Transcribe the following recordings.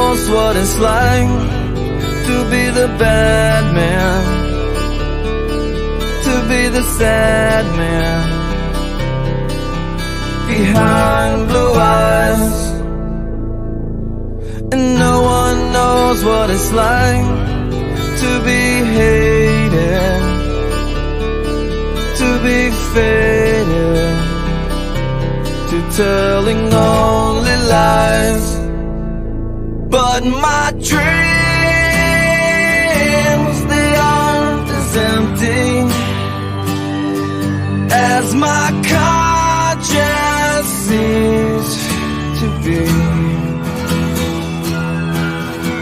knows what it's like to be the bad man, to be the sad man behind blue eyes. And no one knows what it's like to be hated, to be faded, to telling only lies. But my dreams, they aren't as empty as my conscience seems to be.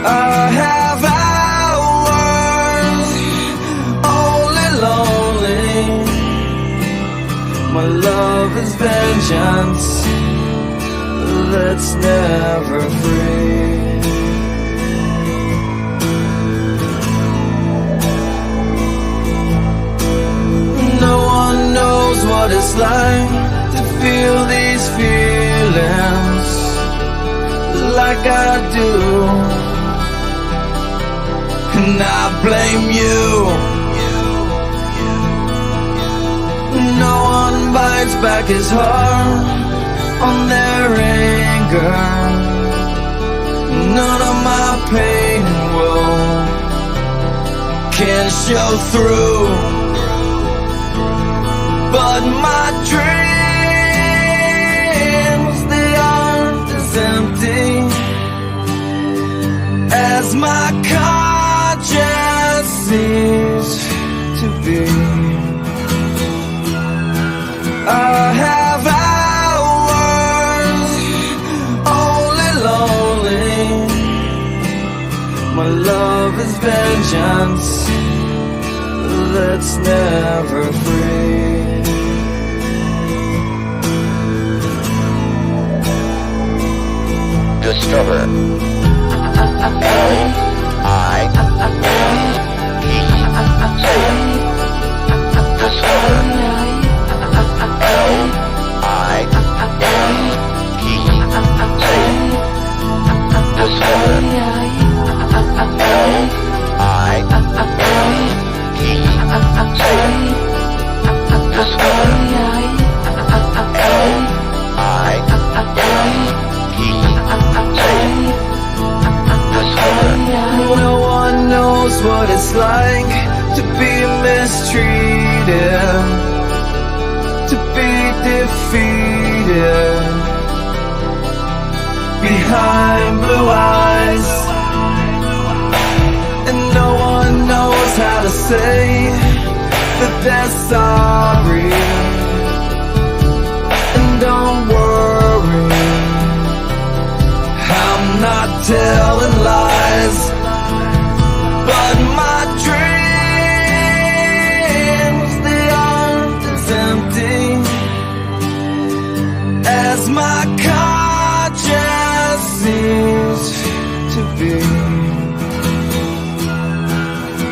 I have hours only lonely. My love is vengeance that's never free. No one knows what it's like to feel these feelings like I do. And I blame you. No one bites back his heart on their anger. None of my pain and woe can show through. But my dreams, they aren't as empty as my conscience seems to be. I have hours only lonely. My love is vengeance that's never free. Discover No one knows what it's like to be mistreated, to be defeated behind blue eyes. And no one knows how to say that they're sorry. And don't worry, I'm not telling lies. But my dreams, they aren't as empty as my conscience seems to be.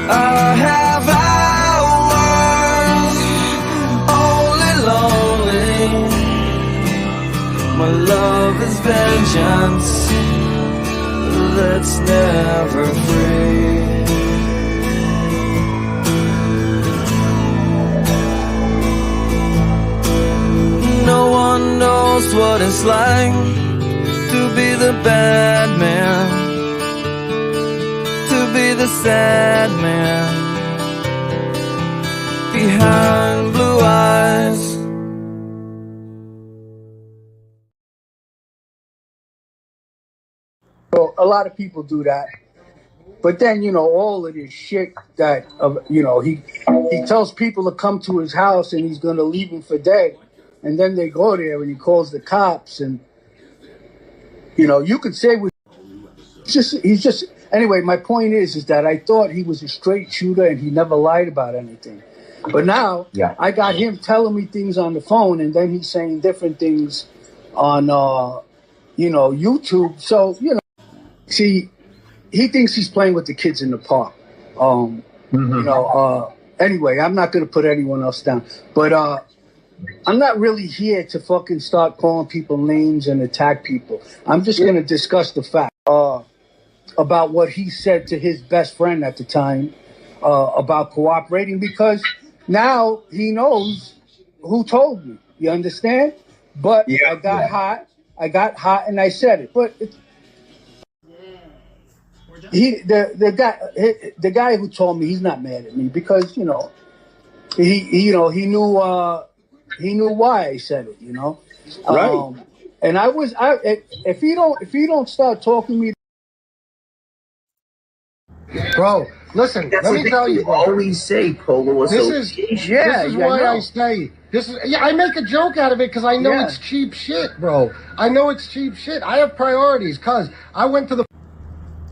I have hours only lonely. My love is vengeance that's never free. No one knows what it's like to be the bad man, to be the sad man behind blue eyes. So a lot of people do that. But then, all of this shit that, he tells people to come to his house and he's going to leave them for dead. And then they go there and he calls the cops. And, you could say anyway, my point is that I thought he was a straight shooter and he never lied about anything. But now I got him telling me things on the phone and then he's saying different things on, YouTube. So, see, he thinks he's playing with the kids in the park. Anyway, I'm not going to put anyone else down. But I'm not really here to fucking start calling people names and attack people. I'm just going to discuss the fact. about what he said to his best friend at the time about cooperating, because now he knows who told me. You understand? But Yeah, I got hot. I got hot and I said it. But the guy who told me, he's not mad at me because he knew why I said it. right. And if he don't start talking to me. Bro, listen, That's let the me thing tell you, you bro. always say, Polo This Association. is why I say I make a joke out of it because I know Yeah. it's cheap shit, bro. I know it's cheap shit. I have priorities because I went to the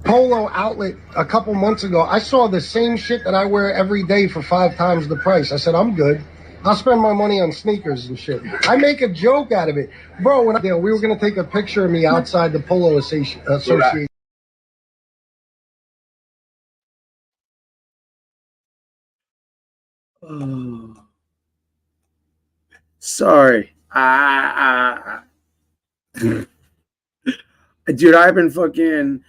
Polo outlet a couple months ago. I saw the same shit that I wear every day for 5 times the price. I said, I'm good. I'll spend my money on sneakers and shit. I make a joke out of it. Bro, when we were going to take a picture of me outside the Polo Association. Oh. Sorry. Dude, I've been fucking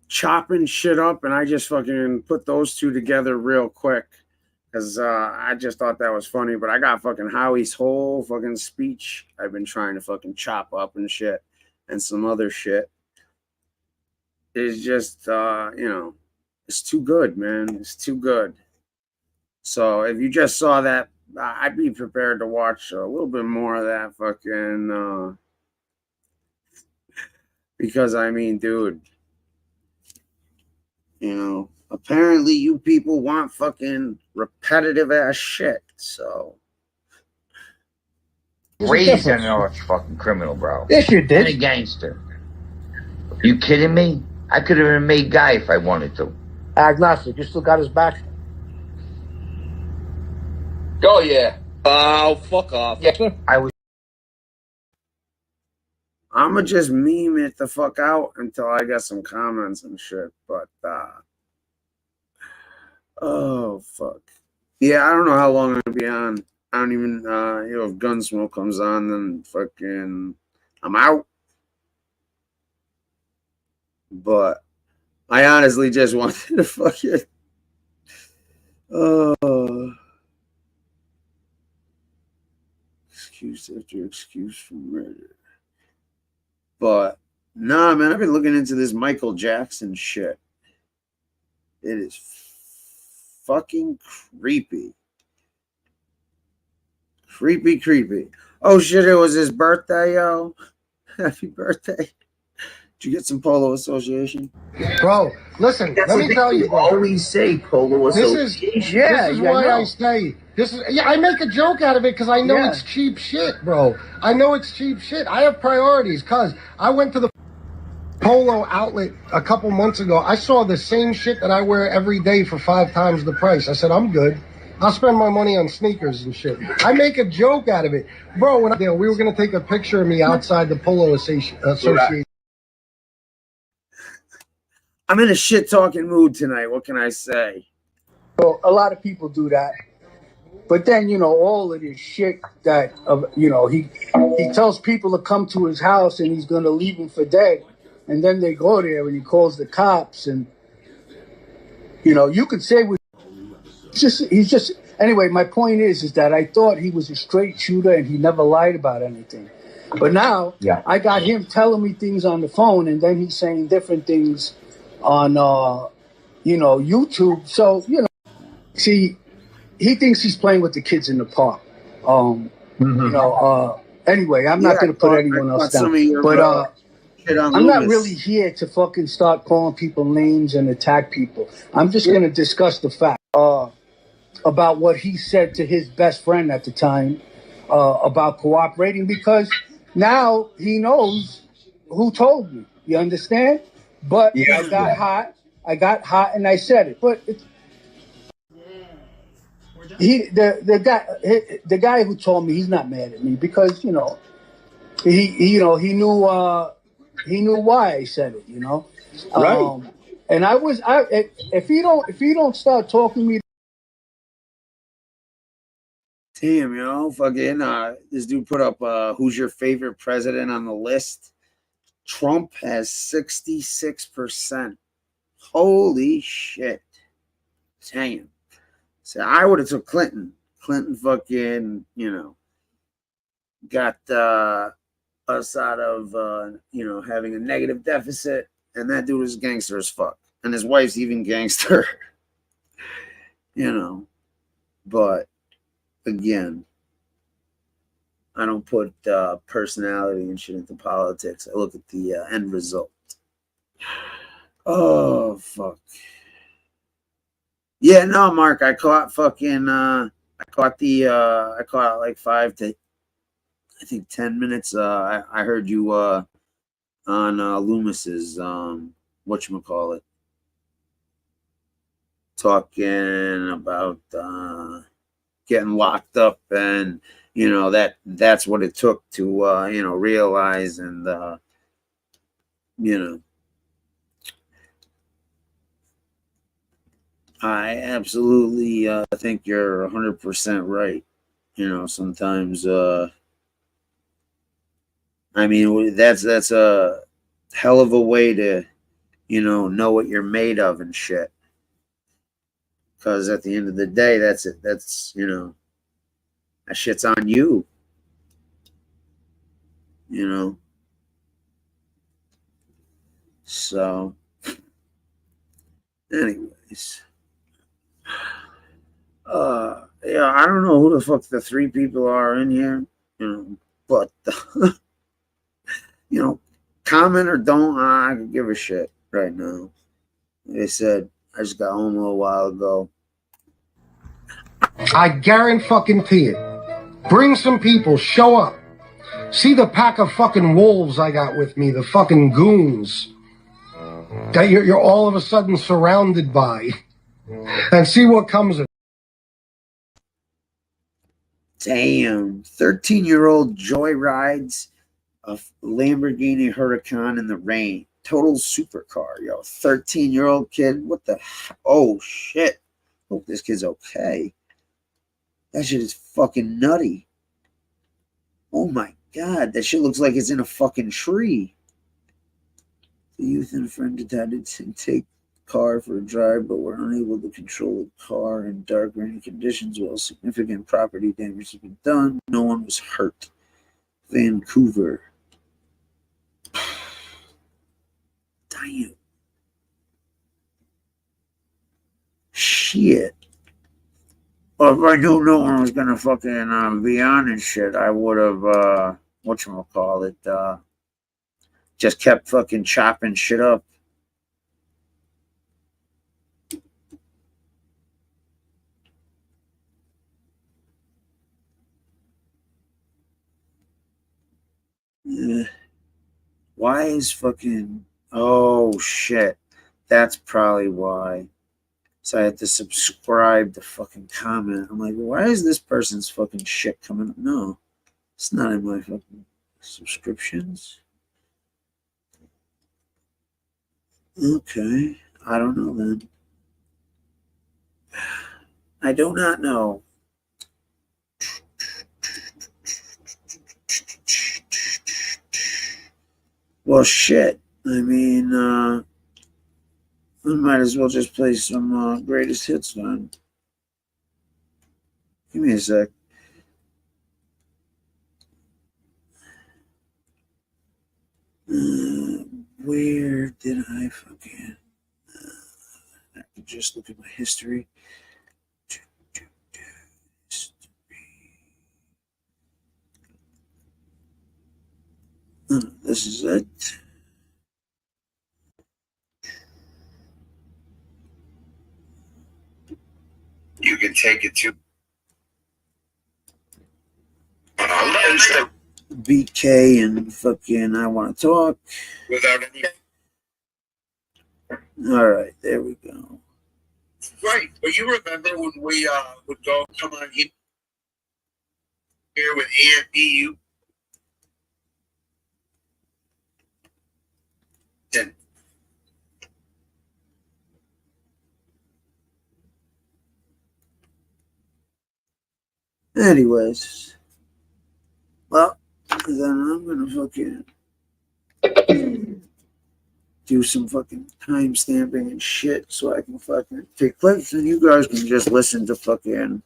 chopping shit up and I just fucking put those two together real quick because I just thought that was funny. But I got fucking Howie's whole fucking speech I've been trying to fucking chop up and shit and some other shit. It's just, it's too good, man. It's too good. So if you just saw that, I'd be prepared to watch a little bit more of that fucking, because I mean, dude, apparently you people want fucking repetitive ass shit. So Raised an arch fucking criminal, bro. Yes, you did. And a gangster. You kidding me? I could have been made guy if I wanted to. Agnostic, you still got his back. Oh, yeah. Oh, fuck off. Yeah, I was. I'ma just meme it the fuck out until I get some comments and shit. But oh fuck. Yeah, I don't know how long I'll be on. I don't even if Gunsmoke comes on, then fucking I'm out. But I honestly just wanted to fucking excuse after excuse for murder. But nah, man, I've been looking into this Michael Jackson shit. It is fucking creepy. Creepy. Oh shit, it was his birthday, yo. Happy birthday. Did you get some Polo Association? Bro, listen, That's let the me tell thing you, you bro. always say, Polo Association. This is why I say I make a joke out of it because I know Yeah. it's cheap shit, bro. I know it's cheap shit. I have priorities because I went to the Polo outlet a couple months ago. I saw the same shit that I wear every day for 5 times the price. I said, I'm good. I'll spend my money on sneakers and shit. I make a joke out of it. Bro, when we were going to take a picture of me outside the Polo Association. I'm in a shit talking mood tonight. What can I say? So a lot of people do that. But then, all of this shit that, he tells people to come to his house and he's going to leave them for dead. And then they go there and he calls the cops. And, you could say anyway, my point is that I thought he was a straight shooter and he never lied about anything. But now I got him telling me things on the phone and then he's saying different things on, YouTube. So, see, he thinks he's playing with the kids in the park. Anyway, I'm not going to put anyone else down. But I'm not really here to fucking start calling people names and attack people. I'm just going to discuss the fact about what he said to his best friend at the time about cooperating, because now he knows who told me. You understand? But I got hot and I said it. But the guy who told me, he's not mad at me because he knew why I said it. Right. And if he don't start talking to me. Damn, fucking this dude put up who's your favorite president on the list. Trump has 66%. Holy shit. Damn. So I would have took Clinton. Clinton fucking, got us out of, having a negative deficit. And that dude was gangster as fuck. And his wife's even gangster. But again, I don't put personality and shit into politics. I look at the end result. Oh, fuck. Yeah, no, Mark, I caught fucking, I caught like 5 to, I think 10 minutes. I heard you on Loomis's, whatchamacallit, talking about getting locked up, and that's what it took to realize, and I absolutely think you're 100% right. Sometimes I mean, that's a hell of a way to know what you're made of and shit. Because at the end of the day, that's it. That's, that shit's on you. So, anyways. Yeah, I don't know who the fuck the 3 people are in here, but, comment or don't, I could give a shit right now. Like I said, I just got home a little while ago. I guarantee it. Bring some people, show up. See the pack of fucking wolves I got with me, the fucking goons that you're all of a sudden surrounded by, and see what comes of it. Damn, 13-year-old joyrides a Lamborghini Huracan in the rain. Total supercar, yo. 13-year-old kid. What the? Oh, shit. Hope this kid's okay. That shit is fucking nutty. Oh, my God. That shit looks like it's in a fucking tree. The youth and a friend decided to take the car for a drive, but were unable to control the car in dark, rainy conditions. While significant property damage has been done, no one was hurt. Vancouver. Damn. Shit. Well, if I knew no one was gonna fucking be on and shit, I would have whatchamacallit, just kept fucking chopping shit up. Why is fucking... Oh, shit. That's probably why. So I had to subscribe to fucking comment. I'm like, why is this person's fucking shit coming up? No, it's not in my fucking subscriptions. Okay. I don't know then. I do not know. Well, shit. I mean, we might as well just play some greatest hits then. Give me a sec. Where did I fucking... I could just look at my history. This is it. You can take it to BK and fucking I Want to Talk. without any. All right, there we go. Right, but you remember when we would go come on here with AMBU? And Anyways, well, then I'm gonna fucking do some fucking time stamping and shit so I can fucking take clips and you guys can just listen to fucking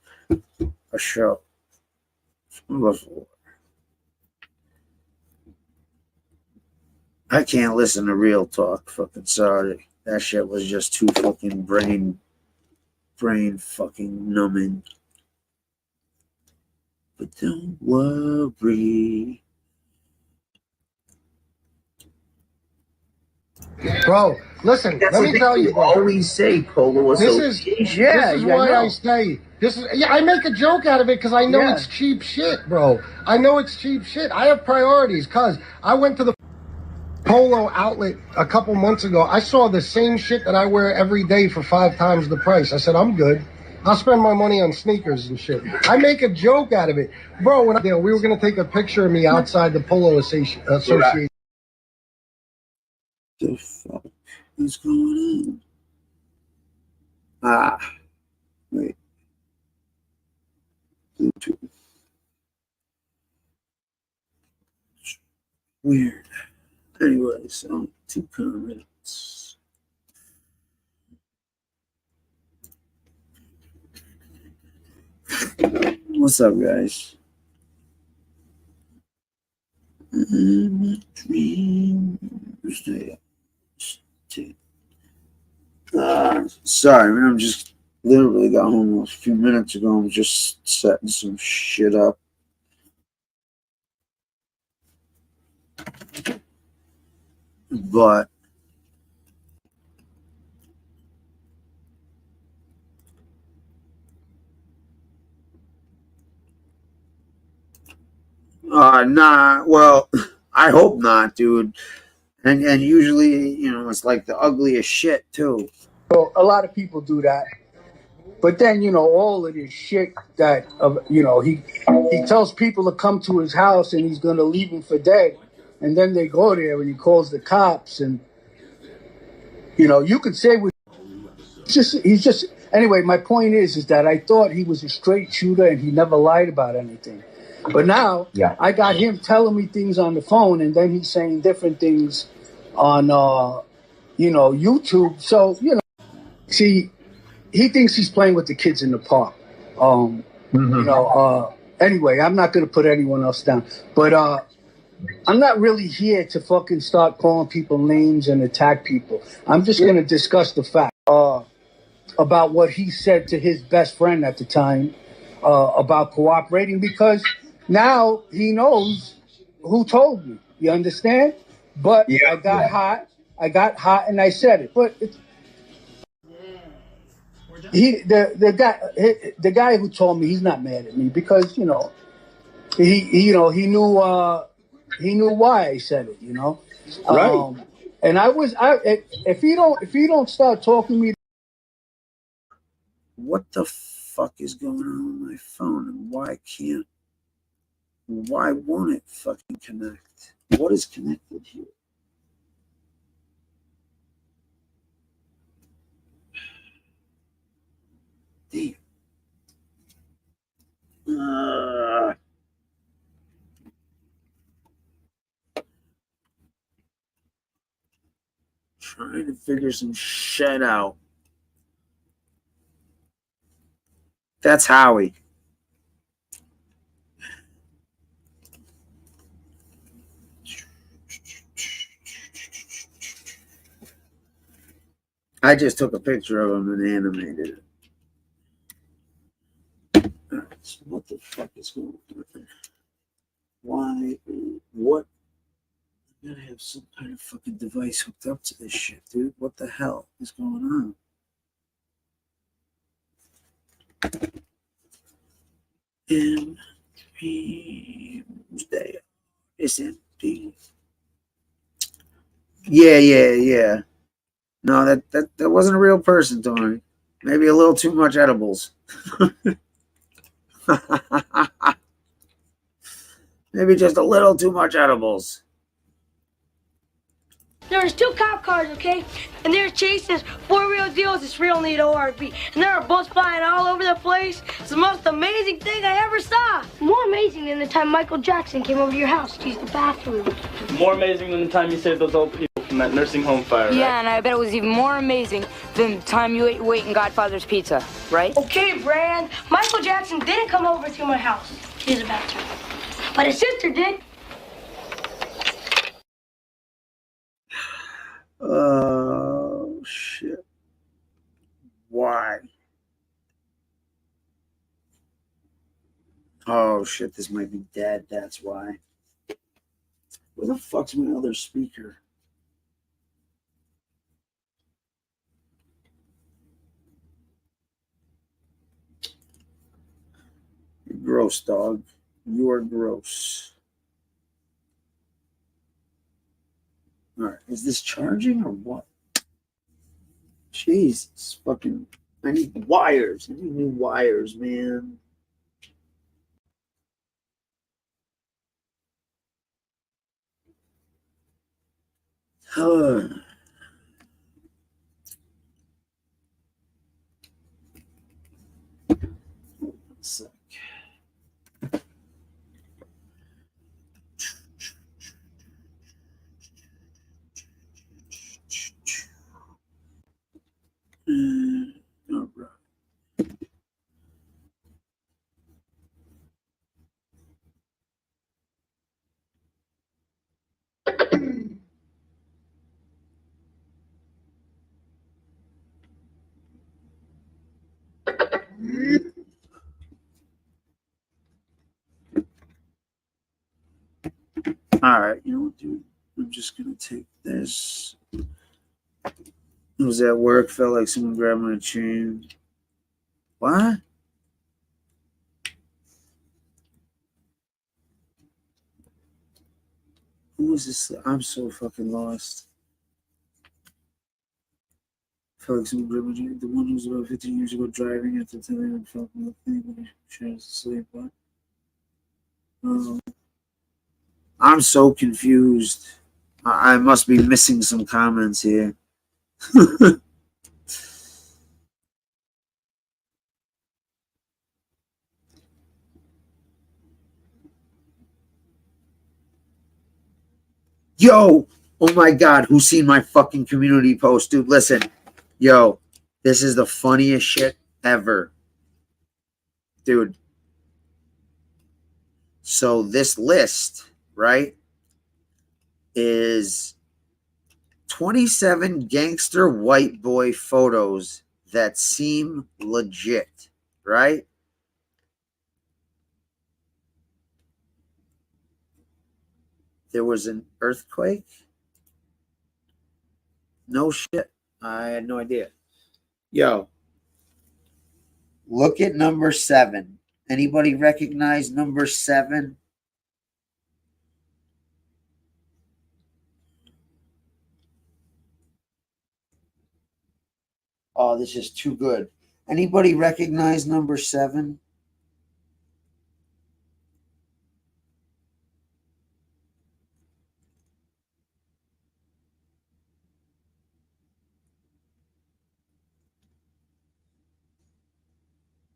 a show. I can't listen to real talk. Fucking sorry. That shit was just too fucking brain fucking numbing. But don't worry. Bro, listen, let me tell you, bro. Always say Polo Association. This is why I say I make a joke out of it because I know it's cheap shit, bro. I know it's cheap shit. I have priorities because I went to the Polo outlet a couple months ago. I saw the same shit that I wear every day for 5 times the price. I said, I'm good. I'll spend my money on sneakers and shit. I make a joke out of it. Bro, when we were going to take a picture of me outside the Polo Association. The fuck is going on? Wait. Bluetooth. Weird. Anyway, so 2 comments. What's up, guys? Sorry, man. I'm just literally got home a few minutes ago. I'm just setting some shit up. But nah, well, I hope not, dude. And usually, you know, it's like the ugliest shit too. So a lot of people do that. But then, you know, all of this shit that, you know, he tells people to come to his house and he's going to leave them for dead. And then they go there and he calls the cops. And, you know, you could say he's just, anyway, my point is that I thought he was a straight shooter and he never lied about anything. But now I got him telling me things on the phone and then he's saying different things on, you know, YouTube. So, you know, see, he thinks he's playing with the kids in the park. You know, anyway, I'm not going to put anyone else down. But I'm not really here to fucking start calling people names and attack people. I'm just going to discuss the fact about what he said to his best friend at the time about cooperating, because now he knows who told me. You understand? But I got hot and I said it. But the guy who told me, he's not mad at me because, you know, he knew why I said it, you know. Right. And if he don't start talking to me. What the fuck is going on with my phone and why won't it fucking connect? What is connected here? Damn. Trying to figure some shit out. That's Howie. I just took a picture of him and animated it. Alright, so what the fuck is going on? Why? What? I gotta have some kind of fucking device hooked up to this shit, dude. What the hell is going on? And Tuesday is empty. Yeah. No, that wasn't a real person, Tony. Maybe a little too much edibles. Maybe just a little too much edibles. There's 2 cop cars, okay? And they're chasing 4-wheel deals. It's real neat ORV. And there are bullets flying all over the place. It's the most amazing thing I ever saw. More amazing than the time Michael Jackson came over to your house to use the bathroom. More amazing than the time you saved those old people from from that nursing home fire, Yeah, right? and I bet it was even more amazing than the time you ate your weight in Godfather's Pizza, right? Okay, Brand. Michael Jackson didn't come over to my house. He's a bastard. But his sister did. Oh, shit. Why? Oh, shit, this might be dead. That's why. Where the fuck's my other speaker? You're gross, dog. You are gross. All right, is this charging or what? Jesus, fucking, I need wires. I need new wires, man. One sec. All right. All right, you know what, dude? I'm just gonna take this. I was at work, felt like someone grabbed my chain. What? Who is this? I'm so fucking lost. Felt like someone grabbed my chain. The one who was about 15 years ago driving at the time and felt nothing, but she was asleep. What? Oh. I'm so confused. I must be missing some comments here. Yo, oh my God, who's seen my fucking community post? Dude, listen. Yo, this is the funniest shit ever. Dude. So this list, right, is 27 gangster white boy photos that seem legit, right? There was an earthquake. No shit. I had no idea. Yo, look at number 7. Anybody recognize number 7? Oh, this is too good. Anybody recognize number 7?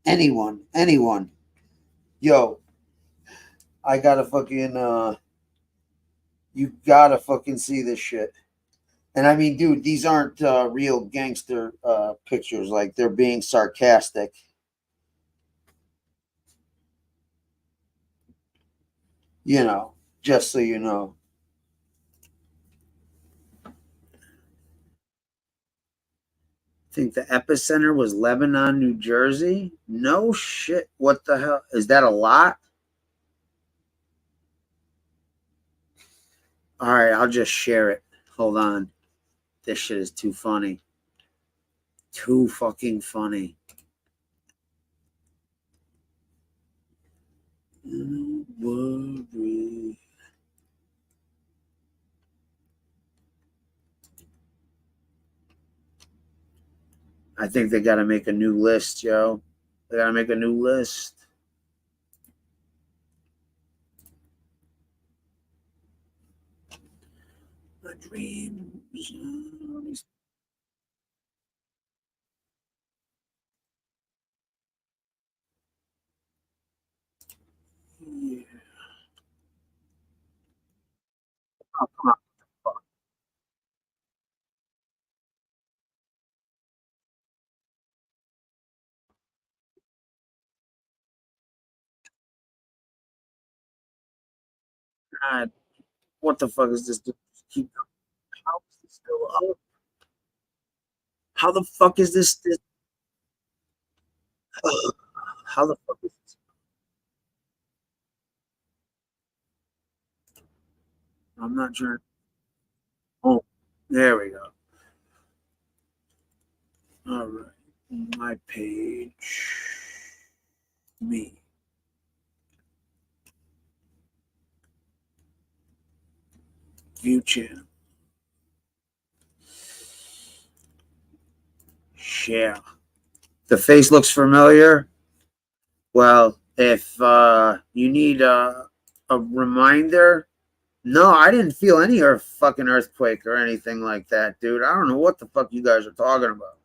Anyone. Yo, I gotta fucking, you gotta fucking see this shit. And I mean, dude, these aren't real gangster pictures. Like, they're being sarcastic. You know, just so you know. I think the epicenter was Lebanon, New Jersey. No shit. What the hell? Is that a lot? All right, I'll just share it. Hold on. This shit is too funny. Too fucking funny. Don't worry. I think they got to make a new list, yo. They got to make a new list. My dreams. Yeah. Oh, come on. God, what the fuck is this? Keep. How is this still up? How the fuck is this? How the fuck is this? I'm not trying. Oh, there we go. All right, my page. Me. View channel. Share. The face looks familiar. Well, if you need a reminder, no, I didn't feel any fucking earthquake or anything like that, dude. I don't know what the fuck you guys are talking about.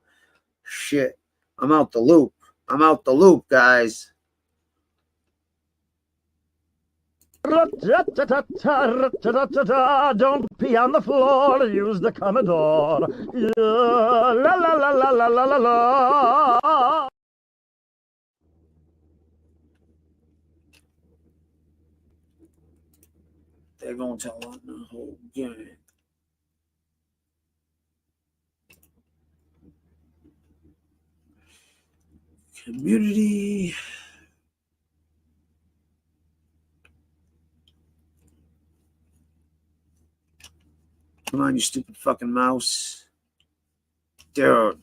Shit. I'm out the loop. I'm out the loop, guys. Don't pee on the floor, use the Commodore. La la la la la la la la. They're gonna tell on the whole game. Community. Come on, you stupid fucking mouse. Dude.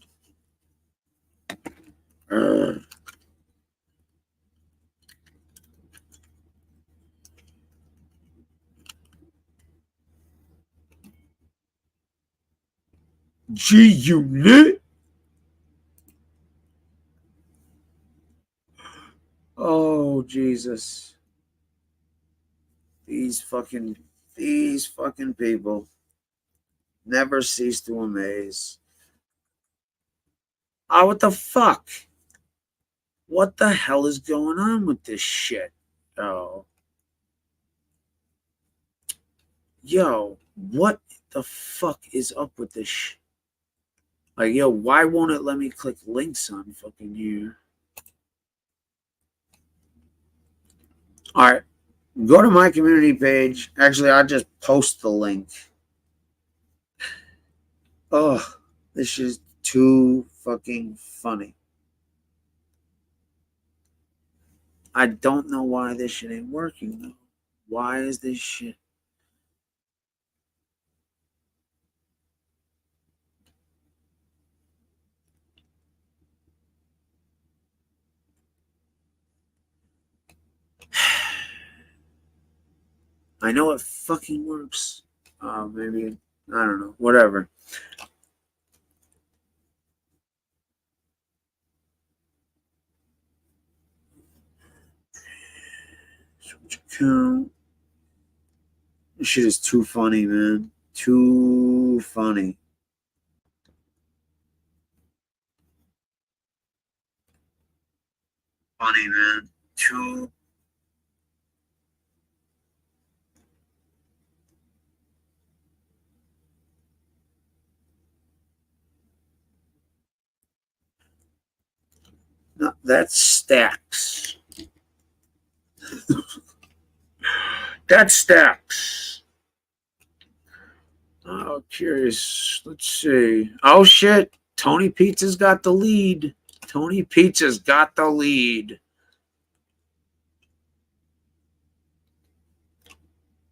G-Unit. Oh, Jesus. These fucking people never cease to amaze. Oh, what the fuck? What the hell is going on with this shit? Oh. Yo, what the fuck is up with this shit? Like, yo, why won't it let me click links on fucking here? All right, go to my community page. Actually, I'll just post the link. Oh, this is too fucking funny. I don't know why this shit ain't working, though. Why is this shit? I know it fucking works. Maybe, I don't know, whatever. Switch account. This shit is too funny, man. Too funny. Funny, man. Too. No, that's Stacks. That's Stacks. Oh, curious. Let's see. Oh, shit. Tony Pizza's got the lead. Tony Pizza's got the lead.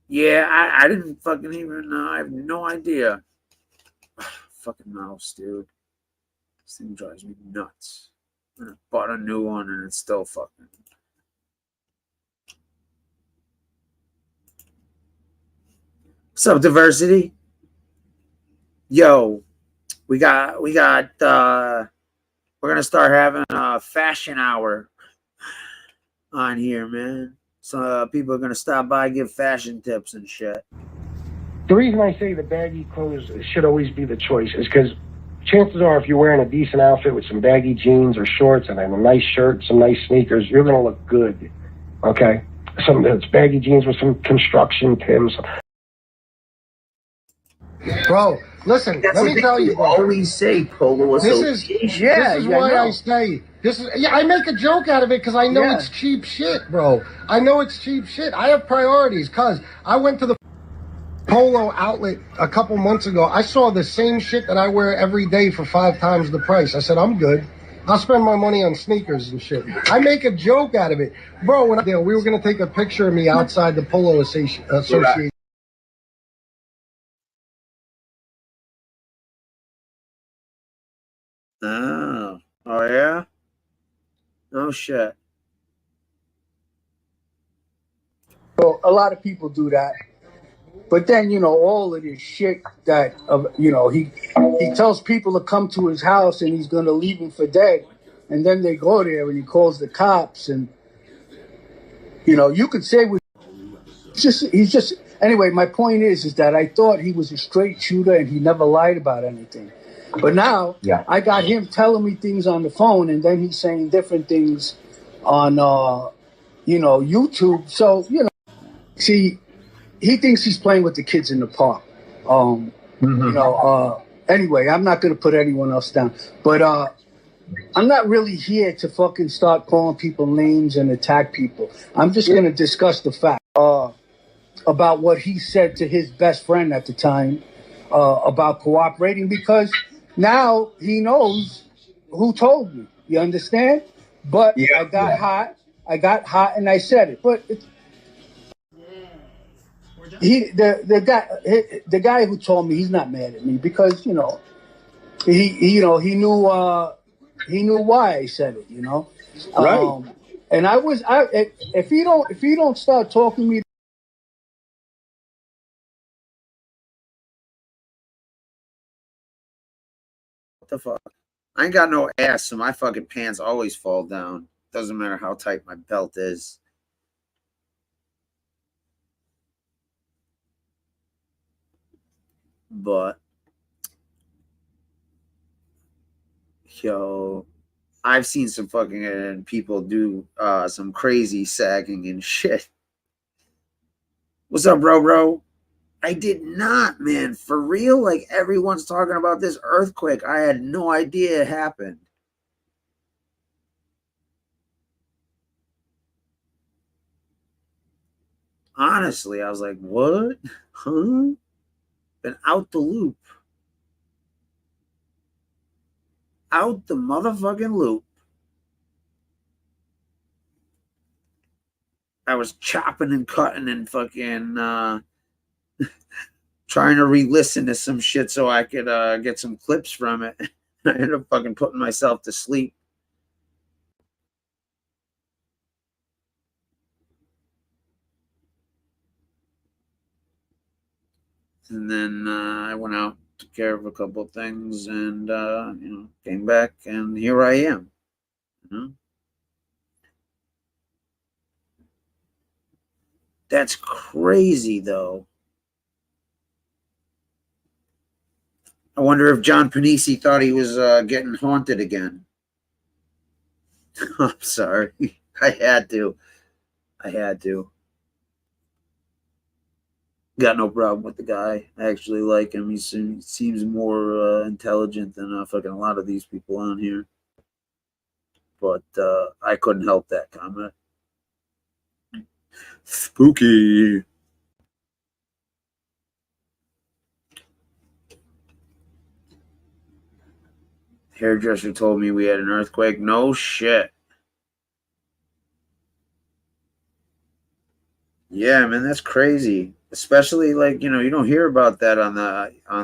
Yeah, I didn't fucking even know. I have no idea. Fucking mouse, dude. This thing drives me nuts. I bought a new one and it's still fucking. What's up, diversity? Yo, we got we're gonna start having a fashion hour on here, man. So people are gonna stop by, give fashion tips and shit. The reason I say the baggy clothes should always be the choice is because chances are if you're wearing a decent outfit with some baggy jeans or shorts and a nice shirt, some nice sneakers, you're going to look good, okay? Some it's baggy jeans with some construction Timbs. Bro, listen, That's let what me tell you, bro. always say, Polo This Association. is why I say I make a joke out of it because I know it's cheap shit, bro. I know it's cheap shit. I have priorities because I went to the Polo outlet a couple months ago. I saw the same shit that I wear every day for 5 times the price. I said, I'm good. I'll spend my money on sneakers and shit. I make a joke out of it. Bro, when we were going to take a picture of me outside the Polo Association. Oh yeah? Oh shit. So a lot of people do that. But then, you know, all of this shit that, you know, he tells people to come to his house and he's going to leave them for dead. And then they go there and he calls the cops. And, you know, you could say he's just, anyway, my point is that I thought he was a straight shooter and he never lied about anything. But now I got him telling me things on the phone and then he's saying different things on, you know, YouTube. So, you know, see, he thinks he's playing with the kids in the park. You know, anyway, I'm not going to put anyone else down. But I'm not really here to fucking start calling people names and attack people. I'm just going to discuss the fact about what he said to his best friend at the time about cooperating, because now he knows who told me. You understand? But I got hot. I got hot and I said it. But the guy who told me, he's not mad at me because, you know, he knew why I said it, you know. Right. And if he don't start talking to me. What the fuck? I ain't got no ass, so my fucking pants always fall down. Doesn't matter how tight my belt is. But yo, I've seen some fucking people do some crazy sagging and shit. What's up, bro? I did not, man. For real? Like, everyone's talking about this earthquake. I had no idea it happened. Honestly, I was like, what? Huh? Been out the loop. Out the motherfucking loop. I was chopping and cutting and fucking trying to re-listen to some shit so I could get some clips from it. I ended up fucking putting myself to sleep. And then I went out, took care of a couple of things, and you know, came back, and here I am. You know? That's crazy, though. I wonder if John Panisi thought he was getting haunted again. I'm sorry. I had to. Got no problem with the guy. I actually like him. He seems more intelligent than fucking a lot of these people on here. But I couldn't help that comment. Spooky. Hairdresser told me we had an earthquake. No shit. Yeah, man, that's crazy. Especially, like, you know, you don't hear about that on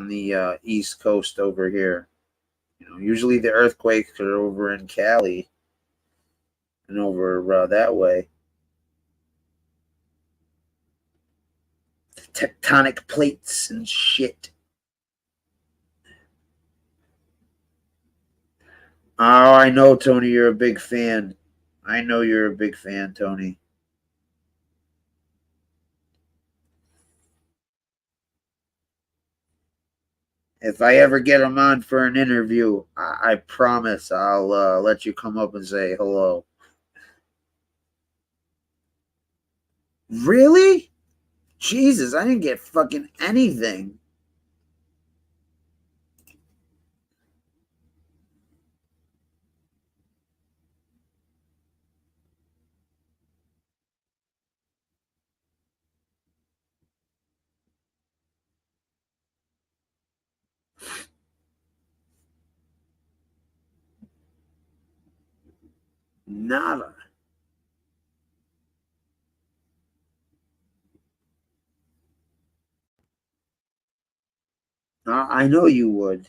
the East Coast over here. You know, usually the earthquakes are over in Cali and over that way. Tectonic plates and shit. Oh, I know, Tony, you're a big fan. I know you're a big fan, Tony. If I ever get him on for an interview, I promise I'll let you come up and say hello. Really? Jesus, I didn't get fucking anything. Nada. I know you would.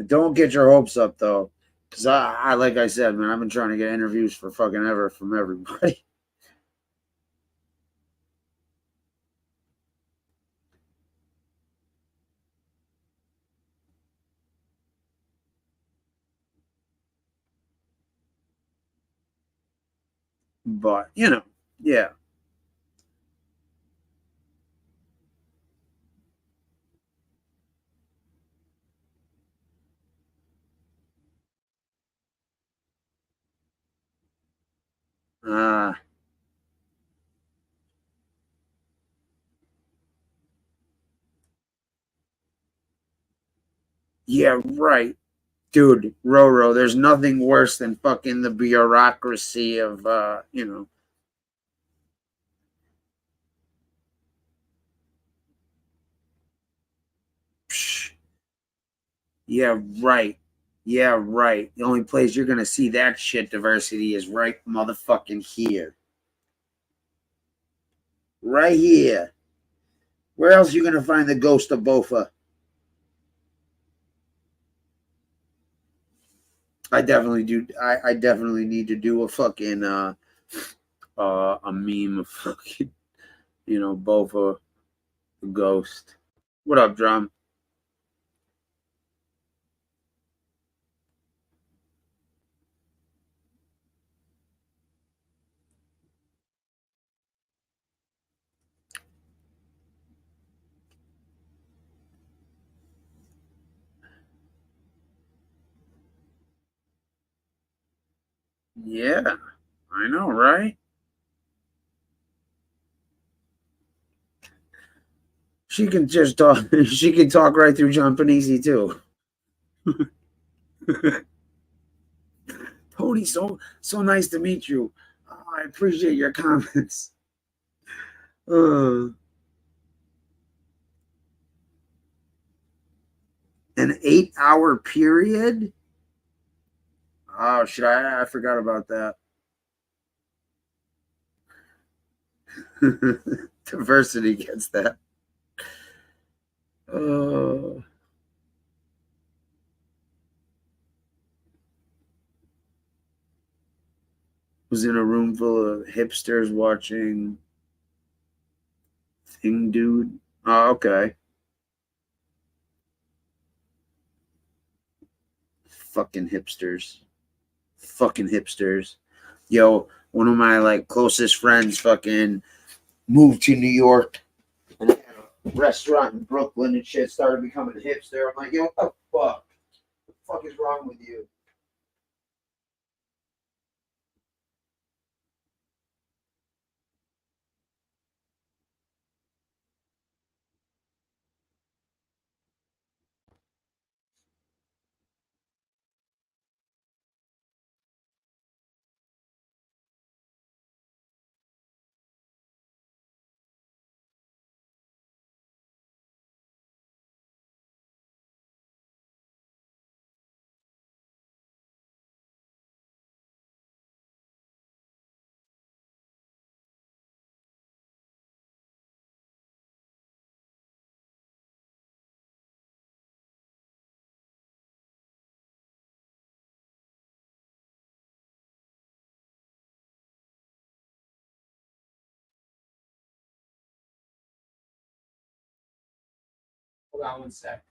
Don't get your hopes up though, because I like I said, man, I've been trying to get interviews for fucking ever from everybody. But yeah. Uh, yeah, right. Dude, Roro, there's nothing worse than fucking the bureaucracy of psh, yeah, right. Yeah, right. The only place you're gonna see that shit diversity is right motherfucking here. Right here. Where else are you gonna find the ghost of Bofa? I definitely do. I definitely need to do a fucking a meme of fucking Bofa the ghost. What up, Drum? Yeah, I know, right? She can just talk. She can talk right through John Panisi too. Tony, so nice to meet you. I appreciate your comments. Uh, an 8-hour period? Oh shit! I forgot about that. Diversity gets that. Uh, was in a room full of hipsters watching Thing Dude. Oh, okay. Fucking hipsters. Fucking hipsters. Yo, one of my like closest friends fucking moved to New York and had a restaurant in Brooklyn and shit, started becoming a hipster. I'm like, yo, what the fuck? What the fuck is wrong with you? Hold on one sec.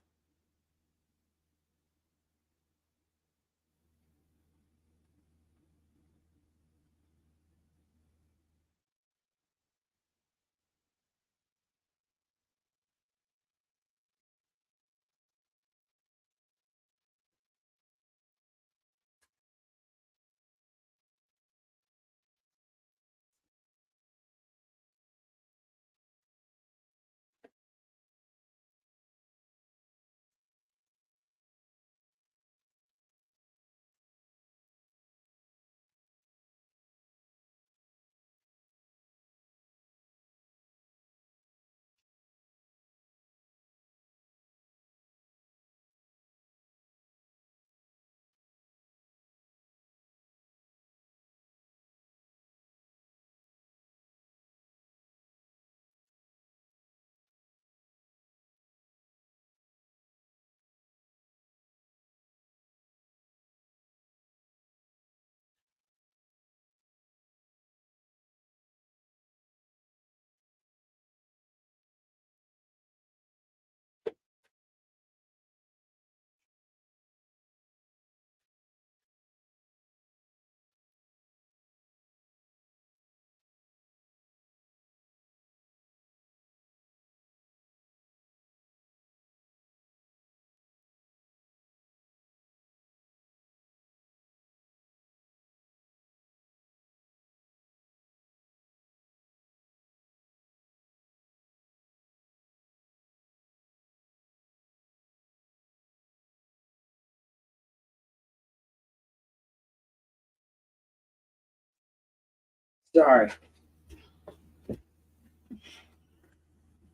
Sorry.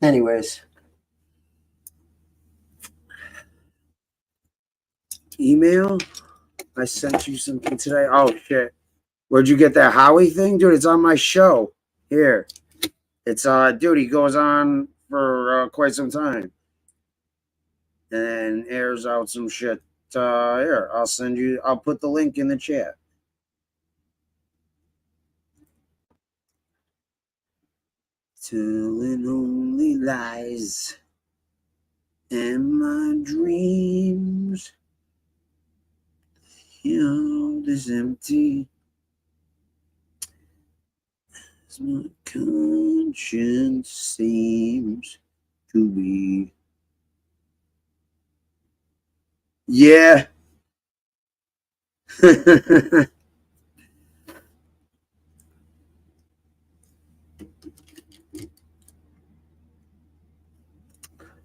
Anyways. Email? I sent you something today. Oh, shit. Where'd you get that Howie thing? Dude, it's on my show. Here. It's, dude, he goes on for quite some time. And airs out some shit. Here, I'll put the link in the chat. Telling only lies and my dreams. Held is empty as my conscience seems to be. Yeah.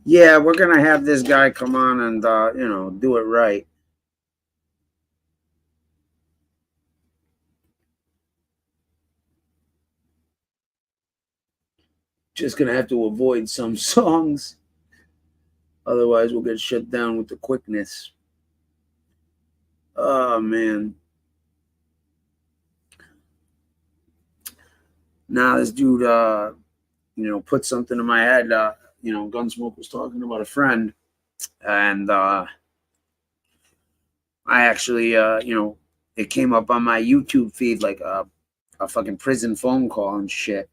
Yeah, we're gonna have this guy come on and do it right. Just gonna have to avoid some songs. Otherwise, we'll get shut down with the quickness. Oh, man. Now this dude, put something in my head. Gunsmoke was talking about a friend. And I actually, it came up on my YouTube feed like a fucking prison phone call and shit.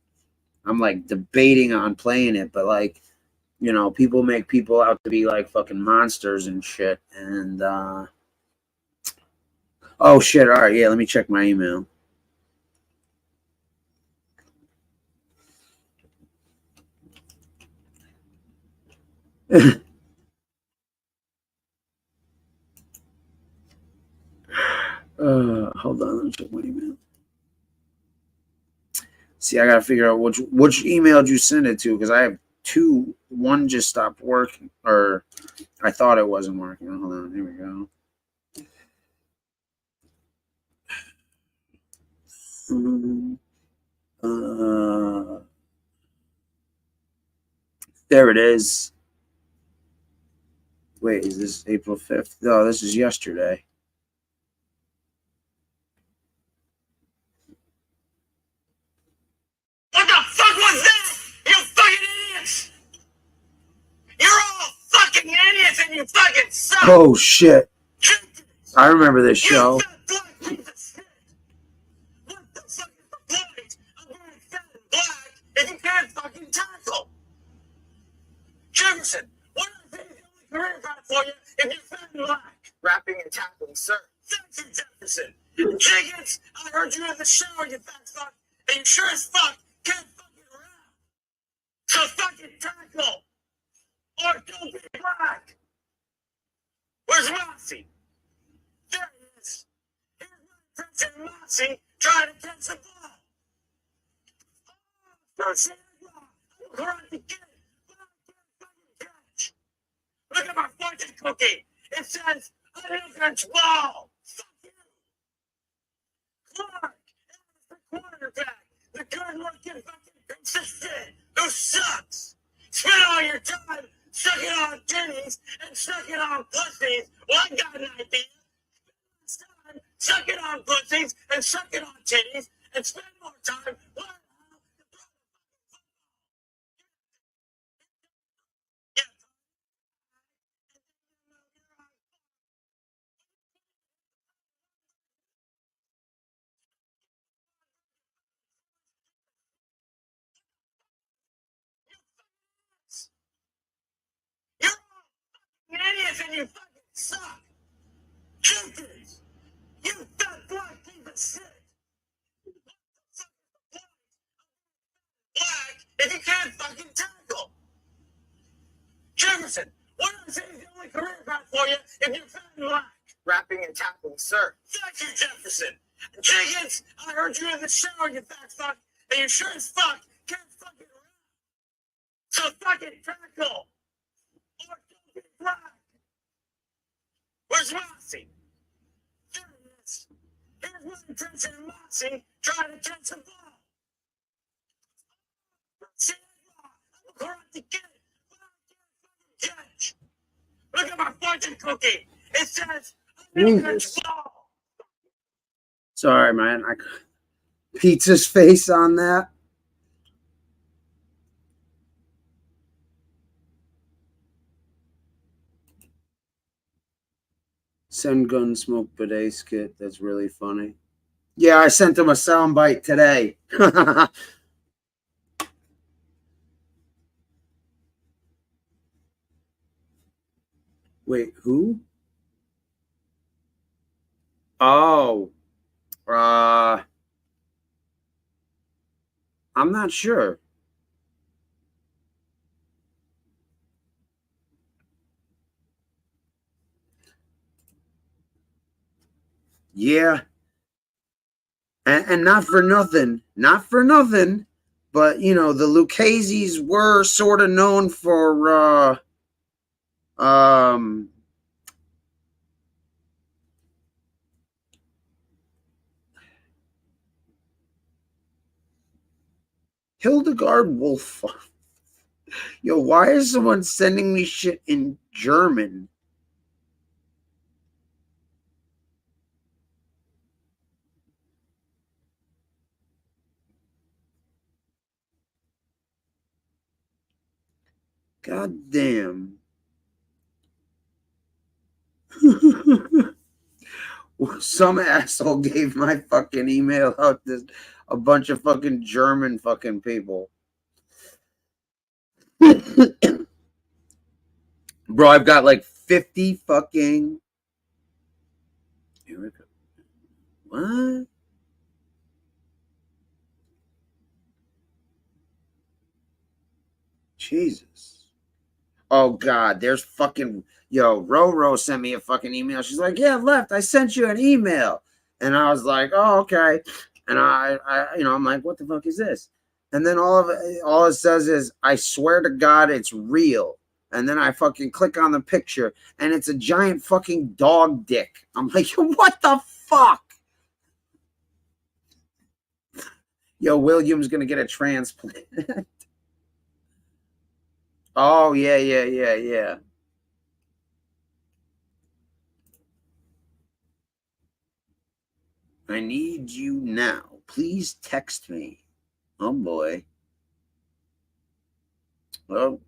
I'm like debating on playing it, but like, people make people out to be like fucking monsters and shit. And, oh shit. All right. Yeah. Let me check my email. Hold on. Let me check my email. See, I gotta figure out which email did you send it to, because I have two. One just stopped working, or I thought it wasn't working. Hold on, here we go. There it is. Wait, is this April 5th? No, this is yesterday. What the fuck was that? You fucking idiots! You're all fucking idiots and you fucking suck! Oh shit. I remember this show. What the fuck is the point of being fat and black if you can't fucking tackle? Jefferson, what are the things the only career path for you if you're fat and black? Rapping and tackling, sir. Thank you, Jefferson. Jenkins, I heard you in the shower, you fat fuck, and you sure as fuck can't fucking rap. So fucking tackle! Or don't be black! Where's Mossy? There he is. Here's my impression of Mossy trying to catch the ball. Oh, Santa Claus, I'm karate kid, but I can't fucking catch. Look at my fortune cookie. It says, I don't catch ball. Fuck you. Clark, the quarterback, the good looking fucking consistent, who sucks. Spend all your time sucking on titties and sucking on pussies. Well, I got an idea. Spend less time sucking on pussies and sucking on titties and spend more time learning how to play. You're all idiots and you fucking suck. Jenkins, you fat black piece of shit. Black if you can't fucking tackle. Jefferson, what are the things the only career path for you if you're fat and black? Rapping and tackling, sir. Thank you, Jefferson. Jenkins, I heard you in the shower, you fat fuck, and you sure as fuck can't fucking rap. So fucking tackle. Or don't be black. Where's Mossy? There he is. Here's my impression of Mossy trying to catch the ball. Karate Kid. Judge. Look at my fortune cookie. It says, I'm in control. Sorry, man. Pizza's face on that. Send Gunsmoke bidet skit. That's really funny. Yeah, I sent him a soundbite today. Wait, who? Oh, I'm not sure. Yeah. And not for nothing, but you know, the Lucchese's were sort of known for Hildegard Wolf. Yo, why is someone sending me shit in German? God damn. Some asshole gave my fucking email out to a bunch of fucking German fucking people. Bro, I've got like 50 fucking... Here we go. What? Jesus. Oh, God. There's fucking... Yo, Roro sent me a fucking email. She's like, yeah, left. I sent you an email. And I was like, oh, okay. And I'm like, what the fuck is this? And then all it says is, I swear to God, it's real. And then I fucking click on the picture, and it's a giant fucking dog dick. I'm like, what the fuck? Yo, William's gonna get a transplant. Oh, yeah. I need you now. Please text me. Oh, boy. Oh.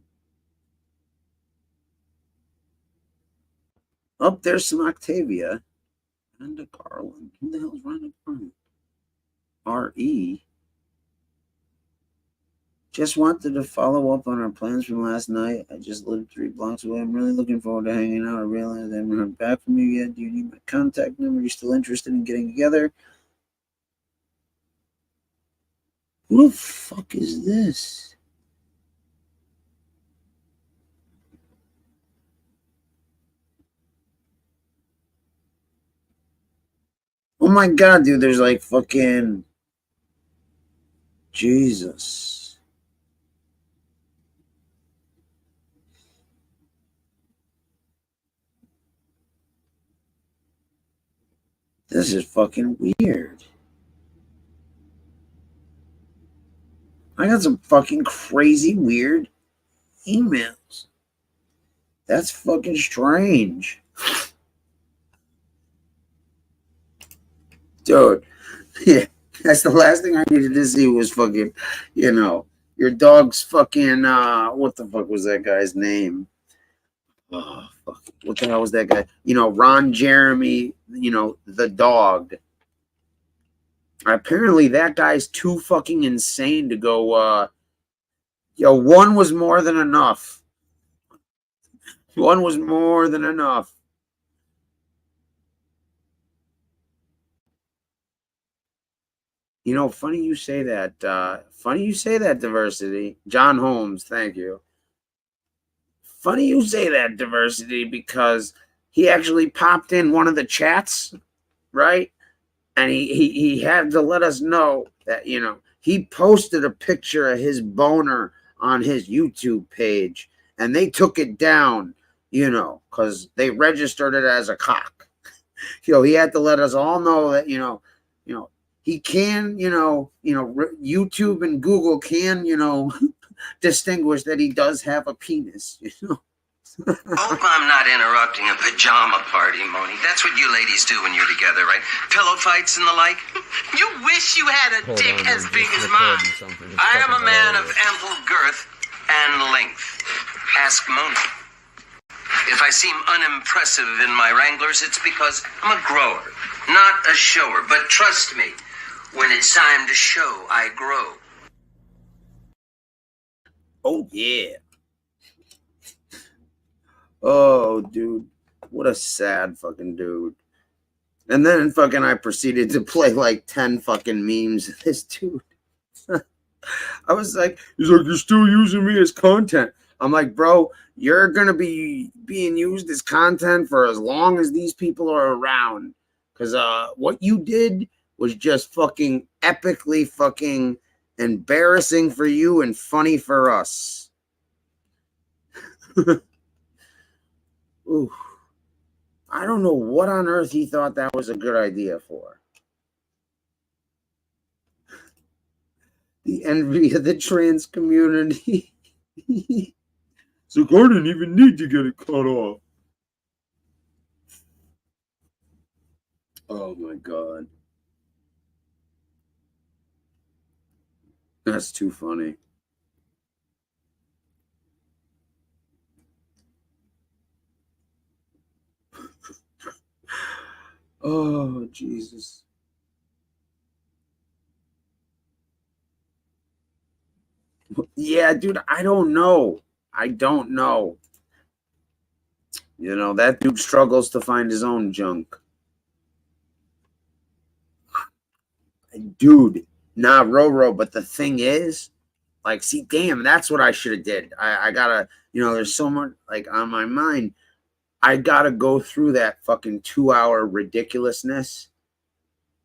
Oh, there's some Octavia. Rhonda Garland. Who the hell is Rhonda Garland? R.E. Just wanted to follow up on our plans from last night. I just lived 3 blocks away. I'm really looking forward to hanging out. I realize I haven't heard back from you yet. Do you need my contact number? Are you still interested in getting together? Who the fuck is this? Oh my God, dude, there's like fucking... Jesus. This is fucking weird. I got some fucking crazy weird emails. That's fucking strange. Dude, yeah, that's the last thing I needed to see was fucking, you know, your dog's fucking, what the fuck was that guy's name? Oh, fuck. What the hell was that guy? You know, Ron Jeremy, you know, the dog. Apparently that guy's too fucking insane to go, yo, one was more than enough. One was more than enough. You know, funny you say that. Funny you say that, Diversity. John Holmes, thank you. Funny you say that, Diversity, because he actually popped in one of the chats, right? And he had to let us know that, you know, he posted a picture of his boner on his YouTube page, and they took it down, you know, because they registered it as a cock. You know, he had to let us all know that, you know, he can, you know, YouTube and Google can, you know, distinguish that he does have a penis, you know? Hope I'm not interrupting a pajama party, Moni. That's what you ladies do when you're together, right? Pillow fights and the like? You wish you had a dick as big as mine. I am a man of ample girth and length. Ask Moni. If I seem unimpressive in my Wranglers, it's because I'm a grower, not a shower. But trust me, when it's time to show, I grow. Oh, yeah. Oh, dude. What a sad fucking dude. And then fucking I proceeded to play like 10 fucking memes of this dude. I was like, he's like, you're still using me as content. I'm like, bro, you're going to be being used as content for as long as these people are around. Because what you did was just fucking epically fucking embarrassing for you and funny for us. Ooh. I don't know what on earth he thought that was a good idea for. The envy of the trans community. So I didn't even need to get it cut off. Oh my God. That's too funny. Oh, Jesus. Yeah, dude, I don't know. I don't know. You know, that dude struggles to find his own junk. Dude, nah, Roro, but the thing is, like, see, damn, that's what I should have did. I gotta, you know, there's so much, like, on my mind. I gotta go through that fucking 2-hour ridiculousness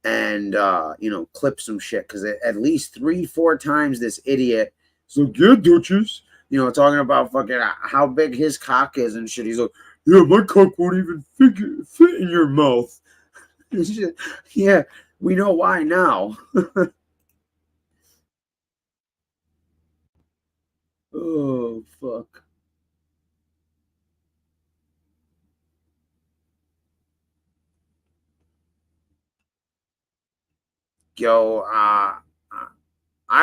and, you know, clip some shit. Because at least 3-4 times this idiot is like, yeah, Duchess, you know, talking about fucking how big his cock is and shit. He's like, yeah, my cock won't even fit in your mouth. Yeah, we know why now. Oh, fuck. Yo, I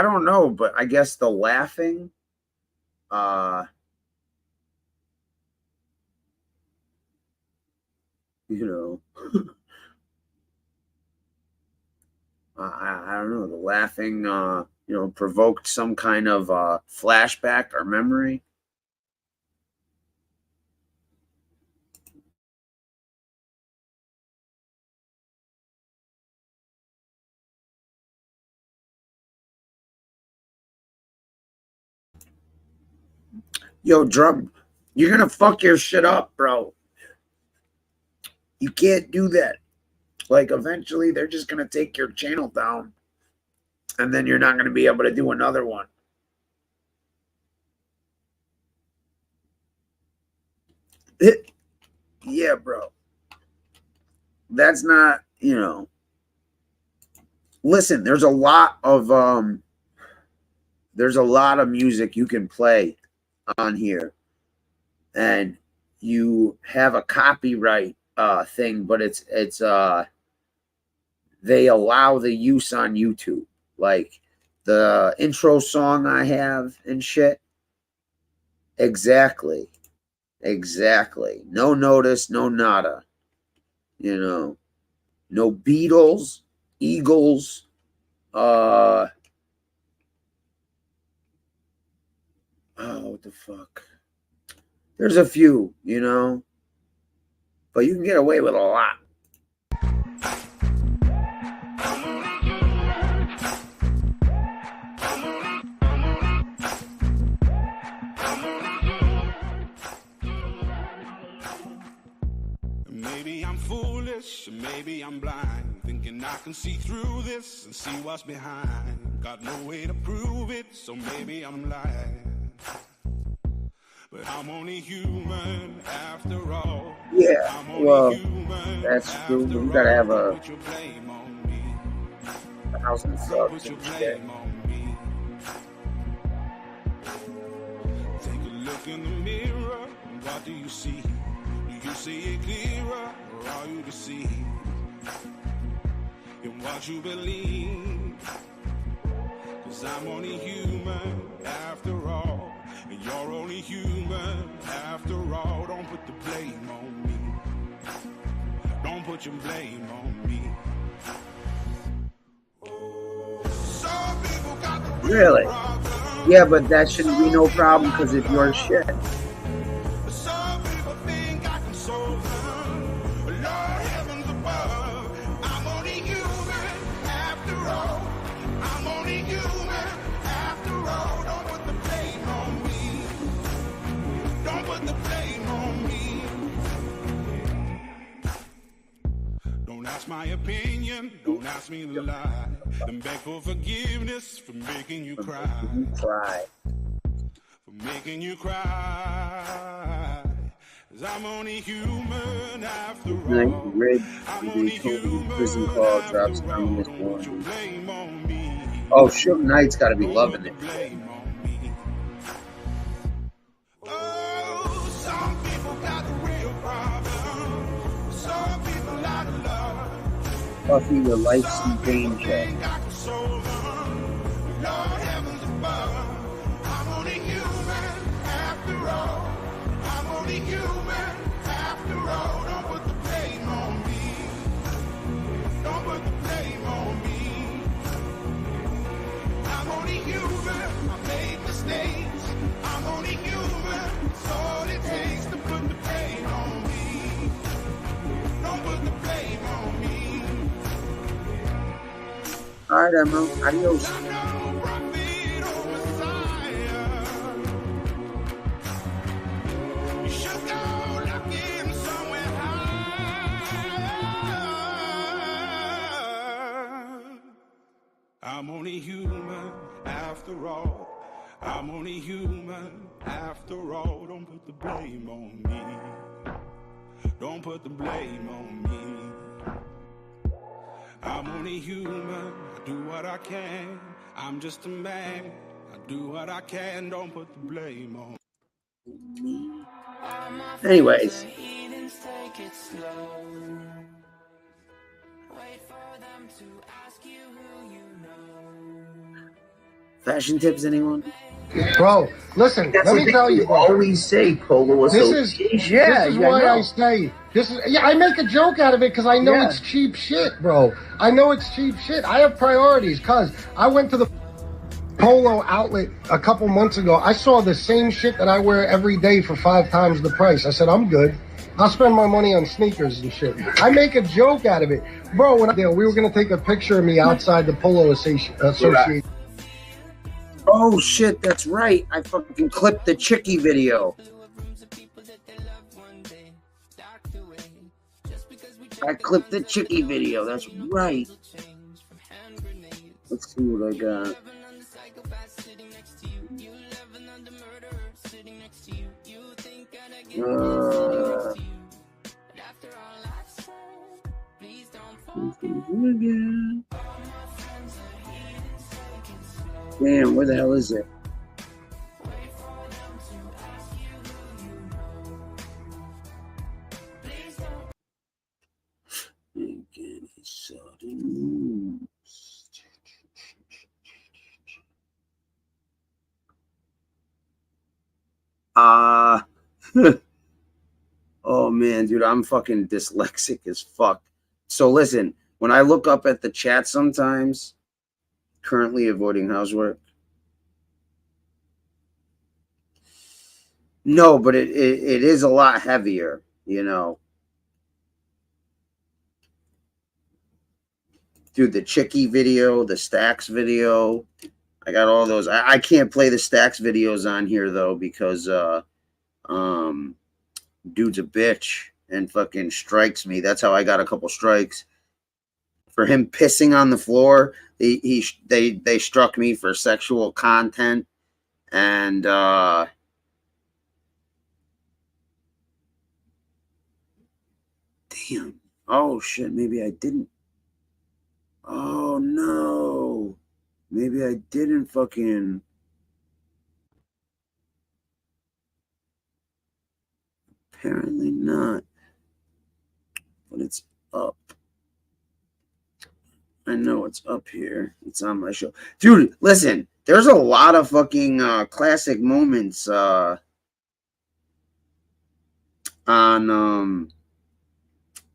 don't know, but I guess the laughing, you know, I don't know, the laughing, you know, provoked some kind of flashback or memory. Yo, Drum, you're gonna fuck your shit up, bro. You can't do that. Like, eventually, they're just gonna take your channel down, and then you're not gonna be able to do another one. Yeah, bro. That's not, you know. Listen, there's a lot of music you can play on here, and you have a copyright thing, but it's they allow the use on YouTube, like the intro song I have and shit. Exactly. No notice, no nada. You know, no Beatles, Eagles, oh, what the fuck? There's a few, you know, but you can get away with a lot. Maybe I'm foolish, maybe I'm blind, thinking I can see through this and see what's behind. Got no way to prove it, so maybe I'm lying. But I'm only human after all. Yeah, well, that's true. We gotta have a 1,000 subs and shit. in the mirror, what do you see? Do you see it clearer, or are you deceived in what you believe? 'Cause I'm only human after all, and you're only human after all. Don't put the blame on me. Don't put your blame on me. Some people got the Really? Yeah, but that shouldn't be no problem because it's your shit. Some people think I can solve them. Lord heavens above, I'm only human after all. I'm only human after all. Don't put the blame on me. Don't put the blame on me. Don't ask my opinion. Don't ask me to lie. Then beg for forgiveness for making you cry. For making you cry. 'Cause I'm only human after all. Red, they told me prison call drops down this morning. Oh, Suge Knight's got to be loving it. Oh, some people got the real problem. Some people out of love. Puffy, your life's in danger. Lord heavens above, I'm only human after all. I'm only human after all. Don't put the blame on me. Don't put the blame on me. I'm only human. I made mistakes. I'm only human. It's all it takes to put the blame on me. Don't put the blame on me. All right, Emma. Adios. I'm only human after all. I'm only human after all. Don't put the blame on me. Don't put the blame on me. I'm only human. I do what I can. I'm just a man. I do what I can. Don't put the blame on me. Anyways. Fashion tips, anyone? Bro, listen, let me tell you, bro. Always say Polo Association. This is why I say I make a joke out of it because I know it's cheap shit, bro. I know it's cheap shit. I have priorities because I went to the Polo outlet a couple months ago. I saw the same shit that I wear every day for 5 times the price. I said, I'm good. I'll spend my money on sneakers and shit. I make a joke out of it. Bro, when we were going to take a picture of me outside the Polo Association. Oh shit, that's right. I fucking clipped the Chicky video. I clipped the Chicky video, that's right. Let's see what I got. Damn, where the hell is it? Oh man, dude, I'm fucking dyslexic as fuck. So listen, when I look up at the chat sometimes, currently avoiding housework. No, but it is a lot heavier, you know. Dude, the Chicky video, the Stacks video, I got all those. I can't play the Stacks videos on here though because dude's a bitch and fucking strikes me. That's how I got a couple strikes. For him pissing on the floor, they struck me for sexual content and damn. Oh shit, maybe I didn't. Oh no. Maybe I didn't fucking. Apparently not. But it's up. I know it's up here. It's on my show. Dude, listen. There's a lot of fucking classic moments on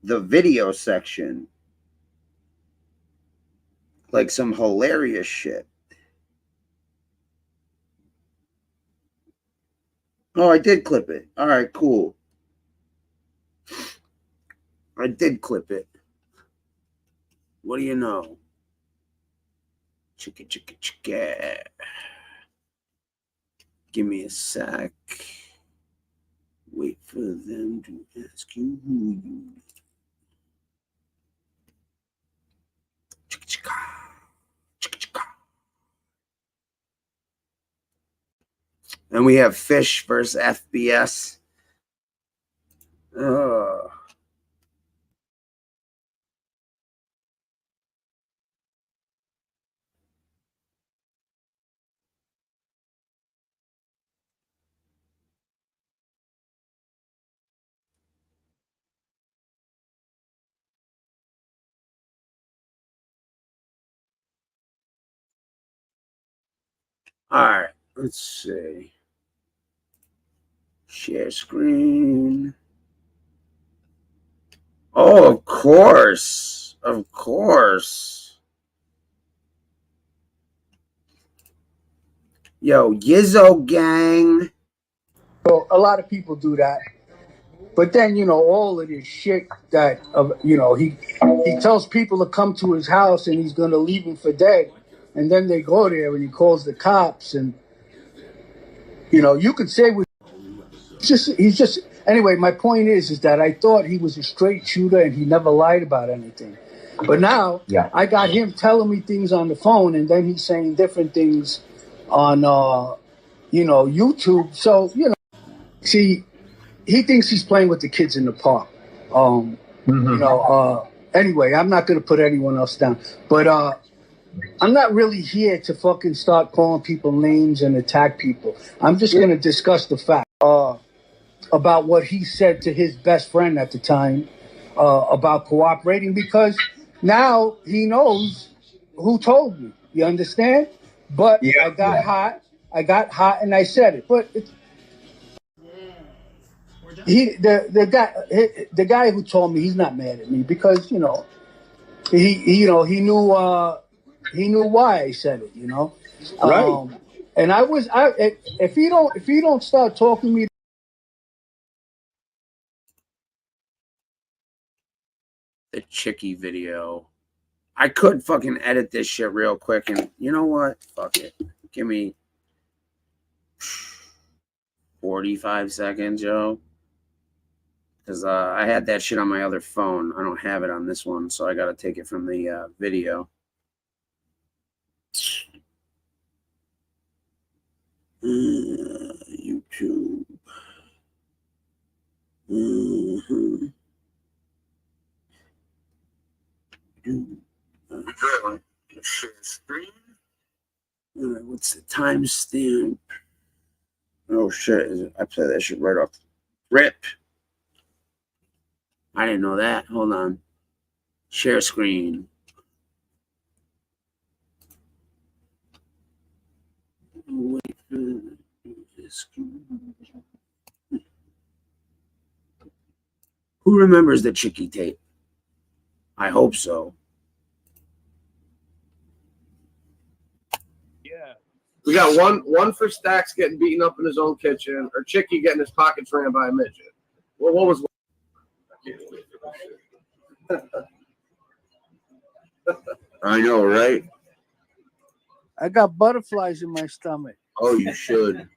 the video section. Like some hilarious shit. Oh, I did clip it. All right, cool. I did clip it. What do you know? Chicka, chicka, chicka. Give me a sec. Wait for them to ask you who you chicka, chicka. Chicka, chicka. And we have Fish versus FBS. All right, let's see. Share screen. Oh, of course. Of course. Yo, Yizzo gang. So a lot of people do that. But then, all of this shit that, he tells people to come to his house and he's going to leave them for dead. And then they go there and he calls the cops. And, you could say anyway, my point is that I thought he was a straight shooter and he never lied about anything. But now I got him telling me things on the phone and then he's saying different things on, YouTube. So, see, he thinks he's playing with the kids in the park. Anyway, I'm not going to put anyone else down. But I'm not really here to fucking start calling people names and attack people. I'm just going to discuss the fact about what he said to his best friend at the time about cooperating, because now he knows who told me. You understand? But I got hot and I said it. But it's, the guy who told me, he's not mad at me because he knew why I said it, right. And if he don't start talking to me. The Chicky video. I could fucking edit this shit real quick, and you know what? Fuck it. Give me 45 seconds, yo. Because I had that shit on my other phone. I don't have it on this one, so I got to take it from the video. YouTube. Share screen. What's the timestamp? Oh shit! I play that shit right off the rip. I didn't know that. Hold on. Share screen. Wait for this. Who remembers the Chicky tape? I hope so. Yeah. We got one for Stacks getting beaten up in his own kitchen, or Chicky getting his pockets ran by a midget. Well, what was? I know, right? I got butterflies in my stomach. Oh, you should.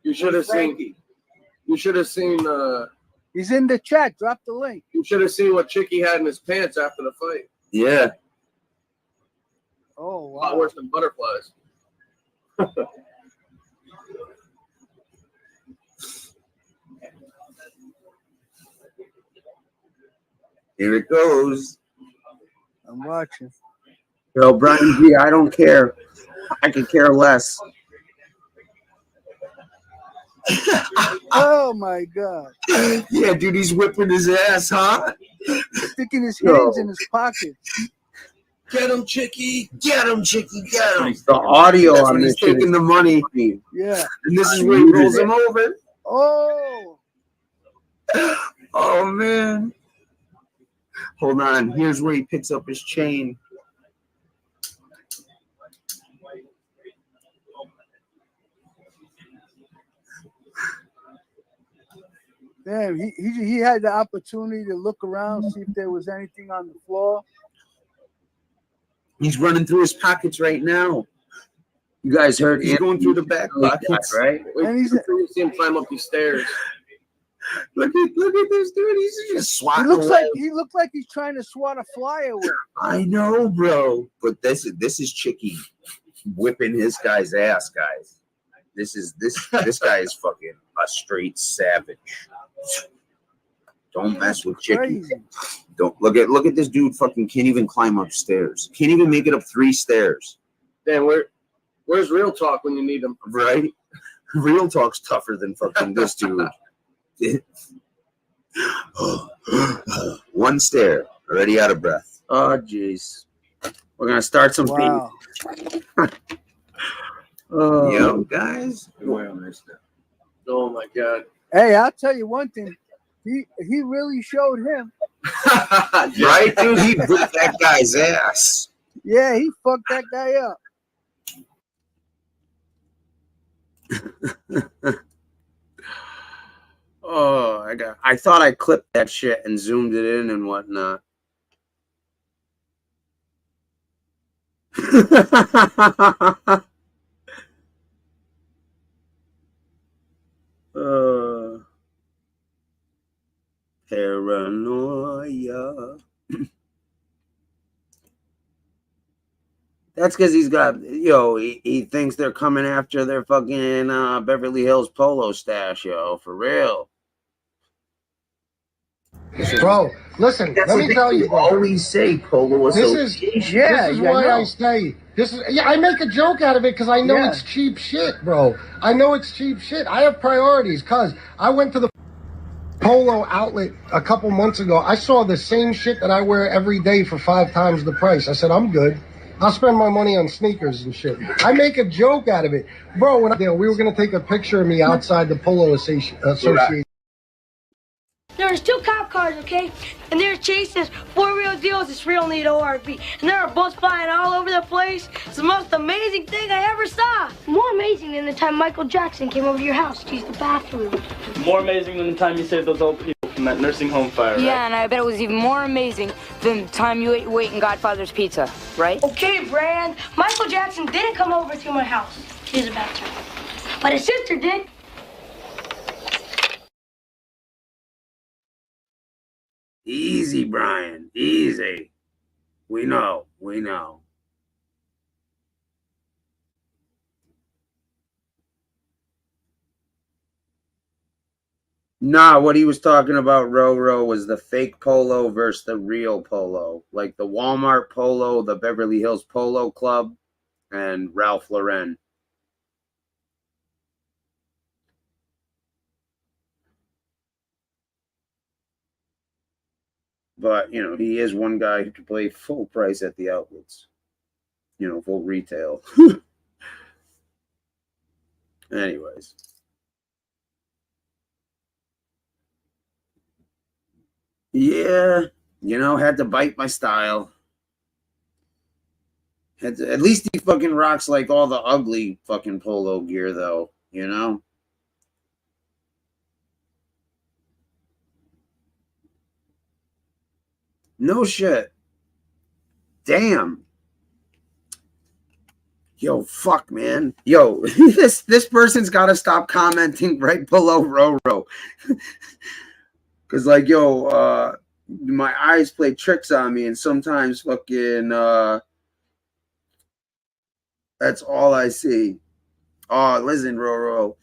You should have seen. You should have seen. He's in the chat. Drop the link. You should have seen what Chicky had in his pants after the fight. Yeah. Oh, wow. A lot worse than butterflies. Here it goes. I'm watching. Yo, Brian G, I don't care. I could care less. Oh my god. Yeah, dude, he's whipping his ass, huh? Sticking his hands in his pockets. Get him, Chicky. Get him, Chicky. Get him. The audio on this shit taking the money. Yeah. And this is where he rolls him over. Oh. Oh, man. Hold on. Here's where he picks up his chain. Damn, he had the opportunity to look around, see if there was anything on the floor. He's running through his pockets right now. You guys heard he's going through the back pockets, right? And he's see him climb up these stairs. Look at this dude. He's just swatting. He looked like he's trying to swat a fly away. I know, bro. But this is Chicky whipping his guy's ass, guys. This guy is fucking a straight savage. Don't mess with Chicky. Don't look at this dude. Fucking can't even climb upstairs. Can't even make it up 3 stairs. Damn, where's Real Talk when you need him? Right? Real Talk's tougher than fucking this dude. 1 stair, already out of breath. Oh, jeez. We're gonna start some. Wow. Yo, guys. Oh my god. Hey, I'll tell you one thing. He really showed him. Right, dude? He whipped that guy's ass. Yeah, he fucked that guy up. Oh, I thought I clipped that shit and zoomed it in and whatnot. Paranoia. That's because he's got, he thinks they're coming after their fucking Beverly Hills Polo stash, for real. Bro, listen, let me tell you, bro. Always say Polo Association. This is why I say I make a joke out of it because I know it's cheap shit, bro. I know it's cheap shit. I have priorities because I went to the Polo outlet a couple months ago. I saw the same shit that I wear every day for 5 times the price. I said, I'm good. I'll spend my money on sneakers and shit. I make a joke out of it. Bro, when we were going to take a picture of me outside the Polo Association. There's 2 cop cars, okay? And they're chasing 4 real deals. It's real neat ORV. And there are bullets flying all over the place. It's the most amazing thing I ever saw. More amazing than the time Michael Jackson came over to your house to use the bathroom. More amazing than the time you saved those old people from that nursing home fire, right? Yeah, and I bet it was even more amazing than the time you ate weight in Godfather's Pizza, right? Okay, Brand. Michael Jackson didn't come over to my house to use the bathroom. But his sister did. Easy, Brian. Easy. We know. Nah, what he was talking about, Roro, was the fake polo versus the real polo. Like the Walmart polo, the Beverly Hills Polo Club, and Ralph Lauren. But, he is one guy who can play full price at the outlets. Full retail. Anyways. Yeah, had to bite my style. At least he fucking rocks like all the ugly fucking polo gear, though, No shit. Damn. Yo, fuck, man. Yo, this person's got to stop commenting right below Roro. Because, my eyes play tricks on me, and sometimes fucking, that's all I see. Oh, listen, Roro.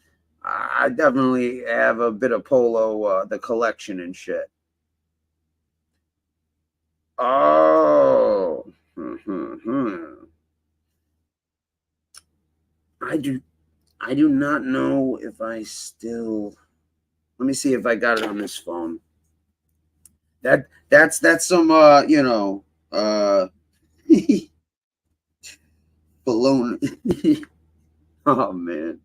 I definitely have a bit of polo, the collection and shit. Oh, I I do not know if I still. Let me see if I got it on this phone. That's some you know balloon. Oh man.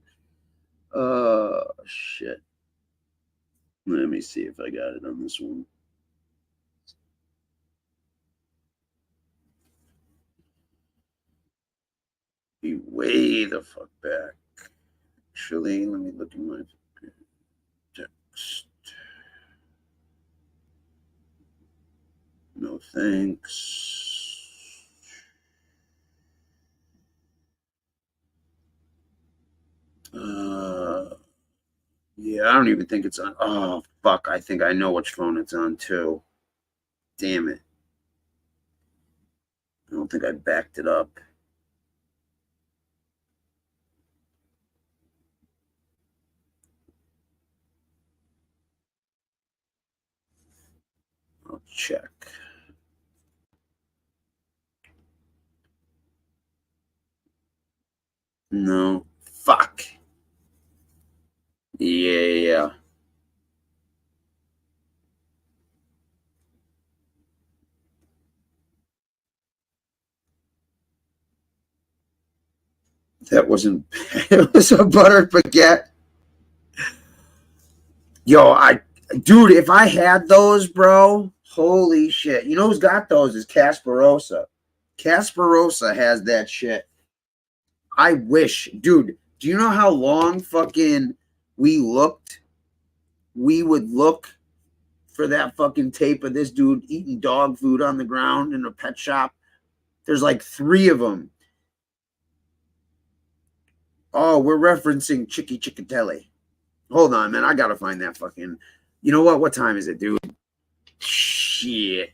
Shit. Let me see if I got it on this one. Be way the fuck back. Actually, let me look at my text. No thanks. Yeah, I don't even think it's on. Oh, fuck. I think I know which phone it's on, too. Damn it. I don't think I backed it up. I'll check. No. Fuck. Yeah. That wasn't bad. It was a buttered baguette. Yo, dude, if I had those, bro, holy shit. You know who's got those is Casparosa. Casparosa has that shit. I wish, dude, do you know how long fucking we looked? We would look for that fucking tape of this dude eating dog food on the ground in a pet shop. There's like 3 of them. Oh, we're referencing Chicky Chickatelli. Hold on, man. I gotta find that fucking. You know what? What time is it, dude? Shit.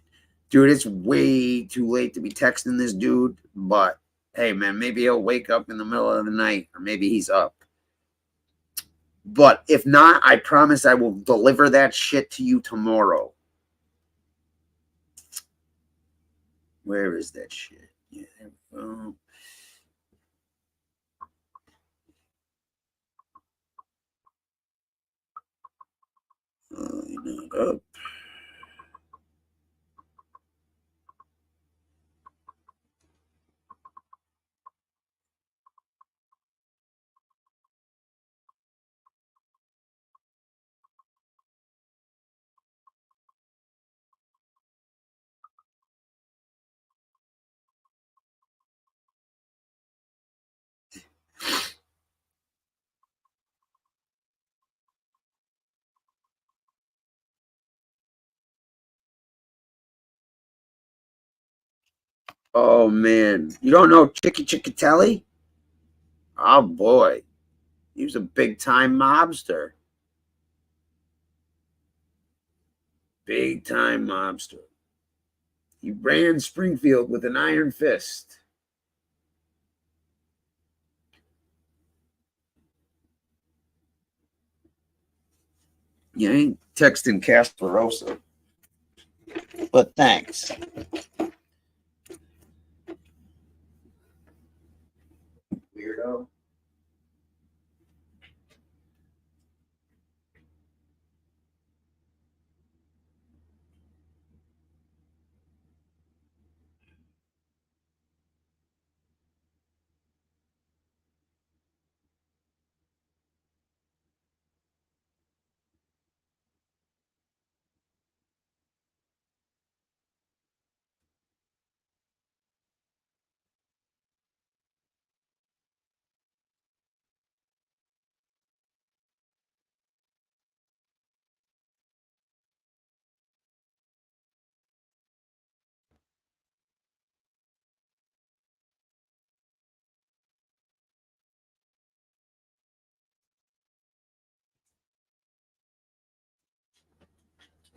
Dude, it's way too late to be texting this dude. But hey, man, maybe he'll wake up in the middle of the night, or maybe he's up. But if not, I promise I will deliver that shit to you tomorrow. Where is that shit? Yeah, there we go. Not up. Oh man, you don't know Chicky Chickatelli? Oh boy, he was a big time mobster. Big time mobster. He ran Springfield with an iron fist. You ain't texting Casparosa, but thanks. Weirdo.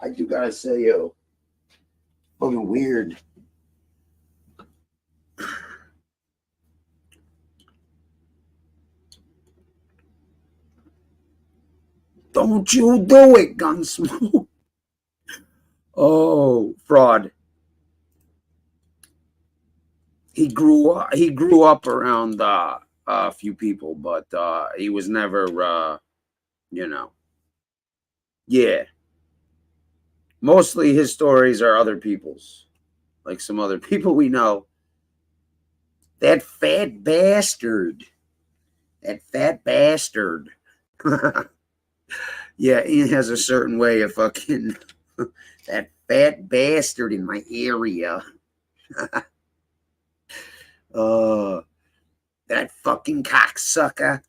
I do gotta say, yo, fucking weird. Don't you do it, Gunsmoke. Oh, fraud. He grew up around a few people, but he was never, you know. Yeah. Mostly his stories are other people's, like some other people we know. That fat bastard. That fat bastard. Yeah, Ian has a certain way of fucking that fat bastard in my area. That fucking cocksucker.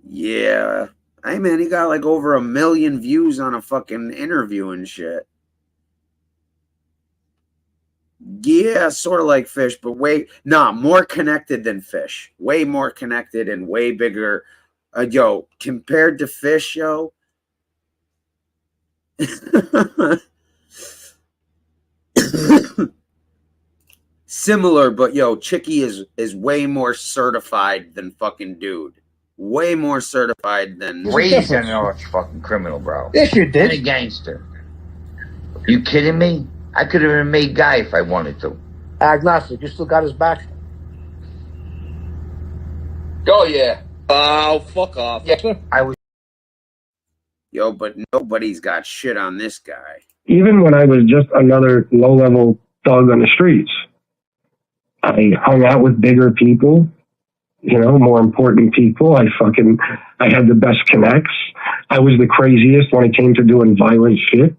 Yeah. Hey man, he got like over 1 million views on a fucking interview and shit. Yeah, sort of like Fish, but more connected than Fish. Way more connected and way bigger. Yo, compared to Fish, yo. Similar, but yo, Chicky is way more certified than fucking Dude. Way more certified than Raised an arch fucking criminal, bro. Yes, you did. And a gangster. You kidding me? I could have been made guy if I wanted to. Agnostic, you still got his back? Oh yeah. Oh, fuck off. Yeah, I was. Yo, but nobody's got shit on this guy. Even when I was just another low-level thug on the streets, I hung out with bigger people, you know, more important people. I had the best connects. I was the craziest when it came to doing violent shit.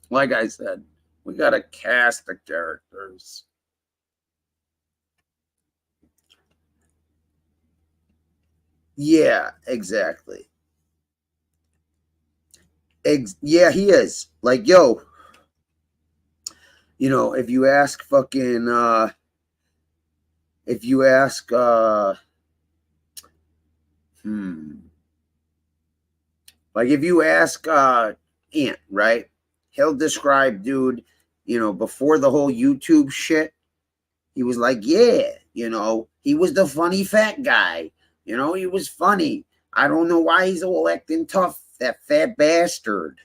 Like I said, we gotta cast the characters. Yeah, exactly. Yeah, he is. Like, yo, you know, if you ask fucking, like if you ask Ant, right? He'll describe Dude, you know, before the whole YouTube shit. He was like, yeah, you know, he was the funny fat guy. You know, he was funny. I don't know why he's all acting tough, that fat bastard.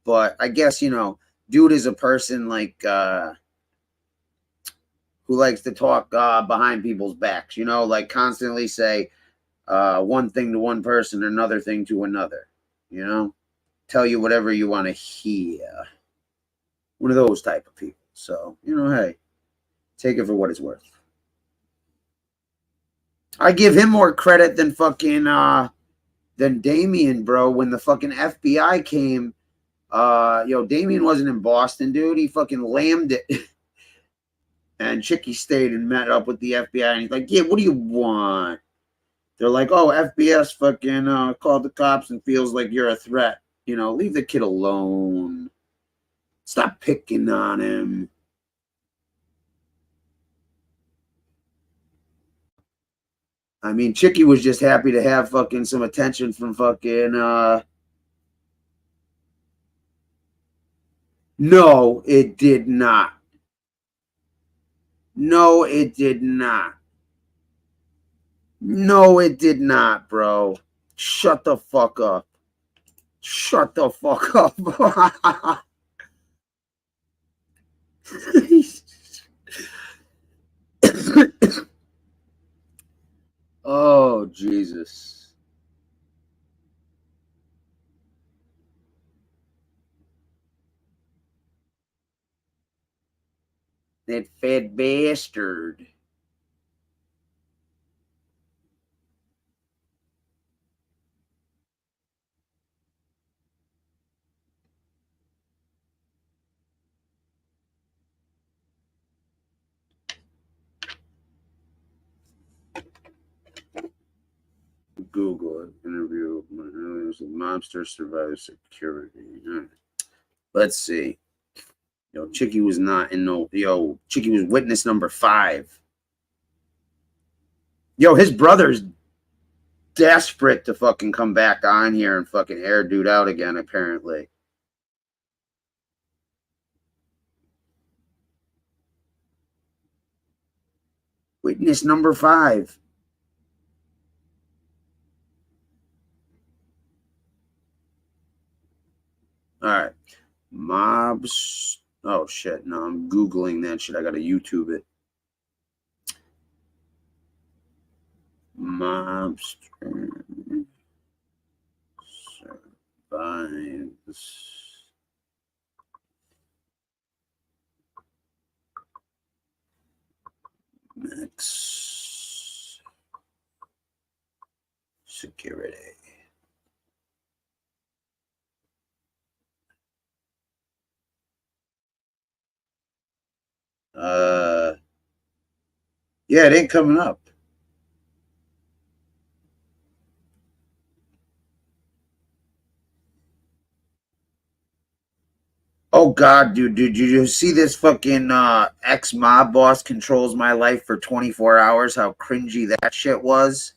But I guess, you know, Dude is a person like who likes to talk behind people's backs, you know, like constantly say one thing to one person, another thing to another, you know, tell you whatever you want to hear. One of those type of people. So, you know, hey, take it for what it's worth. I give him more credit than fucking than Damien, bro. When the fucking FBI came, yo, Damien wasn't in Boston, dude. He fucking lammed it. And Chicky stayed and met up with the FBI, and he's like, yeah, what do you want? They're like, oh, FBS fucking called the cops and feels like you're a threat. You know, leave the kid alone. Stop picking on him. I mean, Chicky was just happy to have fucking some attention from fucking No, it did not. No, it did not. No, it did not, bro. Shut the fuck up. Shut the fuck up. Oh, Jesus. That fat bastard. Google it. Interview mobster survives security. Let's see. Yo, Chicky was not in no. Yo, Chicky was witness number 5. Yo, his brother's desperate to fucking come back on here and fucking air Dude out again, apparently. Witness number 5. Mobs. Oh shit! No, I'm googling that shit. I gotta YouTube it. Mobs survives Max security. Yeah, it ain't coming up. Oh God, dude, did you see this fucking ex-mob boss controls my life for 24 hours? How cringy that shit was.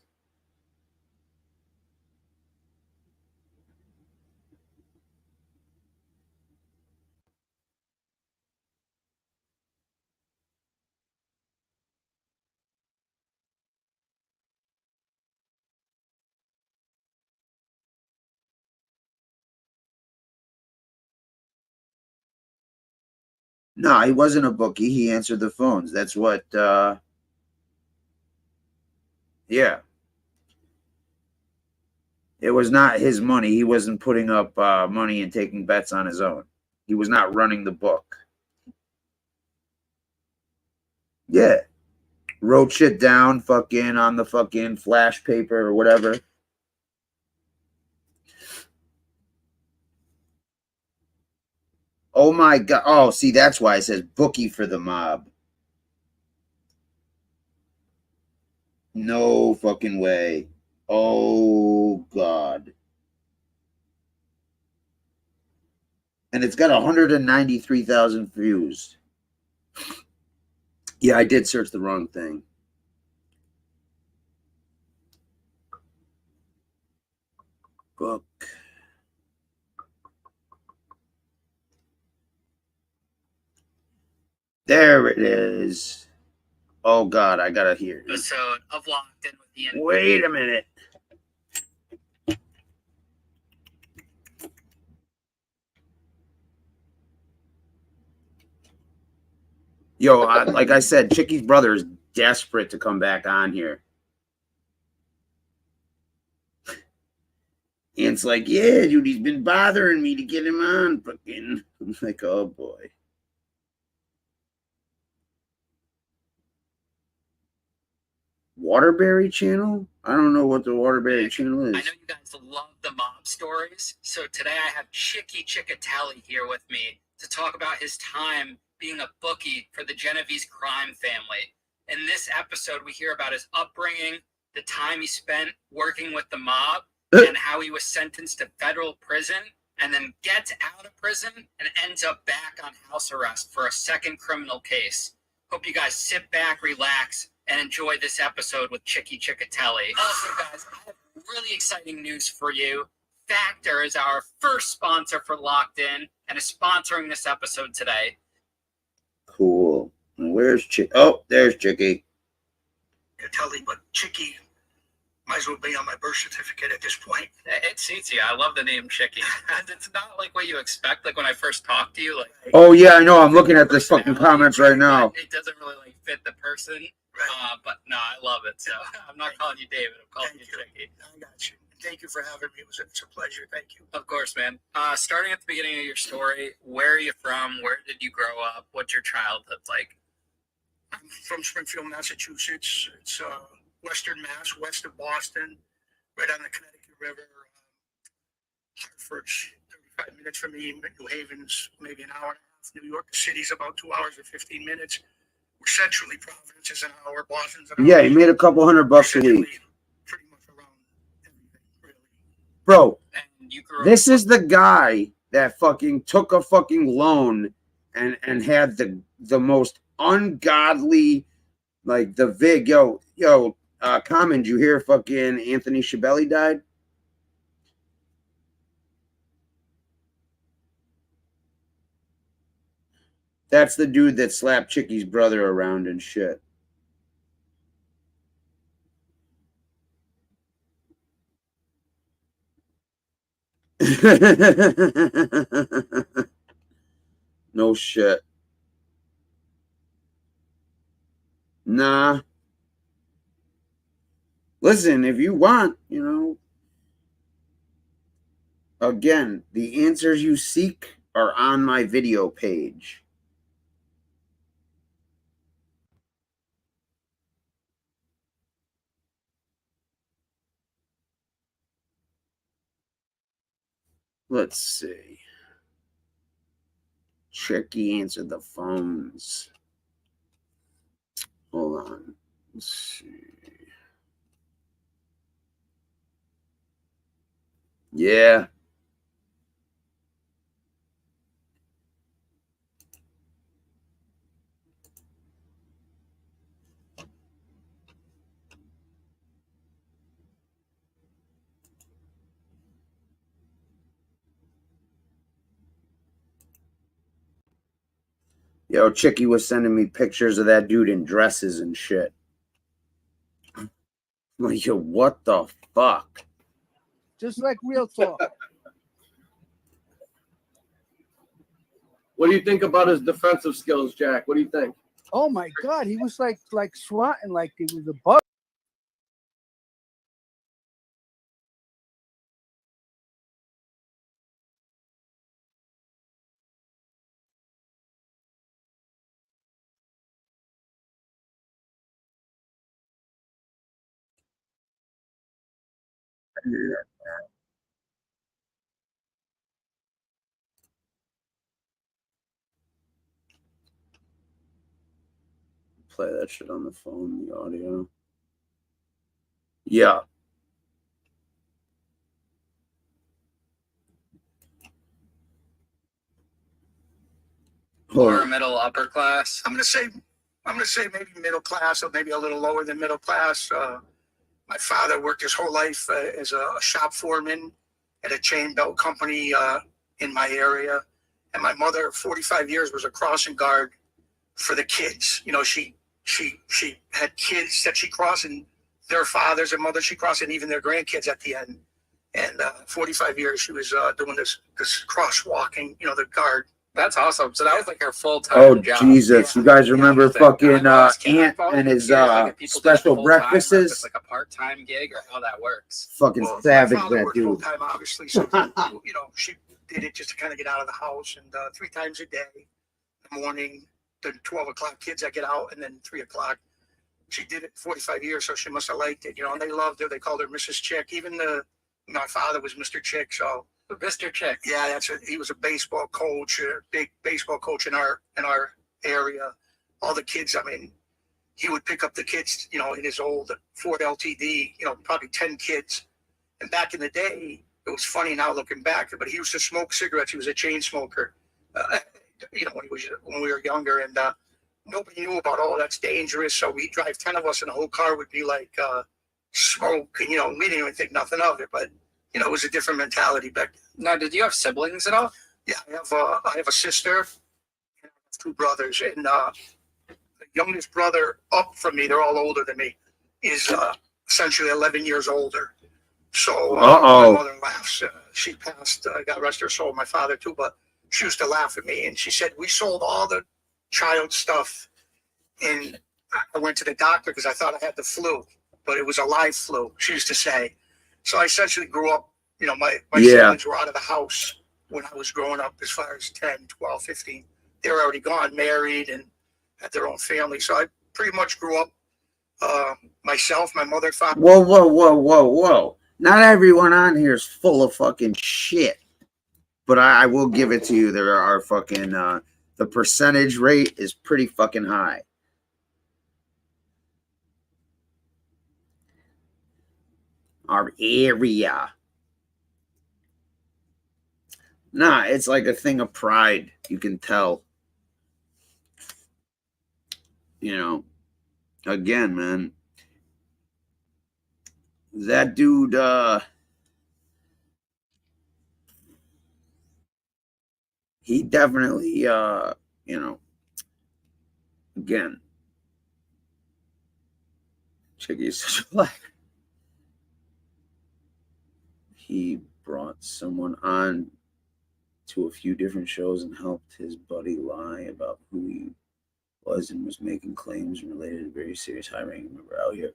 No, he wasn't a bookie. He answered the phones. That's what, yeah. It was not his money. He wasn't putting up money and taking bets on his own. He was not running the book. Yeah. Wrote shit down fucking on the fucking flash paper or whatever. Oh my God. Oh, see, that's why it says bookie for the mob. No fucking way. Oh God. And it's got 193,000 views. Yeah, I did search the wrong thing. Book. There it is. Oh God, I gotta hear. Episode of Locked In with Ian. Wait a minute. Yo, like I said, Chicky's brother is desperate to come back on here. And it's like, yeah, dude, he's been bothering me to get him on. Fucking, I'm like, oh boy. Waterbury channel? I don't know what the Waterbury channel is. I know you guys love the mob stories, so today I have Chicky Ciccatelli here with me to talk about his time being a bookie for the Genovese crime family. In this episode, we hear about his upbringing, the time he spent working with the mob, and how he was sentenced to federal prison and then gets out of prison and ends up back on house arrest for a second criminal case. Hope you guys sit back, relax, and enjoy this episode with Chicky Ciccatelli. Also, guys, I have really exciting news for you. Factor is our first sponsor for Locked In and is sponsoring this episode today. Cool. Where's Chicky? Oh, there's Chicky. Ciccatelli, but Chicky might as well be on my birth certificate at this point. It suits you. I love the name Chicky. And it's not like what you expect. Like when I first talked to you, like, Oh yeah, I know. I'm looking at this fucking comments right now. it doesn't really like fit the person. But no, I love it. So I'm not calling you David. I'm calling you Chicky. I got you. Thank you for having me. It's a pleasure. Thank you. Of course, man. Starting at the beginning of your story, where are you from? Where did you grow up? What's your childhood like? I'm from Springfield, Massachusetts. It's Western Mass, west of Boston, right on the Connecticut River. Hartford's 35 minutes from me. New Haven's maybe an hour and a half. New York City's about 2 hours or 15 minutes. We're centrally, Providence is an hour. Boston's an hour. Yeah, he made a couple $100 a week. Bro, this is the guy that fucking took a fucking loan and had the most ungodly, like the VIG. Yo, Common, did you hear fucking Anthony Schiavelli died? That's the dude that slapped Chicky's brother around and shit. No shit. Nah. Listen, if you want, you know, again, the answers you seek are on my video page. Let's see. Chicky answered the phones. Hold on. Let's see. Yeah. Yo, Chicky was sending me pictures of that dude in dresses and shit. I'm like, yo, what the fuck? Just like real talk. What do you think about his defensive skills, Jack? What do you think? Oh my God, he was like swatting like it was a bug. Play that shit on the phone, the audio. Yeah. Lower middle, upper class. I'm gonna say maybe middle class, or maybe a little lower than middle class. My father worked his whole life as a shop foreman at a chain belt company in my area, and my mother, 45 years, was a crossing guard for the kids. You know, she had kids that she crossed, and their fathers and mothers she crossed, and even their grandkids at the end. And 45 years she was doing this crosswalking, you know, the guard. That's awesome. So that was like her full-time job. Jesus. You guys remember fucking Ant and his special breakfasts? It's like a part-time gig, or how that works. Fucking Well, savage, my father that worked dude. full-time, obviously, so you know, she did it just to kind of get out of the house, and 3 times a day, in the morning, the 12 o'clock kids that get out, and then 3 o'clock. She did it 45 years, so she must have liked it, you know, and they loved her. They called her Mrs. Chick. Even my father was Mr. Chick, so. Mr. Chick. Yeah, he was a baseball coach, a big baseball coach in our area. All the kids, I mean, he would pick up the kids, you know, in his old Ford LTD, you know, probably 10 kids. And back in the day, it was funny now looking back, but he used to smoke cigarettes. He was a chain smoker, you know, when we were younger, and nobody knew about, oh, that's dangerous. So we'd drive 10 of us, and the whole car would be like smoke, and, you know, we didn't even think nothing of it, but you know, it was a different mentality back then. Now, did you have siblings at all? Yeah, I have a sister and 2 brothers, and the youngest brother up from me, they're all older than me, is essentially 11 years older. So my mother laughs. She passed, God rest her soul, my father too, but she used to laugh at me, and she said, we sold all the child stuff, and I went to the doctor because I thought I had the flu, but it was a live flu, she used to say. So I essentially grew up, you know, my siblings were out of the house when I was growing up, as far as 10, 12, 15. They were already gone, married, and had their own family. So I pretty much grew up myself, my mother, father. Whoa. Not everyone on here is full of fucking shit. But I will give it to you. There are fucking, the percentage rate is pretty fucking high. Our area. Nah, it's like a thing of pride. You can tell. You know, again, man. That dude, he definitely, you know, again, Chicky's such a black. He brought someone on to a few different shows and helped his buddy lie about who he was and was making claims related to very serious high-ranking member out here.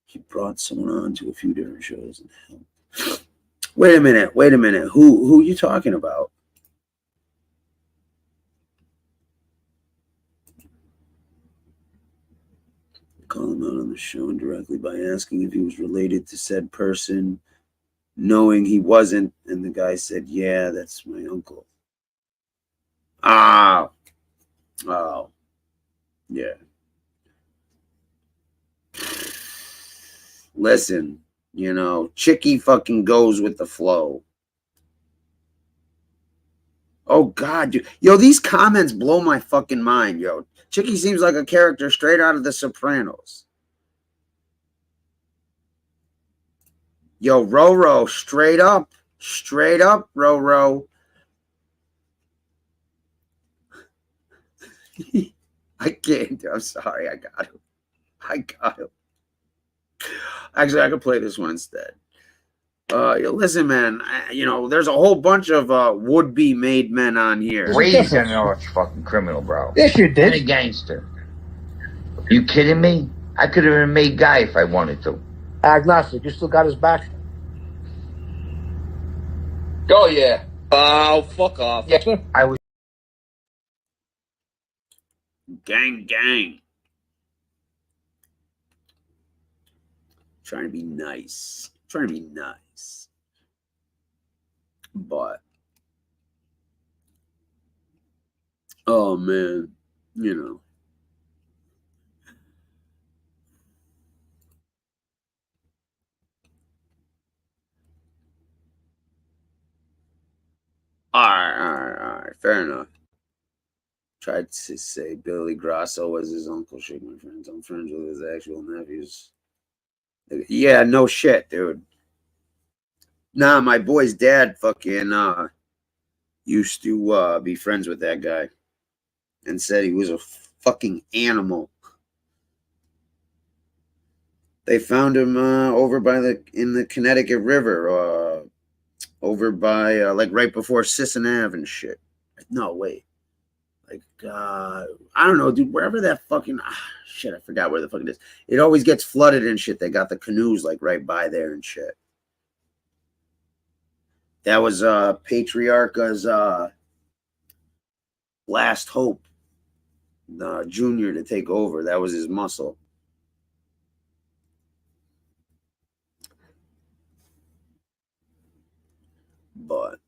He brought someone on to a few different shows and helped. Wait a minute. Who are you talking about? Call him out on the show indirectly by asking if he was related to said person, knowing he wasn't, and the guy said, yeah, that's my uncle. Oh, yeah. Listen, you know, Chicky fucking goes with the flow. Oh, God, dude. Yo, these comments blow my fucking mind, yo. Chicky seems like a character straight out of The Sopranos. Yo, Roro, straight up, Roro. I can't. I'm sorry. I got him. Actually, I could play this one instead. Listen, man, there's a whole bunch of would-be made men on here. Raised an arch fucking criminal, bro. Yes, you did. And a gangster. You kidding me? I could have been made guy if I wanted to. Agnostic, you still got his back? Oh, yeah. Oh, fuck off. Yeah, I was. Gang. Trying to be nice. But, oh, man, you know. All right, fair enough. Tried to say Billy Grasso was his uncle. Shake my friends. I'm friends with his actual nephews. Yeah, no shit, dude. Nah, my boy's dad fucking used to be friends with that guy and said he was a fucking animal. They found him over by in the Connecticut River, over by like right before Sisson Ave and shit. No, wait. Like I don't know, dude, wherever that fucking shit, I forgot where the fuck it is. It always gets flooded and shit. They got the canoes like right by there and shit. That was Patriarcha's last hope, Junior, to take over. That was his muscle. But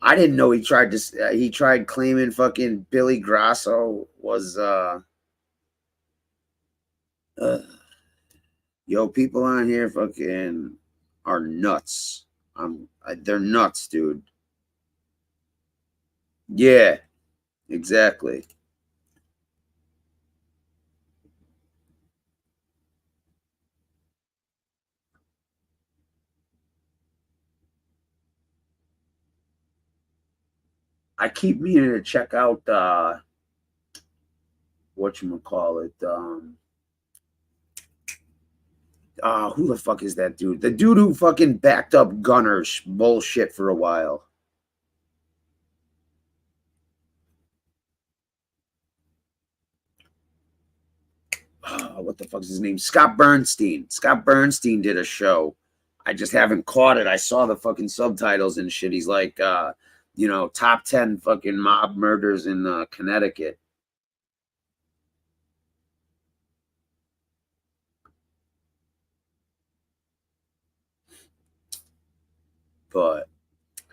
I didn't know he tried claiming fucking Billy Grasso was yo, people on here fucking are nuts. They're nuts, dude. Yeah, exactly. I keep meaning to check out whatchamacallit. Who the fuck is that dude? The dude who fucking backed up Gunner's bullshit for a while. What the fuck is his name? Scott Bernstein. Scott Bernstein did a show. I just haven't caught it. I saw the fucking subtitles and shit. He's like, top 10 fucking mob murders in Connecticut. But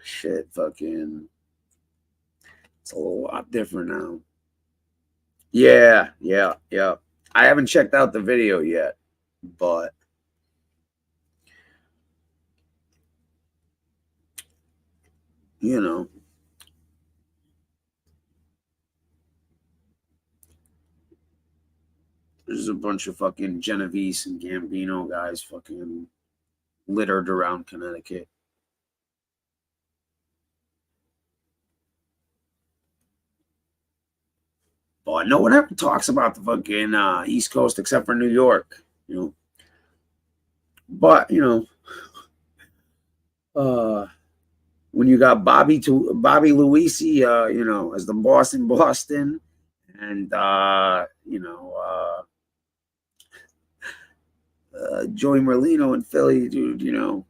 shit, fucking, it's a lot different now. Yeah. I haven't checked out the video yet, but there's a bunch of fucking Genovese and Gambino guys fucking littered around Connecticut. But no one ever talks about the fucking East Coast except for New York, But, when you got Bobby Luisi, you know, as the boss in Boston, and you know, Joey Merlino in Philly, dude, you know.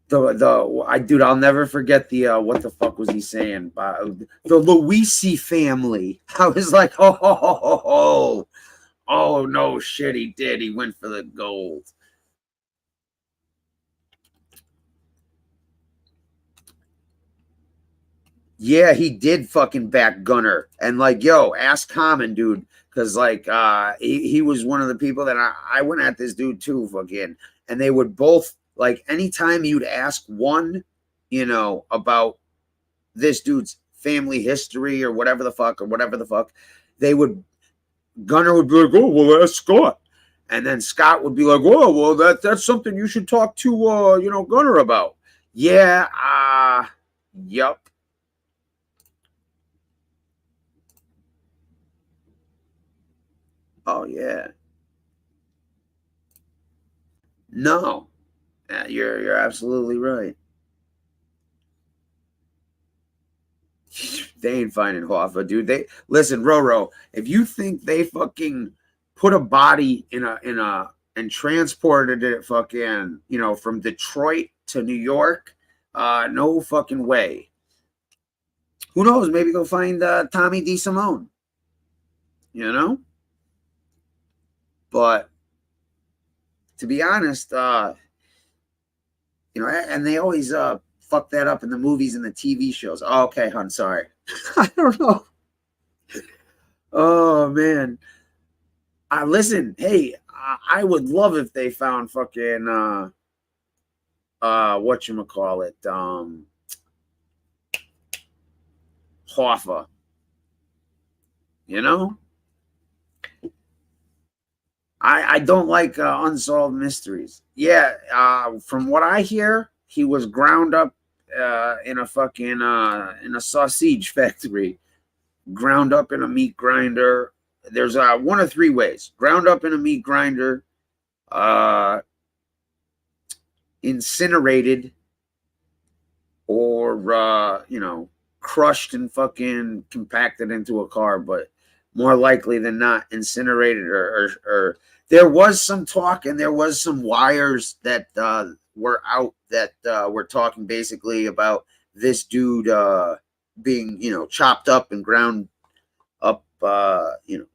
Dude, I'll never forget the what the fuck was he saying? The Luisi family. I was like, oh no shit, he did. He went for the gold. Yeah, he did fucking back Gunner. And like, yo, ask Common, dude. Cause like he was one of the people that I went at this dude too, fucking, and they would both like anytime you'd ask one, you know, about this dude's family history or whatever the fuck, Gunner would be like, oh, well, ask Scott. And then Scott would be like, oh, well, that's something you should talk to you know, Gunner about. Yeah, yup. Oh yeah. No. You're absolutely right. They ain't finding Hoffa, dude. They listen, Roro. If you think they fucking put a body in a and transported it fucking, you know, from Detroit to New York, no fucking way. Who knows? Maybe they'll find Tommy DeSimone. You know? But to be honest, you know, and they always fuck that up in the movies and the TV shows. Oh, okay, hon, sorry. I don't know. Oh man. Listen, hey, I would love if they found fucking whatchamacallit, Hoffa. You know? I don't like unsolved mysteries. Yeah, from what I hear, he was ground up in a fucking in a sausage factory, ground up in a meat grinder. There's one of three ways: ground up in a meat grinder, incinerated, or you know, crushed and fucking compacted into a car. But more likely than not, incinerated or there was some talk and there was some wires that were out that were talking basically about this dude being, you know, chopped up and ground up, you know,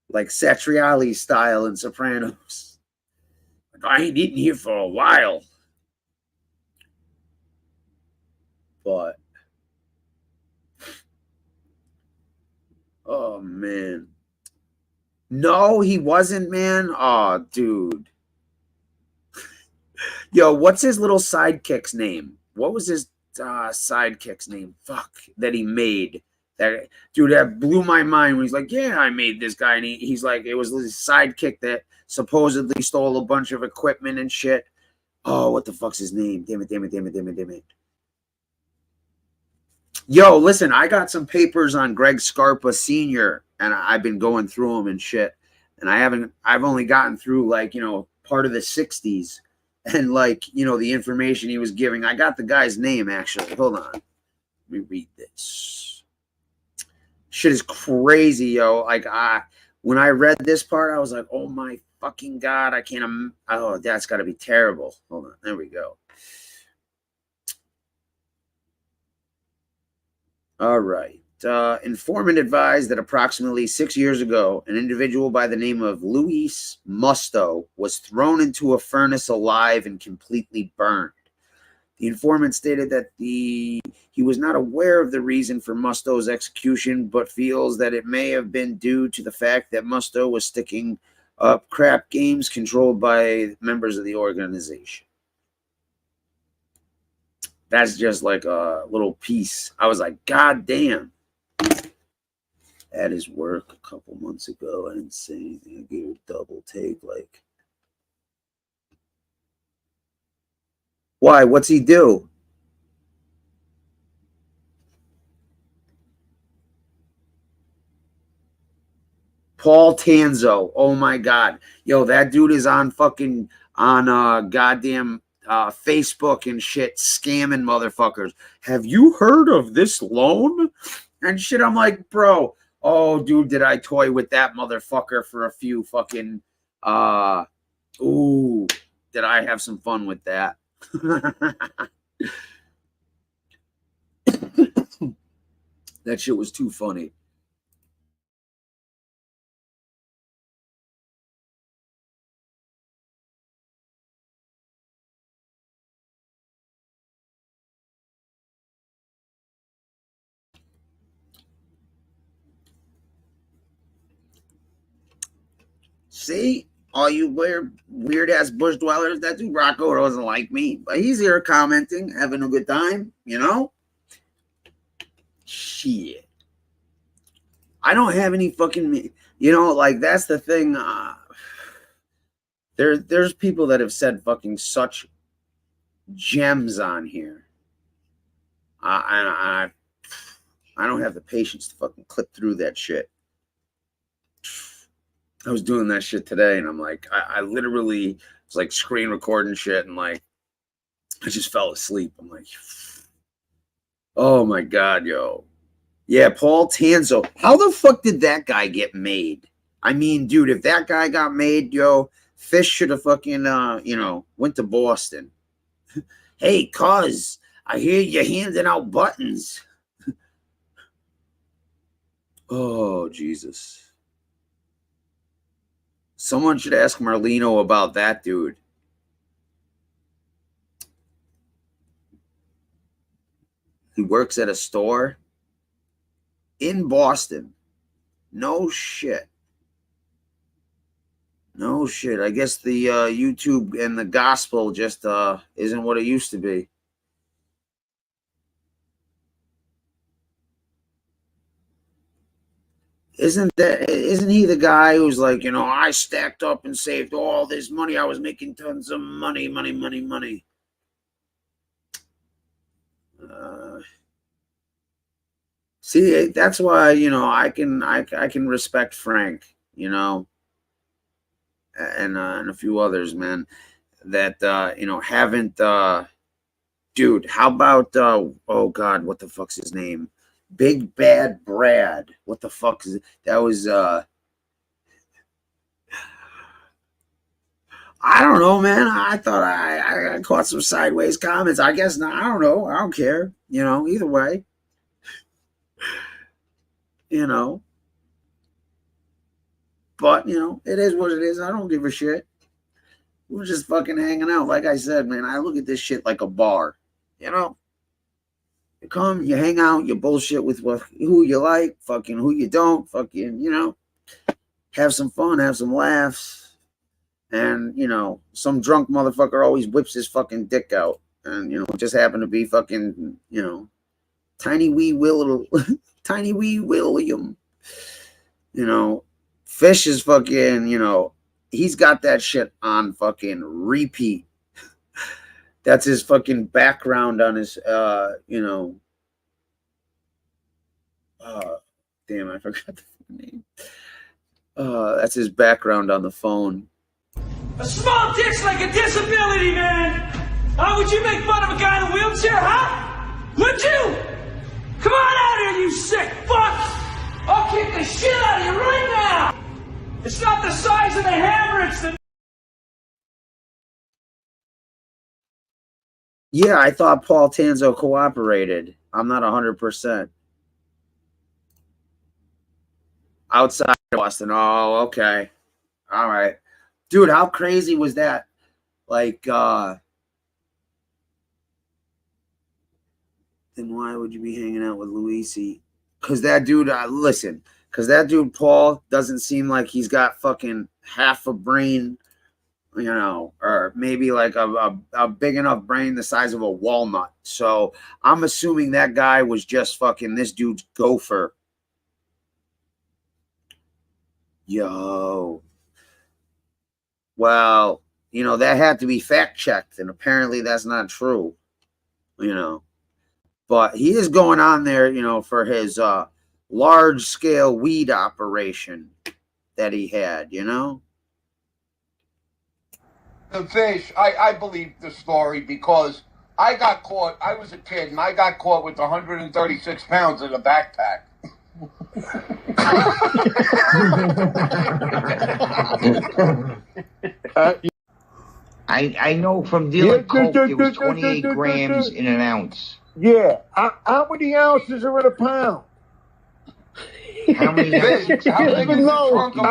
like Satriali style in Sopranos. Like, I ain't eaten here for a while. But oh man. No, he wasn't, man. Oh, dude. Yo, what's his little sidekick's name? What was his sidekick's name? Fuck, that he made. That dude, that blew my mind when he's like, yeah, I made this guy. And he's like, it was his sidekick that supposedly stole a bunch of equipment and shit. Oh, what the fuck's his name? Damn it. Yo, listen, I got some papers on Greg Scarpa Sr. and I've been going through them and shit. And I've only gotten through like, you know, part of the 60s and like, you know, the information he was giving. I got the guy's name actually. Hold on. Let me read this. Shit is crazy, yo. Like when I read this part, I was like, oh my fucking God, I can't, oh, that's gotta be terrible. Hold on. There we go. All right. Informant advised that approximately 6 years ago, an individual by the name of Luis Musto was thrown into a furnace alive and completely burned. The informant stated that he was not aware of the reason for Musto's execution, but feels that it may have been due to the fact that Musto was sticking up crap games controlled by members of the organization. That's just like a little piece. I was like, God damn. At his work a couple months ago, I didn't say anything. I gave a double take. Like, why? What's he do? Paul Tanzo. Oh my God. Yo, that dude is on fucking on goddamn Facebook and shit, scamming motherfuckers. Have you heard of this loan? And shit, I'm like, bro, oh, dude, did I toy with that motherfucker for a few fucking, ooh, did I have some fun with that? That shit was too funny. See, all you weird ass bush dwellers, that dude Rocco doesn't like me, but he's here commenting, having a good time, you know? Shit. I don't have any fucking, you know, like that's the thing. There's people that have said fucking such gems on here. I don't have the patience to fucking clip through that shit. I was doing that shit today, and I'm like, I literally was like screen recording shit, and like, I just fell asleep. I'm like, oh my God, yo. Yeah, Paul Tanzo. How the fuck did that guy get made? I mean, dude, if that guy got made, yo, Fish should have fucking, you know, went to Boston. Hey, cuz, I hear you handing out buttons. Oh, Jesus. Someone should ask Marlino about that, dude. He works at a store in Boston. No shit. No shit. I guess the YouTube and the gospel just isn't what it used to be. Isn't he the guy who's like, you know, I stacked up and saved all this money. I was making tons of money. See, that's why, you know, I can respect Frank, you know, and a few others, man, that you know, haven't dude, how about oh God, what the fuck's his name? Big Bad Brad. What the fuck is it? That was I don't know, man. I thought I caught some sideways comments. I guess not. I don't know. I don't care. You know, either way. You know. But, you know, it is what it is. I don't give a shit. We're just fucking hanging out. Like I said, man, I look at this shit like a bar. You know? You come, you hang out, you bullshit with who you like, fucking who you don't, fucking, you know, have some fun, have some laughs. And, you know, some drunk motherfucker always whips his fucking dick out. And, you know, it just happened to be fucking, you know, Tiny Wee William. You know, Fish is fucking, you know, he's got that shit on fucking repeat. That's his fucking background on his, you know, damn, I forgot the name. That's his background on the phone. A small dick's like a disability, man. How would you make fun of a guy in a wheelchair, huh? Would you? Come on out here, you sick fuck! I'll kick the shit out of you right now! It's not the size of the hammer, it's the... Yeah, I thought Paul Tanzo cooperated. I'm not 100%. Outside of Boston. Oh, okay. All right. Dude, how crazy was that? Like, then why would you be hanging out with Luisi? Because that dude, listen, because that dude, Paul, doesn't seem like he's got fucking half a brain, you know, or maybe like a big enough brain the size of a walnut. So I'm assuming that guy was just fucking this dude's gopher. Yo. Well, you know, that had to be fact checked, and apparently that's not true, you know. But he is going on there, you know, for his large scale weed operation that he had, you know. The fish, I believe the story because I got caught. I was a kid and I got caught with 136 pounds in a backpack. I know from dealing coke, it was 28 grams in an ounce. Yeah. How many ounces are in a pound? How many ounces? How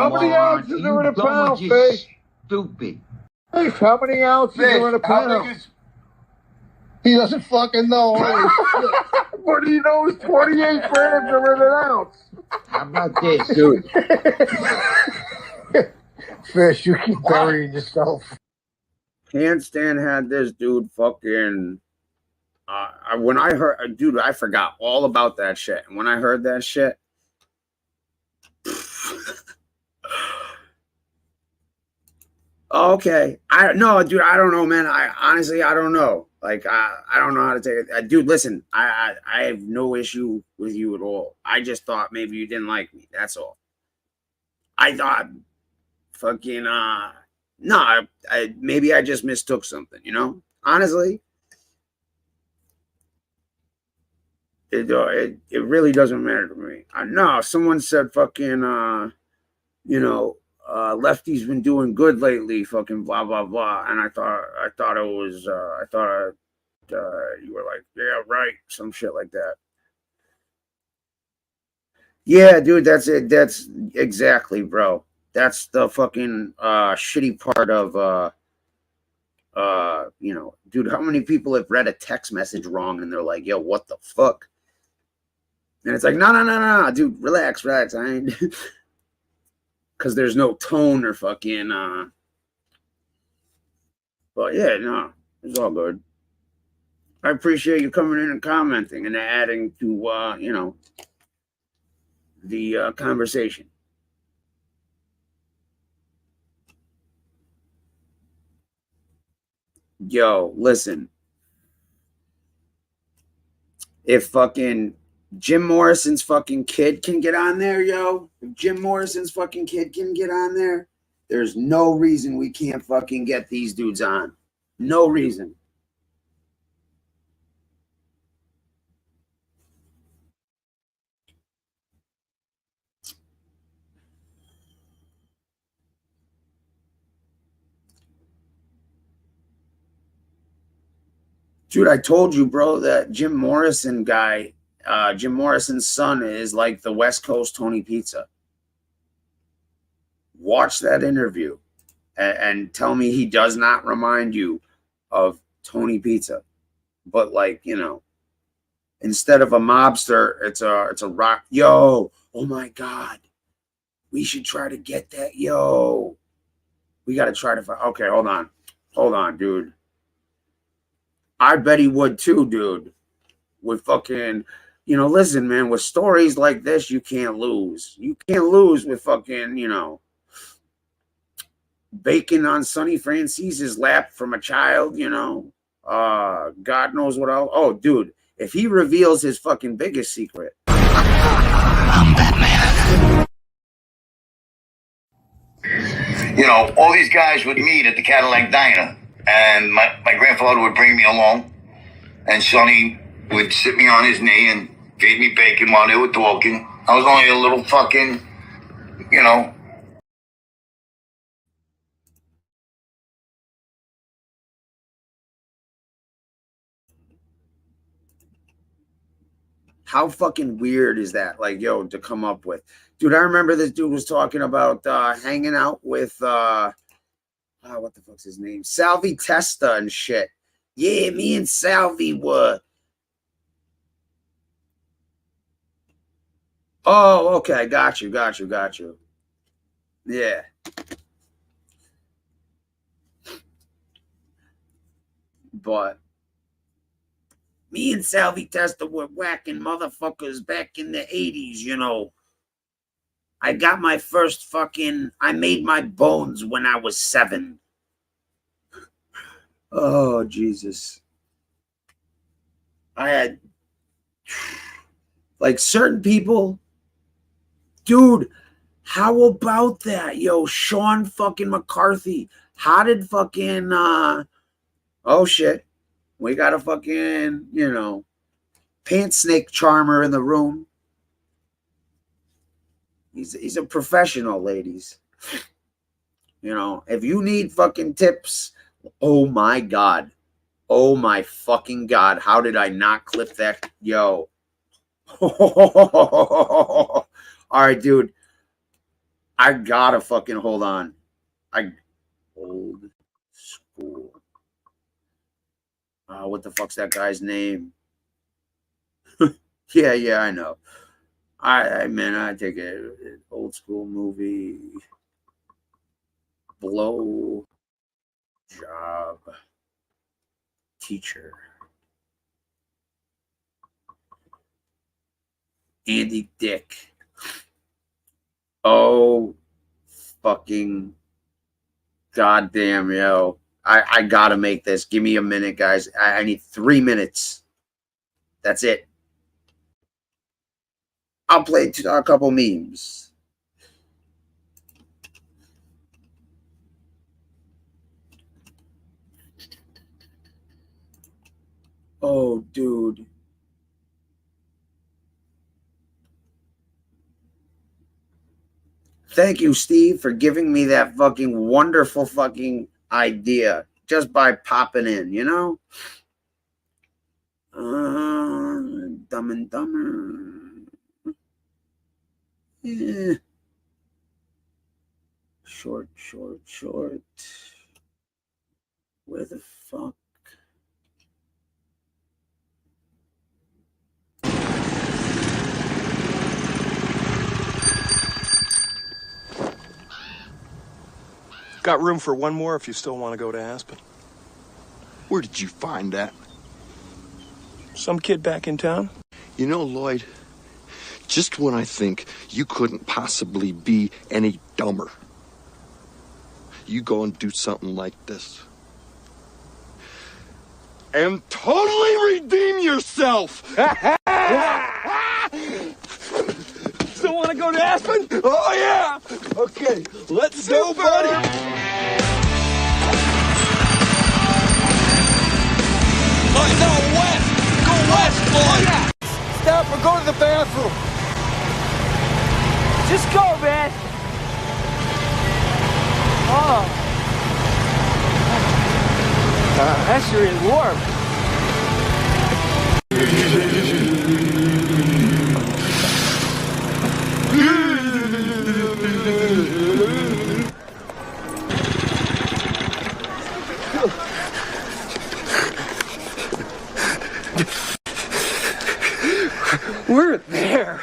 many ounces are in a pound, Fish? Stupid. Fish, how many ounces are in a pound? He doesn't fucking know. Holy shit. What do you know? 28 grams are in an ounce. How about this, dude? Fish, you keep burying yourself. Handstand had this dude fucking. When I heard, dude, I forgot all about that shit. And when I heard that shit, okay, dude, I don't know, man. I honestly don't know. Like, I don't know how to take it. Dude, listen, I have no issue with you at all. I just thought maybe you didn't like me. That's all. I thought, fucking, no, maybe I just mistook something, you know? Honestly, it really doesn't matter to me. No, someone said fucking, Lefty's been doing good lately, fucking blah blah blah, and I thought it was, you were like, yeah, right, some shit like that. Yeah, dude, that's it. That's exactly, bro. That's the fucking shitty part of dude, how many people have read a text message wrong and they're like, yo, what the fuck? And it's like, no, dude, relax. I ain't because there's no tone or fucking but yeah, no, it's all good. I appreciate you coming in and commenting and adding to the conversation. Yo, listen. If fucking Jim Morrison's fucking kid can get on there, yo, if Jim Morrison's fucking kid can get on there, there's no reason we can't fucking get these dudes on. No reason. Dude, I told you, bro, that Jim Morrison guy, Jim Morrison's son is like the West Coast Tony Pizza. Watch that interview and tell me he does not remind you of Tony Pizza. But like, instead of a mobster, it's a rock. Yo, oh my God. We should try to get that. Yo, we got to try to find. Okay, hold on, dude. I bet he would too, dude. With fucking, listen, man, with stories like this, you can't lose. You can't lose with fucking, bacon on Sonny Francise's lap from a child, God knows what else. Oh, dude, if he reveals his fucking biggest secret. I'm Batman. All these guys would meet at the Cadillac Diner. And my grandfather would bring me along, and Sonny would sit me on his knee and feed me bacon while they were talking. I was only a little fucking, How fucking weird is that? Like, yo, to come up with. Dude, I remember this dude was talking about hanging out with what the fuck's his name? Salvi Testa and shit. Yeah, me and Salvi were. Oh, okay. Got you. Yeah. But me and Salvi Testa were whacking motherfuckers back in the 80s, I got my first I made my bones when I was 7. Oh, Jesus. I had, like, certain people. Dude, how about that? Yo, Sean fucking McCarthy. How did fucking oh shit, we got a fucking, you know, pants snake charmer in the room. He's a professional, ladies. You know, if you need fucking tips, oh my God. Oh my fucking God. How did I not clip that? Yo. All right, dude. I gotta fucking hold on. Old school. What the fuck's that guy's name? Yeah, I know. I take it. Old school movie. Blow job teacher. Andy Dick. Oh, fucking goddamn, yo. I gotta make this. Give me a minute, guys. I need 3 minutes. That's it. I'll play a couple memes. Oh, dude. Thank you, Steve, for giving me that fucking wonderful fucking idea just by popping in, you know? Dumb and Dumber. Yeah. Short. Where the fuck? Got room for one more if you still want to go to Aspen. Where did you find that? Some kid back in town? You know, Lloyd, just when I think you couldn't possibly be any dumber, you go and do something like this. And totally redeem yourself! Still want to go to Aspen? Oh, yeah! Okay, let's go, buddy! Lloyd, no, west! Go west, Lloyd! Stop or go to the bathroom! Just go, man. Oh. That sure is warm. We're there.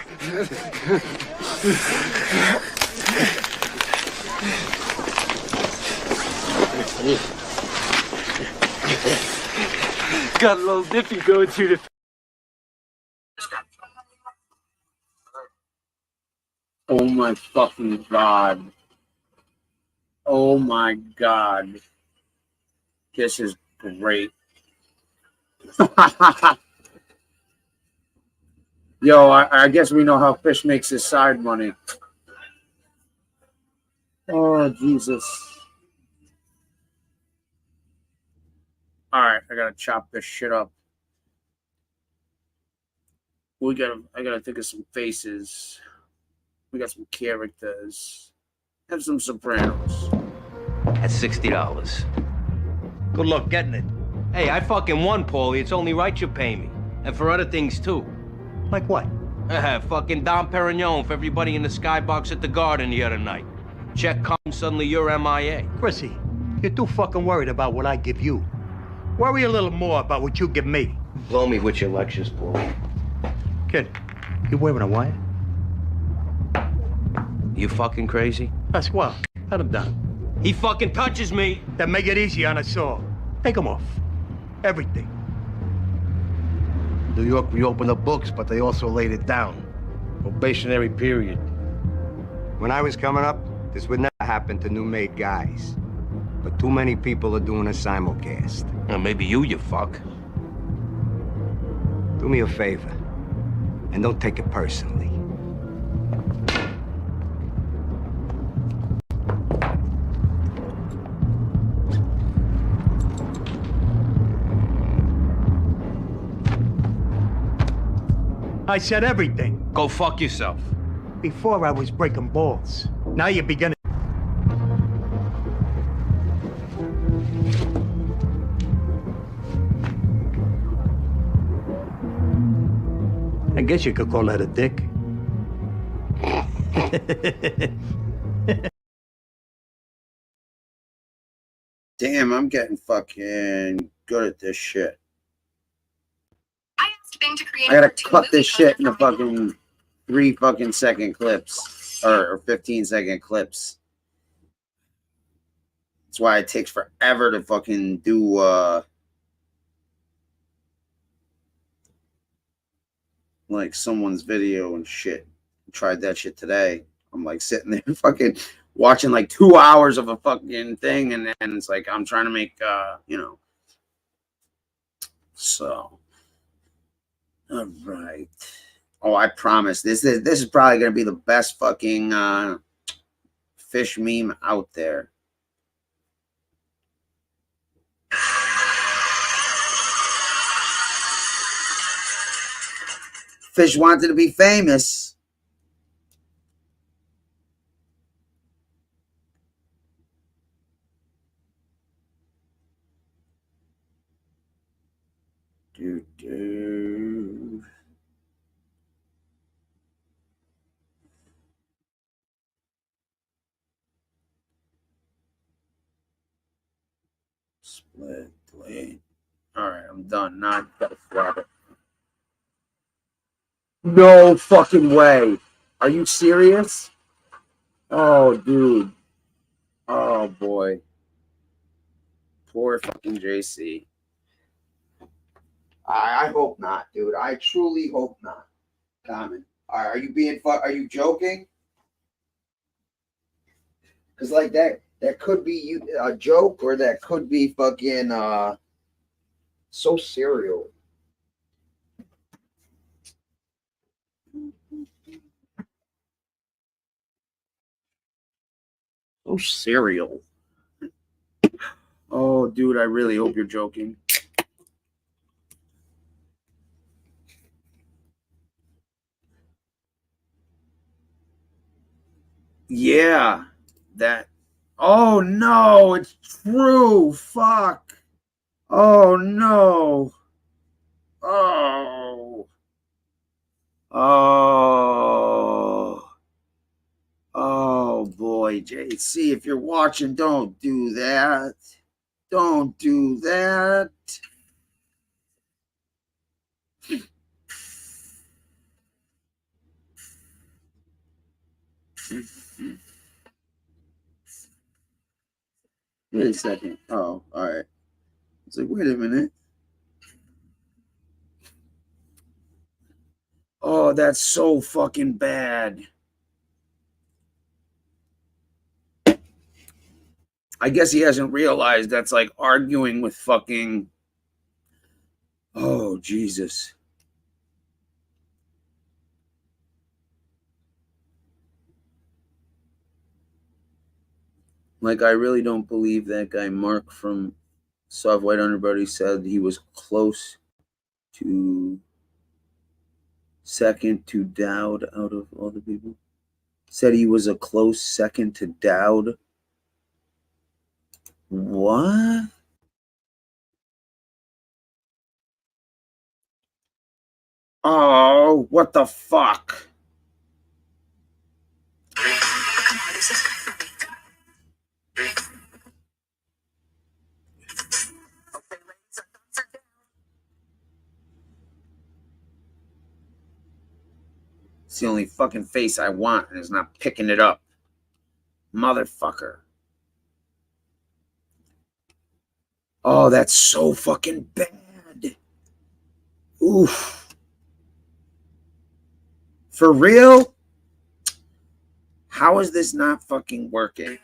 Got a little dippy going through the. Oh my fucking God. Oh my God. This is great. Yo, I guess we know how Fish makes his side money. Oh, Jesus. All right, I gotta chop this shit up. I gotta think of some faces. We got some characters. Have some Sopranos. That's $60. Good luck getting it. Hey, I fucking won, Paulie. It's only right you pay me. And for other things, too. Like what? Fucking Dom Perignon for everybody in the skybox at the Garden the other night. Check comes, suddenly you're MIA. Chrissy, you're too fucking worried about what I give you. Worry a little more about what you give me. Blow me with your lectures, Paulie. Kid, you wearing a wire? You fucking crazy? That's well. Let him down. He fucking touches me. Then make it easy on us all. Take him off. Everything. New York reopened the books, but they also laid it down. Probationary period. When I was coming up, this would never happen to new-made guys. But too many people are doing a simulcast. Well, maybe you fuck. Do me a favor, and don't take it personally. I said everything. Go fuck yourself. Before I was breaking balls. Now you're beginning. I guess you could call that a dick. Damn, I'm getting fucking good at this shit. I asked Bing to create I gotta a cartoon cut movie this shit poster into for my fucking 3 fucking second clips or 15-second clips. That's why it takes forever to fucking do like someone's video and shit. Tried that shit today. I'm like sitting there fucking watching like 2 hours of a fucking thing, and then it's like I'm trying to make you know. So all right. Oh, I promise this is probably gonna be the best fucking fish meme out there. Fish wanted to be famous. Do. Split, delete. All right, I'm done. Now I gotta swap it. No fucking way. Are you serious? Oh, dude. Oh, boy. Poor fucking JC. I hope not, dude. I truly hope not. Common. Are you being are you joking? Because like that could be a joke, or that could be fucking so serial. So serial. Oh, dude, I really hope you're joking. Yeah, that. Oh no, it's true. Fuck. Oh no. Oh. Oh. Oh boy, JC, if you're watching, don't do that. Don't do that. Wait a second. Oh, all right. It's like, wait a minute. Oh, that's so fucking bad. I guess he hasn't realized that's like arguing with fucking. Oh, Jesus. Like, I really don't believe that guy Mark from Soft White Underbody said he was close to second to Dowd out of all the people. Said he was a close second to Dowd. What? Oh, what the fuck? It's the only fucking face I want, and it's not picking it up. Motherfucker. Oh, that's so fucking bad. Oof. For real? How is this not fucking working?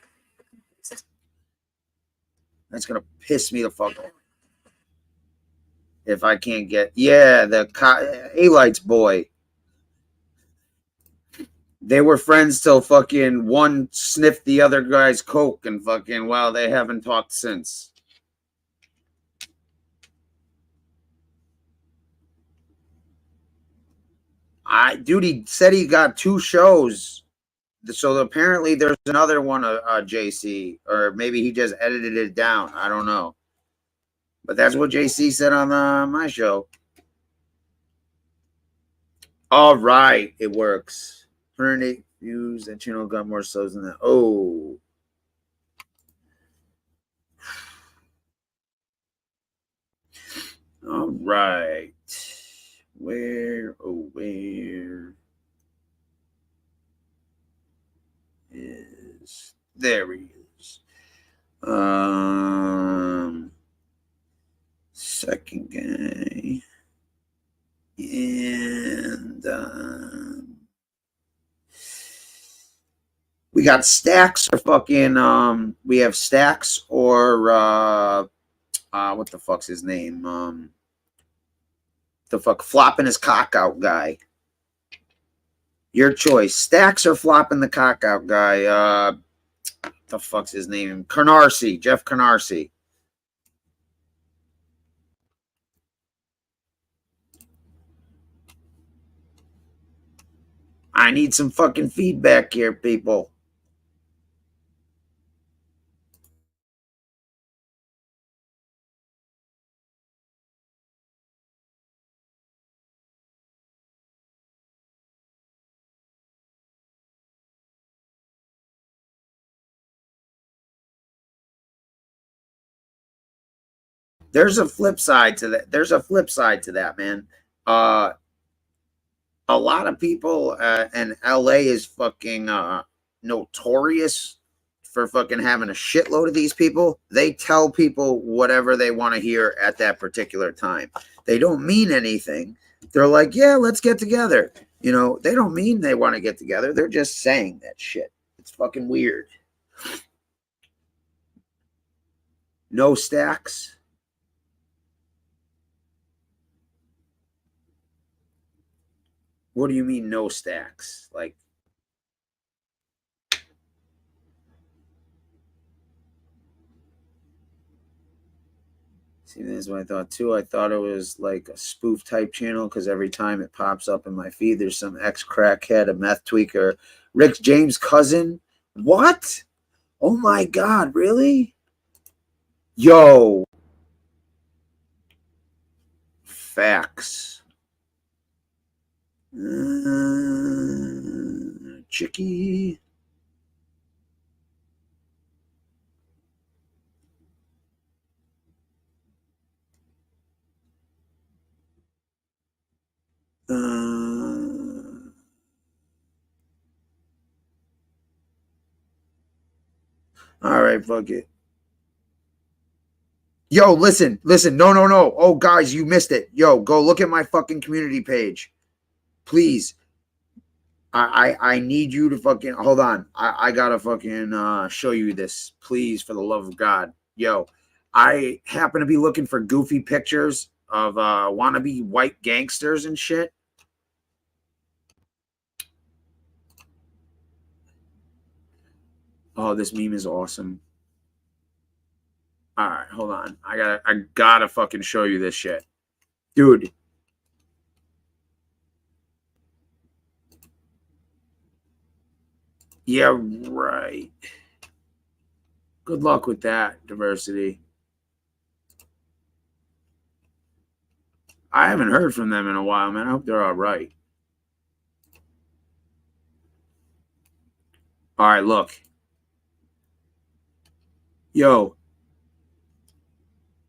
That's gonna piss me the fuck off. If I can't get, yeah, the A-Lights boy. They were friends till fucking one sniffed the other guy's coke, and fucking, well, they haven't talked since. Dude, he said he got 2 shows. So apparently there's another one, JC, or maybe he just edited it down. I don't know. But that's what JC said on my show. All right, it works. 108 views. That channel got more subs than that. Oh. All right. Where is, there he is. Second guy. And we got Stacks or fucking we have Stacks or what the fuck's his name? The fuck flopping his cock out guy. Your choice. Stacks or flopping the cock out guy. The fuck's his name? Canarsie, Jeff Canarsie. I need some fucking feedback here, people. There's a flip side to that. There's a flip side to that, man. A lot of people in LA is fucking notorious for fucking having a shitload of these people. They tell people whatever they want to hear at that particular time. They don't mean anything. They're like, yeah, let's get together. You know, they don't mean they want to get together. They're just saying that shit. It's fucking weird. No Stacks. What do you mean no Stacks? Like, see, that's what I thought too. I thought it was like a spoof type channel because every time it pops up in my feed, there's some ex-crackhead, a meth tweaker, Rick James' cousin. What? Oh my God, really? Yo. Facts. Chicky. All right, fuck it. Yo, listen. No. Oh, guys, you missed it. Yo, go look at my fucking community page. Please. I need you to fucking hold on. I gotta fucking show you this, please, for the love of God. Yo, I happen to be looking for goofy pictures of wannabe white gangsters and shit. Oh, this meme is awesome. All right, hold on. I gotta fucking show you this shit, dude. Yeah, right. Good luck with that, diversity. I haven't heard from them in a while, man. I hope they're all right. All right, look. Yo.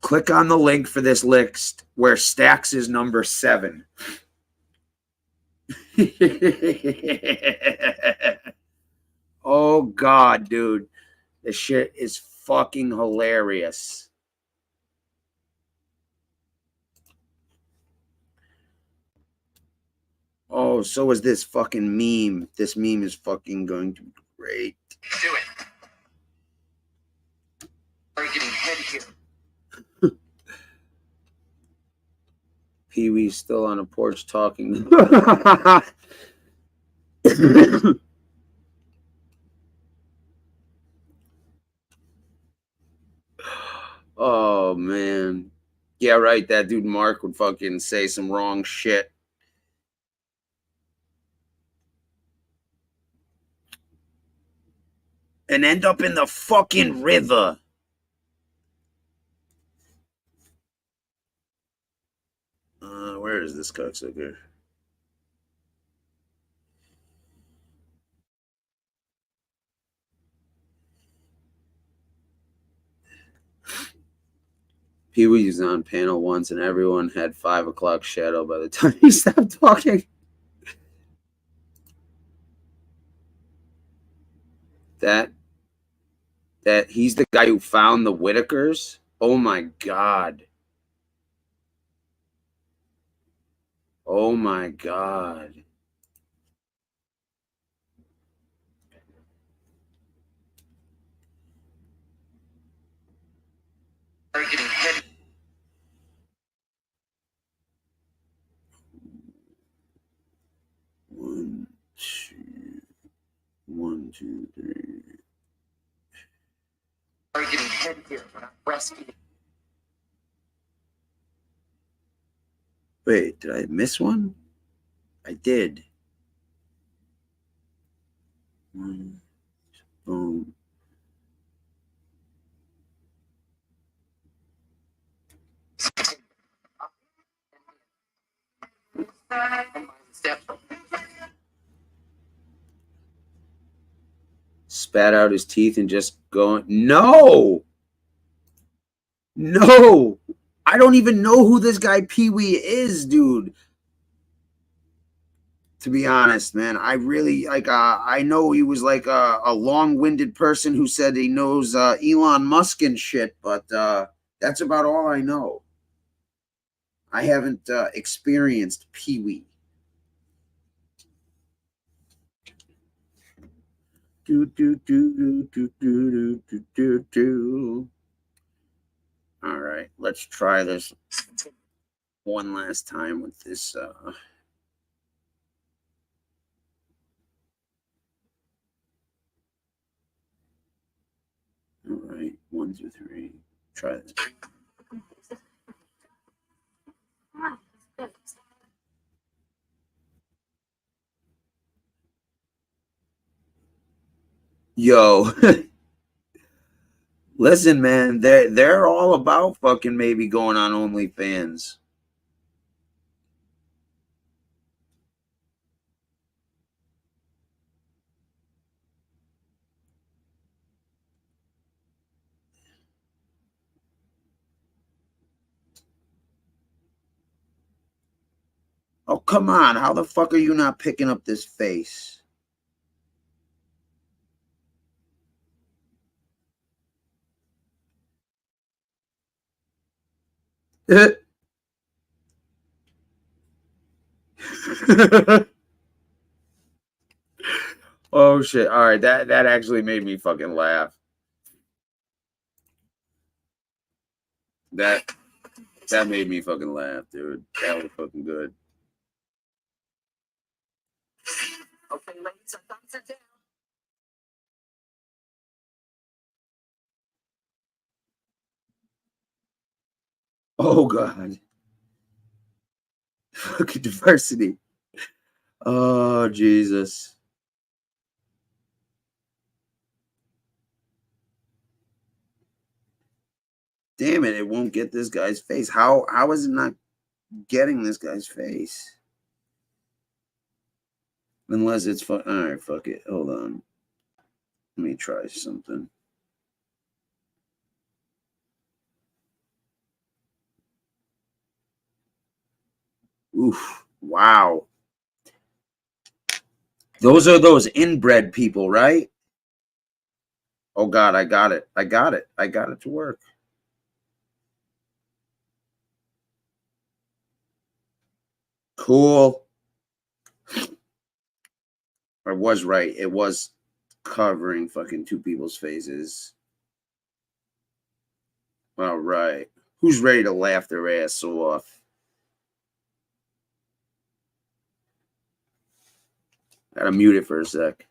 Click on the link for this list where Stacks is number 7. Oh, God, dude. This shit is fucking hilarious. Oh, so is this fucking meme. This meme is fucking going to be great. Do it. Are you getting head here? Pee-wee's still on a porch talking. Oh, man. Yeah, right. That dude Mark would fucking say some wrong shit. and end up in the fucking river. Where is this cocksucker? Pee Wee was on panel once, and everyone had 5 o'clock shadow by the time he stopped talking. That he's the guy who found the Whitakers? Oh my God. Oh my God. One, two, three. Are getting head here when I'm breastfeeding. Wait, did I miss one? I did. Boom. Spat out his teeth and just going. No! No! I don't even know who this guy Pee Wee is, dude. To be honest, man, I really I know he was like a long-winded person who said he knows Elon Musk and shit, but that's about all I know. I haven't experienced Pee Wee. Do do do do do do do do do. All right, let's try this one last time with this. All right, 1, 2, 3. Try this. Yo, listen, man, they're all about fucking maybe going on OnlyFans. Oh, come on. How the fuck are you not picking up this face? Oh shit. All right, that actually made me fucking laugh. That made me fucking laugh, dude. That was fucking good. Okay, ladies, our thumbs are down. Oh god. Fucking diversity. Oh Jesus. Damn it, it won't get this guy's face. How is it not getting this guy's face? Unless it's all right, fuck it. Hold on. Let me try something. Oof. Wow. Those are those inbred people, right? Oh God, I got it. I got it. I got it to work. Cool. I was right. It was covering fucking 2 people's faces. All right. Who's ready to laugh their ass off? Gotta mute it for a sec.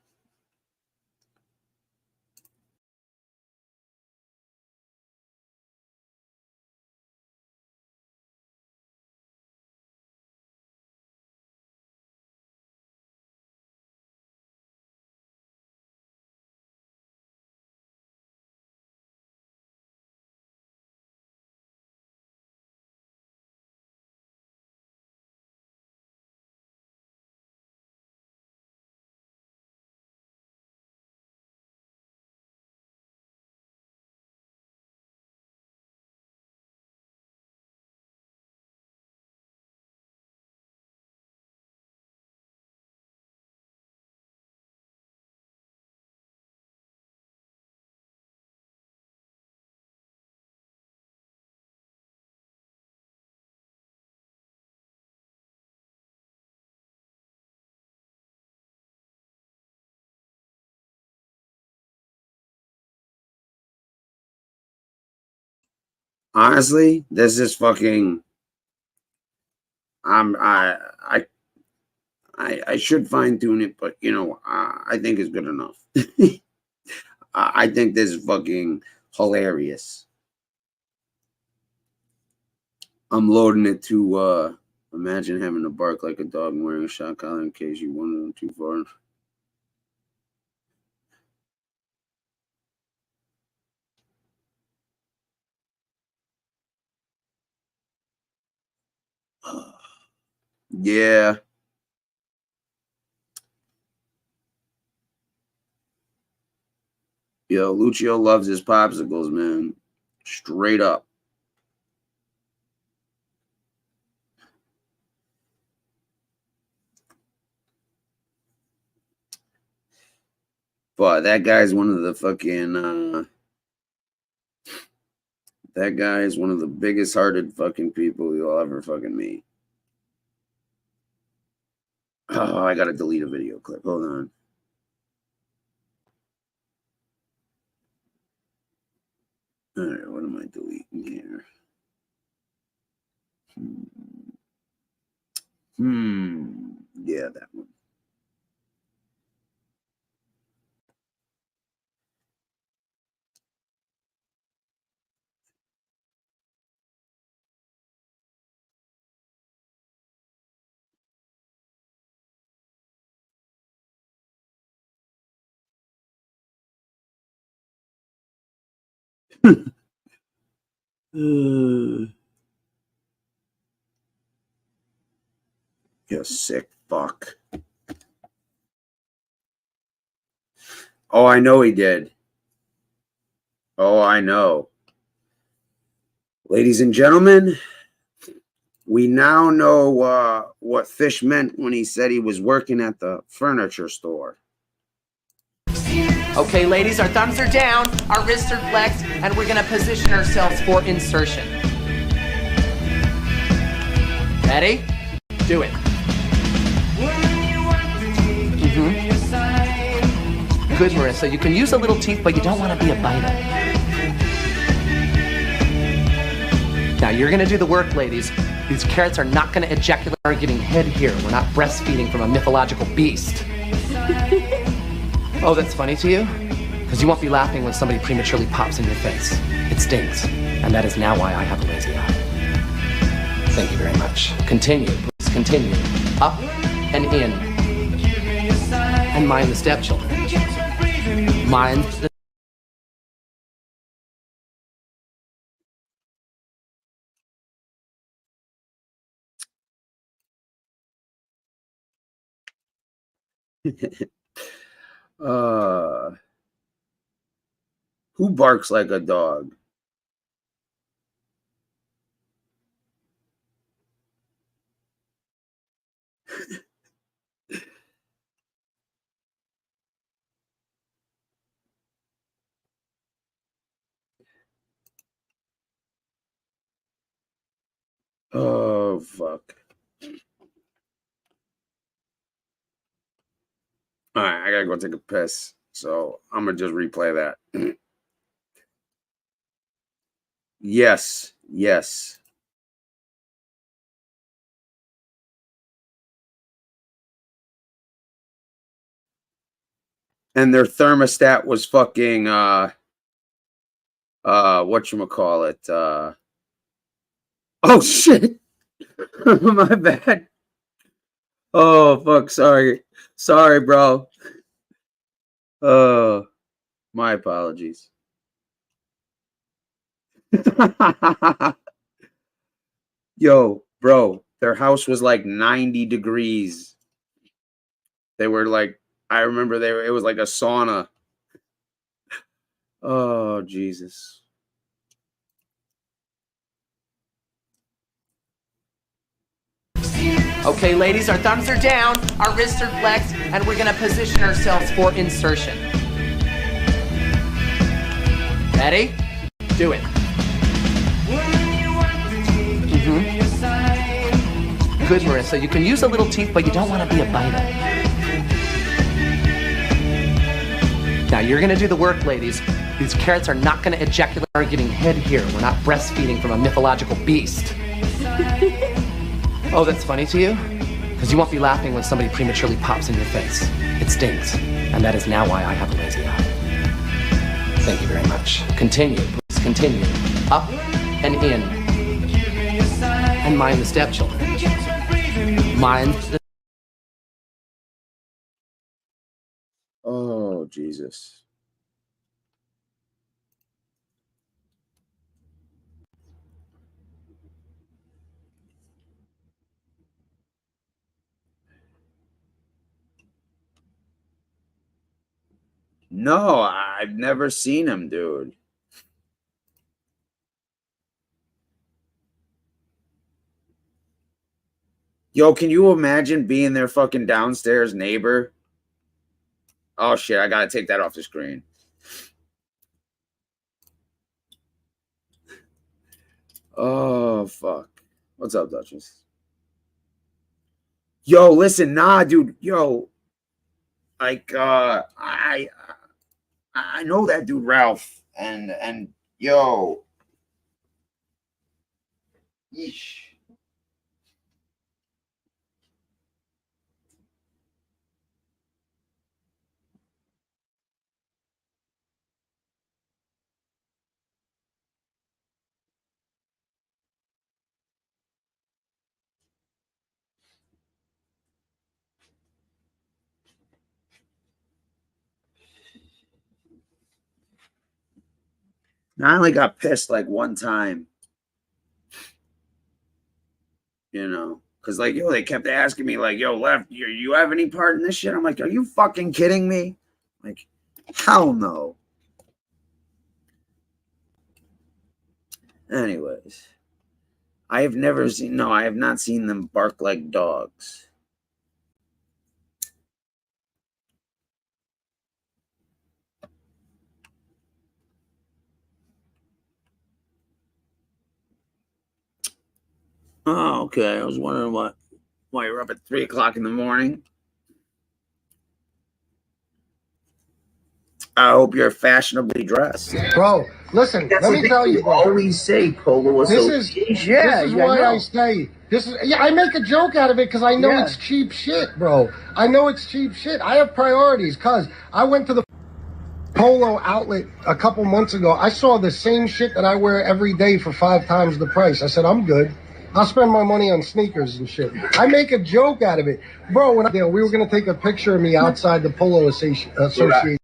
Honestly, this is fucking. I should fine tune it, but you know, I think it's good enough. I think this is fucking hilarious. I'm loading it to imagine having to bark like a dog and wearing a shot collar in case you wandered too far. Yeah. Yo, Lucio loves his popsicles, man. Straight up. But that guy's one of the fucking that guy is one of the biggest hearted fucking people you'll ever fucking meet. Oh, I gotta delete a video clip. Hold on. All right, what am I deleting here? Yeah, that one. You sick fuck. Oh, I know he did. Oh, I know. Ladies and gentlemen, we now know what Fish meant when he said he was working at the furniture store. Okay, ladies, our thumbs are down, our wrists are flexed, and we're gonna position ourselves for insertion. Ready? Do it. Good, Marissa. You can use a little teeth, but you don't want to be a biter. Now, you're going to do the work, ladies. These carrots are not going to ejaculate or getting head here. We're not breastfeeding from a mythological beast. Oh, that's funny to you? Because you won't be laughing when somebody prematurely pops in your face. It stings. And that is now why I have a lazy eye. Thank you very much. Continue, please. Continue. Up and in. And mind the stepchildren. Mind the... Who barks like a dog? Oh, fuck. All right, I gotta go take a piss. So I'm gonna just replay that. Yes, yes. And their thermostat was fucking whatchamacallit? Oh shit. My bad. Oh fuck, sorry. Sorry, bro. My apologies. Yo, bro, their house was like 90 degrees. They were like, I remember it was like a sauna. Oh, Jesus. Okay, ladies, our thumbs are down, our wrists are flexed, and we're gonna position ourselves for insertion. Ready? Do it. Good, Marissa. You can use a little teeth, but you don't want to be a biter. Now, you're gonna do the work, ladies. These carrots are not gonna ejaculate or getting head here. We're not breastfeeding from a mythological beast. Oh, that's funny to you? Because you won't be laughing when somebody prematurely pops in your face. It stings. And that is now why I have a lazy eye. Thank you very much. Continue, please continue. Up and in. And mind the stepchildren. Mind the... Oh, Jesus. No, I've never seen him, dude. Yo, can you imagine being their fucking downstairs neighbor? Oh, shit, I gotta take that off the screen. Oh, fuck. What's up, Duchess? Yo, listen, nah, dude. Yo, like, I know that dude, Ralph. And yo. Yeesh. I only got pissed like one time, you know, because like, yo, they kept asking me like, yo, Left, you have any part in this shit? I'm like, are you fucking kidding me? Like, hell no. Anyways, I have not seen them bark like dogs. Oh, okay. I was wondering why you're up at 3 o'clock in the morning. I hope you're fashionably dressed. Bro, listen, let me tell you, bro. Always say Polo This Association. is why I stay. I make a joke out of it because I know it's cheap shit, bro. I know it's cheap shit. I have priorities because I went to the Polo outlet a couple months ago. I saw the same shit that I wear every day for 5 times the price. I said, I'm good. I'll spend my money on sneakers and shit. I make a joke out of it. Bro, when we were going to take a picture of me outside the Polo Association.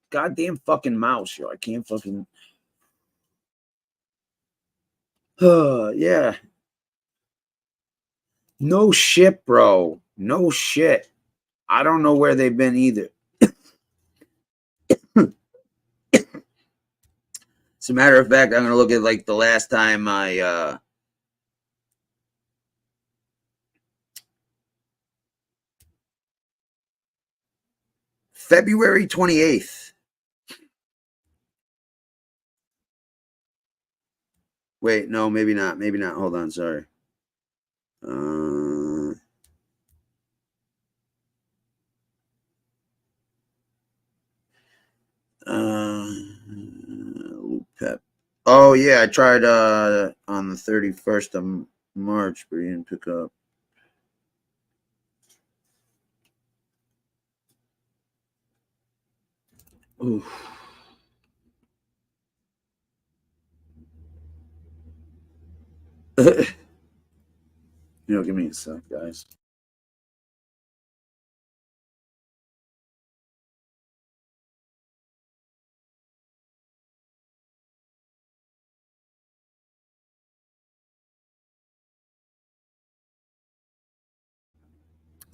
Goddamn fucking mouse, yo. I can't fucking... yeah. No shit, bro. No shit. I don't know where they've been either. As a matter of fact, I'm going to look at like the last time I... February 28th. Wait, no, maybe not. Maybe not. Hold on, sorry. Pep. Oh yeah, I tried on the 31st of March, but he didn't pick up. Oof. Give me a sec, guys.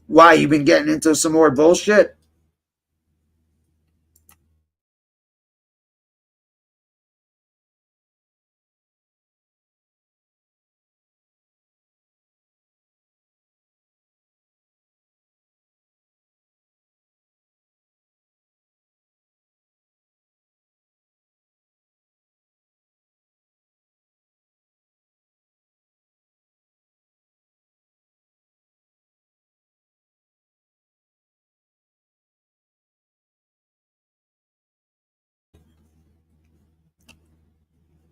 Why, you been getting into some more bullshit?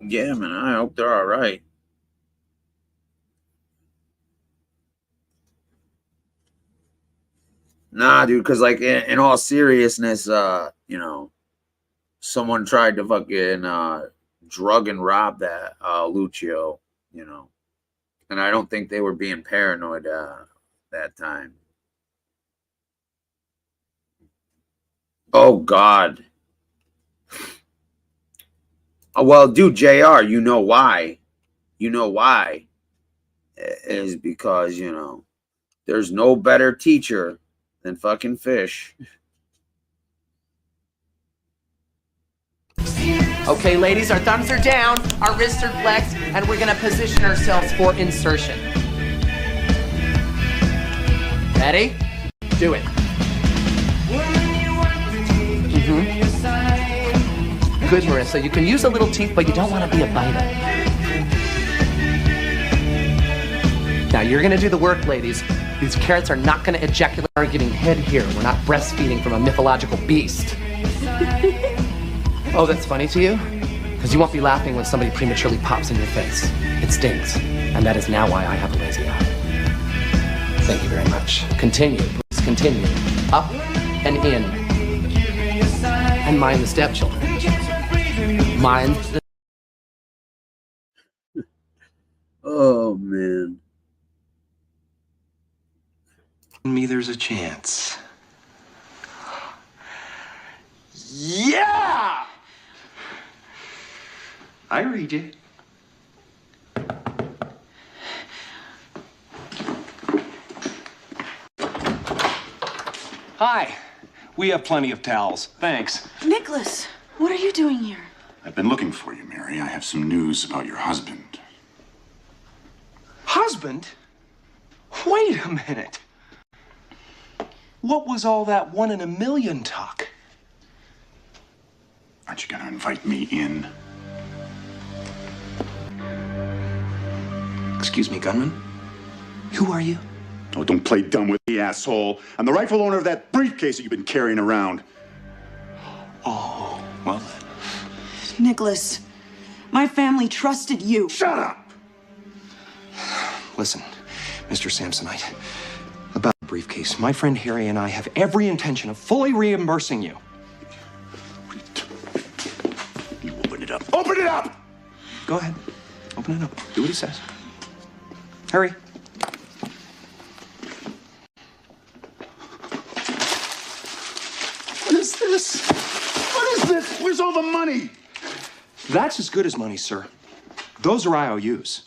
Yeah, man, I hope they're all right. Nah, dude, because like in all seriousness, you know, someone tried to fucking drug and rob that Lucio, you know, and I don't think they were being paranoid that time. Oh God. Oh, well, dude, JR, you know why? You know why? Is because, you know, there's no better teacher than fucking fish. Okay, ladies, our thumbs are down, our wrists are flexed, and we're gonna position ourselves for insertion. Ready? Do it. Good, Marissa. You can use a little teeth, but you don't want to be a biter. Now you're gonna do the work, ladies. These carrots are not gonna ejaculate our getting head here. We're not breastfeeding from a mythological beast. Oh, that's funny to you? Because you won't be laughing when somebody prematurely pops in your face. It stings, and that is now why I have a lazy eye. Thank you very much. Continue, please continue. Up and in. And mind the stepchildren. Mind the... Oh, man. Me, there's a chance. Yeah! I read you. Hi. We have plenty of towels. Thanks. Nicholas, what are you doing here? I've been looking for you, Mary. I have some news about your husband. Husband? Wait a minute. What was all that 1 in a million talk? Aren't you gonna invite me in? Excuse me, gunman? Who are you? Oh, don't play dumb with me, asshole. I'm the rightful owner of that briefcase that you've been carrying around. Oh, well. Nicholas, my family trusted you. Shut up! Listen, Mr. Samsonite, about the briefcase, my friend Harry and I have every intention of fully reimbursing you. You open it up. Open it up! Go ahead. Open it up. Do what he says. Hurry. What is this? What is this? Where's all the money? That's as good as money, sir. Those are IOUs.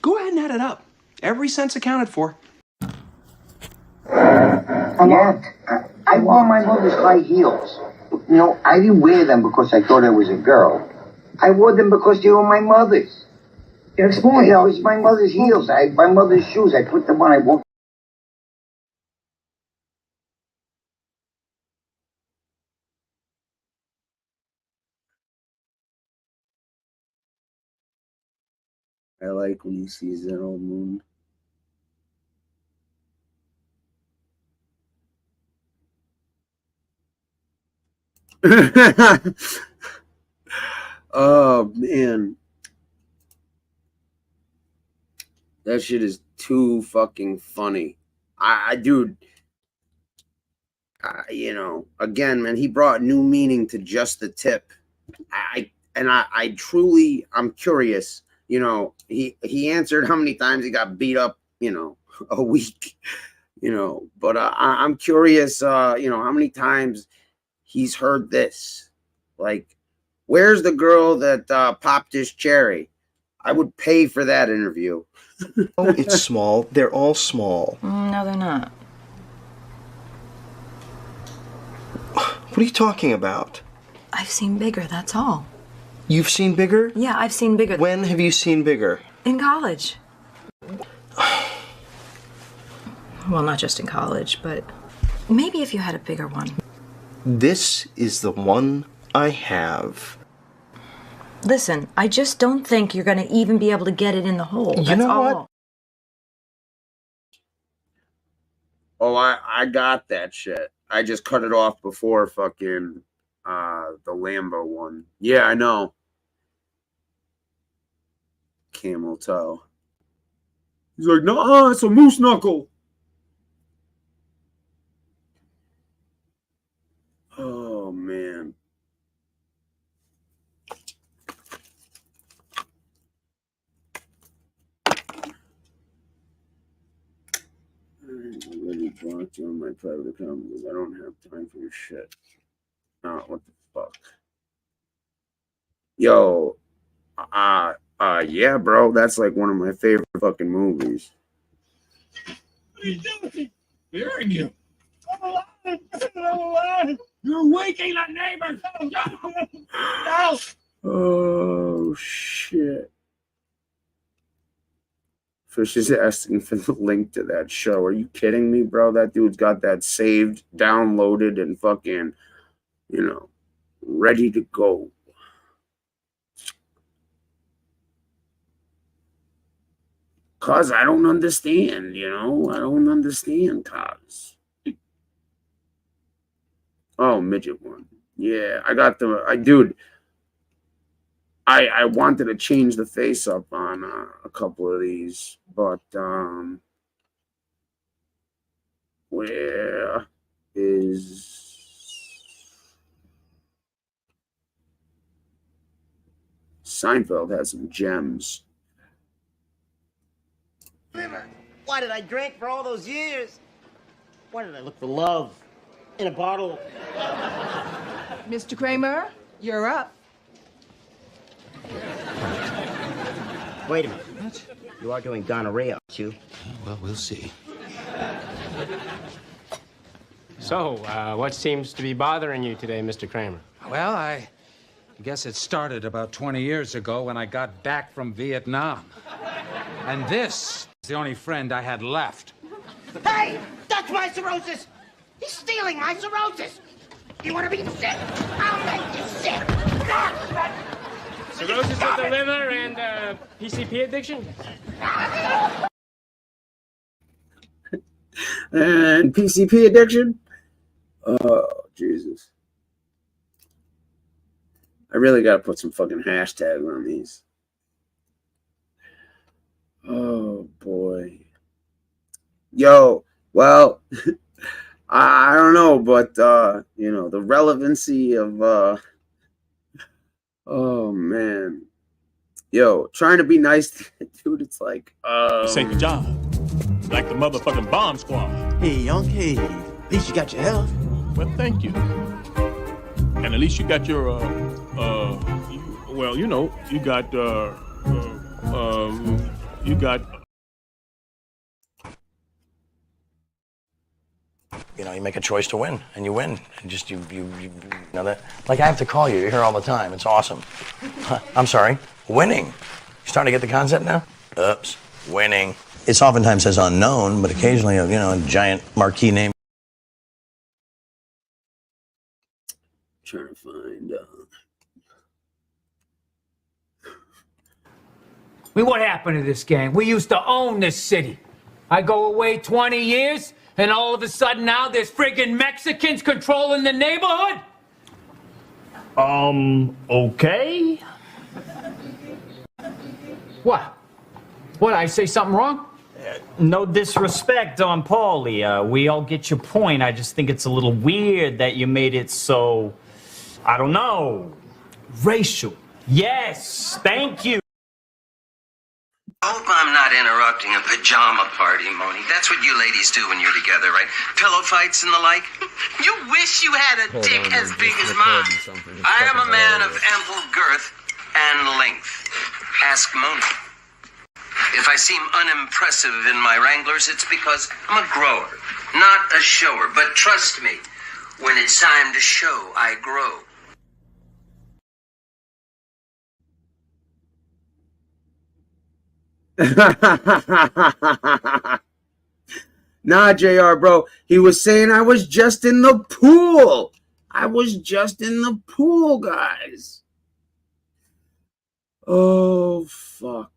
Go ahead and add it up. Every cent's accounted for. Yeah, I wore my mother's high heels. You know, I didn't wear them because I thought I was a girl. I wore them because they were my mother's. Explain. You know, it's my mother's heels. My mother's shoes. I put them on. I walked. I like when he sees that old moon. Oh, man. That shit is too fucking funny. Dude, you know, again, man, he brought new meaning to just the tip. I truly, I'm curious. You know, he answered how many times he got beat up, you know, a week, you know, but I'm curious, you know, how many times he's heard this. Like, where's the girl that popped his cherry? I would pay for that interview. Oh, it's small. They're all small. No, they're not. What are you talking about? I've seen bigger, that's all. You've seen bigger? Yeah, I've seen bigger. When have you seen bigger? In college. Well, not just in college, but maybe if you had a bigger one. This is the one I have. Listen, I just don't think you're going to even be able to get it in the hole. You That's know all. what? Oh, I got that shit. I just cut it off before fucking the Lambo one. Yeah, I know. camel toe. He's like, no, it's a moose knuckle. Oh, man. I'm already blocked you on my private account because I don't have time for your shit. Oh, what the fuck? Yo, yeah, bro, that's like one of my favorite fucking movies. What are you doing? Hearing you. I'm alive. I'm alive. You're waking the neighbors. No. Oh, shit. Fish is asking for the link to that show. Are you kidding me, bro? That dude's got that saved, downloaded, and fucking, you know, ready to go. Cause I don't understand, you know? I don't understand, cause. Oh, midget one. Yeah, I got dude. I wanted to change the face up on a couple of these, but where is Seinfeld has some gems. Why did I drink for all those years? Why did I look for love in a bottle? Mr. Kramer, you're up. Wait a minute. What? You are doing gonorrhea, aren't you? Well, we'll see. So, what seems to be bothering you today, Mr. Kramer? Well, I guess it started about 20 years ago when I got back from Vietnam. And this is the only friend I had left. Hey! That's my cirrhosis! He's stealing my cirrhosis! You want to be sick? I'll make you sick! Cirrhosis of the liver and PCP addiction? And PCP addiction? Oh, Jesus. I really got to put some fucking hashtags on these. Oh, boy. Yo, well, I don't know, but, you know, the relevancy of, oh, man. Yo, trying to be nice to dude, it's like, Save your job. Like the motherfucking bomb squad. Hey, young, hey. At least you got your health. Well, thank you. And at least you got your, well, you know, you got, you got. You know, you make a choice to win, and you win. And just you know that. Like I have to call you. You're here all the time. It's awesome. I'm sorry. Winning. You starting to get the concept now? Oops. Winning. It's oftentimes says unknown, but occasionally, you know, a giant marquee name. Trying to find. What happened to this gang? We used to own this city. I go away 20 years, and all of a sudden now there's friggin' Mexicans controlling the neighborhood? Okay. What? What, I say something wrong? No disrespect on Paulie. We all get your point. I just think it's a little weird that you made it so, I don't know, racial. Yes, thank you. I hope I'm not interrupting a pajama party, Moni. That's what you ladies do when you're together, right? Pillow fights and the like? You wish you had a dick as big as mine. I am a man of ample girth and length. Ask Moni. If I seem unimpressive in my Wranglers, it's because I'm a grower, not a shower. But trust me, when it's time to show, I grow. Nah, JR, bro. He was saying I was just in the pool. I was just in the pool, guys. Oh, fuck.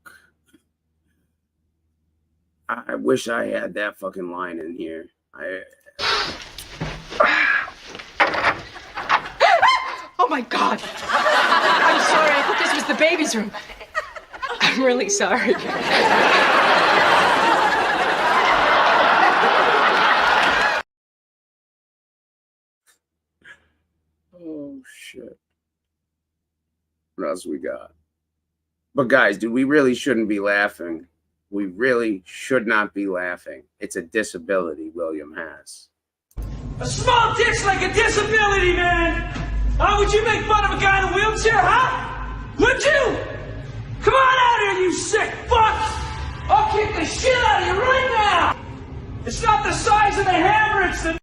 I wish I had that fucking line in here. Oh my God! I'm sorry. I thought this was the baby's room. I'm really sorry. Oh shit. What else we got? But guys, dude, we really shouldn't be laughing. We really should not be laughing. It's a disability William has. A small dick's like a disability, man. Would you make fun of a guy in a wheelchair, huh? Would you? Come on out here, you sick fucks! I'll kick the shit out of you right now! It's not the size of the hammer, it's the...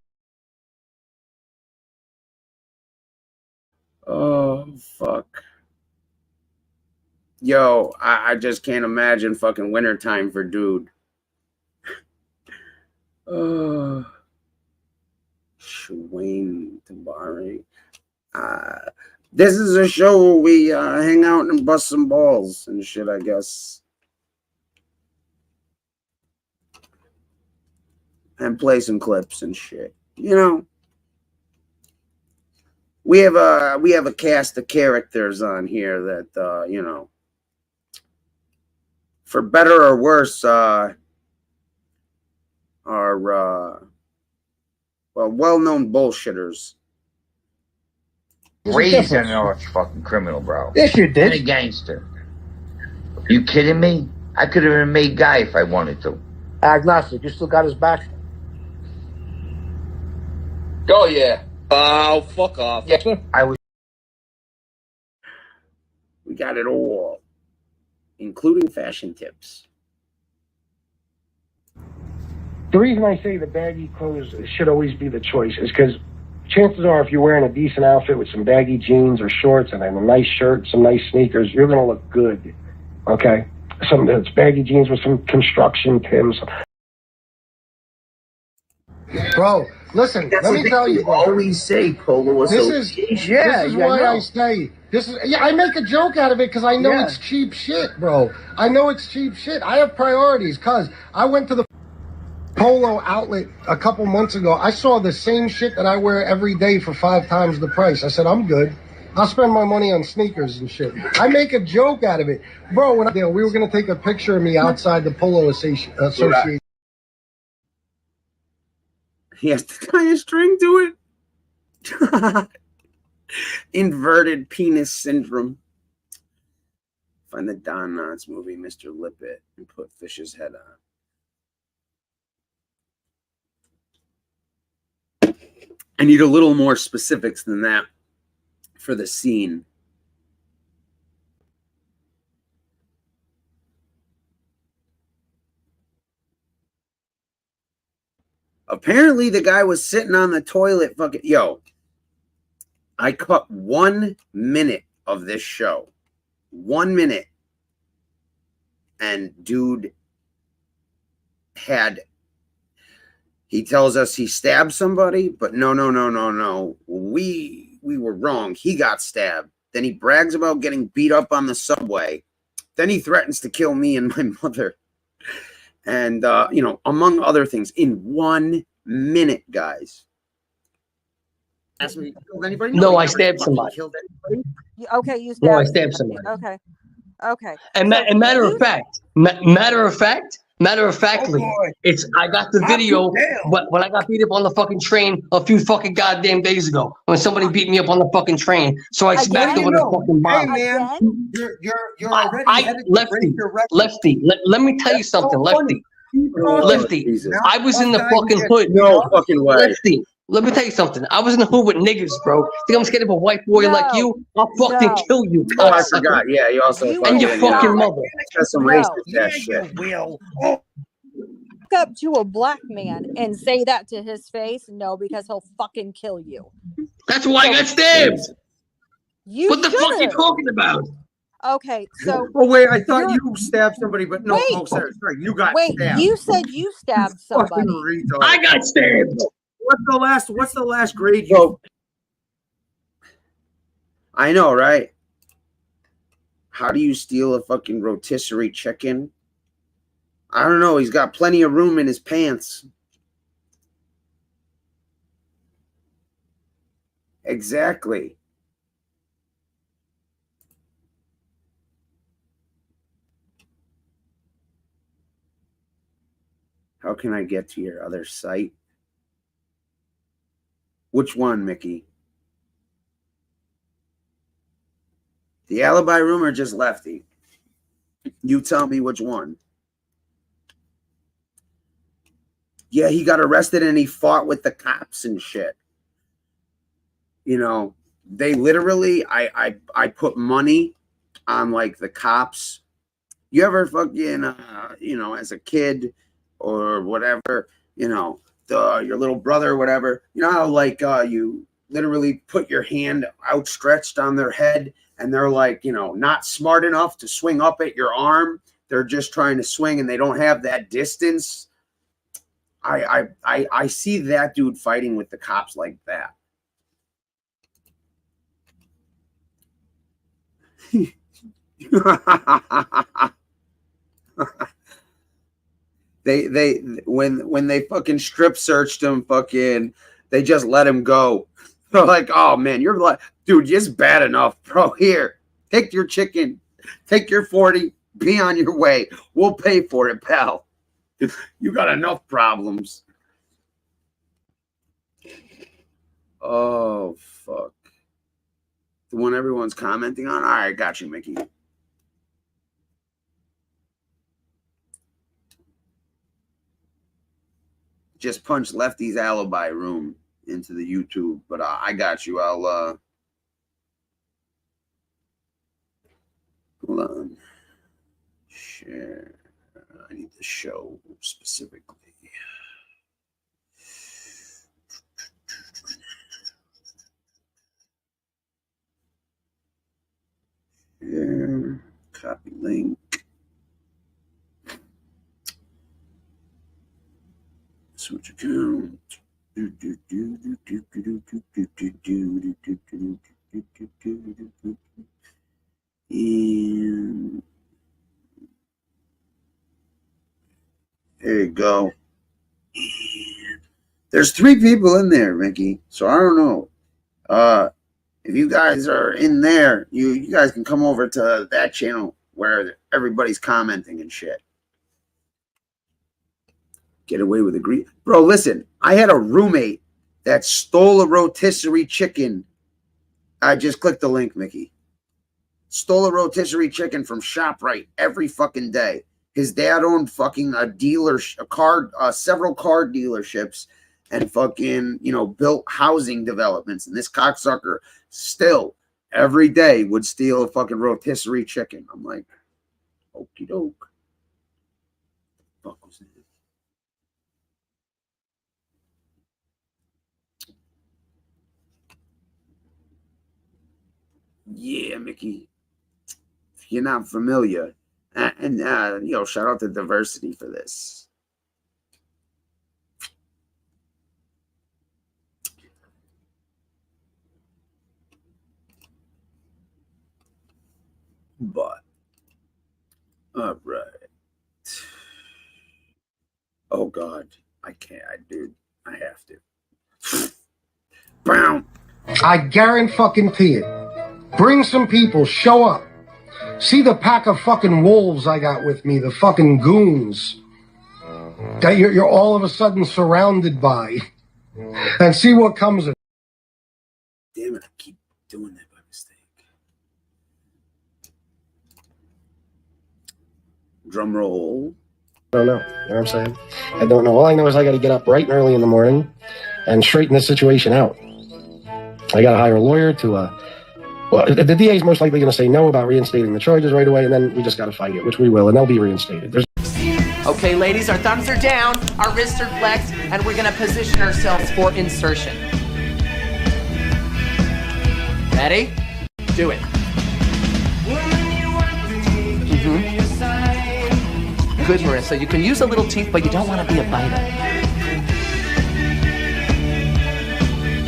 Oh, fuck. Yo, I just can't imagine fucking wintertime for dude. Shwayne Tabari. This is a show where we hang out and bust some balls and shit, I guess. And play some clips and shit. You know. We have a cast of characters on here that you know, for better or worse, are well-known bullshitters. Raised an arch fucking criminal, bro. Yes, you did. And a gangster. You kidding me? I could have been a made guy if I wanted to. Agnostic, you still got his back? Oh, yeah. Oh, fuck off. Yeah, I was. We got it all, including fashion tips. The reason I say the baggy clothes should always be the choice is because chances are if you're wearing a decent outfit with some baggy jeans or shorts and a nice shirt, some nice sneakers, you're going to look good, okay? It's baggy jeans with some construction Tims. Bro, listen, That's let what me tell you, they bro. always say Polo Association. This is why I say, I make a joke out of it because I know it's cheap shit, bro. I know it's cheap shit. I have priorities because I went to the Polo outlet a couple months ago. I saw the same shit that I wear every day for 5 times the price. I said, I'm good. I'll spend my money on sneakers and shit. I make a joke out of it. Bro, when we were going to take a picture of me outside the Polo Association. He has to tie a string to it. Inverted penis syndrome. Find the Don Knotts movie, Mr. Lippet, and put Fish's head on. I need a little more specifics than that for the scene. Apparently, the guy was sitting on the toilet fucking... Yo, I cut 1 minute of this show. 1 minute. And dude had... He tells us he stabbed somebody, but no. We were wrong. He got stabbed. Then he brags about getting beat up on the subway. Then he threatens to kill me and my mother. And, you know, among other things, in 1 minute, guys. Ask me, killed anybody? No, I stabbed somebody. Killed anybody? Okay, you stabbed. No, I stabbed somebody. Okay. And matter of factly, it's I got the video when I got beat up on the fucking train a few fucking goddamn days ago when somebody beat me up on the fucking train. So I smacked them with a fucking bomb. Hey man, you're already headed to break your record. Lefty, let me tell you something, Lefty. Jesus. I was in the fucking hood. No fucking way. Lefty, let me tell you something. I was in the hood with niggas, bro. Think I'm scared of a white boy like you? I'll fucking kill you. Oh, I forgot. Yeah, you also and your fucking mother. That's some racist ass shit. Up to a black man and say that to his face? No, because he'll fucking kill you. That's why I got stabbed. What the fuck are you should've. talking about? Okay, so Oh wait, I thought you stabbed somebody, but no, Wait. oh, sorry, you got wait, stabbed. you said you stabbed somebody. Fucking retard. I got stabbed. What's the last grade you? I know, right? How do you steal a fucking rotisserie chicken? I don't know. He's got plenty of room in his pants. Exactly. How can I get to your other site? Which one, Mickey? The alibi room or just Lefty? You tell me which one. Yeah, he got arrested and he fought with the cops and shit. You know, they literally, I put money on like the cops. You ever fucking, you know, as a kid or whatever, you know, your little brother or whatever, you know how like you literally put your hand outstretched on their head and they're like, you know, not smart enough to swing up at your arm. They're just trying to swing and they don't have that distance. I see that dude fighting with the cops like that. when they fucking strip searched him, fucking they just let him go. They're like, oh man, you're like, dude, just bad enough, bro. Here, take your chicken, take your 40, be on your way. We'll pay for it, pal. You got enough problems. Oh fuck. The one everyone's commenting on? All right, got you, Mickey. Just punch Lefty's alibi room into the YouTube, but I got you. I'll hold on. Share. I need the show specifically. Share. Copy link. Switch account. And there you go. And there's 3 people in there, Mickey. So I don't know. If you guys are in there, you guys can come over to that channel where everybody's commenting and shit. Get away with a green. Bro, listen, I had a roommate that stole a rotisserie chicken. I just clicked the link, Mickey. Stole a rotisserie chicken from ShopRite every fucking day. His dad owned fucking several car dealerships and fucking, you know, built housing developments. And this cocksucker still every day would steal a fucking rotisserie chicken. I'm like, okie doke. What the fuck was that? Yeah, Mickey. If you're not familiar, and you know, shout out to Diversity for this. But all right. Oh God, I can't, dude. I have to. Brown. I guarantee it. Bring some people, show up. See the pack of fucking wolves I got with me, the fucking goons that you're all of a sudden surrounded by, and see what comes of it. Damn it, I keep doing that by mistake. Drum roll. I don't know. You know what I'm saying? I don't know. All I know is I got to get up bright and early in the morning and straighten this situation out. I got to hire a lawyer to, well, the DA is most likely going to say no about reinstating the charges right away, and then we just got to fight it, which we will, and they'll be reinstated. Okay, ladies, our thumbs are down, our wrists are flexed, and we're going to position ourselves for insertion. Ready? Do it. Good, Marissa. You can use a little teeth, but you don't want to be a biter.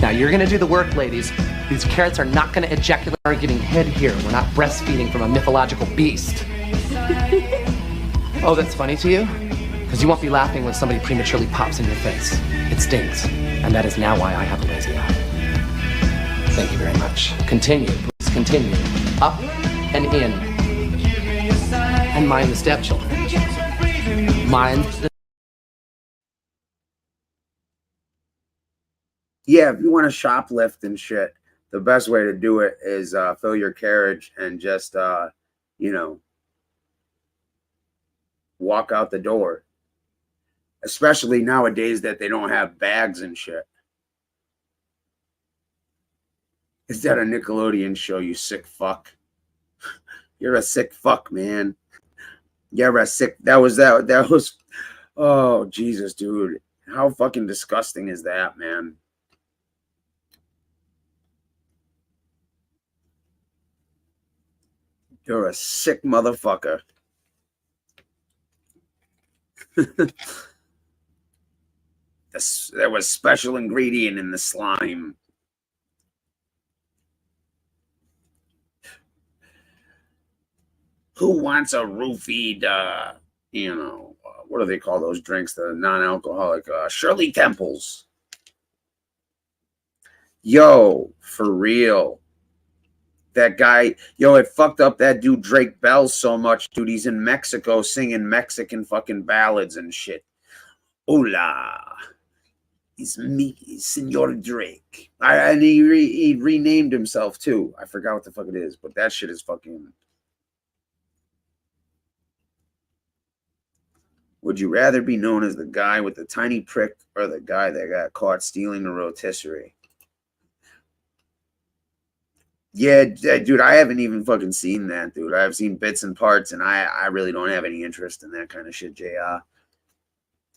Now you're gonna do the work, ladies. These carrots are not gonna ejaculate our getting head here. We're not breastfeeding from a mythological beast. Oh, that's funny to you? Because you won't be laughing when somebody prematurely pops in your face. It stings. And that is now why I have a lazy eye. Thank you very much. Continue, please continue. Up and in. And mind the stepchildren. Mind the Yeah, if you want to shoplift and shit, the best way to do it is fill your carriage and just, you know, walk out the door. Especially nowadays that they don't have bags and shit. Is that a Nickelodeon show, you sick fuck? You're a sick fuck, man. You're a sick. That was. Oh, Jesus, dude. How fucking disgusting is that, man? You're a sick motherfucker. There was special ingredient in the slime. Who wants a roofied, you know, what do they call those drinks? The non-alcoholic, Shirley Temples. Yo, for real. That guy, yo, it fucked up that dude Drake Bell so much, dude. He's in Mexico singing Mexican fucking ballads and shit. Hola. It's me, Senor Drake. And he renamed himself too. I forgot what the fuck it is, but that shit is fucking... Would you rather be known as the guy with the tiny prick or the guy that got caught stealing the rotisserie? Yeah, dude, I haven't even fucking seen that, dude. I've seen bits and parts, and I really don't have any interest in that kind of shit, JR. I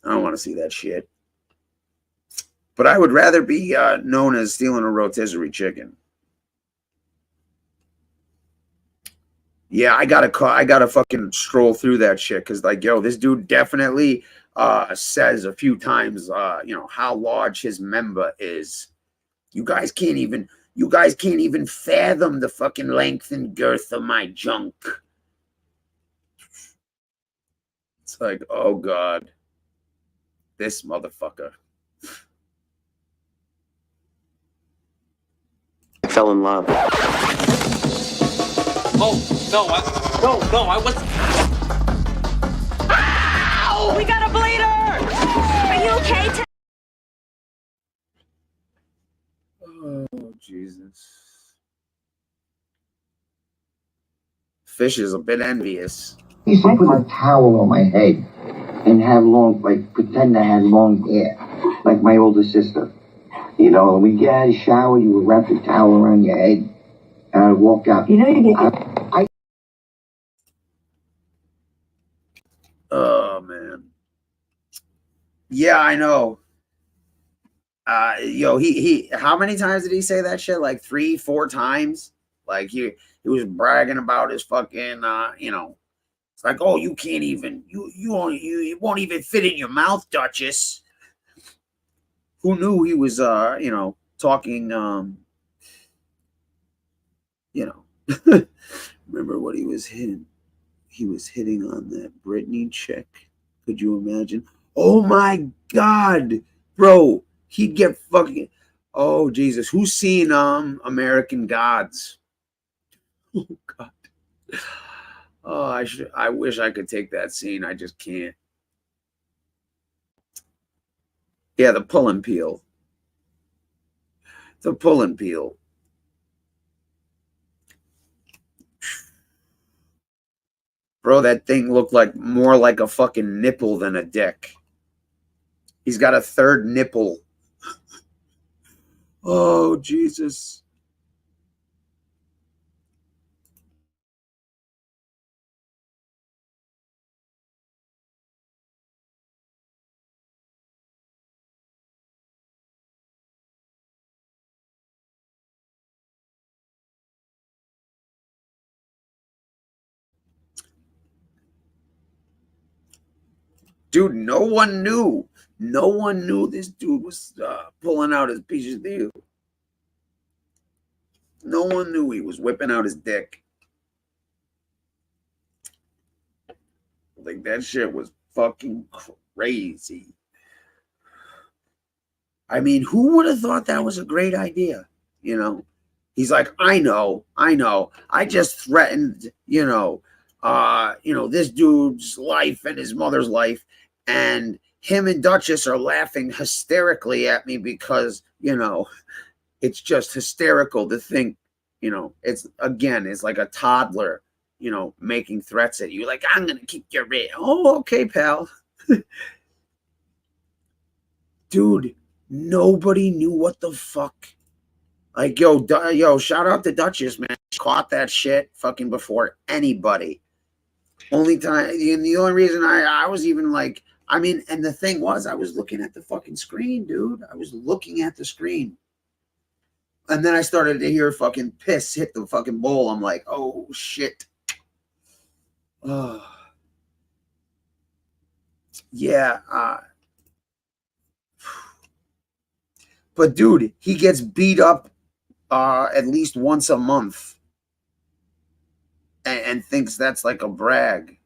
don't want to see that shit. But I would rather be known as stealing a rotisserie chicken. Yeah, I gotta fucking stroll through that shit because, like, yo, this dude definitely says a few times, you know, how large his member is. You guys can't even fathom the fucking length and girth of my junk. It's like, oh God, this motherfucker. I fell in love. Oh, no, I wasn't. Ow! We got a bleeder! Are you okay, Oh, Jesus. Fish is a bit envious. I used to put a towel on my head and have pretend I had long hair, like my older sister. You know, when you get out of the shower, you would wrap the towel around your head, and I'd walk out. You know, you get... Oh, man. Yeah, I know. Yo, he how many times did he say that shit? Like 3-4 times? Like he was bragging about his fucking you know, it's like, oh, you can't even it won't even fit in your mouth, Duchess. Who knew he was you know, talking you know. Remember what he was hitting? He was hitting on that Britney chick. Could you imagine? Oh my God, bro. He'd get fucking... Oh, Jesus. Who's seen American Gods? Oh, God. Oh, I wish I could take that scene. I just can't. Yeah, the pull and peel. The pull and peel. Bro, that thing looked like more like a fucking nipple than a dick. He's got a third nipple. Oh, Jesus. Dude, no one knew. No one knew this dude was pulling out his piece of deal. No one knew he was whipping out his dick. Like, that shit was fucking crazy. I mean, who would have thought that was a great idea? You know, he's like, I know. I just threatened, you know, this dude's life and his mother's life, and him and Duchess are laughing hysterically at me because, you know, it's just hysterical to think, you know, it's like a toddler, you know, making threats at you. Like, I'm going to kick your rear. Oh, okay, pal. Dude, nobody knew what the fuck. Like, yo, shout out to Duchess, man. She caught that shit fucking before anybody. Only time, and the only reason I was even like, I mean, and the thing was, I was looking at the fucking screen, dude. I was looking at the screen. And then I started to hear fucking piss hit the fucking bowl. I'm like, oh, shit. Yeah. But, dude, he gets beat up at least once a month and thinks that's like a brag.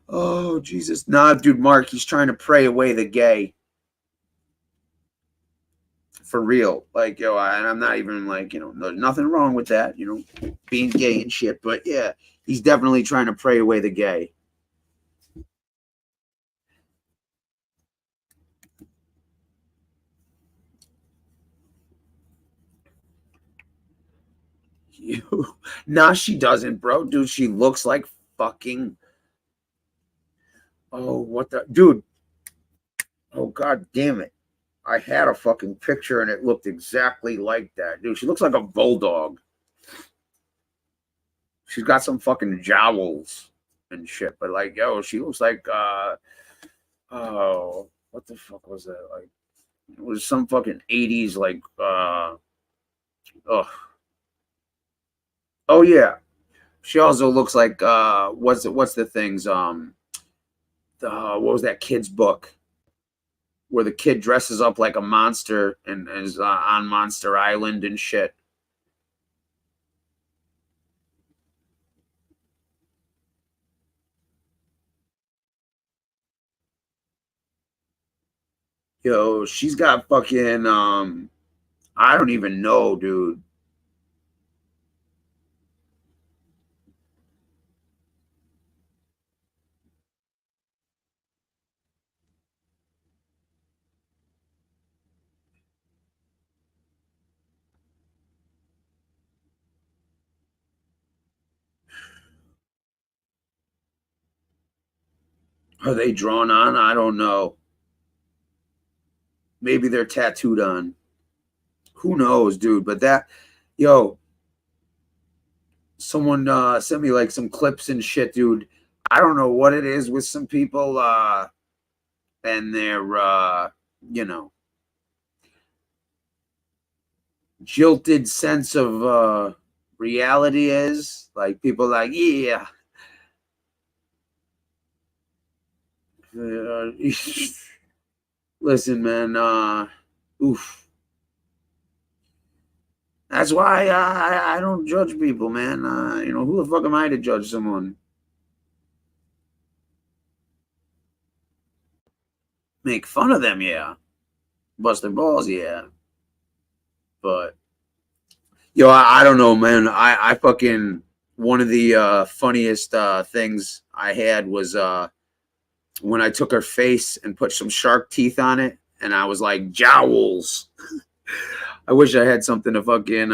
Oh, Jesus. Nah, dude, Mark, he's trying to pray away the gay. For real. Like, yo, and I'm not even like, you know, there's nothing wrong with that, you know, being gay and shit. But, yeah, he's definitely trying to pray away the gay. Nah, she doesn't, bro. Dude, she looks like fucking... Oh, what the... Dude. Oh, God damn it. I had a fucking picture and it looked exactly like that. Dude, she looks like a bulldog. She's got some fucking jowls and shit. But, like, yo, she looks like... Oh, what the fuck was that? Like, it was some fucking 80s, like... Oh yeah, she also looks like what's the things what was that kid's book where the kid dresses up like a monster and is on Monster Island and shit. Yo, she's got fucking I don't even know, dude. Are they drawn on? I don't know. Maybe they're tattooed on. Who knows, dude? But that, yo, someone sent me like some clips and shit, dude. I don't know what it is with some people and their, you know, jilted sense of reality is. Like, people like, yeah. Listen, man, oof. That's why I don't judge people, man. You know, who the fuck am I to judge someone? Make fun of them, yeah. Bust their balls, yeah. But, yo, I don't know, man. I fucking, one of the funniest things I had was when I took her face and put some shark teeth on it, and I was like, jowls. I wish I had something to fucking,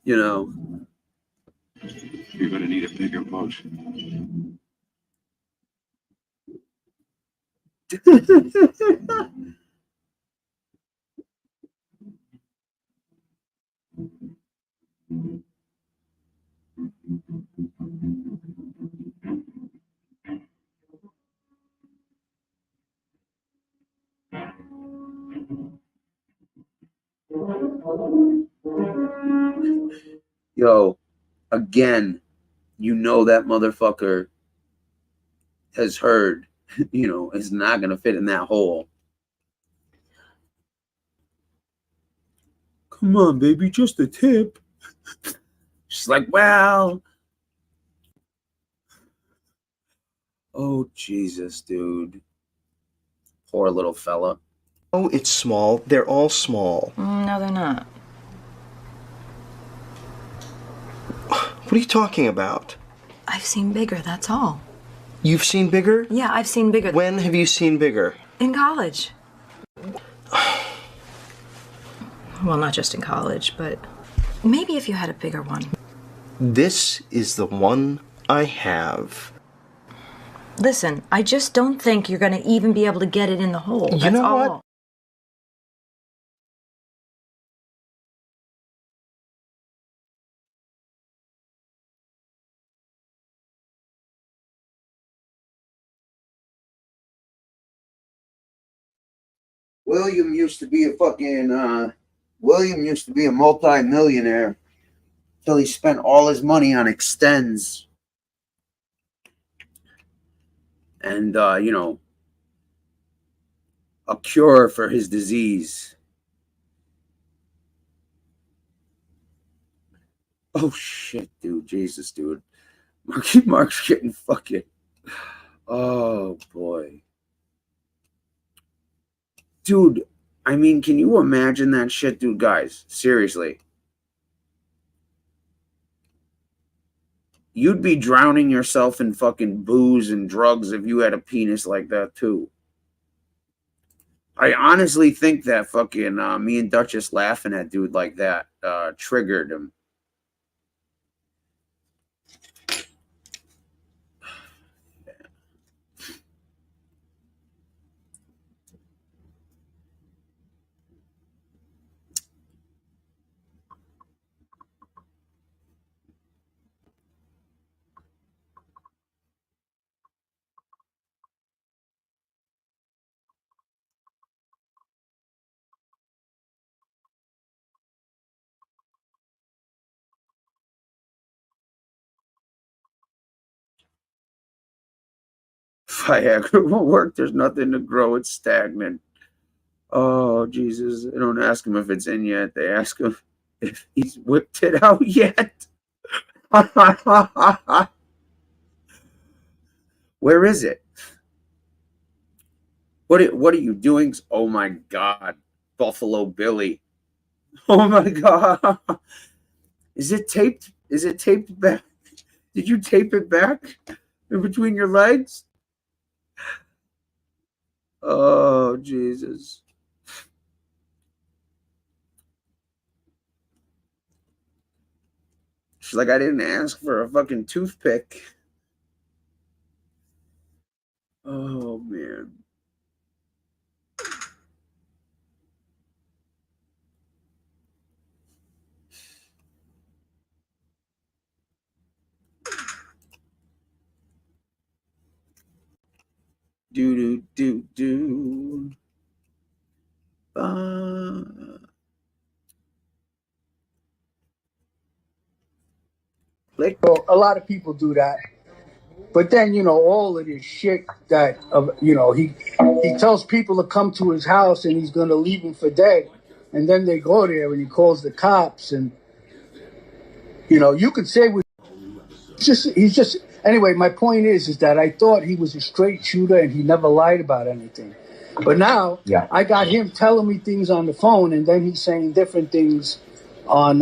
you know. You're going to need a bigger boat. Yo, again, you know that motherfucker has heard, you know, is not going to fit in that hole. Come on, baby, just a tip. She's like, well. Oh, Jesus, dude. Poor little fella. Oh, it's small. They're all small. No, they're not. What are you talking about? I've seen bigger, that's all. You've seen bigger? Yeah, I've seen bigger. When have you seen bigger? In college. Well, not just in college, but maybe if you had a bigger one. This is the one I have. Listen, I just don't think you're gonna even be able to get it in the hole. You That's know all. what? William used to be a multi-millionaire till he spent all his money on Extends. And you know, a cure for his disease. Oh shit, dude. Jesus, dude. Mark's getting fucking. Oh boy. Dude, I mean, can you imagine that shit, dude? Guys, seriously. You'd be drowning yourself in fucking booze and drugs if you had a penis like that, too. I honestly think that fucking me and Duchess laughing at dude like that triggered him. Viagra won't work. There's nothing to grow. It's stagnant. Oh, Jesus. They don't ask him if it's in yet. They ask him if he's whipped it out yet. Where is it? What are you doing? Oh, my God. Buffalo Billy. Oh, my God. Is it taped? Is it taped back? Did you tape it back in between your legs? Oh, Jesus. She's like, I didn't ask for a fucking toothpick. Oh, man. Do. So a lot of people do that, but then you know all of this shit that you know he tells people to come to his house and he's gonna leave them for dead, and then they go there and he calls the cops and you know you could say he's just anyway. My point is that I thought he was a straight shooter and he never lied about anything, but now I got him telling me things on the phone and then he's saying different things on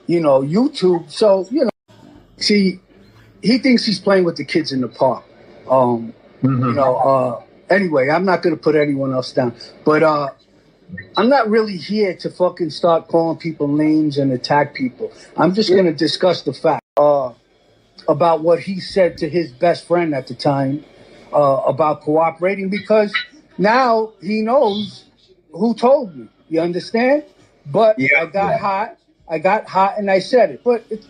you know YouTube. So you know. See, he thinks he's playing with the kids in the park. You know, anyway, I'm not going to put anyone else down. But I'm not really here to fucking start calling people names and attack people. I'm just going to discuss the fact about what he said to his best friend at the time about cooperating because now he knows who told me. You understand? But I got hot. I got hot and I said it. But it's,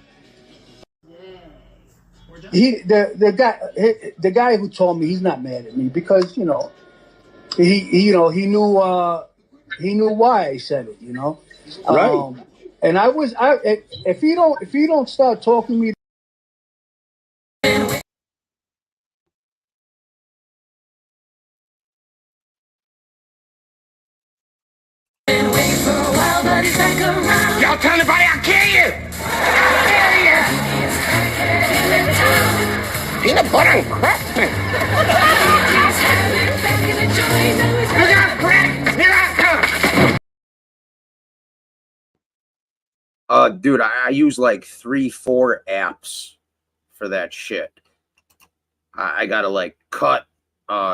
the guy who told me, he's not mad at me because you know he knew why I said it, you know. Right. And if he don't start talking to me. Y'all tell anybody I'll kill you! Peanut butter and crap. Look out, crack! Here I come! Dude, I use like 3-4 apps for for that shit. I gotta like cut,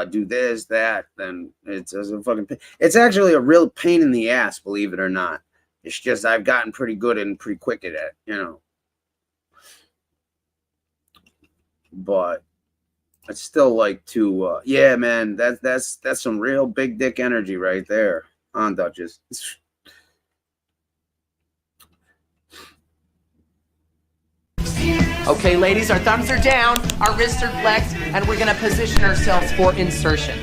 do this, that. Then it's a fucking pain. It's actually a real pain in the ass, believe it or not. It's just I've gotten pretty good and pretty quick at it, you know. But I'd still like to, yeah, man. That's some real big dick energy right there, on Duchess. Okay, ladies, our thumbs are down, our wrists are flexed, and we're gonna position ourselves for insertion.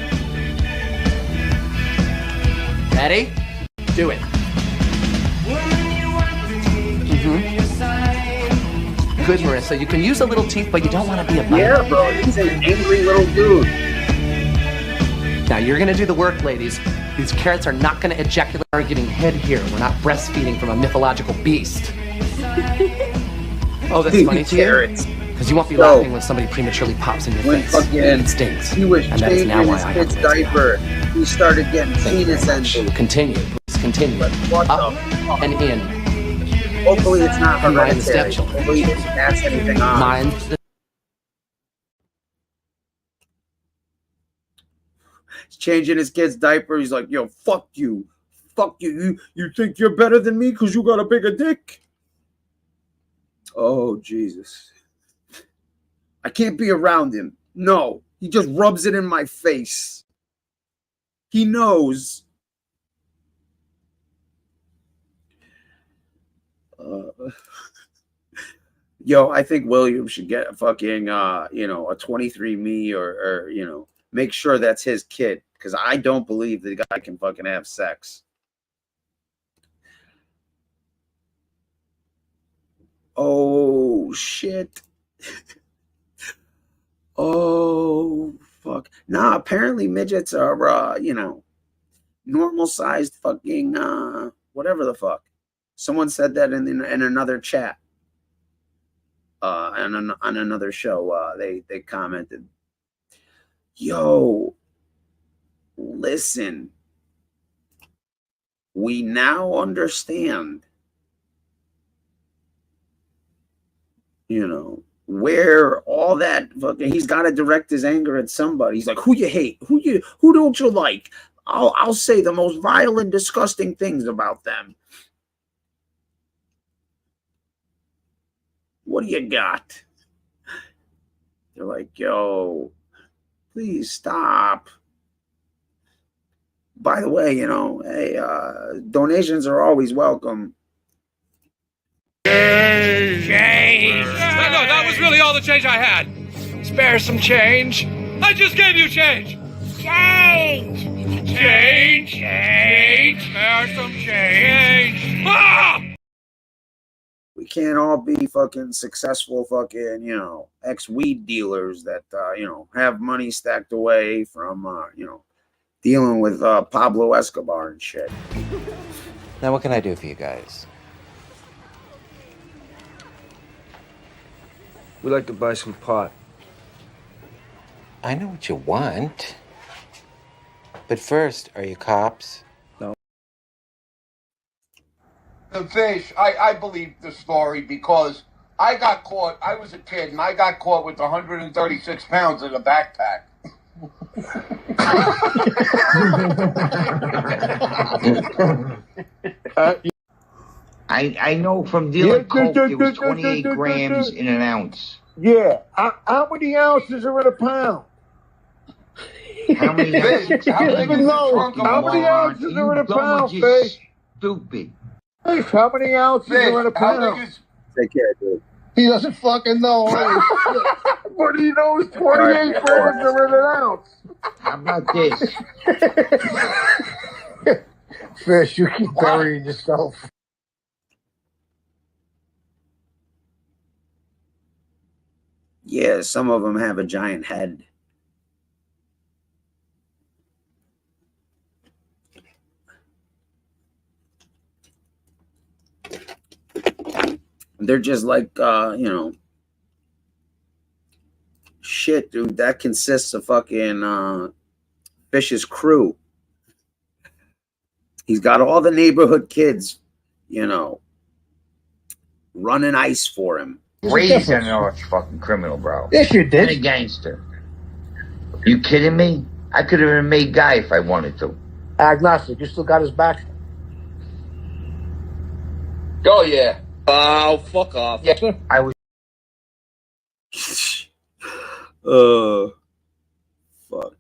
Ready? Do it. Good, Marissa. You can use a little teeth, but you don't want to be a bite. Yeah, bro. He's an angry little dude. Now you're gonna do the work, ladies. These carrots are not gonna ejaculate our getting head here. We're not breastfeeding from a mythological beast. Oh, that's funny to you? Because you won't be laughing when somebody prematurely pops in your face. It stings. He was and that is now why I have his to diaper. He started getting penis envy. Continue, please continue. Up and in. Hopefully it's not And mind the hereditary. step children. Hopefully he didn't pass anything on. Mind the... He's changing his kid's diaper. He's like, yo, fuck you. Fuck you. You think you're better than me because you got a bigger dick? Oh, Jesus. I can't be around him. No. He just rubs it in my face. He knows. Yo, I think William should get a fucking, you know, a 23andMe or, you know, make sure that's his kid. Because I don't believe the guy can fucking have sex. Oh, shit. Oh, fuck. Nah, apparently midgets are, you know, normal-sized fucking, whatever the fuck. Someone said that in another chat. On another show, they commented, yo, listen, we now understand, you know, where all that fucking, he's got to direct his anger at somebody. He's like, who you hate? Who don't you like? I'll say the most vile and disgusting things about them. What do you got? They're like, yo, please stop. By the way, you know, hey, donations are always welcome. Change! No, that was really all the change I had. Spare some change. I just gave you change. Change! Change! Change! Spare some change. Ah! We can't all be fucking successful fucking, you know, ex-weed dealers that, you know, have money stacked away from, you know, dealing with Pablo Escobar and shit. Now, what can I do for you guys? We'd like to buy some pot. I know what you want. But first, are you cops? No. The fish, I believe the story because I got caught. I was a kid and I got caught with 136 pounds in a backpack. I know from dealing coke, it was 28 grams in an ounce. Yeah. How many ounces are in a pound? How many ounces? How many ounces are in a pound, Fish? Stupid. Fish, how many ounces are in a pound? Take care, dude. He doesn't fucking know. What do you know? 28 grams are in an ounce. How about this? Fish, you keep burying yourself. Yeah, some of them have a giant head. They're just like, you know, shit, dude. That consists of fucking Fish's crew. He's got all the neighborhood kids, you know, running ice for him. There's a Raised an difference. arch fucking criminal, bro. Yes, you did. And a gangster. You kidding me? I could have been made guy if I wanted to. Agnostic, you still got his back. Oh yeah. Oh, fuck off. Yes, sir. I was. Fuck.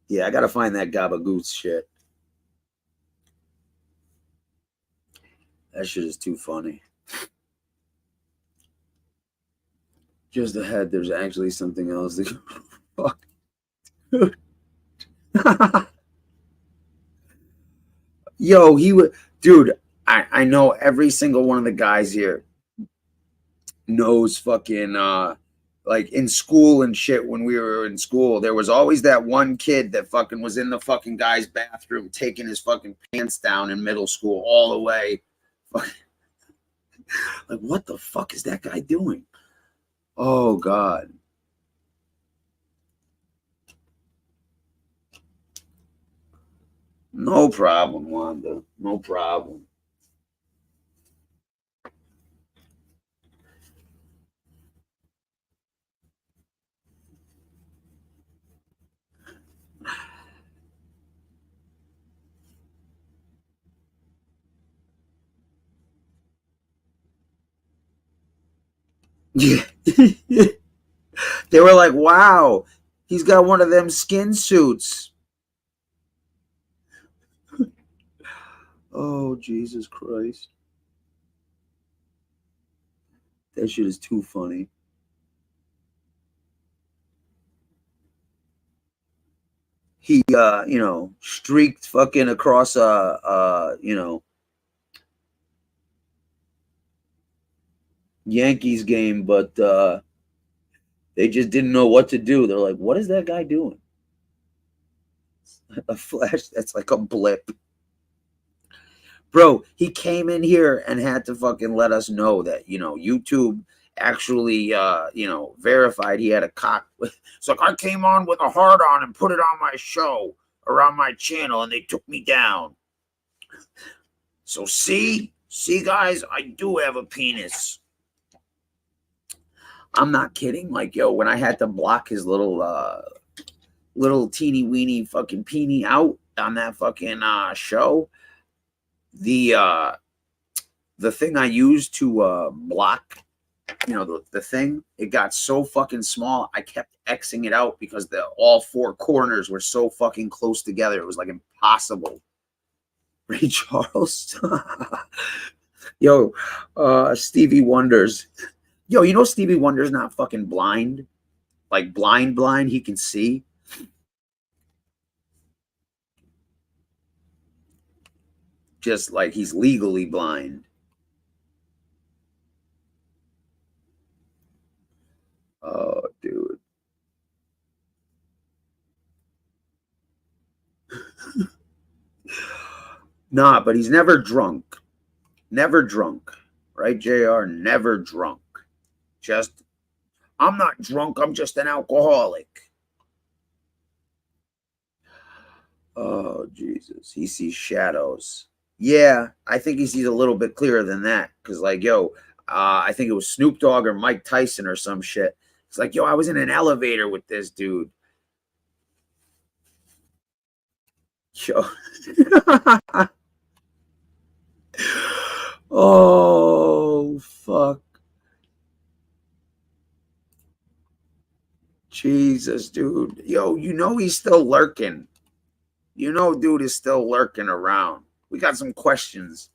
Yeah, I gotta find that Gabagoose shit. That shit is too funny. Just ahead, there's actually something else. Fuck. Yo, he would, dude. I know every single one of the guys here knows fucking like in school and shit. When we were in school, there was always that one kid that fucking was in the fucking guy's bathroom taking his fucking pants down in middle school all the way. Like, what the fuck is that guy doing? Oh God. No problem, Wanda. No problem. Yeah. They were like, wow, he's got one of them skin suits. Oh, Jesus Christ. That shit is too funny. He, you know, streaked fucking across you know, Yankees game, but they just didn't know what to do. They're like, what is that guy doing? A flash, that's like a blip. Bro, he came in here and had to fucking let us know that, you know, YouTube actually, you know, verified he had a cock. It's like, I came on with a hard on and put it on my show or on my channel and they took me down. So see, guys, I do have a penis. I'm not kidding. Like, yo, when I had to block his little teeny weeny fucking peenie out on that fucking show, the thing I used to block, you know, the thing, it got so fucking small. I kept Xing it out because all four corners were so fucking close together. It was like impossible. Ray Charles. Yo, Stevie Wonder's. Yo, you know Stevie Wonder's not fucking blind. Like blind. He can see. Just like he's legally blind. Oh, dude. Nah, but he's never drunk. Never drunk. Right, JR? Never drunk. Just, I'm not drunk. I'm just an alcoholic. Oh, Jesus. He sees shadows. Yeah, I think he sees a little bit clearer than that. Because, like, yo, I think it was Snoop Dogg or Mike Tyson or some shit. It's like, yo, I was in an elevator with this dude. Yo. Oh, fuck. Jesus, dude. Yo, you know he's still lurking. You know dude is still lurking around. We got some questions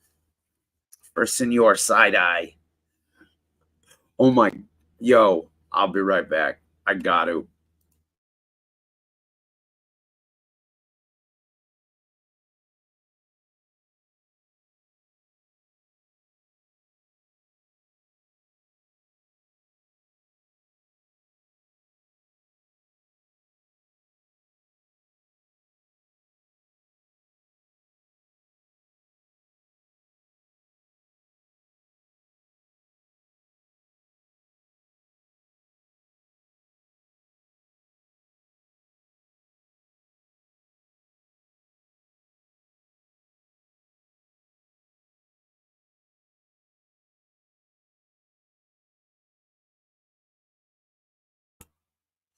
for Senor Side-Eye. Oh, my. Yo, I'll be right back. I got to.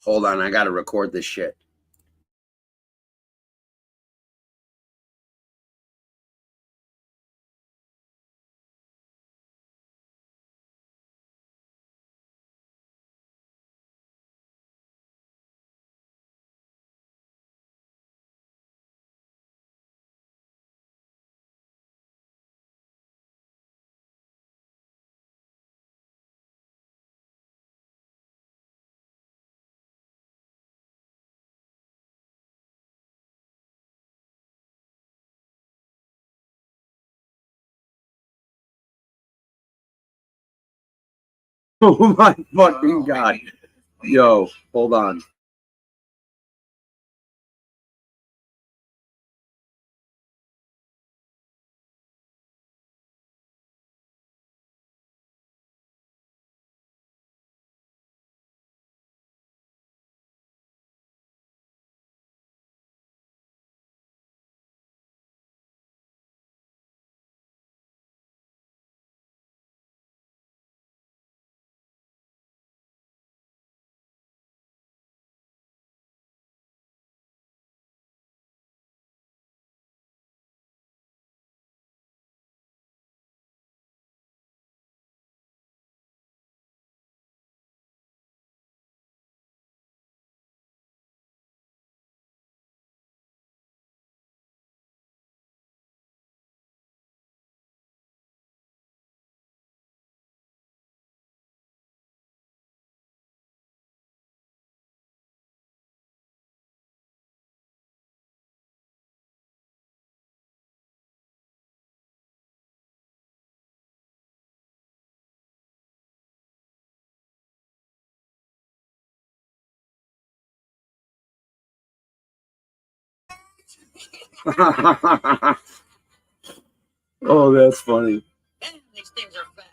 Hold on, I gotta record this shit. Oh my fucking god. Yo, hold on. Oh, that's funny. These things are fast.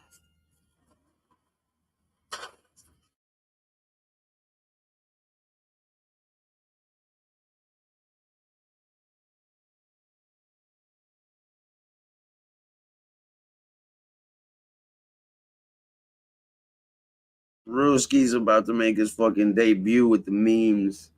Ruski's about to make his fucking debut with the memes.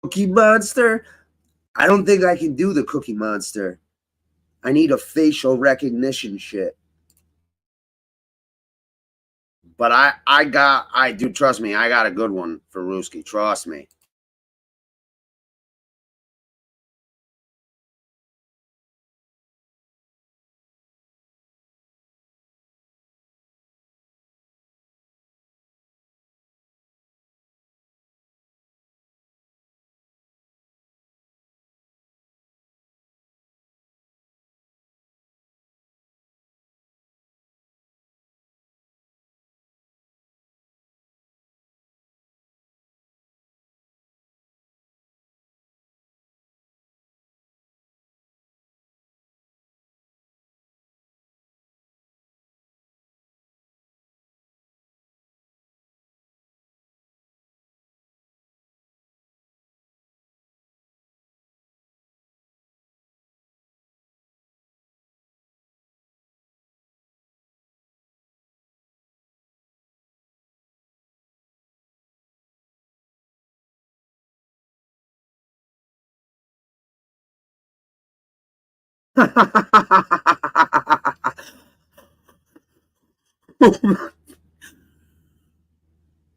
Cookie Monster? I don't think I can do the Cookie Monster. I need a facial recognition shit. But I do, trust me, I got a good one for Ruski. Trust me.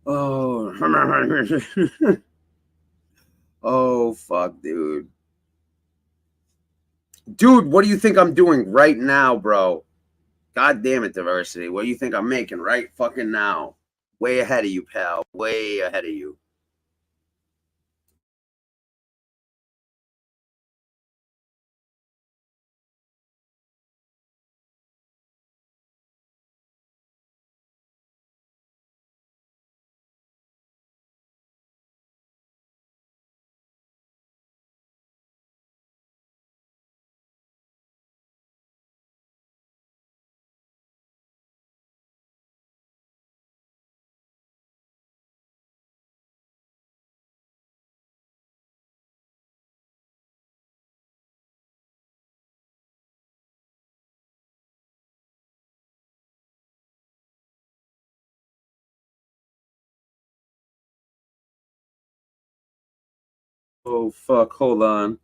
Oh, oh, fuck, dude. Dude, what do you think I'm doing right now, bro? God damn it, Diversity. What do you think I'm making right fucking now? Way ahead of you, pal. Way ahead of you. Oh, fuck. Hold on.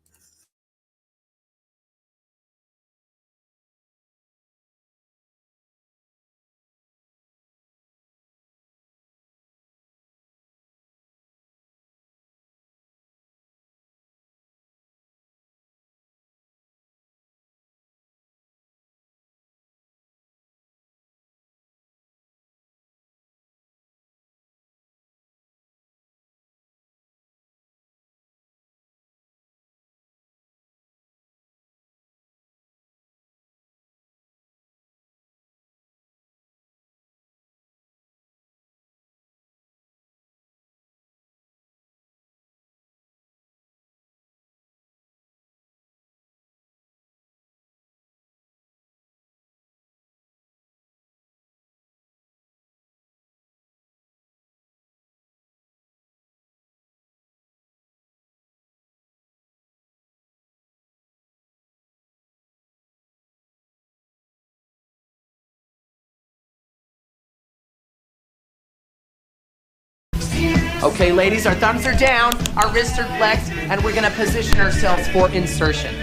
Okay, ladies, our thumbs are down, our wrists are flexed, and we're gonna position ourselves for insertion.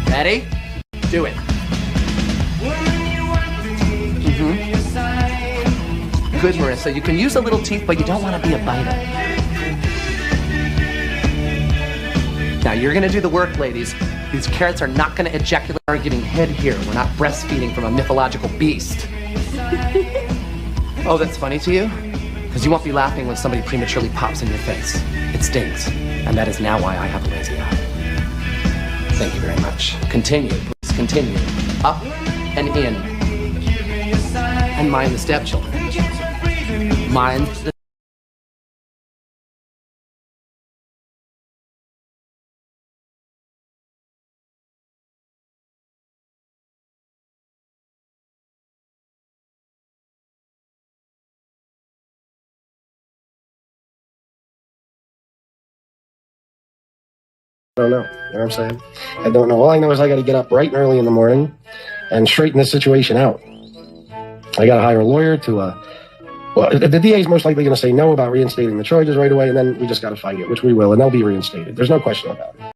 Ready? Do it. Good, Marissa. You can use a little teeth, but you don't want to be a biter. Now, you're gonna do the work, ladies. These carrots are not gonna ejaculate or getting hid here. We're not breastfeeding from a mythological beast. Oh, that's funny to you? Because you won't be laughing when somebody prematurely pops in your face. It stings, and that is now why I have a lazy eye. Thank you very much. Continue, please continue. Up and in. And mind the stepchildren. Mind the... I don't know. You know what I'm saying? I don't know. All I know is I got to get up bright and early in the morning and straighten this situation out. I got to hire a lawyer to, well, the DA is most likely going to say no about reinstating the charges right away, and then we just got to fight it, which we will, and they'll be reinstated. There's no question about it.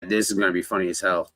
This is going to be funny as hell.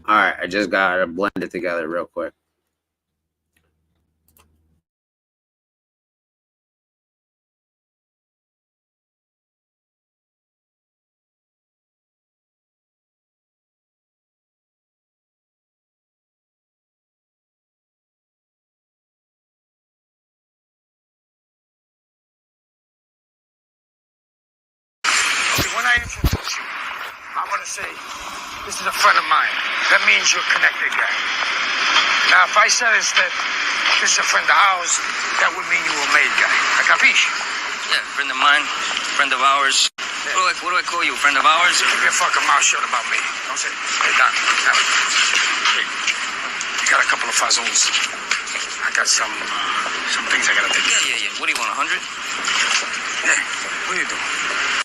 All right, I just got to blend it together real quick. When I introduce you, I want to say, this is a friend of mine. That means you're a connected guy. Now, if I said instead, this is a friend of ours, that would mean you were a made guy. I capisce? Yeah, friend of mine, friend of ours. What do I call you, friend of ours? Keep your fucking mouth shut about me. Don't say. Hey, Don. Hey, you got a couple of fazzoons. I got some things I gotta take care of. Yeah. What do you want, 100? Yeah. What are you doing?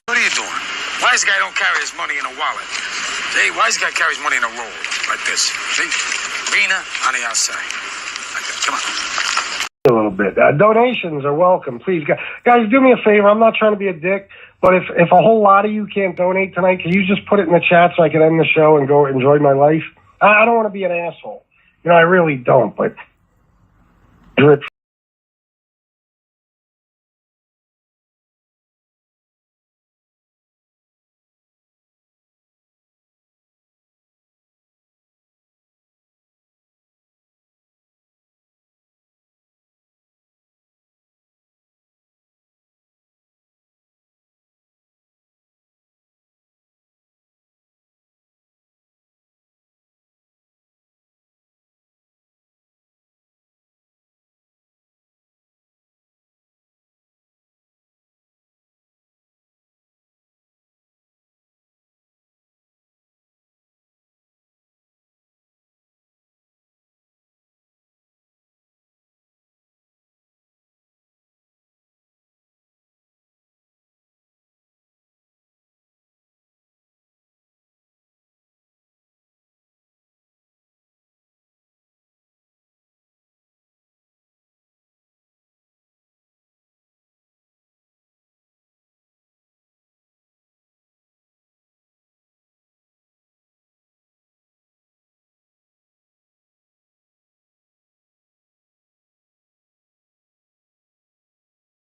What are you doing? Wise guy don't carry his money in a wallet. See, wise guy carries money in a roll like this. See, Vina on the outside. Like that. Come on. A little bit. Donations are welcome, please, guys. Do me a favor. I'm not trying to be a dick, but if a whole lot of you can't donate tonight, can you just put it in the chat so I can end the show and go enjoy my life? I don't want to be an asshole. You know, I really don't. But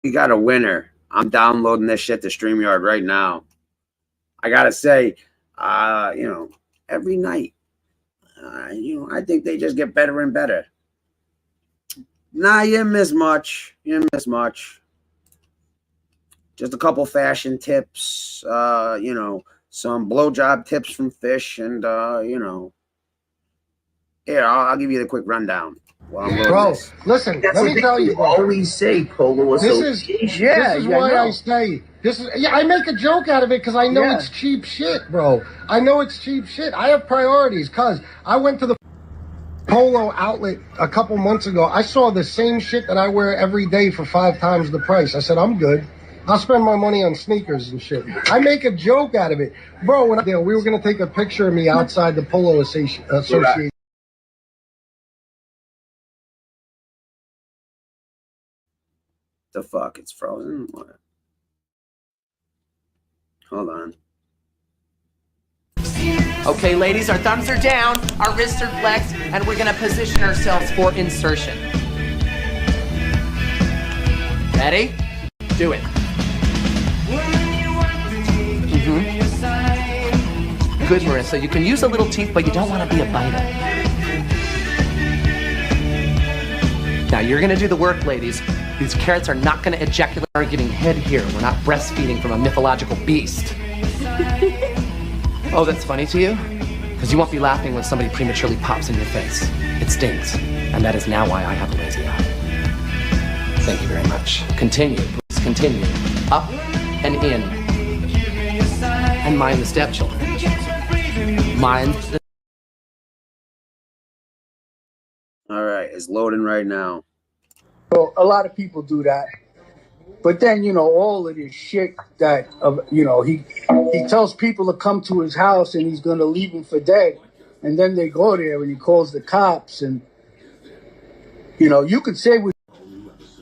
we got a winner. I'm downloading this shit to StreamYard right now. I gotta say, you know, every night, you know, I think they just get better and better. Nah, you didn't miss much. You didn't miss much. Just a couple fashion tips, you know, some blowjob tips from Fish, and you know, here, I'll give you the quick rundown. bro, listen, That's let what me they tell you, bro. always say, Polo This Association. is why I say this is. Yeah, I make a joke out of it because I know it's cheap shit, bro. I know it's cheap shit. I have priorities because I went to the Polo outlet a couple months ago. I saw the same shit that I wear every day for 5 times the price. I said, I'm good. I'll spend my money on sneakers and shit. I make a joke out of it, bro. When we were gonna take a picture of me outside the Polo Association. The fuck? It's frozen? What? Hold on. Okay, ladies, our thumbs are down, our wrists are flexed, and we're gonna position ourselves for insertion. Ready? Do it. Good, Marissa. You can use a little teeth, but you don't want to be a biter. Now, you're gonna do the work, ladies. These carrots are not gonna ejaculate or giving head here. We're not breastfeeding from a mythological beast. Oh, that's funny to you? Because you won't be laughing when somebody prematurely pops in your face. It stings, and that is now why I have a lazy eye. Thank you very much. Continue, please continue. Up and in. And mind the stepchildren. Mind the... All right, it's loading right now. So a lot of people do that. But then, you know, all of this shit that, you know, he tells people to come to his house and he's going to leave them for dead. And then they go there and he calls the cops. And, you know, you could say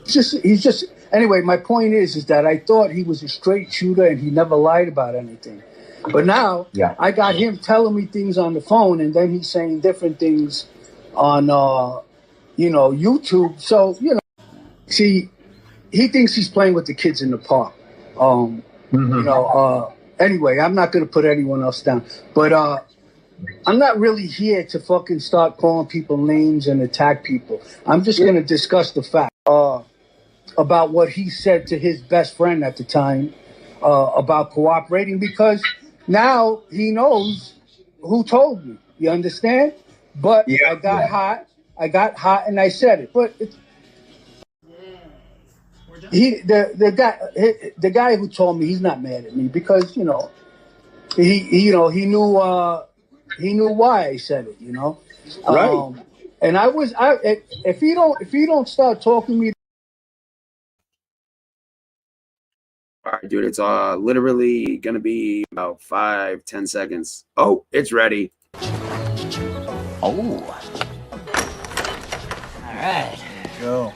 he's just, anyway, my point is that I thought he was a straight shooter and he never lied about anything. But now I got him telling me things on the phone and then he's saying different things on, you know, YouTube. So, you know, see, he thinks he's playing with the kids in the park. You know, anyway, I'm not going to put anyone else down. But I'm not really here to fucking start calling people names and attack people. I'm just going to discuss the fact about what he said to his best friend at the time about cooperating, because now he knows who told me. You understand? But I got hot. I got hot and I said it. But it's... the guy who told me, he's not mad at me because he knew why I said it, Right. And if you don't start talking to me. All right, dude, it's literally gonna be about 5-10 seconds. Oh, it's ready. Oh. All right. Go.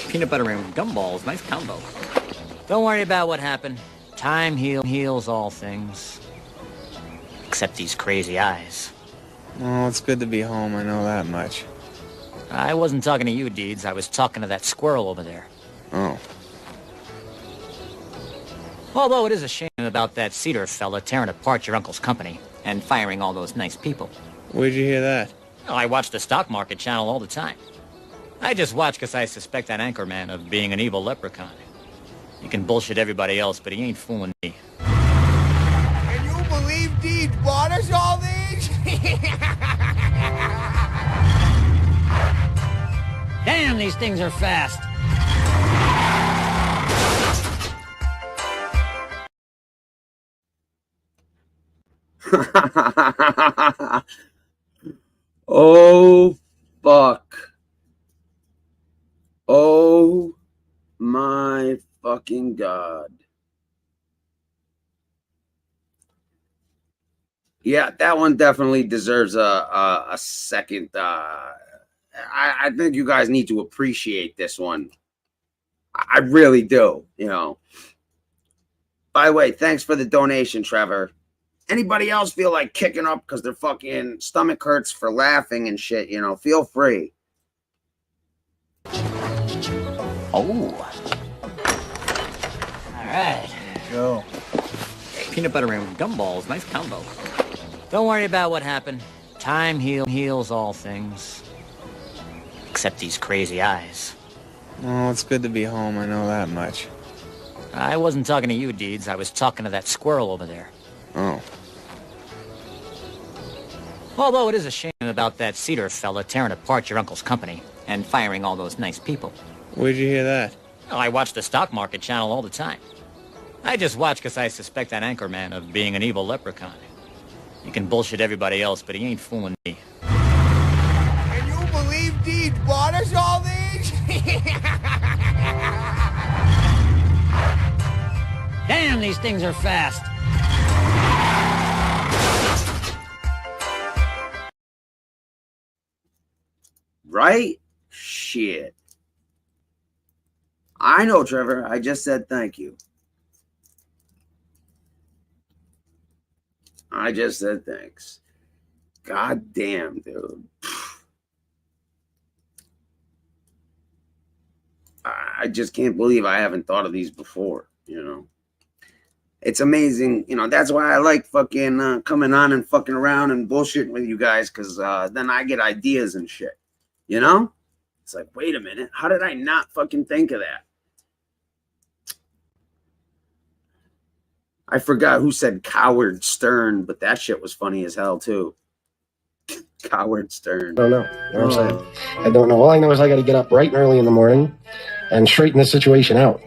Peanut butter and gumballs, nice combo. Don't worry about what happened. Time heals all things. Except these crazy eyes. Oh, it's good to be home, I know that much. I wasn't talking to you, Deeds. I was talking to that squirrel over there. Oh. Although it is a shame about that Cedar fella tearing apart your uncle's company and firing all those nice people. Where'd you hear that? Well, I watch the stock market channel all the time. I just watch because I suspect that anchorman of being an evil leprechaun. He can bullshit everybody else, but he ain't fooling me. Can you believe Deeds bought us all these? Damn, these things are fast. Oh, fuck. Oh, my fucking God. Yeah, that one definitely deserves a second. I think you guys need to appreciate this one. I really do, By the way, thanks for the donation, Trevor. Anybody else feel like kicking up because their fucking stomach hurts for laughing and shit, feel free. Oh. All right. Go. Peanut butter and gumballs, nice combo. Don't worry about what happened. Time heals all things. Except these crazy eyes. Oh, it's good to be home, I know that much. I wasn't talking to you, Deeds. I was talking to that squirrel over there. Oh. Although it is a shame about that Cedar fella tearing apart your uncle's company and firing all those nice people. Where'd you hear that? Well, I watch the stock market channel all the time. I just watch because I suspect that anchorman of being an evil leprechaun. He can bullshit everybody else, but he ain't fooling me. Can you believe Deeds bought us all these? Damn, these things are fast. Right? Shit. I know, Trevor. I just said thank you. I just said thanks. God damn, dude. I just can't believe I haven't thought of these before, It's amazing. That's why I like fucking coming on and fucking around and bullshitting with you guys, because then I get ideas and shit. It's like, wait a minute. How did I not fucking think of that? I forgot who said Coward Stern, but that shit was funny as hell, too. Coward Stern. I don't know. You know what I'm saying? I don't know. All I know is I got to get up bright and early in the morning and straighten this situation out.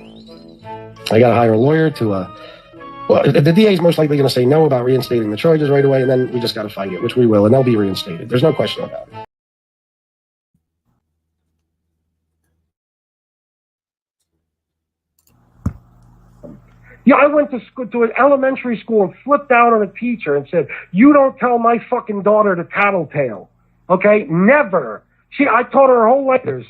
I got to hire a lawyer to, well, the DA is most likely going to say no about reinstating the charges right away, and then we just got to fight it, which we will, and they'll be reinstated. There's no question about it. Yeah, I went to school, to an elementary school, and flipped out on a teacher and said, "You don't tell my fucking daughter to tattletale." Okay? Never. I taught her whole letters.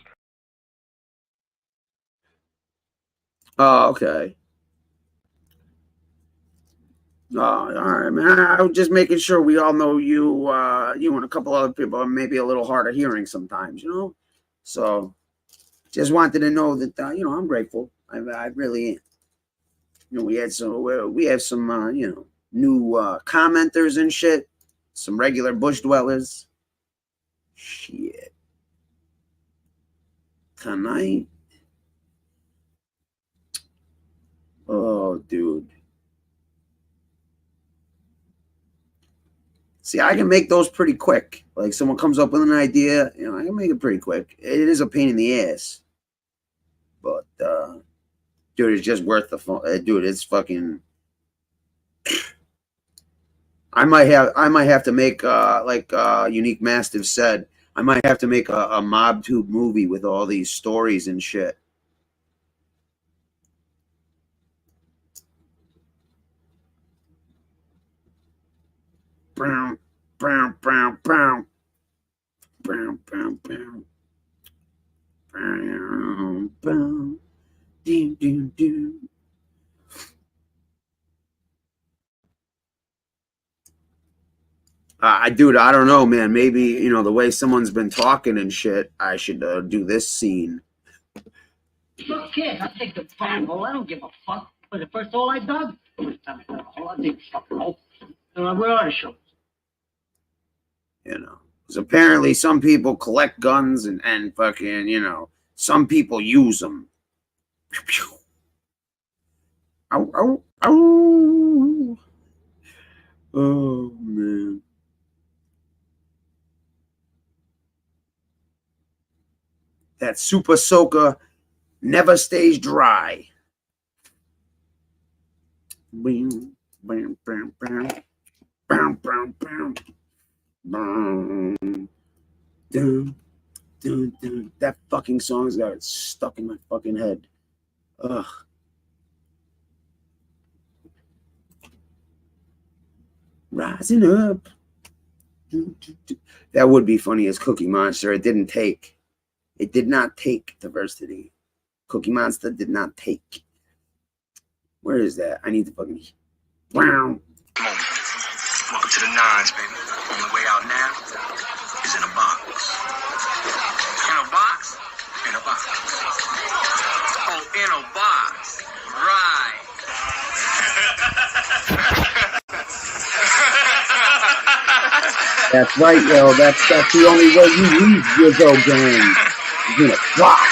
Oh, okay. Oh, all right, man. I was just making sure we all know you and a couple other people are maybe a little hard of hearing sometimes, So, just wanted to know that, I'm grateful. I really am. We have some, new commenters and shit. Some regular bush dwellers. Shit. Tonight. Oh, dude. See, I can make those pretty quick. Like, someone comes up with an idea, I can make it pretty quick. It is a pain in the ass. But dude, it's just worth the fun. Dude, it's fucking. I might have to make like Unique Mastiff said. I might have to make a MobTube movie with all these stories and shit. Brown, brown, brown, brown, brown, brown, brown, brown, brown, doom, doom, doom. Dude, I don't know, man. Maybe, you know, the way someone's been talking and shit, I should do this scene. Look, kid, I'll take the phone hole. I don't give a fuck. For the first hole I dug, I'll dig the fucking hole. Where are the shows? You know, because apparently some people collect guns and fucking, you know, some people use them. Ow, ow, ow. Oh, man. That Super Soaker never stays dry. Bam, bam, bam, bam, bam, bam, bam, bam. Dun, dun, dun. That fucking song's got it stuck in my fucking head. Ugh. Rising up. That would be funny as Cookie Monster. It didn't take. It did not take diversity. Cookie Monster did not take. Where is that? I need to fucking. Wow. Welcome to the nines, baby. Only way out now is in a box. In a box? In a box. Oh, in a box. Right. That's right, yo. That's the only way you leave your game. You're gonna fly.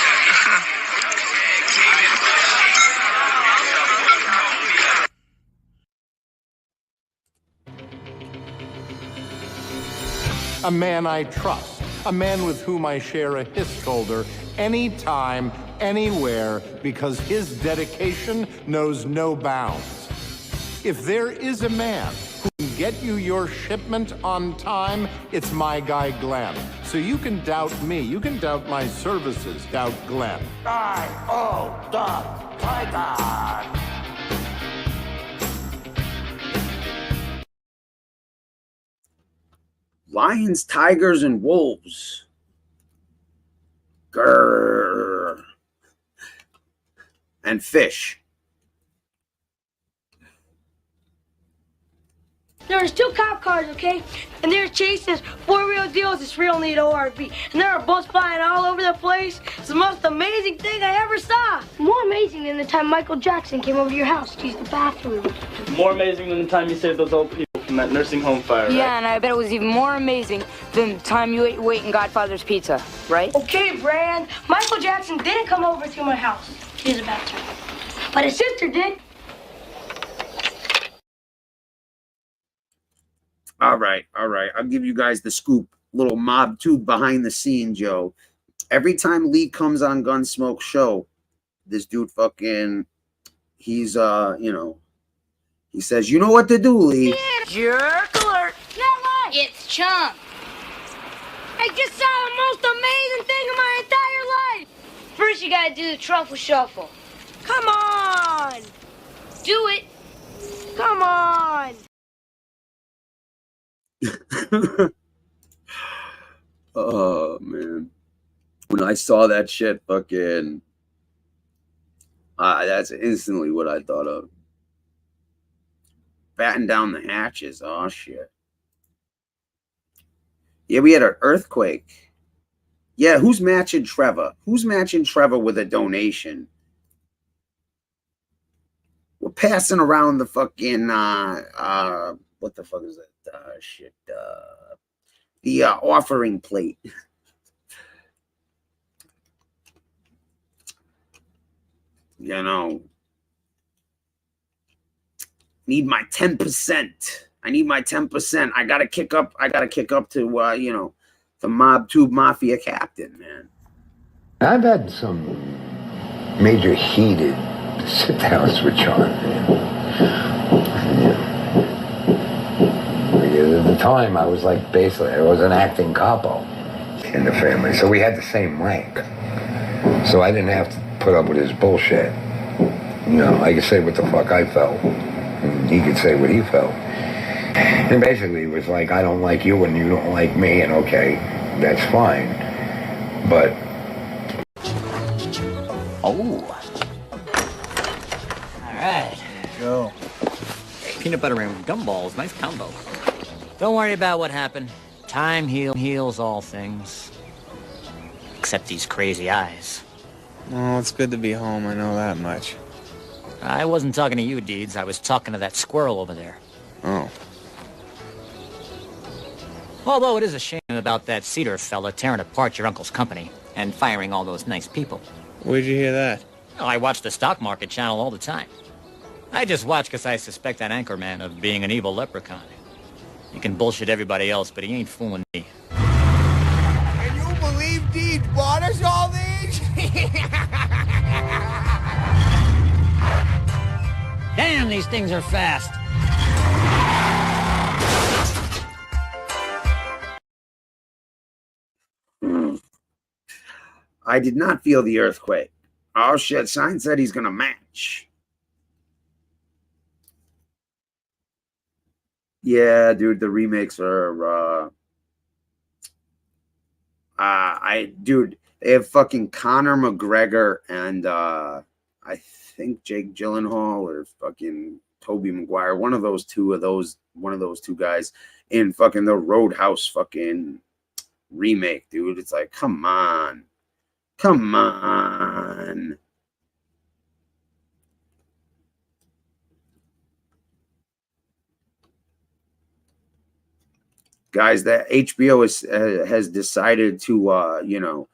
A man I trust, a man with whom I share a his shoulder anytime, anywhere, because his dedication knows no bounds. If there is a man who can get you your shipment on time, it's my guy Glenn. So you can doubt me, you can doubt my services, doubt Glenn. Tiger. Lions, tigers, and wolves. Grrr. And fish. There's 2 cop cars, okay? And they're chasing 4-wheel deals. This real neat ORV. And there are bullets flying all over the place. It's the most amazing thing I ever saw. More amazing than the time Michael Jackson came over to your house to use the bathroom. More amazing than the time you saved those old people from that nursing home fire, right? Yeah, and I bet it was even more amazing than the time you ate weight in Godfather's Pizza, right? Okay, Brand. Michael Jackson didn't come over to my house to use the bathroom. But his sister did. All right. I'll give you guys the scoop. Little MobTube behind the scenes, yo. Every time Lee comes on Gunsmoke show, this dude fucking, he's, you know, he says, you know what to do, Lee. Jerk alert. Not like it's Chump. I just saw the most amazing thing in my entire life. First, you gotta do the truffle shuffle. Come on. Do it. Come on. Oh, man. When I saw that shit, fucking, that's instantly what I thought of. Batten down the hatches. Oh, shit. Yeah, we had an earthquake. Yeah, who's matching Trevor? Who's matching Trevor with a donation? We're passing around the fucking, what the fuck is that? Shit. The offering plate. You know. Need my 10%. I need my 10%. I gotta kick up to you know, the MobTube Mafia captain, man. I've had some major heated sit-downs with John. At the time, I was like basically, I was an acting capo in the family, so we had the same rank. So I didn't have to put up with his bullshit. You know, I could say what the fuck I felt, and he could say what he felt. And basically, it was like, I don't like you and you don't like me, and okay, that's fine. But Oh. All right. Go. Peanut butter and gumballs, nice combo. Don't worry about what happened. Time heals all things. Except these crazy eyes. Oh, it's good to be home, I know that much. I wasn't talking to you, Deeds. I was talking to that squirrel over there. Oh. Although it is a shame about that Cedar fella tearing apart your uncle's company and firing all those nice people. Where'd you hear that? Well, I watch the stock market channel all the time. I just watch because I suspect that anchorman of being an evil leprechaun. He can bullshit everybody else, but he ain't fooling me. Can you believe Deeds bought us all these? Damn, these things are fast. I did not feel the earthquake. Oh shit, Sign said he's gonna match. Yeah, dude, the remakes are dude, they have fucking Conor McGregor and I think Jake Gyllenhaal or fucking Tobey Maguire, one of those two guys in fucking the Roadhouse fucking remake, dude. It's like, come on. Come on. Guys, that HBO has decided to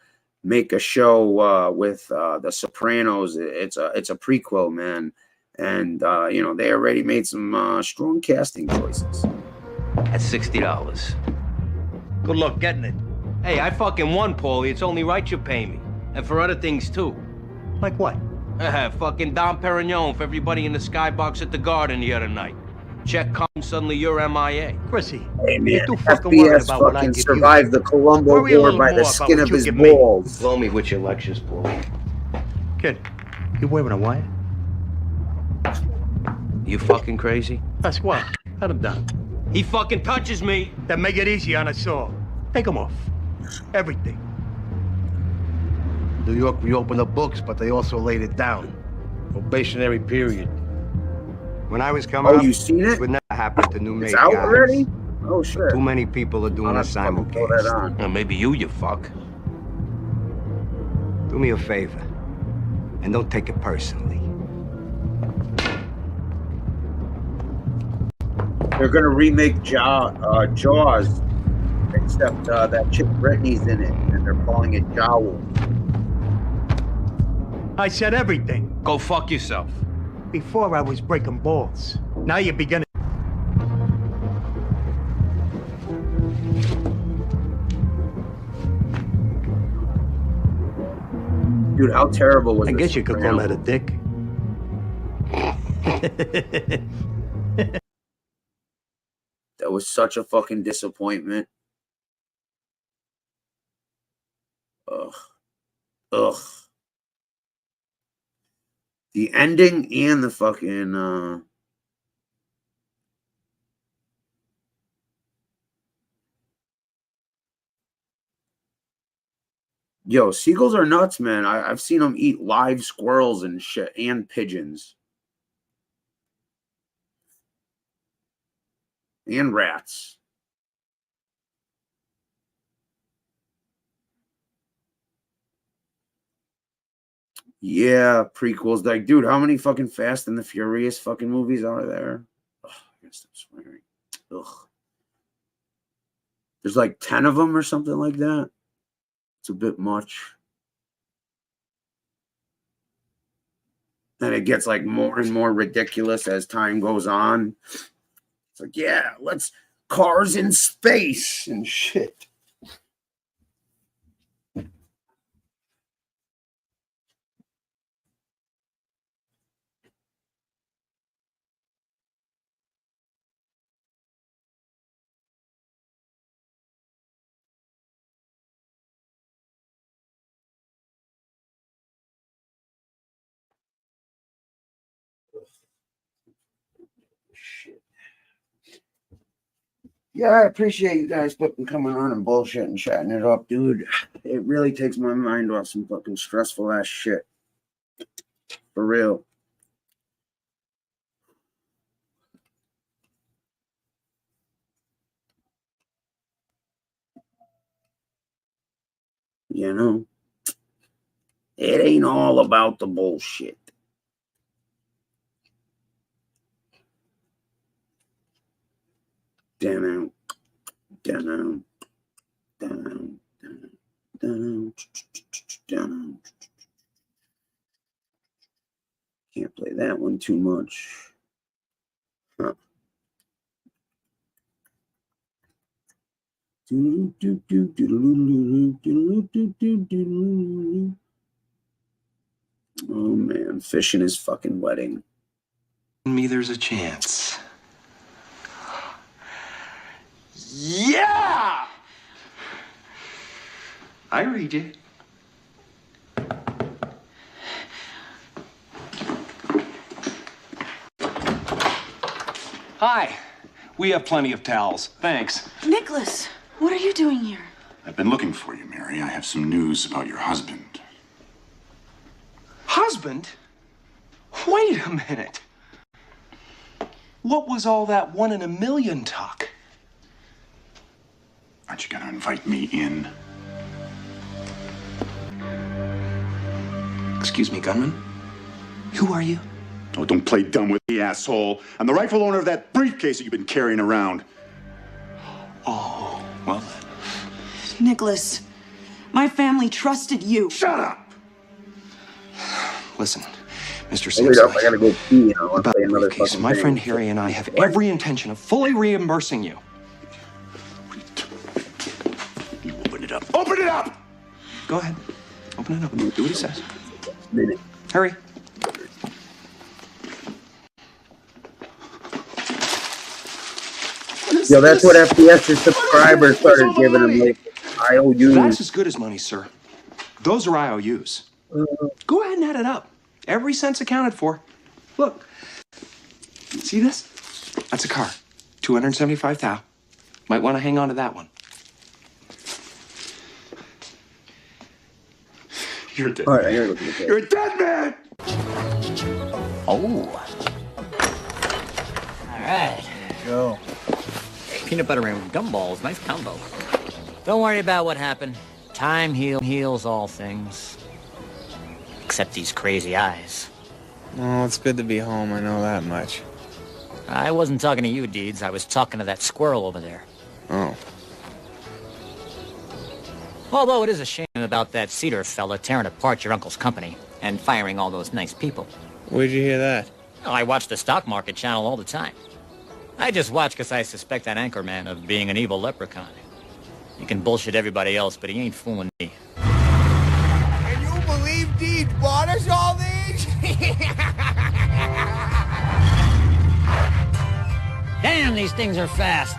make a show with The Sopranos. It's a prequel, man. And they already made some strong casting choices. At $60. Good luck getting it. Hey, I fucking won, Paulie. It's only right you pay me. And for other things, too. Like what? Fucking Dom Perignon for everybody in the skybox at the Garden the other night. Check comes, suddenly you're MIA. Chrissy, hey, man, you're too fucking worried FBS about what I fucking give survived you. the Colombo Worry a War little by the more skin about of what his you give me. balls. Blow me with your lectures, Paulie. Kid, you wearing a wire? You fucking crazy? That's what? Let him down. He fucking touches me. Then make it easy on us all. Take him off. Everything. New York reopened the books, but they also laid it down. Probationary period. When I was coming up, you seen it? This would never happen to new made It's out guys. already? Oh, shit. Too many people are doing a simulcast. Maybe you fuck. Do me a favor, and don't take it personally. They're gonna remake Jaws, except that chick Brittany's in it, and they're calling it Jaws. I said everything. Go fuck yourself. Before I was breaking balls. Now you're beginning. Dude, how terrible was I this? guess you could call that a dick. That was such a fucking disappointment. Ugh. The ending and the fucking Yo, seagulls are nuts, man. I've seen them eat live squirrels and shit and pigeons. And rats. Yeah, prequels. Like, dude, how many fucking Fast and the Furious fucking movies are there? Ugh, I gotta stop swearing. Ugh. There's like 10 of them or something like that. It's a bit much. And it gets like more and more ridiculous as time goes on. It's like, yeah, let's cars in space and shit. shit. Yeah, I appreciate you guys fucking coming on and bullshit and chatting it up, dude. It really takes my mind off some fucking stressful ass shit. For real. You know, it ain't all about the bullshit. Down. Can't play that one too much. Huh. Oh man, fishing is fucking wedding. Me, there's a chance. Yeah! I read you. Hi. We have plenty of towels. Thanks. Nicholas, what are you doing here? I've been looking for you, Mary. I have some news about your husband. Husband? Wait a minute. What was all that 1 in a million talk? Aren't you gonna invite me in? Excuse me, gunman? Who are you? Oh, don't play dumb with me, asshole. I'm the rightful owner of that briefcase that you've been carrying around. Oh, well. Nicholas, my family trusted you. Shut up! Listen, Mr. Hold it Simpson. up, I gotta go pee. I'll About play the another briefcase, fucking my thing. friend Harry and I have every intention of fully reimbursing you. You open it up. Open it up! Go ahead. Open it up. Do what he says. Hurry. Yo, that's what FDS's subscribers started giving him. Like, IOUs. That's as good as money, sir. Those are IOUs. Go ahead and add it up. Every cent's accounted for. Look. See this? That's a car. 275,000. Might want to hang on to that one. You're dead. All right, I gotta go to the bed. You're a dead man! Oh. All right. Go. Peanut butter and gumballs, nice combo. Don't worry about what happened. Time heals all things. Except these crazy eyes. Oh, it's good to be home, I know that much. I wasn't talking to you, Deeds. I was talking to that squirrel over there. Oh. Although it is a shame about that Cedar fella tearing apart your uncle's company and firing all those nice people. Where'd you hear that? Well, I watch the stock market channel all the time. I just watch because I suspect that anchorman of being an evil leprechaun. He can bullshit everybody else, but he ain't fooling me. Can you believe Deeds bought us all these? Damn, these things are fast.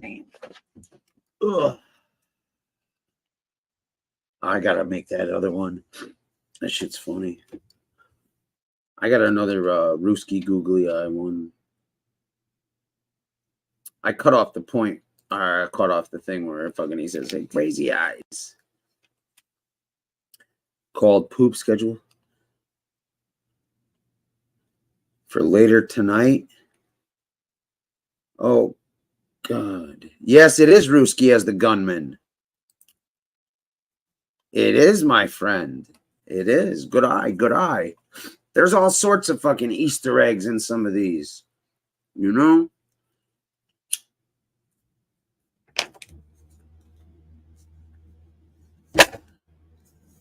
Damn. Ugh. I gotta make that other one. That shit's funny. I got another Ruski Googly Eye one. I cut off the point. I cut off the thing where fucking he says, "Hey, crazy eyes." Called poop schedule for later tonight. Oh God! Yes, it is Ruski as the gunman. It is, my friend. It is. Good eye, good eye. There's all sorts of fucking Easter eggs in some of these. You know?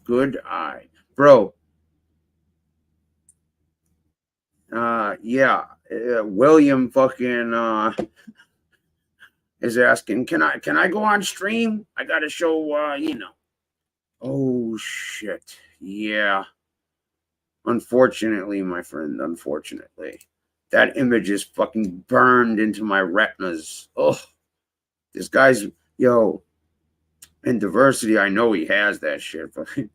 Good eye. Bro. Yeah. William fucking is asking, can I go on stream? I gotta show you know. Oh shit. Yeah. Unfortunately, my friend, unfortunately. That image is fucking burned into my retinas. Oh, this guy's, yo, in diversity, I know he has that shit, but it's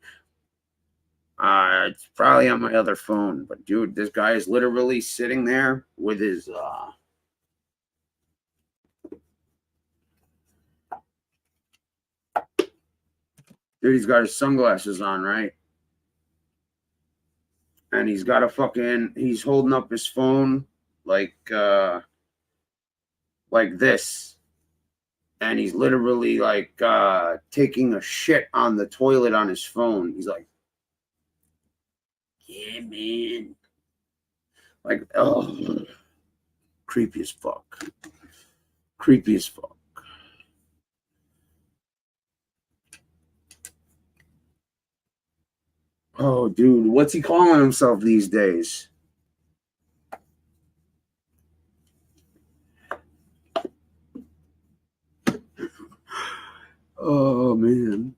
probably on my other phone. But dude, this guy is literally sitting there with his dude, he's got his sunglasses on, right? And he's got a fucking, he's holding up his phone like this. And he's literally like taking a shit on the toilet on his phone. He's like, yeah, man. Like, oh, creepy as fuck. Creepy as fuck. Oh, dude, what's he calling himself these days? Oh, man.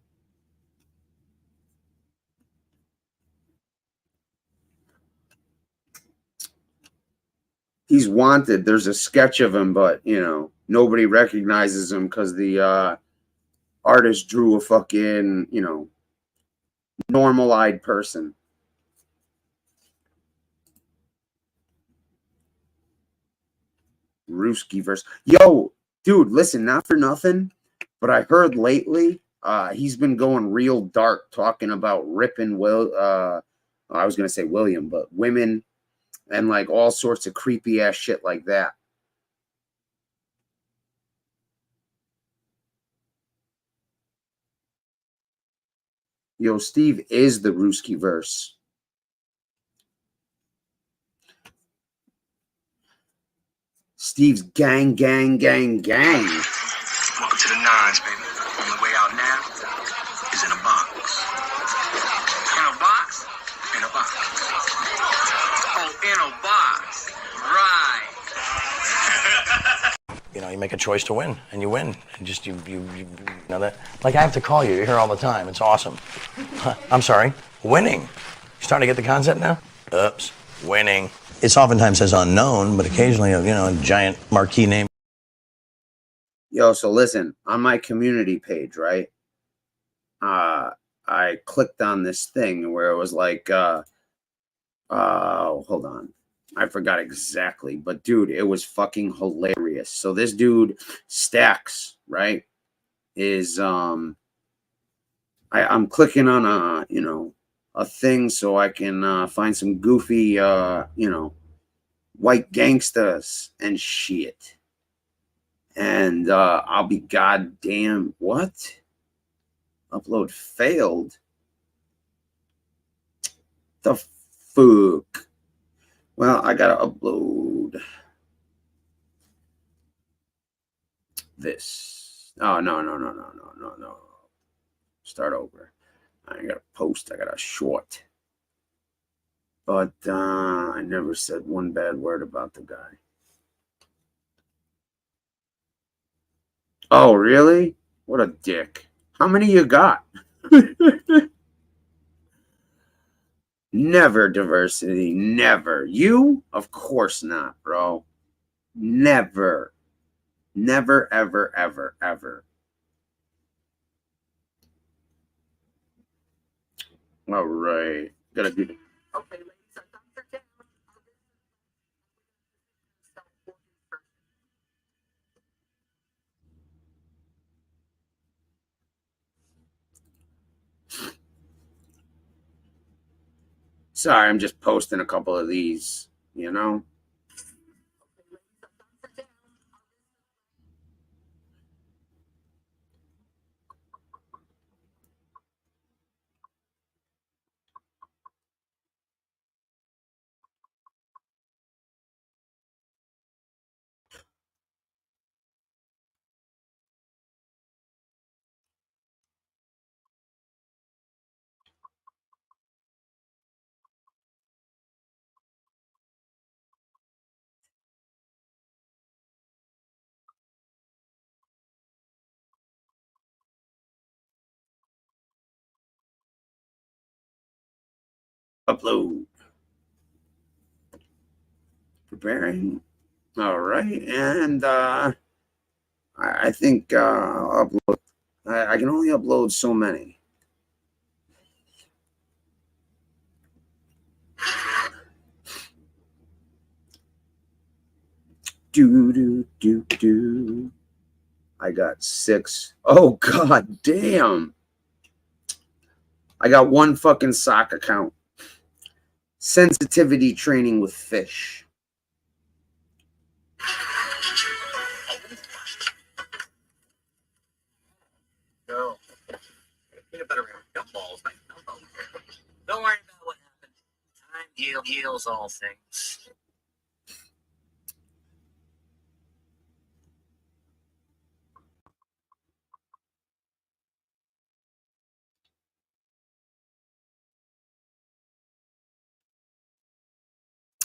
He's wanted. There's a sketch of him, but, you know, nobody recognizes him because the artist drew a fucking, you know, normal-eyed person. Ruski verse. Yo, dude, listen, not for nothing, but I heard lately he's been going real dark talking about ripping I was gonna say William, but women and like all sorts of creepy ass shit like that. Yo, Steve is the Ruski verse. Steve's gang. Welcome to the nines, baby. On the way out now is in a box. In a box? In a box. Oh, in a box. Right. You know, you make a choice to win, and you win. And just you know that. Like I have to call you. You're here all the time. It's awesome. I'm sorry. Winning. You starting to get the concept now? Oops. Winning. It's oftentimes says unknown, but occasionally, you know, a giant marquee name. Yo, so listen, on my community page, right? I clicked on this thing where it was like, hold on. I forgot exactly, but dude, it was fucking hilarious. So this dude, Stacks, right, is I'm clicking on a, you know, a thing so I can find some goofy you know, white gangsters and shit. And I'll be goddamn, what? Upload failed? The fuck? Well, I gotta upload this. Oh, no. Start over. I gotta post. I got a short. But I never said one bad word about the guy. Oh, really? What a dick. How many you got? Never diversity. Never. You? Of course not, bro. Never. Never, ever, ever, ever. All right. Gotta do. Okay. Sorry, I'm just posting a couple of these, you know? Upload. Preparing. All right, and I think I'll upload. I can only upload so many. Do. I got 6. Oh god damn. I got 1 fucking sock account. Sensitivity training with fish. No. Peanut butter and gumballs. Don't worry about what happened. Time heals all things.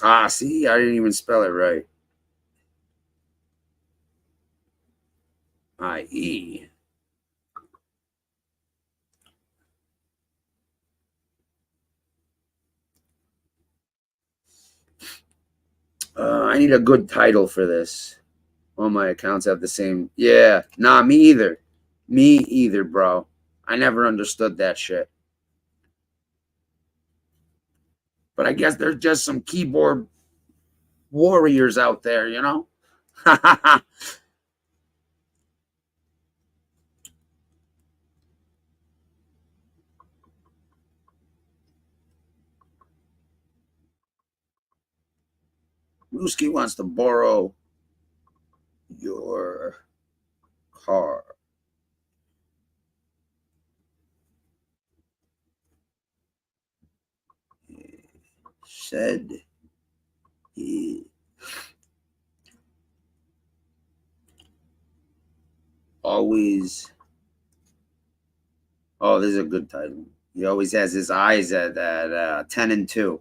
Ah, see, I didn't even spell it right. I-E. I need a good title for this. All my accounts have the same. Yeah, nah, me either. Me either, bro. I never understood that shit. But I guess there's just some keyboard warriors out there, you know? Ruski wants to borrow your car. Said he always. Oh, this is a good title. He always has his eyes at 10 and 2.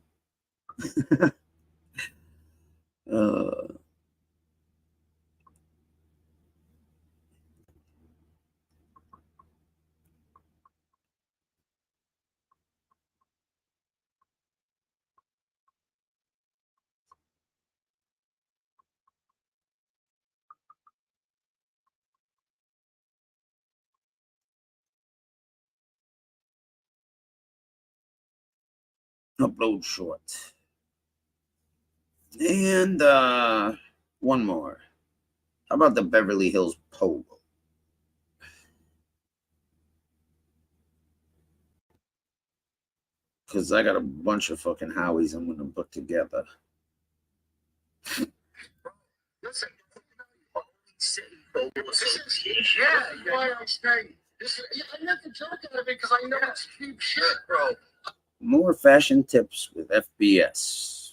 Upload short. And one more. How about the Beverly Hills Polo? Because I got a bunch of fucking Howies I'm going to put together. Listen, yeah, why I'm saying this. I have to joke at it because I know it's cheap shit, bro. More fashion tips with FBS.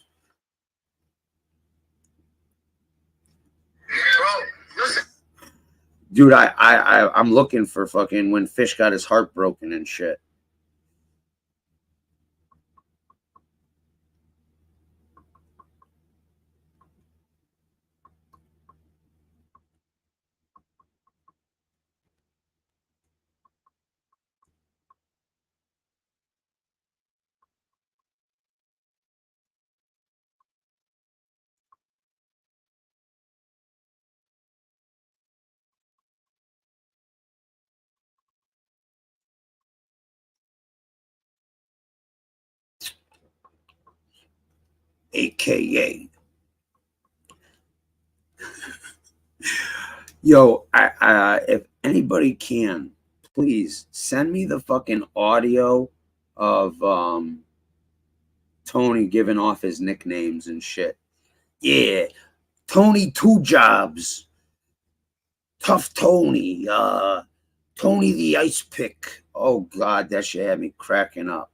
Bro, listen. Dude, I'm looking for fucking when Fish got his heart broken and shit. AKA. Yo, if anybody can, please send me the fucking audio of Tony giving off his nicknames and shit. Yeah, Tony Two Jobs, Tough Tony, Tony the Ice Pick. Oh God, that shit had me cracking up.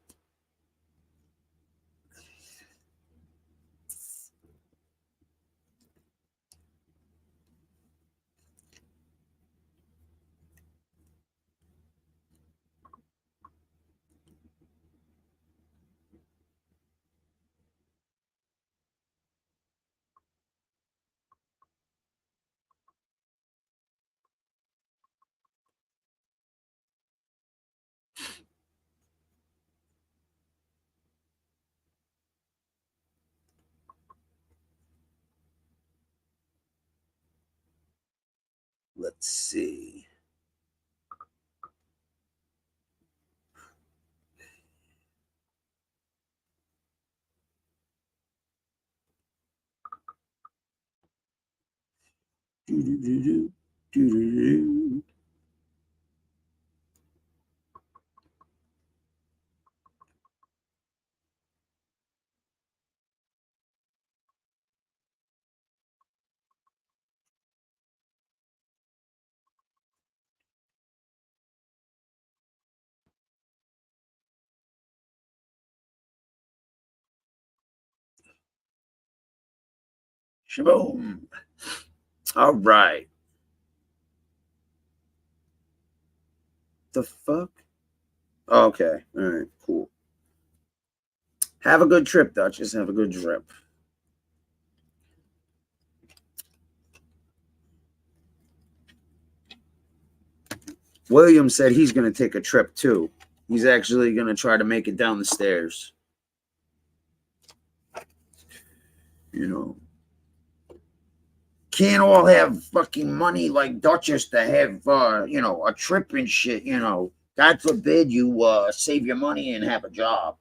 Let's see. Do-do-do-do. Shaboom. All right. The fuck? Okay. All right. Cool. Have a good trip, Duchess. Have a good trip. William said he's going to take a trip too. He's actually going to try to make it down the stairs. You know. Can't all have fucking money like Duchess to have, you know, a trip and shit, you know. God forbid you save your money and have a job.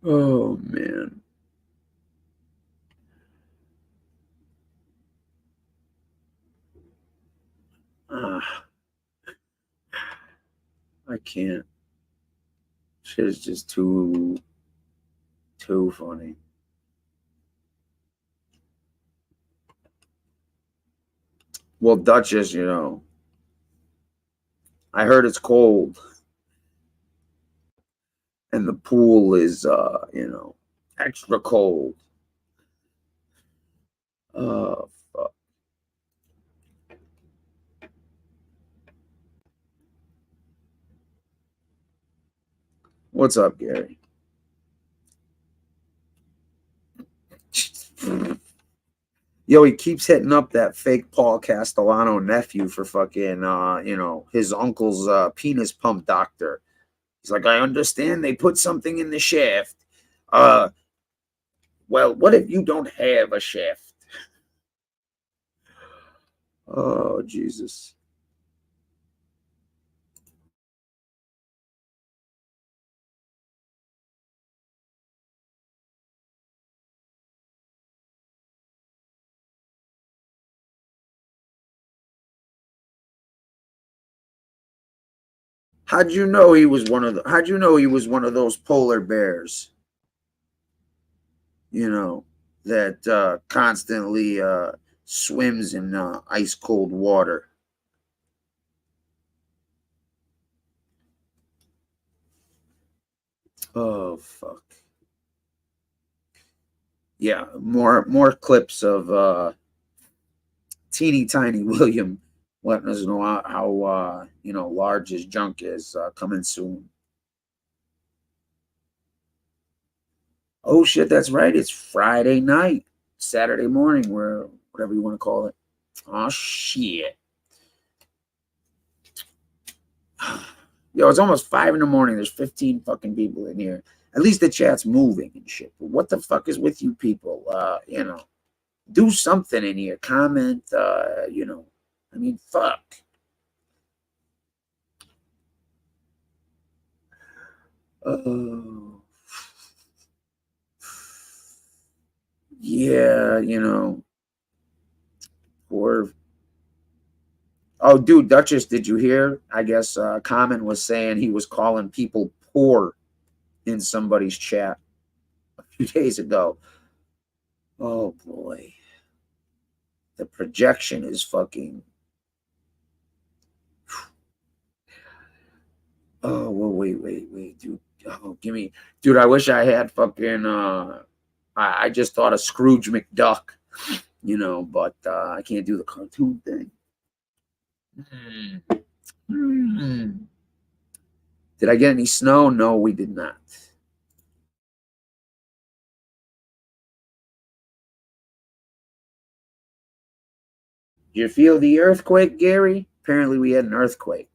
Oh, man. I can't. Shit is just too funny. Well, Duchess, you know, I heard it's cold. And the pool is, you know, extra cold. Oh, fuck. What's up, Gary? Yo, he keeps hitting up that fake Paul Castellano nephew for fucking, you know, his uncle's penis pump doctor. He's like, I understand they put something in the shaft. Well, what if you don't have a shaft? Oh, Jesus. How'd you know he was one of those polar bears? You know, that constantly swims in ice cold water. Oh, fuck. Yeah, more clips of teeny tiny William letting us know how you know, large his junk is, coming soon. Oh shit, that's right. It's Friday night, Saturday morning, where whatever you want to call it. Oh shit. Yo, it's almost 5 in the morning. There's 15 fucking people in here. At least the chat's moving and shit. But what the fuck is with you people? You know, do something in here. Comment, you know. I mean, fuck. Oh. Yeah, you know. Or oh, dude, Duchess, did you hear? I guess Common was saying he was calling people poor in somebody's chat a few days ago. Oh, boy. The projection is fucking... Oh, well, wait, dude. Oh, give me... Dude, I wish I had fucking... I just thought of Scrooge McDuck, you know, but I can't do the cartoon thing. Did I get any snow? No, we did not. Did you feel the earthquake, Gary? Apparently we had an earthquake.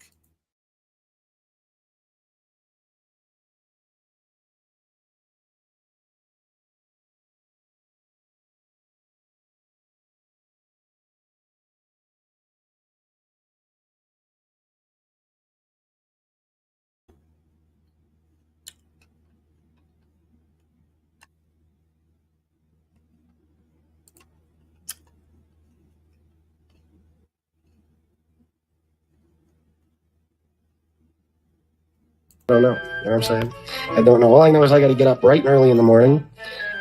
I don't know. You know what I'm saying? I don't know. All I know is I got to get up bright and early in the morning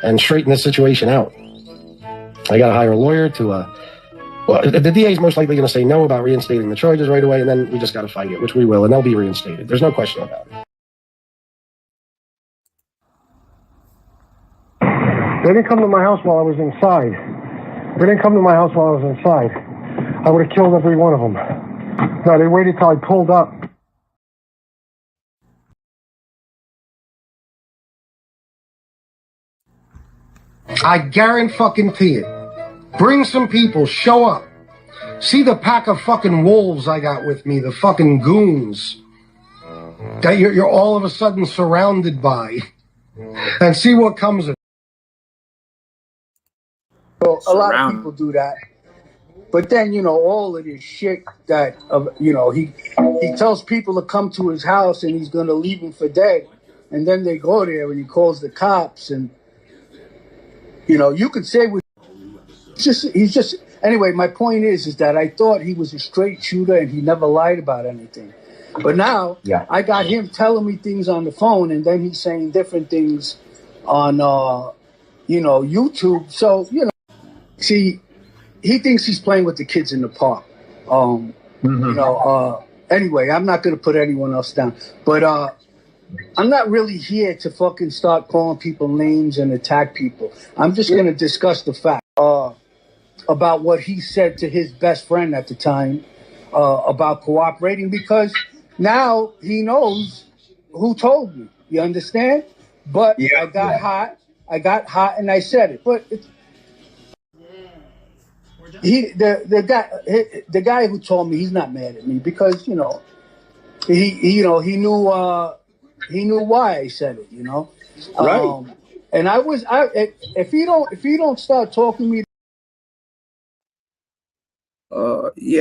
and straighten this situation out. I got to hire a lawyer to, well, the DA is most likely going to say no about reinstating the charges right away, and then we just got to fight it, which we will, and they'll be reinstated. There's no question about it. They didn't come to my house while I was inside. They didn't come to my house while I was inside. I would have killed every one of them. No, they waited till I pulled up. I guarantee it. Bring some people, show up. See the pack of fucking wolves I got with me, the fucking goons that you're all of a sudden surrounded by, and see what comes of it. So a lot of people do that. But then, all of this shit that, he tells people to come to his house and he's going to leave them for dead. And then they go there and he calls the cops. And, you could say he's just, anyway, my point is that I thought he was a straight shooter and he never lied about anything. But now I got him telling me things on the phone and then he's saying different things on, YouTube. So, see, he thinks he's playing with the kids in the park. Anyway, I'm not going to put anyone else down. But I'm not really here to fucking start calling people names and attack people. I'm just going to discuss the fact about what he said to his best friend at the time about cooperating, because now he knows who told me. You understand? But I got hot and I said it. But it's, the guy who told me, he's not mad at me because he knew why I said it, right. And if he don't start talking to me,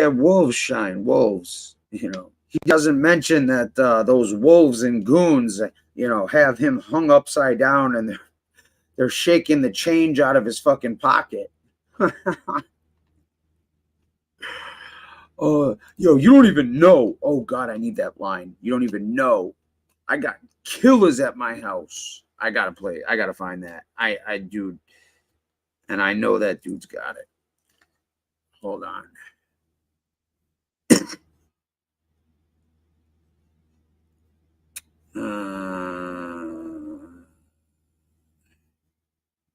wolves shine, wolves. He doesn't mention that those wolves and goons, have him hung upside down and they're shaking the change out of his fucking pocket. You don't even know. Oh God, I need that line. You don't even know. I got killers at my house. I gotta find that. I dude, and I know that dude's got it. Hold on.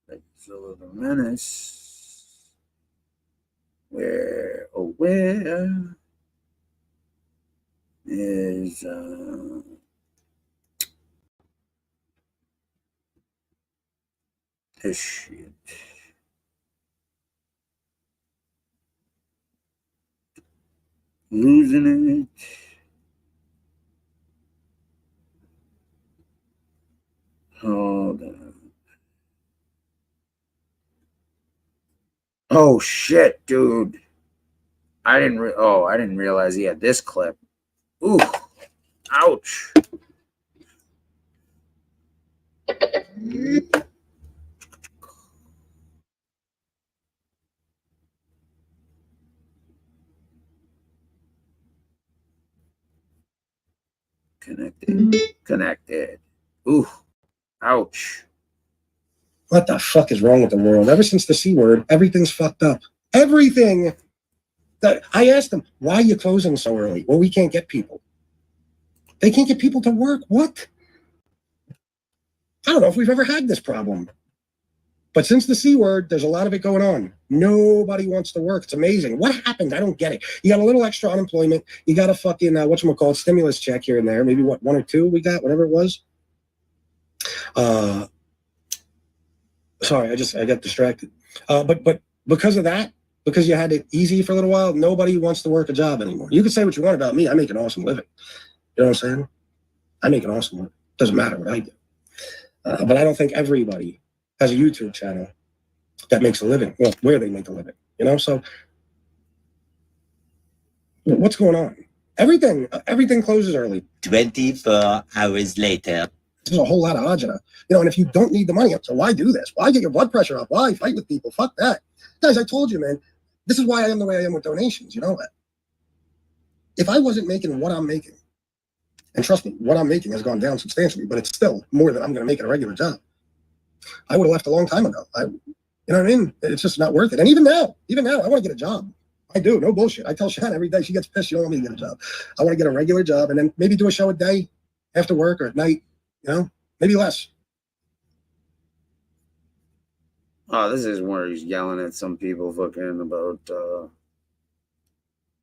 It's a little menace. Where is this shit? Losing it. Hold on. Oh shit, dude. I didn't realize he had this clip. Ooh. Ouch. Connected. Ooh. Ouch. What the fuck is wrong with the world? Ever since the C word, everything's fucked up. Everything. I asked them, why are you closing so early? Well, we can't get people. They can't get people to work. What? I don't know if we've ever had this problem. But since the C word, there's a lot of it going on. Nobody wants to work. It's amazing. What happened? I don't get it. You got a little extra unemployment. You got a fucking, whatchamacallit, stimulus check here and there. Maybe one or two we got, whatever it was. Sorry, I got distracted. But because of that, because you had it easy for a little while, nobody wants to work a job anymore. You can say what you want about me. I make an awesome living. You know what I'm saying? I make an awesome living. Doesn't matter what I do. But I don't think everybody has a YouTube channel that makes a living. Well, where they make a living, So what's going on? Everything closes early. 24 hours later. There's a whole lot of agita, and if you don't need the money, so why do this? Why get your blood pressure up? Why fight with people? Fuck that. Guys, I told you, man, this is why I am the way I am with donations. You know that. If I wasn't making what I'm making, And trust me, what I'm making has gone down substantially, but it's still more than I'm going to make at a regular job. I would have left a long time ago. You know what I mean? It's just not worth it. And even now, I want to get a job. I do, no bullshit. I tell Shannon every day, she gets pissed, she don't want me to get a job. I want to get a regular job and then maybe do a show a day after work or at night, you know, maybe less. Oh, this is where he's yelling at some people fucking about,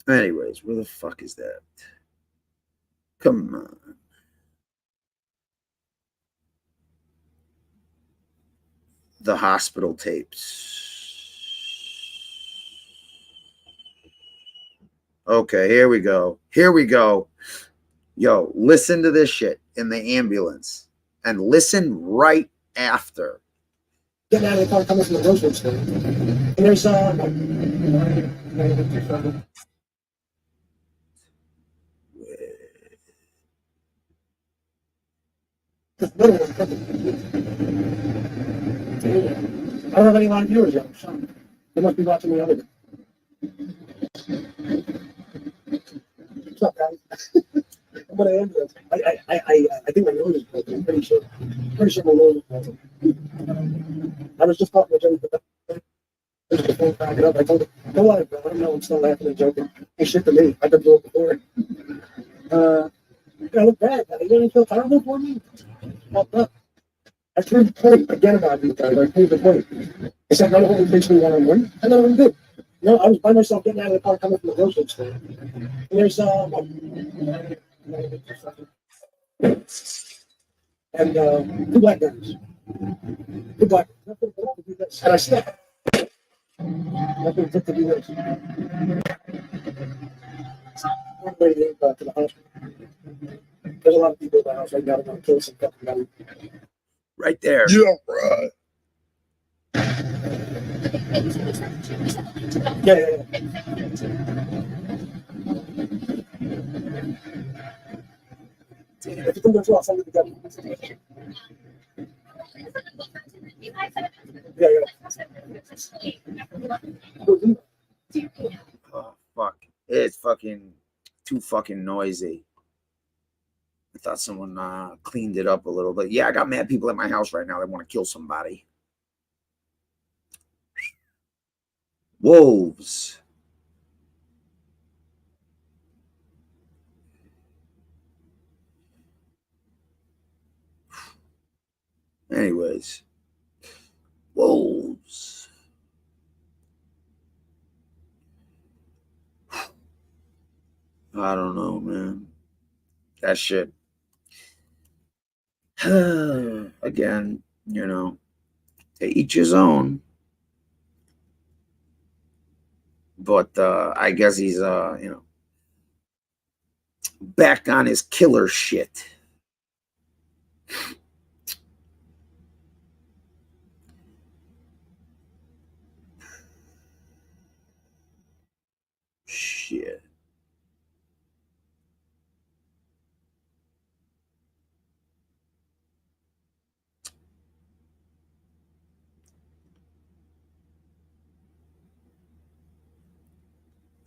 anyways, where the fuck is that? Come on. The hospital tapes. Okay, here we go. Yo, listen to this shit in the ambulance and listen right after. Getting out of the car, coming from the grocery store. And there's I don't have any live viewers yet. They must be watching the other day. What's up, guys? I'm gonna end this. I think my nose is broken. I'm pretty sure my nose is broken. I was just talking to Joey. The phone back it up. I told him, "Go live, bro." I don't know. I'm still laughing and joking. Hey, shit to me. I've been doing it before. I look bad. You don't feel terrible for me? I proved the point again about these guys. I proved the point. I said none of them takes me one-on-one, and none of them did. No, I was by myself getting out of the car coming from the grocery store. And there's two black guys. And I stepped. Nothing took to do this. I'm ready to go to the hospital. There's a lot of people in the house right now that want to kill some fucking guy. Right there. Yeah, right. Yeah. If you think that's wrong, send it together. Oh, fuck. It's fucking too fucking noisy. I thought someone cleaned it up a little bit. Yeah, I got mad people at my house right now that want to kill somebody. Wolves. Anyways. Wolves. I don't know, man. That shit. Again, you know, to each his own. But I guess he's, you know, back on his killer shit. Shit.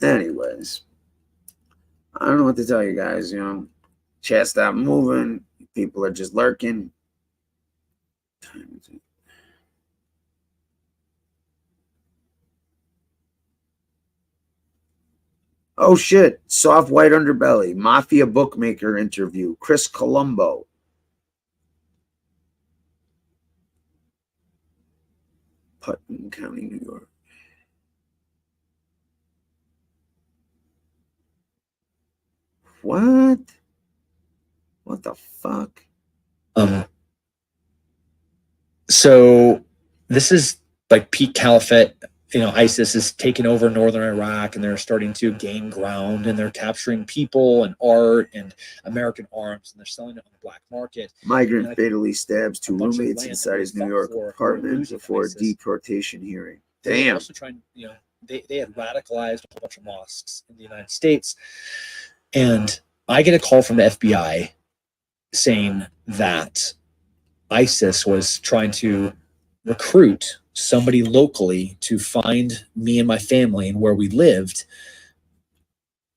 Anyways, I don't know what to tell you guys, you know. Chat stopped moving. People are just lurking. Oh shit. Soft white underbelly. Mafia bookmaker interview. Chris Colombo. Putnam County, New York. What? What the fuck? So this is like peak caliphate. You know, ISIS is taking over northern Iraq, and they're starting to gain ground, and they're capturing people and art and American arms, and they're selling it on the black market. Migrant fatally stabs two roommates inside his New York apartment before a deportation hearing. They're Damn. also trying, you know, they had radicalized a whole bunch of mosques in the United States. And I get a call from the FBI saying that ISIS was trying to recruit somebody locally to find me and my family and where we lived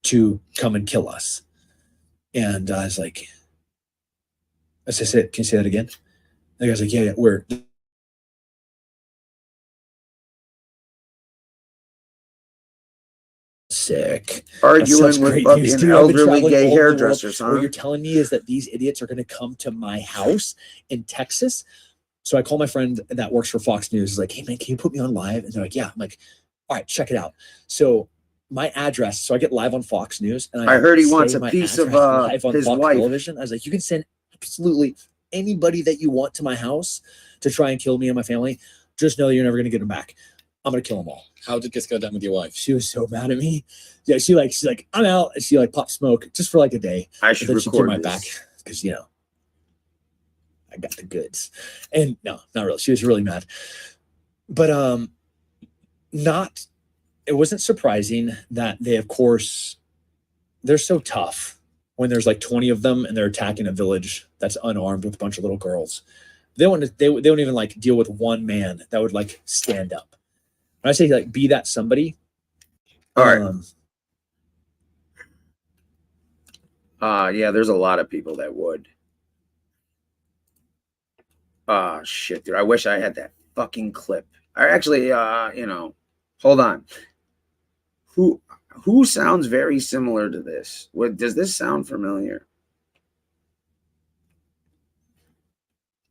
to come and kill us. And I was like, I said, can you say that again? The guy's like, yeah, where? Sick. Arguing That's such with great fucking news, dude. I've been elderly traveling gay all over the world. hairdressers, huh? What you're telling me is that these idiots are going to come to my house in Texas. So I call my friend that works for Fox News. He's like, hey, man, can you put me on live? And they're like, yeah. I'm like, all right, check it out. So my address, so I get live on Fox News. And I heard he say wants a my piece of address live on his Fox wife. Television. I was like, you can send absolutely anybody that you want to my house to try and kill me and my family. Just know that you're never going to get them back. I'm going to kill them all. How did this go down with your wife? She was so mad at me. Yeah, she's like, I'm out. And she like popped smoke just for like a day. I should then she record my this. back because I got the goods. And no, not really. She was really mad. But it wasn't surprising that they, of course, they're so tough when there's like 20 of them and they're attacking a village that's unarmed with a bunch of little girls. They don't even like deal with one man that would like stand up. When I say like be that somebody. All right. Yeah, there's a lot of people that would. Shit, dude. I wish I had that fucking clip. I actually, hold on. Who sounds very similar to this? Does this sound familiar?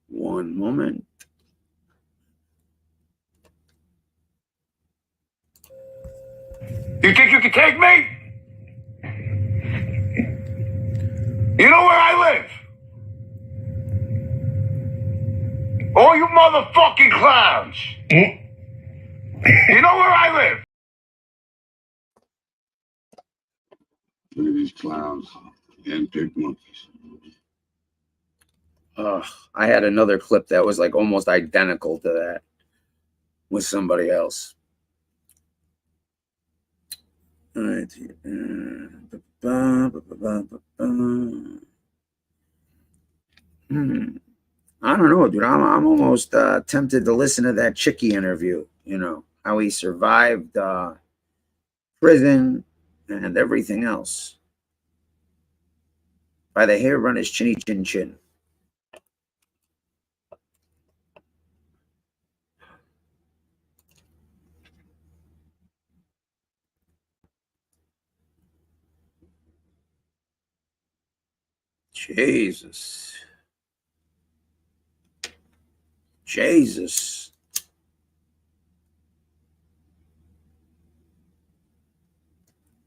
One moment. You think you can take me? You know where I live? All you motherfucking clowns. You know where I live? Look at these clowns and big monkeys. I had another clip that was like almost identical to that with somebody else. All right. I don't know, dude. I'm almost tempted to listen to that Chickie interview. How he survived prison and everything else. By the hair run his chinny chin chin. Jesus.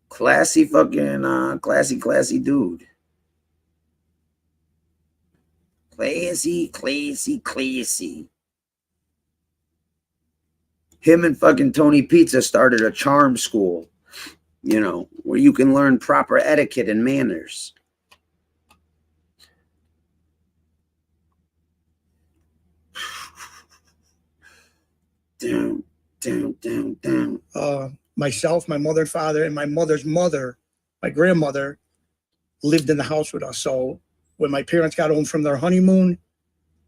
Classy fucking, classy dude. Classy. Him and fucking Tony Pizza started a charm school, where you can learn proper etiquette and manners. Down. Myself, my mother and father, and my mother's mother, my grandmother, lived in the house with us. So when my parents got home from their honeymoon,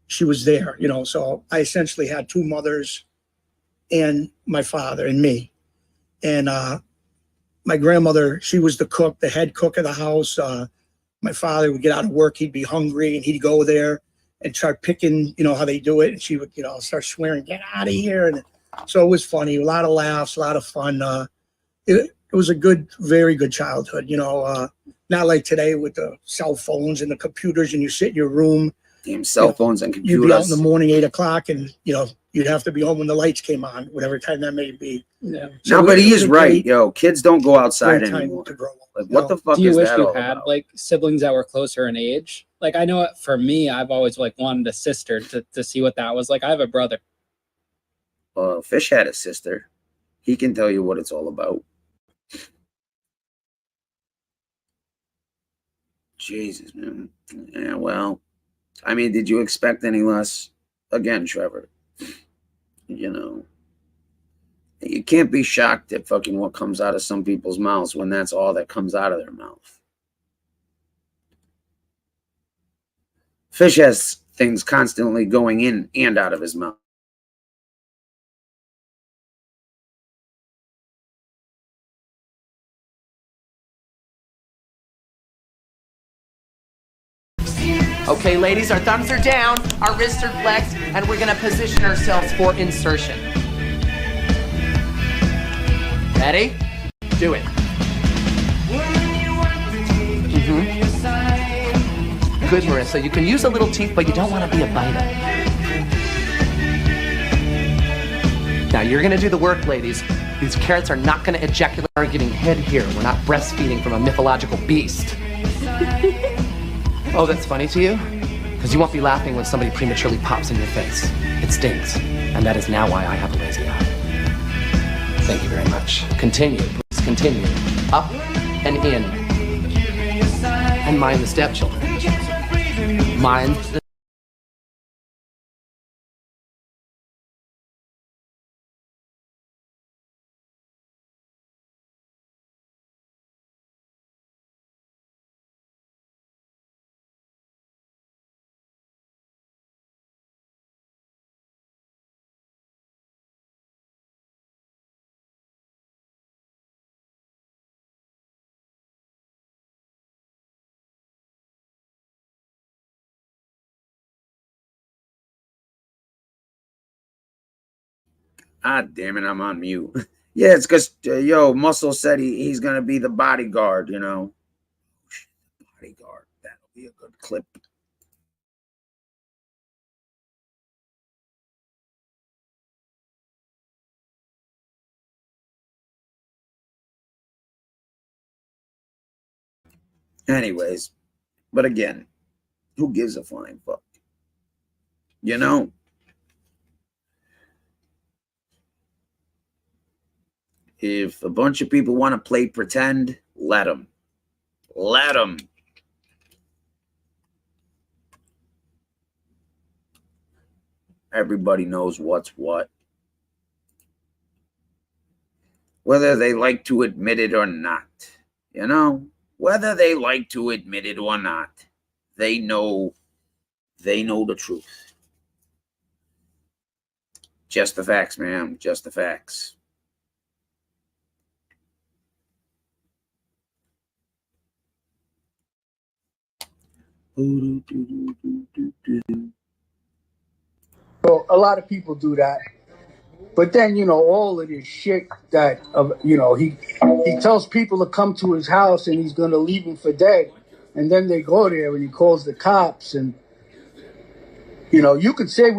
she was there, So I essentially had two mothers and my father and me. And my grandmother, she was the cook, the head cook of the house. My father would get out of work, he'd be hungry, and he'd go there and start picking, how they do it. And she would, start swearing, get out of here. And so it was funny, a lot of laughs, a lot of fun. It was a good, very good childhood, not like today with the cell phones and the computers and you sit in your room. Damn cell phones and computers. You'd be out in the morning, 8 o'clock, and, you'd have to be home when the lights came on, whatever time that may be. Yeah. So no, but he is right, yo. Kids don't go outside anymore. Like, what the fuck is that? Do you wish you had about? like siblings that were closer in age? Like, I know for me, I've always like wanted a sister to see what that was like. I have a brother. Fish had a sister. He can tell you what it's all about. Jesus, man. Yeah, well, I mean, did you expect any less? Again, Trevor, you can't be shocked at fucking what comes out of some people's mouths when that's all that comes out of their mouth. Fish has things constantly going in and out of his mouth. Yeah. Okay, ladies, our thumbs are down, our wrists are flexed, and we're gonna position ourselves for insertion. Ready? Do it. Good, Marissa. You can use a little teeth, but you don't want to be a biter. Now you're gonna do the work, ladies. These carrots are not gonna ejaculate or getting hid here. We're not breastfeeding from a mythological beast. Oh, that's funny to you? Because you won't be laughing when somebody prematurely pops in your face. It stings. And that is now why I have a lazy eye. Thank you very much. Continue, please continue. Up and in. And mind the stepchildren. Mind the Ah, damn it, I'm on mute. Yeah, it's because, yo, Muscle said he's going to be the bodyguard, you know. Bodyguard. That'll be a good clip. Anyways, but again, who gives a flying fuck? You know? If a bunch of people want to play pretend, let them. Let them. Everybody knows what's what. Whether they like to admit it or not. You know? Whether they like to admit it or not. They know the truth. Just the facts, man. Just the facts. So a lot of people do that, but then all of this shit that he tells people to come to his house and he's gonna leave them for dead, and then they go there and he calls the cops, and you could say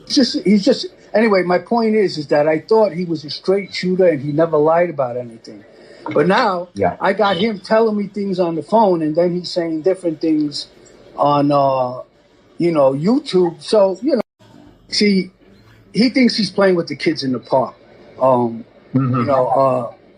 he's just anyway. My point is that I thought he was a straight shooter and he never lied about anything. But now I got him telling me things on the phone, and then he's saying different things on, YouTube. So, see, he thinks he's playing with the kids in the park.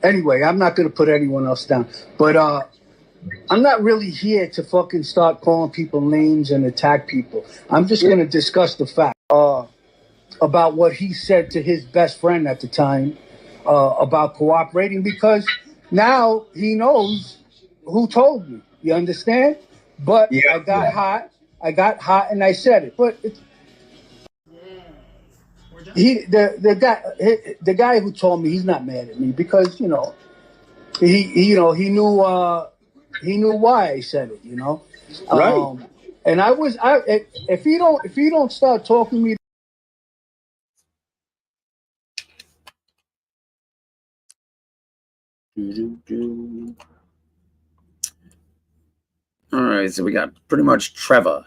Anyway, I'm not going to put anyone else down. But I'm not really here to fucking start calling people names and attack people. I'm just going to discuss the fact about what he said to his best friend at the time about cooperating, because now he knows who told me. You understand? But I got hot. I got hot and I said it. But the guy who told me, he's not mad at me because he knew why I said it. Right. And if he don't start talking to me. All right, so we got pretty much Trevor.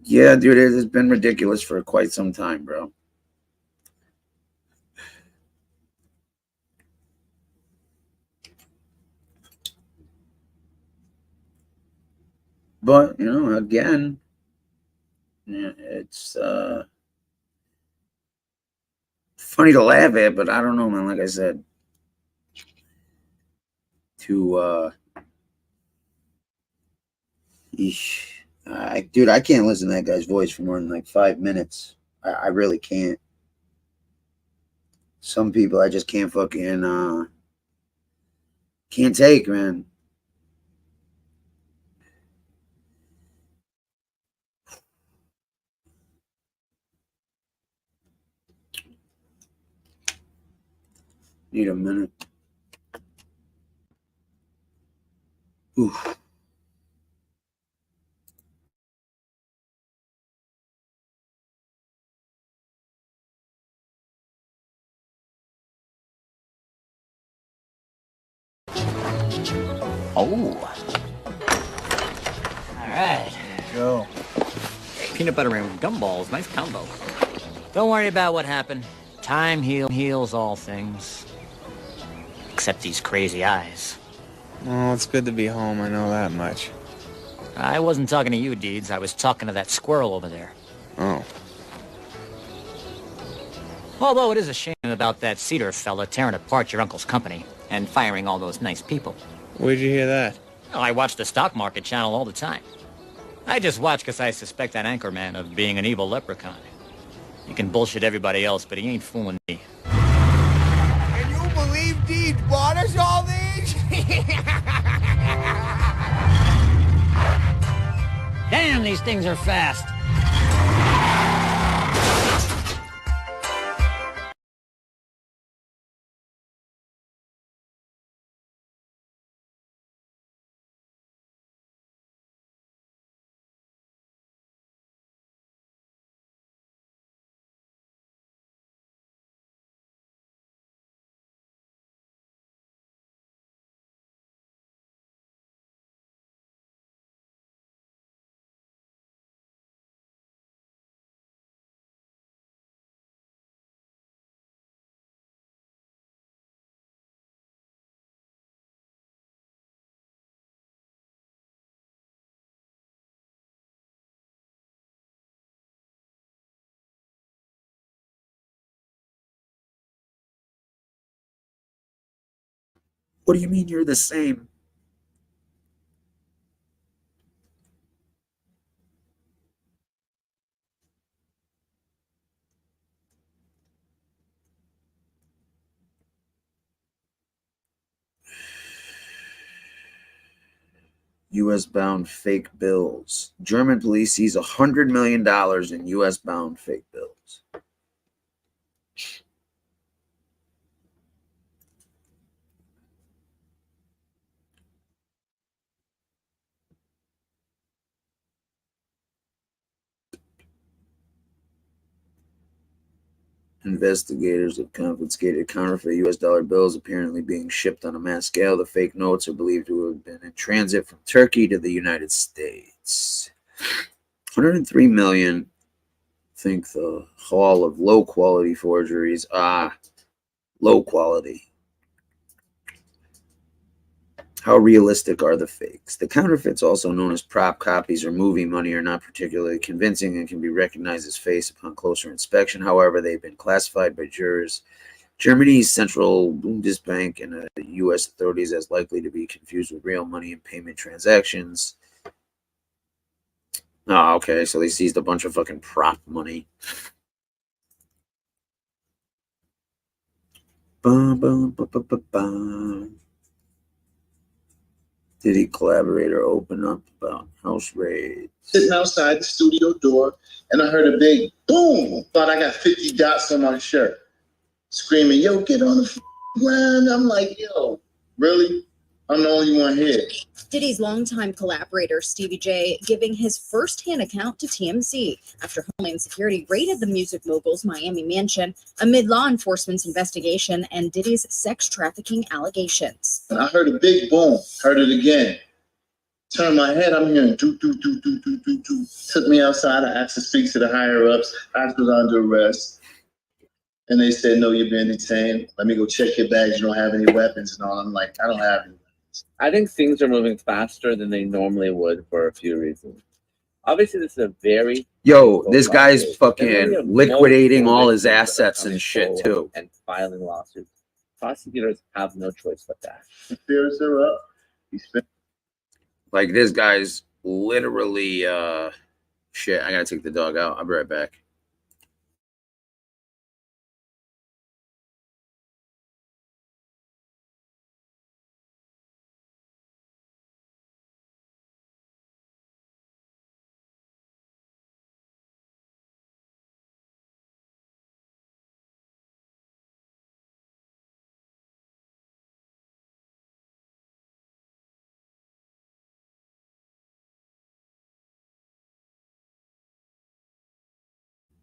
Yeah, dude, it has been ridiculous for quite some time, bro. But, again, it's funny to laugh at, but I don't know, man. Like I said, dude, I can't listen to that guy's voice for more than like 5 minutes. I really can't. Some people I just can't fucking can't take, man. Need a minute. Oof. Oh. All right. Go. Peanut butter and gumballs, nice combo. Don't worry about what happened. Time heals all things. Except these crazy eyes. Oh, it's good to be home, I know that much. I wasn't talking to you, Deeds. I was talking to that squirrel over there. Oh. Although it is a shame about that Cedar fella tearing apart your uncle's company and firing all those nice people. Where'd you hear that? Well, I watch the stock market channel all the time. I just watch because I suspect that anchorman of being an evil leprechaun. He can bullshit everybody else, but he ain't fooling me. Can you believe Deeds bought us all these? Damn, these things are fast. What do you mean you're the same? U.S. bound fake bills. German police seize $100 million in U.S. bound fake bills. Investigators have confiscated counterfeit U.S. dollar bills apparently being shipped on a mass scale. The fake notes are believed to have been in transit from Turkey to the United States. 103 million. I think the haul of low quality forgeries. Low quality. How realistic are the fakes? The counterfeits, also known as prop copies or movie money, are not particularly convincing and can be recognized as fakes upon closer inspection. However, they've been classified by jurors, Germany's central Bundesbank, and U.S. authorities as likely to be confused with real money and payment transactions. Oh, okay, so they seized a bunch of fucking prop money. Bum, bum, bum, bum, bum, bum. Diddy collaborator open up about house raids. Sitting outside the studio door, and I heard a big boom. Thought I got 50 dots on my shirt. Screaming, yo, get on the ground. I'm like, yo, really? I'm the only one here. Diddy's longtime collaborator, Stevie J, giving his first-hand account to TMZ after Homeland Security raided the music mogul's Miami mansion amid law enforcement's investigation and Diddy's sex trafficking allegations. And I heard a big boom. Heard it again. Turned my head, I'm hearing do, do, do, do, do, do, do. Took me outside. I asked to speak to the higher-ups. I was under arrest. And they said, no, you're being detained. Let me go check your bags. You don't have any weapons and all. I'm like, I don't have any. I think things are moving faster than they normally would for a few reasons. Obviously, this is a very... Yo, this guy's fucking liquidating all his assets and shit, too. And filing lawsuits. Prosecutors have no choice but that. Fears are up. Like, this guy's literally... Shit, I gotta take the dog out. I'll be right back.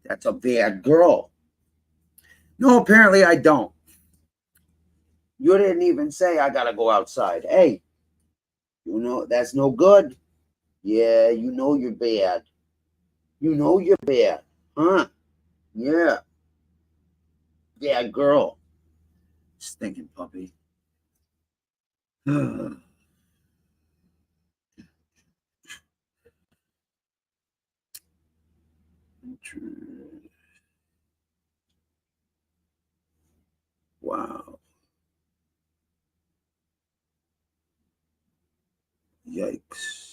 That's a bad girl. No, apparently I don't. You didn't even say I gotta go outside. Hey, You know, that's no good. Yeah, you know you're bad. You know you're bad. Huh? Yeah. Yeah, girl. Stinking puppy. Wow. Yikes.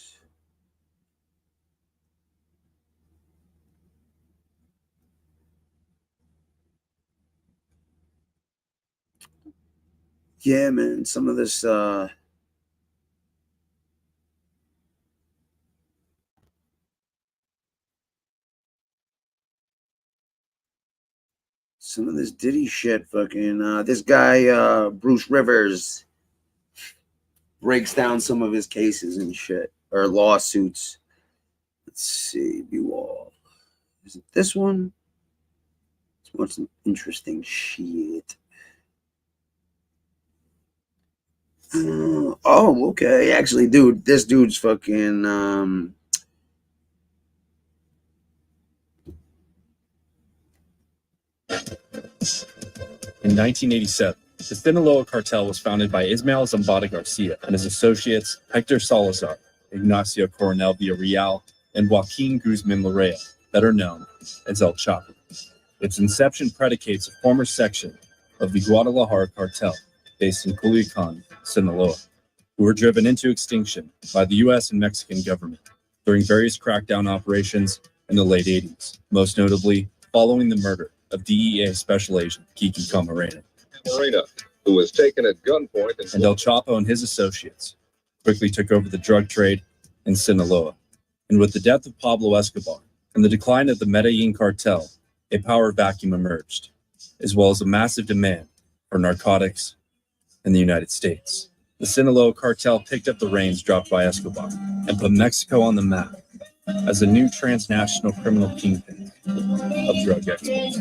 Yeah, man, some of this some of this Diddy shit, fucking this guy Bruce Rivers breaks down some of his cases and shit, or lawsuits. Let's see, Bewall. Is it this one? It's what's some interesting shit. Oh, okay. Actually, dude, this dude's fucking In 1987, the Sinaloa cartel was founded by Ismael Zambada Garcia and his associates Hector Salazar, Ignacio Coronel Villarreal, and Joaquin Guzman Larrea, better known as El Chapo. Its inception predicates a former section of the Guadalajara cartel based in Culiacan, Sinaloa, who were driven into extinction by the U.S. and Mexican government during various crackdown operations in the late 80s, most notably following the murder of DEA Special Agent Kiki Camarena. Marina, who was taken at gunpoint And El Chapo and his associates quickly took over the drug trade in Sinaloa. And with the death of Pablo Escobar and the decline of the Medellin cartel, a power vacuum emerged, as well as a massive demand for narcotics in the United States. The Sinaloa cartel picked up the reins dropped by Escobar and put Mexico on the map as a new transnational criminal kingpin of drug exports.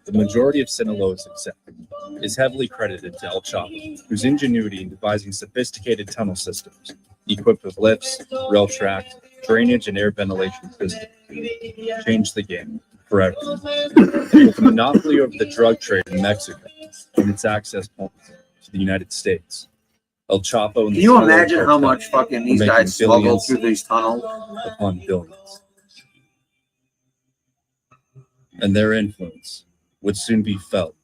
The majority of Sinaloa's success is heavily credited to El Chapo, whose ingenuity in devising sophisticated tunnel systems equipped with lifts, rail track, drainage, and air ventilation systems changed the game forever. With the monopoly over the drug trade in Mexico and its access points to the United States, El Chapo and the Can you Sinaloa imagine how cartel much fucking these were making guys smuggle billions through these tunnels? upon billions. And their influence would soon be felt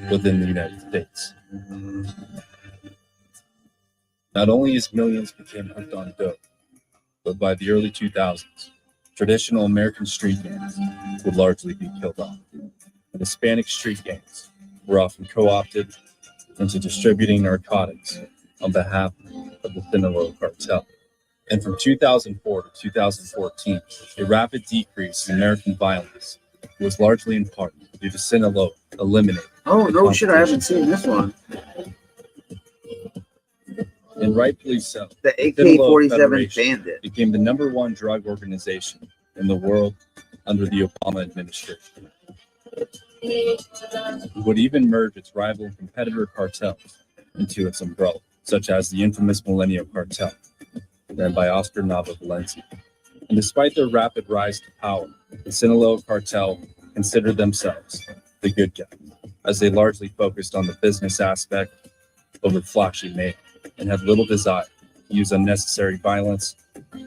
within the United States. Not only as millions became hooked on dope, but by the early 2000s, traditional American street gangs would largely be killed off. And Hispanic street gangs were often co-opted into distributing narcotics on behalf of the Sinaloa cartel. And from 2004 to 2014, a rapid decrease in American violence was largely in part due to Sinaloa eliminating. Oh, no shit, I haven't seen this one. And rightfully so. The Sinaloa AK-47 Federation Bandit became the #1 drug organization in the world under the Obama administration. It would even merge its rival and competitor cartels into its umbrella, such as the infamous Milenio cartel, ran by Oscar Nava Valencia. And despite their rapid rise to power, the Sinaloa cartel considered themselves the good guys, as they largely focused on the business aspect over flashy make, and had little desire to use unnecessary violence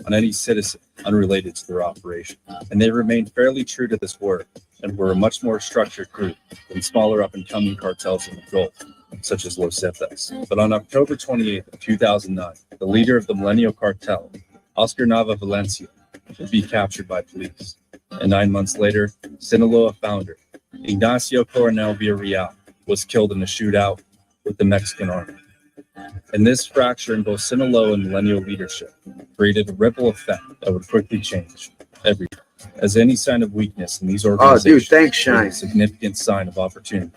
on any citizen unrelated to their operation. And they remained fairly true to this word and were a much more structured group than smaller up-and-coming cartels in the Gulf, such as Los Zetas. But on October 28th of 2009, the leader of the Milenio cartel, Oscar Nava Valencia, would be captured by police. And 9 months later, Sinaloa founder Ignacio Coronel Villarreal was killed in a shootout with the Mexican army. And this fracture in both Sinaloa and Milenio leadership created a ripple effect that would quickly change everything. as any sign of weakness in these Oh, organizations. dude, thanks, is Shine. a significant sign of opportunity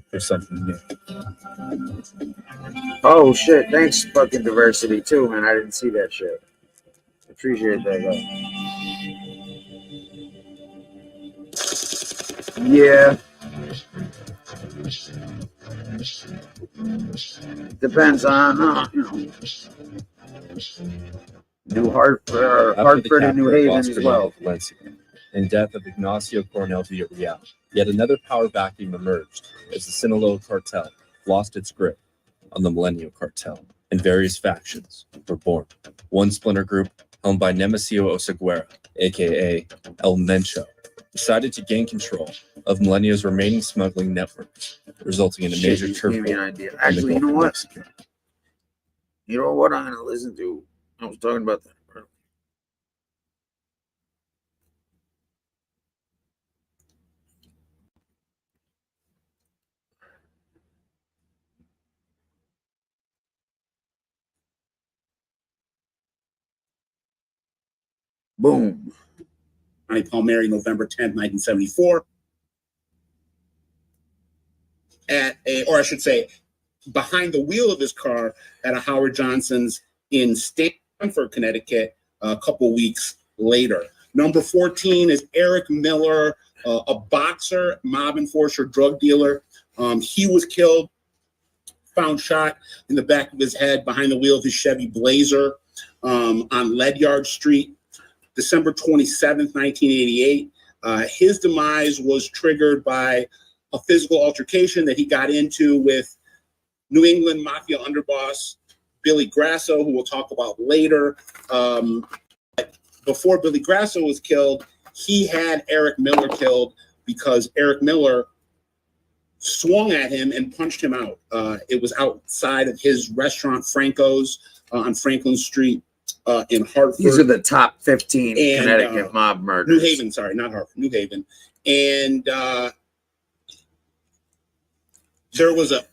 for something new. Oh shit! Thanks, fucking diversity too, man. I didn't see that shit. Appreciate that, guy. Yeah. Depends on New Hartford, Hartford and New Haven as well. Valencia, and death of Ignacio Coronel Villarreal. Yet another power vacuum emerged as the Sinaloa cartel lost its grip on the Milenio cartel, and various factions were born. One splinter group, helmed by Nemesio Oseguera, aka El Mencho, decided to gain control of Milenio's remaining smuggling networks, resulting in a major Shit, you gave me an turmoil. idea. Actually, you know what? You know what I'm gonna listen to? I was talking about that. Boom. Johnny Palmieri, November 10th, 1974. Or I should say, behind the wheel of his car at a Howard Johnson's in Stamford, Connecticut, a couple weeks later. Number 14 is Eric Miller, a boxer, mob enforcer, drug dealer. He was killed, found shot in the back of his head behind the wheel of his Chevy Blazer on Ledyard Street, December 27th, 1988. His demise was triggered by a physical altercation that he got into with New England Mafia underboss Billy Grasso, who we'll talk about later. Before Billy Grasso was killed, he had Eric Miller killed because Eric Miller swung at him and punched him out. It was outside of his restaurant, Franco's, on Franklin Street in Hartford. These are the top 15 Connecticut mob murders. New Haven, sorry, not Hartford, New Haven. And there was a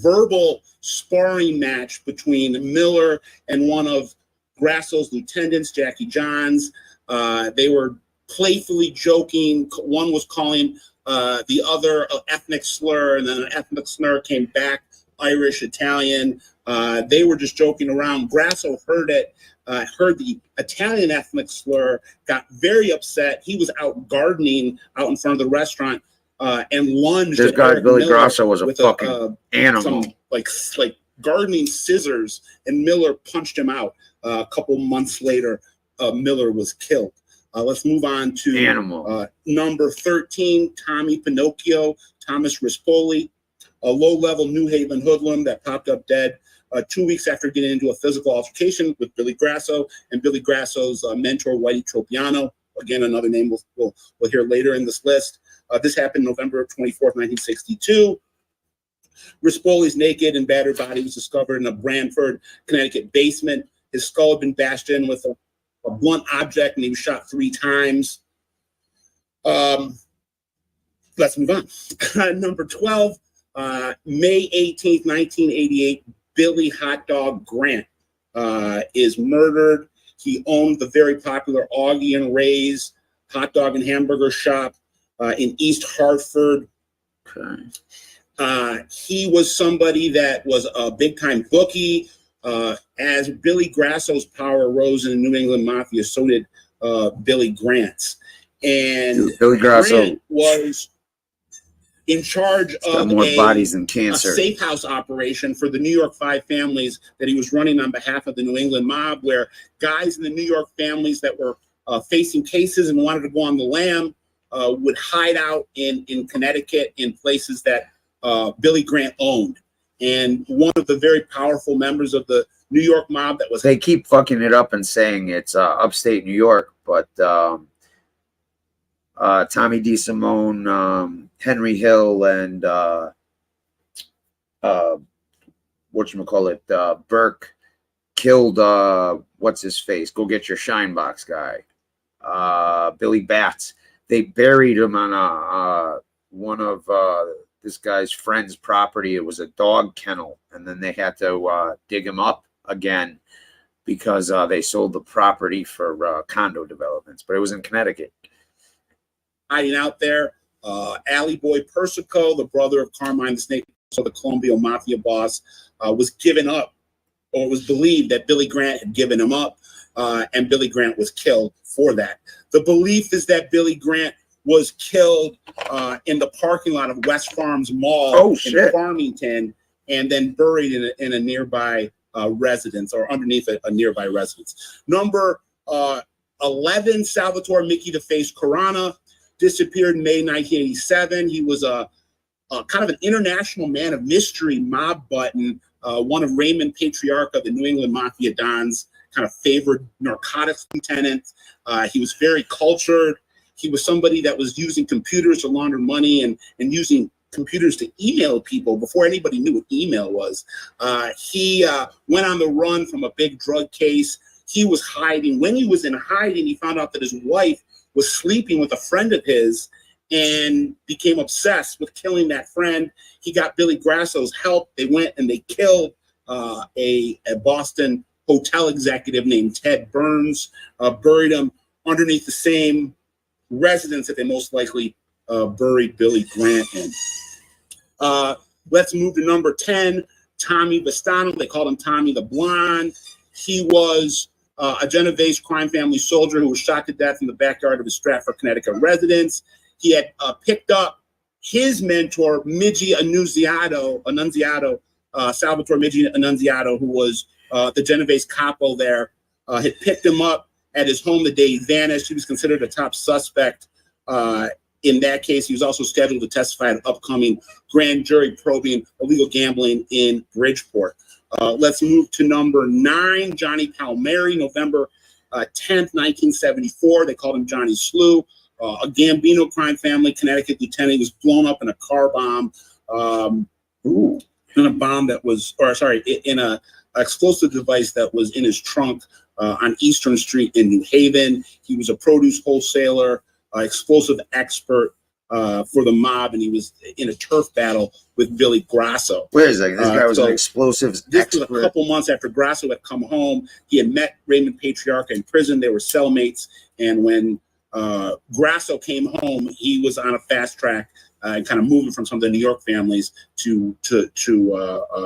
verbal sparring match between Miller and one of Grasso's lieutenants, Jackie Johns. They were playfully joking. One was calling the other an ethnic slur, and then an ethnic slur came back, Irish, Italian. They were just joking around. Grasso heard it, heard the Italian ethnic slur, got very upset. He was out gardening out in front of the restaurant and lunged. This at guy, Eric Billy Miller Grasso, was a with fucking animal. Some, like gardening scissors, and Miller punched him out. A couple months later, Miller was killed. Let's move on to number 13, Tommy Pinocchio, Thomas Rispoli, a low-level New Haven hoodlum that popped up dead 2 weeks after getting into a physical altercation with Billy Grasso and Billy Grasso's mentor, Whitey Tropiano. Again, another name we'll hear later in this list. This happened November 24th, 1962. Rispoli's naked and battered body was discovered in a Branford, Connecticut basement. His skull had been bashed in with a blunt object, and he was shot 3 times. Let's move on. Number 12, May 18th, 1988, Billy Hot Dog Grant is murdered. He owned the very popular Augie and Ray's hot dog and hamburger shop in East Hartford. He was somebody that was a big-time bookie. As Billy Grasso's power rose in the New England Mafia, so did Billy Grant's. And Billy Grasso Grant was in charge of more a bodies than cancer. safe house operation for the New York Five families that he was running on behalf of the New England mob, where guys in the New York families that were facing cases and wanted to go on the lam would hide out in Connecticut in places that Billy Grant owned. And one of the very powerful members of the New York mob that was... They keep fucking it up and saying it's upstate New York, but Tommy DeSimone, Henry Hill, and whatchamacallit, Burke killed, what's his face? Go Get Your Shine Box guy. Billy Batts. They buried him on one of this guy's friend's property. It was a dog kennel, and then they had to dig him up again because they sold the property for condo developments, but it was in Connecticut. Hiding out there, Alley Boy Persico, the brother of Carmine the Snake, so the Colombian mafia boss, was given up, or it was believed that Billy Grant had given him up, and Billy Grant was killed for that. The belief is that Billy Grant was killed in the parking lot of West Farms Mall in Farmington, and then buried in a nearby residence, or underneath a nearby residence. Number 11, Salvatore Mickey the Face Corona, disappeared in May 1987. He was a kind of an international man of mystery, mob button, one of Raymond Patriarca, the New England Mafia Don's kind of favored narcotics lieutenant. He was very cultured. He was somebody that was using computers to launder money and using computers to email people before anybody knew what email was. He went on the run from a big drug case. He was hiding. When he was in hiding, he found out that his wife was sleeping with a friend of his and became obsessed with killing that friend. He got Billy Grasso's help. They went and they killed a Boston hotel executive named Ted Burns, buried him underneath the same residence that they most likely buried Billy Grant in. Let's move to number 10, Tommy Vistano. They called him Tommy the Blonde. He was a Genovese crime family soldier who was shot to death in the backyard of his Stratford, Connecticut residence. He had picked up his mentor, Migi Annunziato, Salvatore Migi Annunziato, who was the Genovese capo there, had picked him up at his home the day he vanished. He was considered a top suspect in that case. He was also scheduled to testify at an upcoming grand jury probing illegal gambling in Bridgeport. Let's move to number 9, Johnny Palmieri, November 10th, 1974. They called him Johnny Slew. A Gambino crime family, Connecticut lieutenant. He was blown up in a car bomb, in a bomb that was, in a explosive device that was in his trunk on Eastern Street in New Haven. He was a produce wholesaler, explosive expert for the mob, and he was in a turf battle with Billy Grasso. Wait a second, this guy was an explosives expert. This was a couple months after Grasso had come home. He had met Raymond Patriarca in prison. They were cellmates, and when Grasso came home, he was on a fast track, kind of moving from some of the New York families to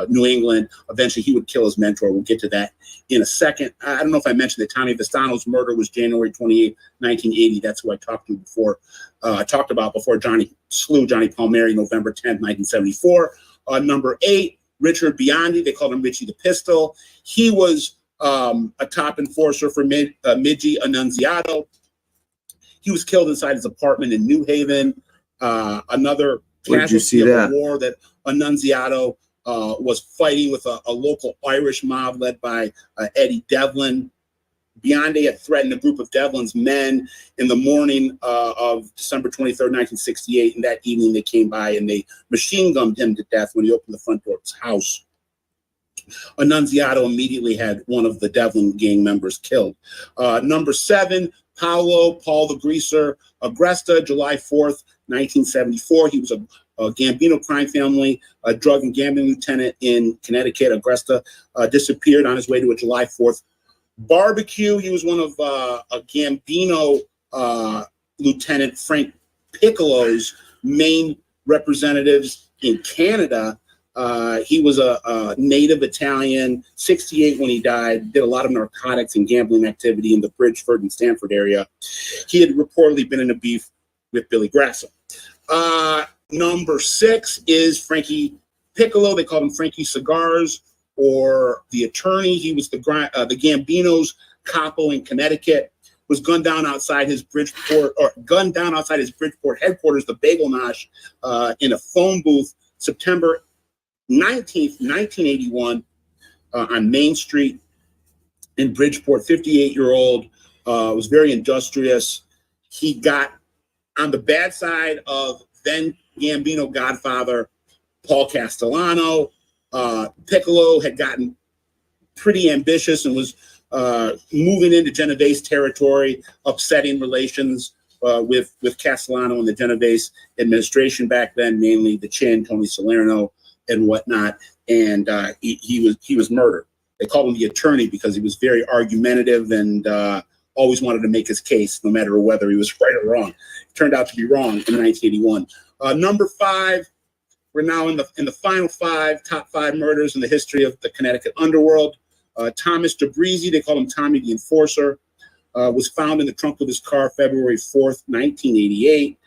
New England. Eventually, he would kill his mentor. We'll get to that in a second. I don't know if I mentioned that Tommy Vistano's murder was January 28, 1980. That's who I talked about before Johnny slew Johnny Palmieri, November 10, 1974. Number 8, Richard Biondi. They called him Richie the Pistol. He was a top enforcer for Migi Annunziato. He was killed inside his apartment in New Haven. Another casualty of the war that Annunziato was fighting with a local Irish mob led by Eddie Devlin. Biondi had threatened a group of Devlin's men in the morning of December 23rd, 1968. And that evening they came by and they machine gunned him to death when he opened the front door of his house. Annunziato immediately had one of the Devlin gang members killed. Number 7, Paul the Greaser Agresta, July 4th, 1974. He was a Gambino crime family, a drug and gambling lieutenant in Connecticut. Agresta disappeared on his way to a July 4th barbecue. He was one of a Gambino Lieutenant Frank Piccolo's main representatives in Canada. He was a native Italian, 68 when he died, did a lot of narcotics and gambling activity in the Bridgeford and Stanford area. He had reportedly been in a beef with Billy Grasso. Number 6 is Frankie Piccolo. They called him Frankie Cigars, or the attorney. He was the Gambino's capo in Connecticut. Was gunned down outside his Bridgeport headquarters, the Bagel Nosh, in a phone booth, September 19th, 1981, on Main Street in Bridgeport. 58-year-old, was very industrious. He got on the bad side of then Gambino godfather Paul Castellano. Piccolo had gotten pretty ambitious and was moving into Genovese territory, upsetting relations with Castellano and the Genovese administration back then, mainly the Chin, Tony Salerno, and whatnot. And he was murdered. They called him the attorney because he was very argumentative and always wanted to make his case, no matter whether he was right or wrong. It turned out to be wrong in 1981. Number 5, we're now in the final 5, top 5 murders in the history of the Connecticut underworld. Thomas DeBreezy, they call him Tommy the Enforcer, was found in the trunk of his car February 4th, 1988.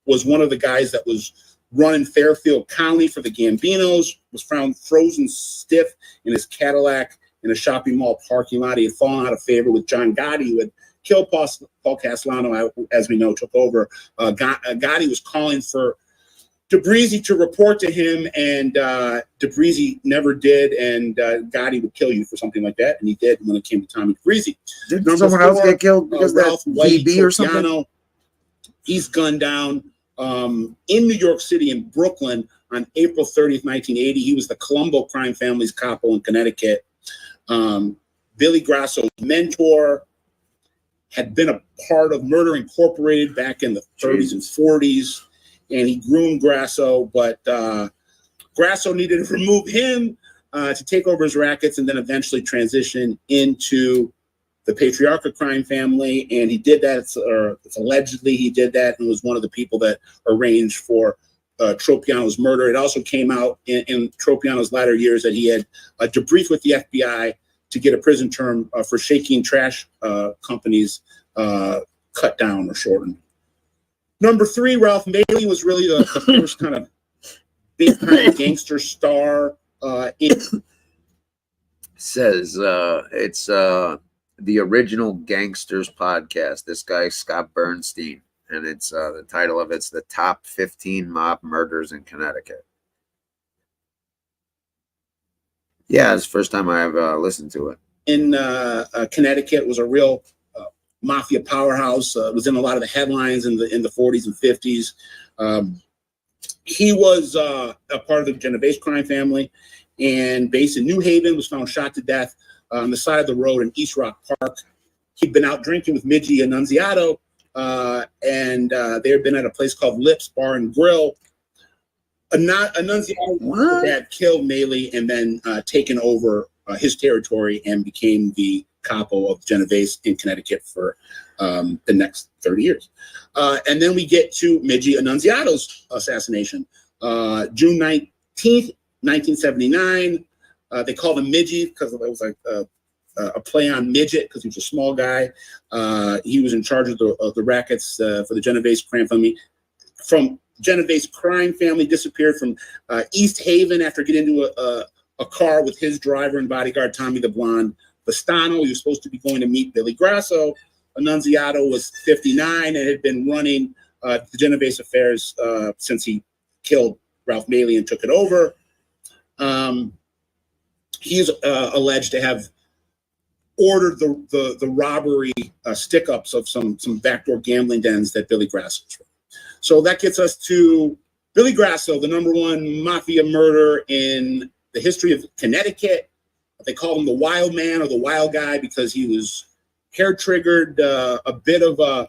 Was one of the guys that was running Fairfield County for the Gambinos, was found frozen stiff in his Cadillac in a shopping mall parking lot. He had fallen out of favor with John Gotti, who had killed Paul Castellano, as we know, took over. Gotti was calling for DeBreezy to report to him, and DeBreezy never did, and Gotti would kill you for something like that, and he did when it came to Tommy DeBreezy. Did someone else get killed because of that DB or something? He's gunned down in New York City and Brooklyn on April 30th, 1980. He was the Colombo crime family's capo in Connecticut. Billy Grasso's mentor, had been a part of Murder Incorporated back in the 30s and 40s, and he groomed Grasso, but Grasso needed to remove him to take over his rackets and then eventually transition into the Patriarca crime family, and he did that, or it's allegedly he did that, and was one of the people that arranged for Tropiano's murder. It also came out in Tropiano's latter years that he had debriefed with the FBI to get a prison term for shaking trash companies cut down or shortened. Number 3, Ralph Maley was really the first kind of big kind of gangster star. Says it's the Original Gangsters podcast. This guy, Scott Bernstein, and it's the title of it's the top 15 mob murders in Connecticut. Yeah, it's the first time I've listened to it. In Connecticut, was a real mafia powerhouse. Was in a lot of the headlines in the 40s and 50s. He was a part of the Genovese crime family, and based in New Haven, was found shot to death on the side of the road in East Rock Park. He'd been out drinking with Midgie Annunziato, and they had been at a place called Lips Bar and Grill. Annunziato had killed Maley and then taken over his territory and became the capo of Genovese in Connecticut for the next 30 years. And then we get to Midgie Annunziato's assassination. June 19th, 1979. They called him Midgie because it was like a play on midget because he was a small guy. He was in charge of the rackets for the Genovese crime family. From Genovese crime family, disappeared from East Haven after getting into a car with his driver and bodyguard, Tommy the Blonde Bastano. He was supposed to be going to meet Billy Grasso. Annunziato was 59 and had been running the Genovese affairs since he killed Ralph Maley and took it over. He's alleged to have ordered the robbery stick-ups of some backdoor gambling dens that Billy Grasso was running. So that gets us to Billy Grasso, the #1 mafia murderer in the history of Connecticut. They called him the Wild Man or the Wild Guy because he was hair-triggered, a bit of a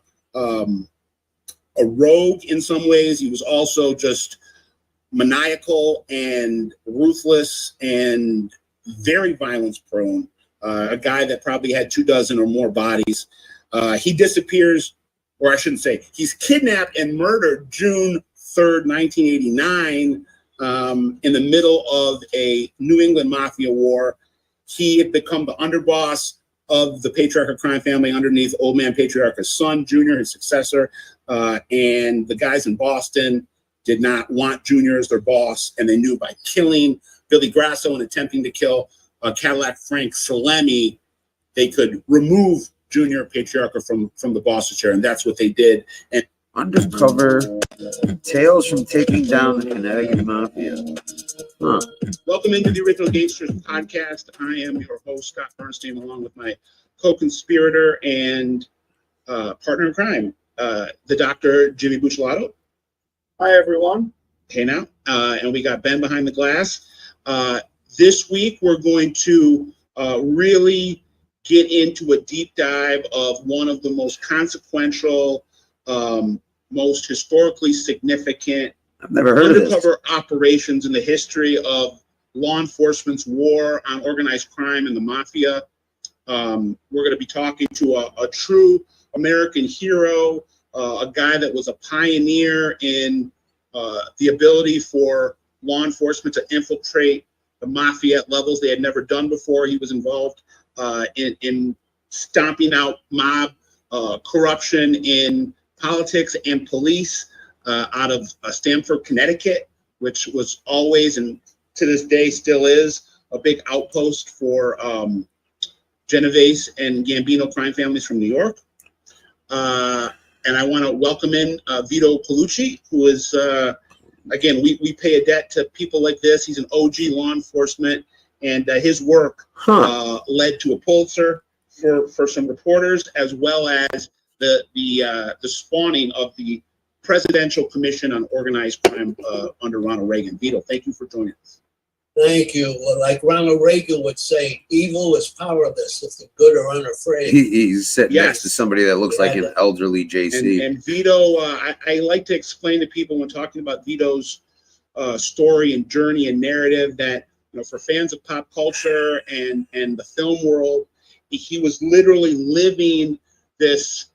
rogue in some ways. He was also just maniacal and ruthless and very violence-prone. A guy that probably had 24 or more bodies. He disappears, or I shouldn't say, he's kidnapped and murdered June 3rd, 1989, in the middle of a New England mafia war. He had become the underboss of the Patriarca crime family underneath Old Man Patriarca's son, Junior, his successor. And the guys in Boston did not want Junior as their boss, and they knew by killing Billy Grasso and attempting to kill Cadillac Frank Salemi, they could remove Junior Patriarca from the boss's chair, and that's what they did. And Undercover Tales from Taking Down the Connecticut Mafia. Welcome into the Original Gangsters podcast. I am your host, Scott Bernstein, along with my co-conspirator and partner in crime, the Dr. Jimmy Buccellato. Hi, everyone. Hey now. And we got Ben behind the glass. This week, we're going to really get into a deep dive of one of the most consequential, most historically significant I've never heard of this. undercover operations in the history of law enforcement's war on organized crime and the mafia. We're going to be talking to a true American hero, a guy that was a pioneer in the ability for law enforcement to infiltrate the mafia at levels they had never done before. He was involved in stomping out mob corruption in politics and police out of Stamford, Connecticut, which was always and to this day still is a big outpost for Genovese and Gambino crime families from New York. And I want to welcome in Vito Colucci, who is, again, we pay a debt to people like this. He's an OG law enforcement, and his work led to a Pulitzer for some reporters, as well as the spawning of the Presidential Commission on Organized Crime under Ronald Reagan. Vito, thank you for joining us. Thank you. Well, like Ronald Reagan would say, evil is powerless if the good are unafraid. He's sitting next to somebody that looks like an elderly JC. And Vito, I like to explain to people when talking about Vito's story and journey and narrative that, for fans of pop culture and the film world, he was literally living this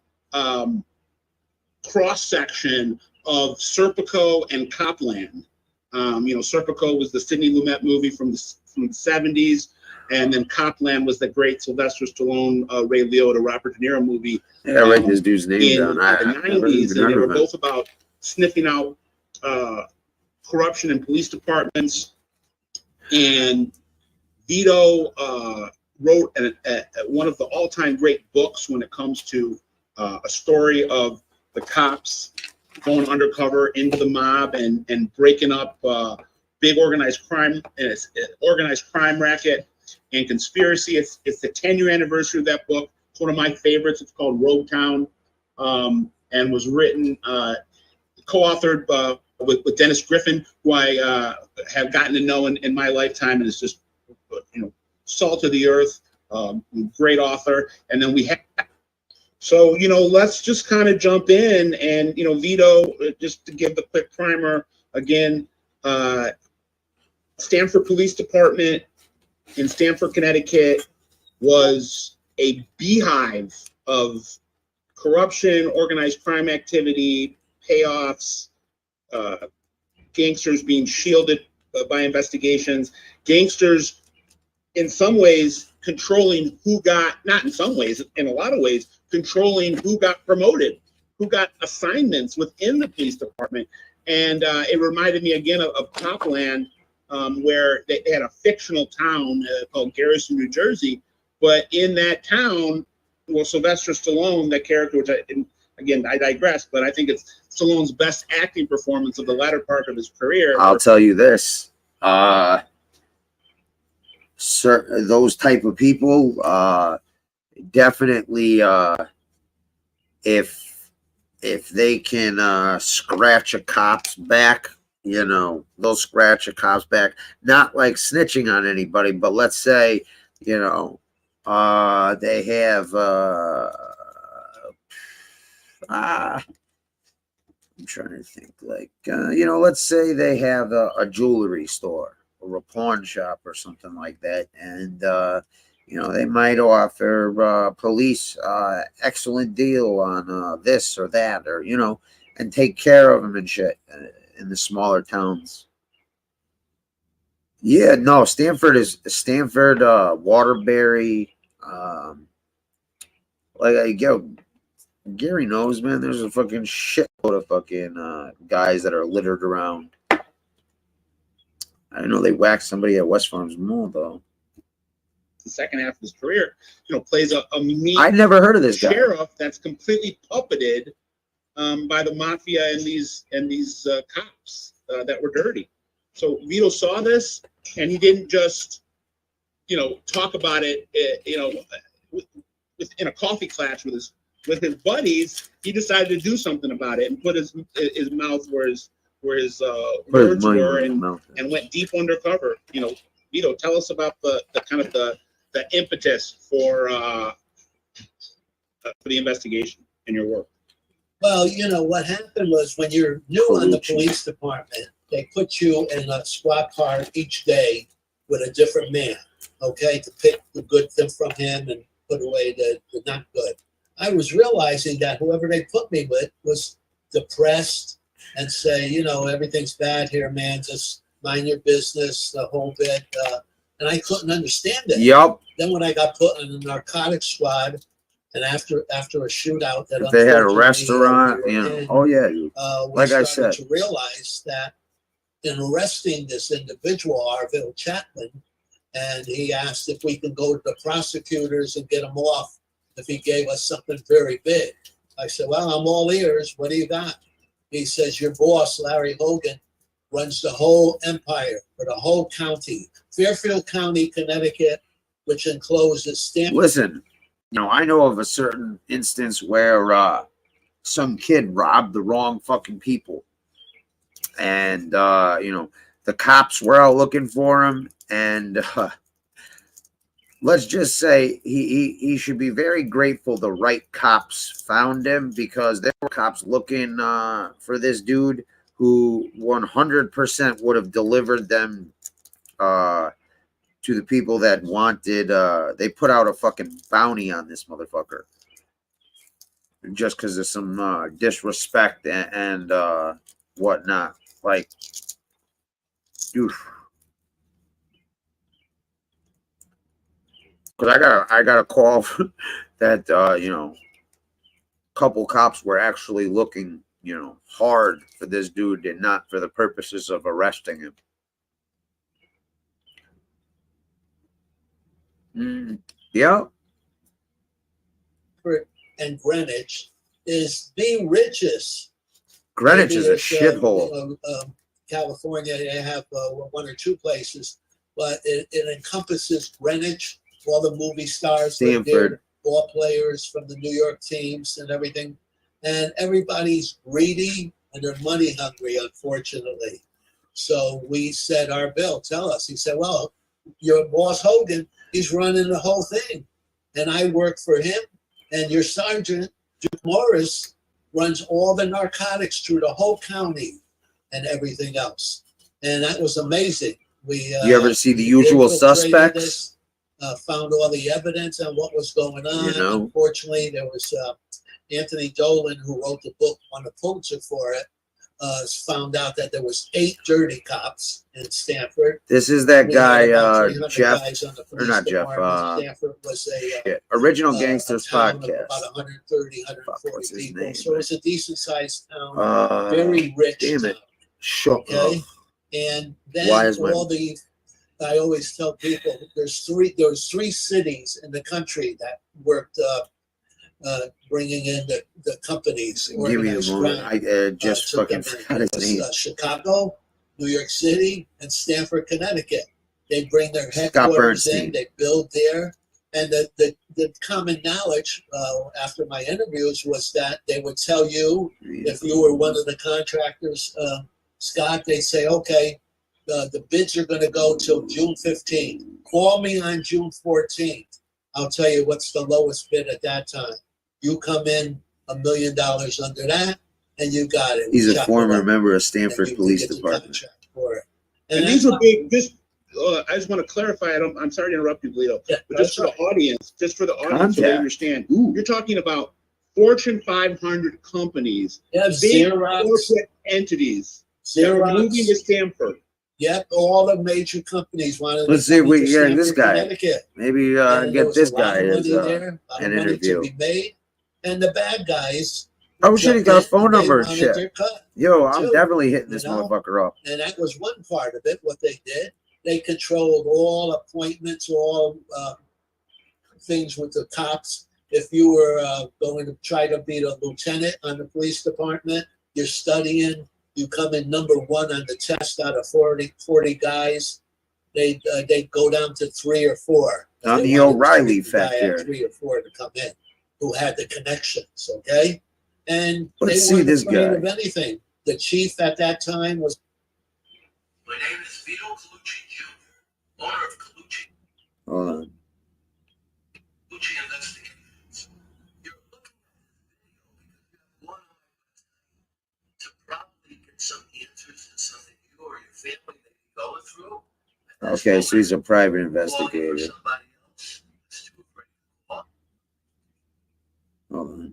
cross section of Serpico and Copland. Serpico was the Sidney Lumet movie from the 70s, and then Copland was the great Sylvester Stallone, Ray Liotta, Robert De Niro movie. Yeah, I write this dude's name in down. the 90s, and they were both about sniffing out corruption in police departments. And Vito wrote one of the all-time great books when it comes to a story of the cops going undercover into the mob and breaking up big organized crime racket and conspiracy. It's the 10-year anniversary of that book. It's one of my favorites. It's called Rogue Town, and was written, co-authored with Dennis Griffin, who I have gotten to know in my lifetime, and is just salt of the earth, great author. And then we have. So, let's just kind of jump in and, Vito, just to give the quick primer again, Stamford Police Department in Stamford, Connecticut was a beehive of corruption, organized crime activity, payoffs, gangsters being shielded by investigations, gangsters in some ways controlling who got, not in some ways, in a lot of ways, controlling who got promoted, who got assignments within the police department. And it reminded me again of Copland, where they had a fictional town called Garrison, New Jersey. But in that town, well, Sylvester Stallone, that character, which I digress, but I think it's Stallone's best acting performance of the latter part of his career. I'll tell you this. Those type of people, definitely, if they can scratch a cop's back, they'll scratch a cop's back. Not like snitching on anybody, but let's say, they have I'm trying to think, like, let's say they have a jewelry store or a pawn shop or something like that, and they might offer police excellent deal on this or that, or and take care of them and shit in the smaller towns. Yeah, no, Stamford, Waterbury, Gary knows, man. There's a fucking shitload of fucking guys that are littered around. I didn't know they whacked somebody at West Farms Mall, though. The second half of his career, plays a mean. I'd never heard of this guy. Sheriff that's completely puppeted by the mafia and these cops that were dirty. So Vito saw this, and he didn't just, talk about it, in a coffee clash with his buddies. He decided to do something about it and put his mouth where his words were, and went deep undercover. Vito, tell us about the kind of the impetus for the investigation and your work. Well, what happened was when you're new on the police department, they put you in a squad car each day with a different man, okay, to pick the good thing from him and put away the not good. I was realizing that whoever they put me with was depressed and say, you know, everything's bad here, man. Just mind your business, the whole bit. And I couldn't understand it. Yup. Then when I got put in the narcotics squad, and after a shootout that If they had a unfortunately, restaurant, we you were know. in, Oh yeah. we Like I started said. to realize that in arresting this individual, Arville Chapman, and he asked if we can go to the prosecutors and get him off if he gave us something very big. I said, well, I'm all ears. What do you got? He says, your boss, Larry Hogan, runs the whole empire for the whole county, Fairfield County, Connecticut, which encloses Stanford. Listen, you know, I know of a certain instance where some kid robbed the wrong fucking people. And, you know, the cops were out looking for him. And let's just say he should be very grateful the right cops found him, because there were cops looking for this dude who 100% would have delivered them to the people that wanted. They put out a fucking bounty on this motherfucker just because of some disrespect and whatnot. Like, oof. Because I got a call that you know, a couple cops were actually looking, you know, hard for this dude and not for the purposes of arresting him. Yeah. And Greenwich is the richest. Greenwich Maybe is a it's, shithole. you know, California, they have one or two places, but it encompasses Greenwich, all the movie stars, live there, Stanford. ball players from the New York teams and everything. And everybody's greedy and they're money hungry, unfortunately. So we said, our bill, tell us. He said, well, your boss Hogan, he's running the whole thing. And I work for him. And your sergeant, Duke Morris, runs all the narcotics through the whole county and everything else. And that was amazing. We You ever see The Usual infiltrated Suspects? this, found all the evidence on what was going on. You know? Unfortunately, there was Anthony Dolan, who wrote the book, won a Pulitzer for it, found out that there was 8 dirty cops in Stanford. This is that We had guy, about 300 Jeff, guys on the or police not Jeff, department. Stanford was a shit, Original Gangsters town of podcast. about 130, 140 what's his people. name, So it was a decent sized town, very rich Damn town. it. Shut Okay. up. And then Why is my- all the, I always tell people, there's three cities in the country that worked bringing in the companies. Give me a organized moment. crime, I just took fucking them in. forgot It his was, name. Chicago, New York City, and Stamford, Connecticut. They bring their Scott headquarters in, Bernstein. they build there. And the common knowledge after my interviews was that they would tell you, if you were one of the contractors, Scott, they say, okay, the bids are going to go till June 15th. Call me on June 14th. I'll tell you what's the lowest bid at that time. You come in $1 million under that, and you got it. He's We a chop it former up, member of and Stanford you Police get the Department. contract for it. And And these that's are big. I just want to clarify. I'm sorry to interrupt you, Leo, Yeah, but just for that's the audience, so they Contact. understand. You're talking about Fortune 500 companies, Yeah, big Xerox. corporate entities that are Xerox. moving to Stanford. Yep, all the major companies wanted Let's to see if come we into can get this Stamford, guy. Connecticut. Maybe And there get was this a lot guy of as money there, a lot an of money interview. to be made, and the bad guys. Oh shit, he got a phone they number and wanted shit. their cut, Yo, I'm too, definitely hitting you this know? motherfucker up. And that was one part of it. What they did, they controlled all appointments, all things with the cops. If you were going to try to be a lieutenant on the police department, you're studying. You come in number 1 on the test out of 40 guys. They go down to 3 or 4. I'm They the wanted O'Reilly the guy at factor. 3 or 4 to come in, who had the connections. Okay, and Let's they see weren't this afraid guy. of anything. The chief at that time was. My name is Vito Colucci Jr., owner of Colucci Hold on. Investigations. You're looking at this video because you have one eye to probably get some answers to something you or your family may be going through. I Okay, so he's a private investigator. Hold on.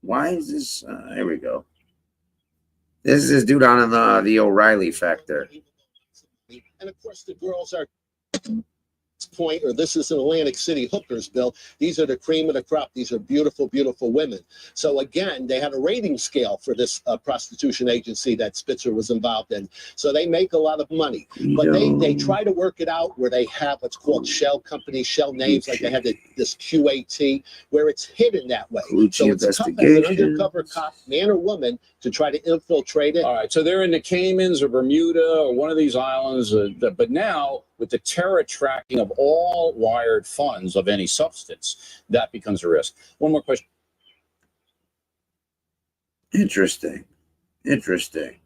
Why is this? Here we go. This is this dude on the O'Reilly Factor. And of course, the girls are point, or this is an Atlantic City hookers, Bill. These are the cream of the crop. These are beautiful, beautiful women. So again, they had a rating scale for this prostitution agency that Spitzer was involved in. So they make a lot of money, but they try to work it out where they have what's called shell companies, shell names, like they have this QAT, where it's hidden that way. So it's tough as an undercover cop, man or woman, to try to infiltrate it. All right, so they're in the Caymans or Bermuda or one of these islands, but now with the terror tracking of all wired funds of any substance, that becomes a risk. One more question. Interesting. Interesting.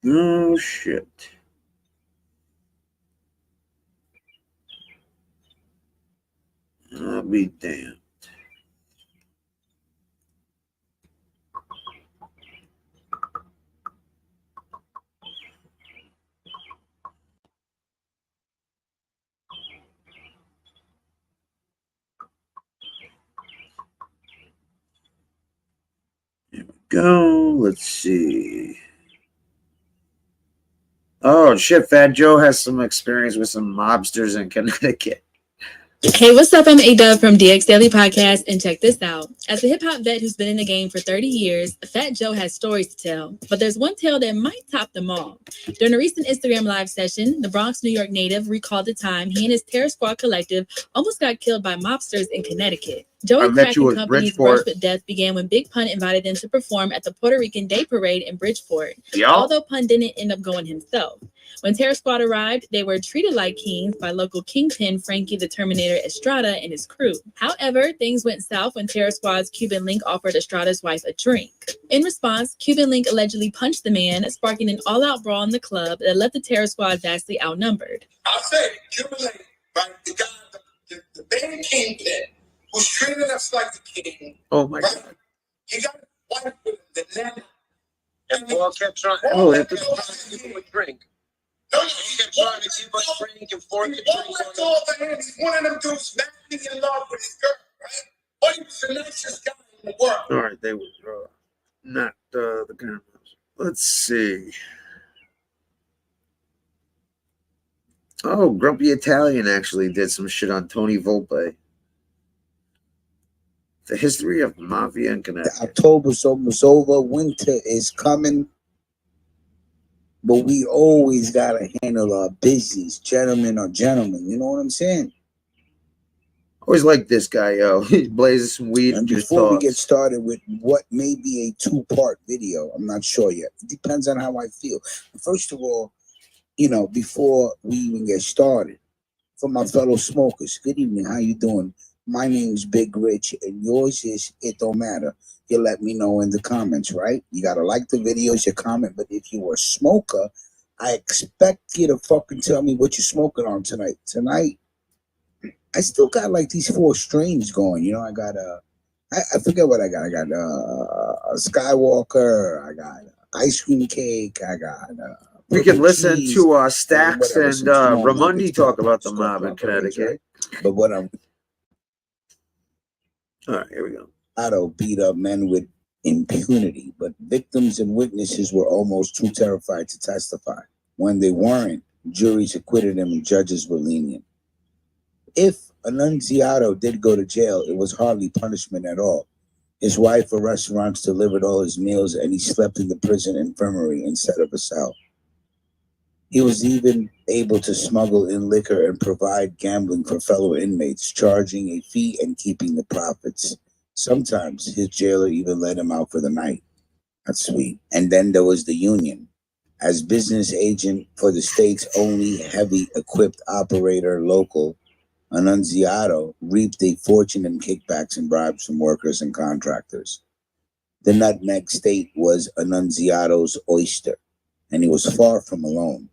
Oh, shit. I'll be damned. Here we go. Let's see. Oh, shit. Fat Joe has some experience with some mobsters in Connecticut. Hey, what's up? I'm A-Dub from DX Daily Podcast, and check this out. As a hip-hop vet who's been in the game for 30 years, Fat Joe has stories to tell, but there's one tale that might top them all. During a recent Instagram live session, the Bronx, New York native recalled the time he and his Terror Squad collective almost got killed by mobsters in Connecticut. Joey Crack and Company's brush with death began when Big Pun invited them to perform at the Puerto Rican Day Parade in Bridgeport, although Pun didn't end up going himself. When Terror Squad arrived, they were treated like kings by local kingpin Frankie the Terminator Estrada and his crew. However, things went south when Terror Squad's Cuban Link offered Estrada's wife a drink. In response, Cuban Link allegedly punched the man, sparking an all-out brawl in the club that left the Terror Squad vastly outnumbered. I'll say Cuban Link, right? The guy, the main kingpin, who's treating us like the king. Oh my God! He got a wife with him, the nana. And Paul kept trying. Oh, Kept trying to give him a drink. He kept trying to give us drink and fork the drink. Let go of the hand. He's one of them dudes madly in love with his girl, right? But he was the nicest guy in the world. All right, they were not the cameras. Let's see. Oh, Grumpy Italian actually did some shit on Tony Volpe. The history of mafia in Connecticut. October's almost over. Winter is coming. But we always got to handle our business, gentlemen or gentlemen. You know what I'm saying? Always like this guy, yo. He blazes some weed. And before we get started with what may be a two-part video, I'm not sure yet. It depends on how I feel. First of all, you know, before we even get started, for my fellow smokers, good evening. How you doing? My name's Big Rich, and yours is It Don't Matter. You let me know in the comments, right? You got to like the videos, you comment. But if you were a smoker, I expect you to fucking tell me what you're smoking on tonight. Tonight, I still got like these 4 strains going. You know, I got I forget what I got. I got a Skywalker. I got ice cream cake. I got we can listen to Stacks and Ramundi talk about the mob in Connecticut. But what I'm all right, here we go. Otto beat up men with impunity, but victims and witnesses were almost too terrified to testify. When they weren't, juries acquitted him and judges were lenient. If Annunziato did go to jail, it was hardly punishment at all. His wife for restaurants delivered all his meals, and he slept in the prison infirmary instead of a cell. He was even able to smuggle in liquor and provide gambling for fellow inmates, charging a fee and keeping the profits. Sometimes his jailer even let him out for the night. That's sweet. And then there was the union. As business agent for the state's only heavy equipped operator local, Annunziato reaped a fortune in kickbacks and bribes from workers and contractors. The nutmeg state was Annunziato's oyster, and he was far from alone.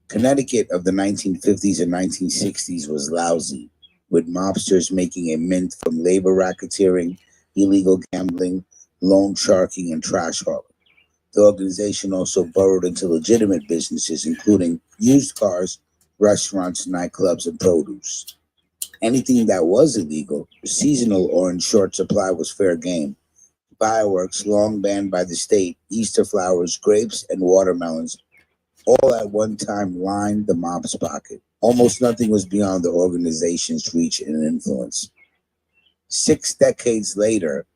Connecticut of the 1950s and 1960s was lousy, with mobsters making a mint from labor racketeering, illegal gambling, loan sharking, and trash hauling. The organization also burrowed into legitimate businesses, including used cars, restaurants, nightclubs, and produce. Anything that was illegal, seasonal, or in short supply was fair game. Fireworks, long banned by the state, Easter flowers, grapes, and watermelons, all at one time lined the mob's pocket. Almost nothing was beyond the organization's reach and influence. 6 decades later,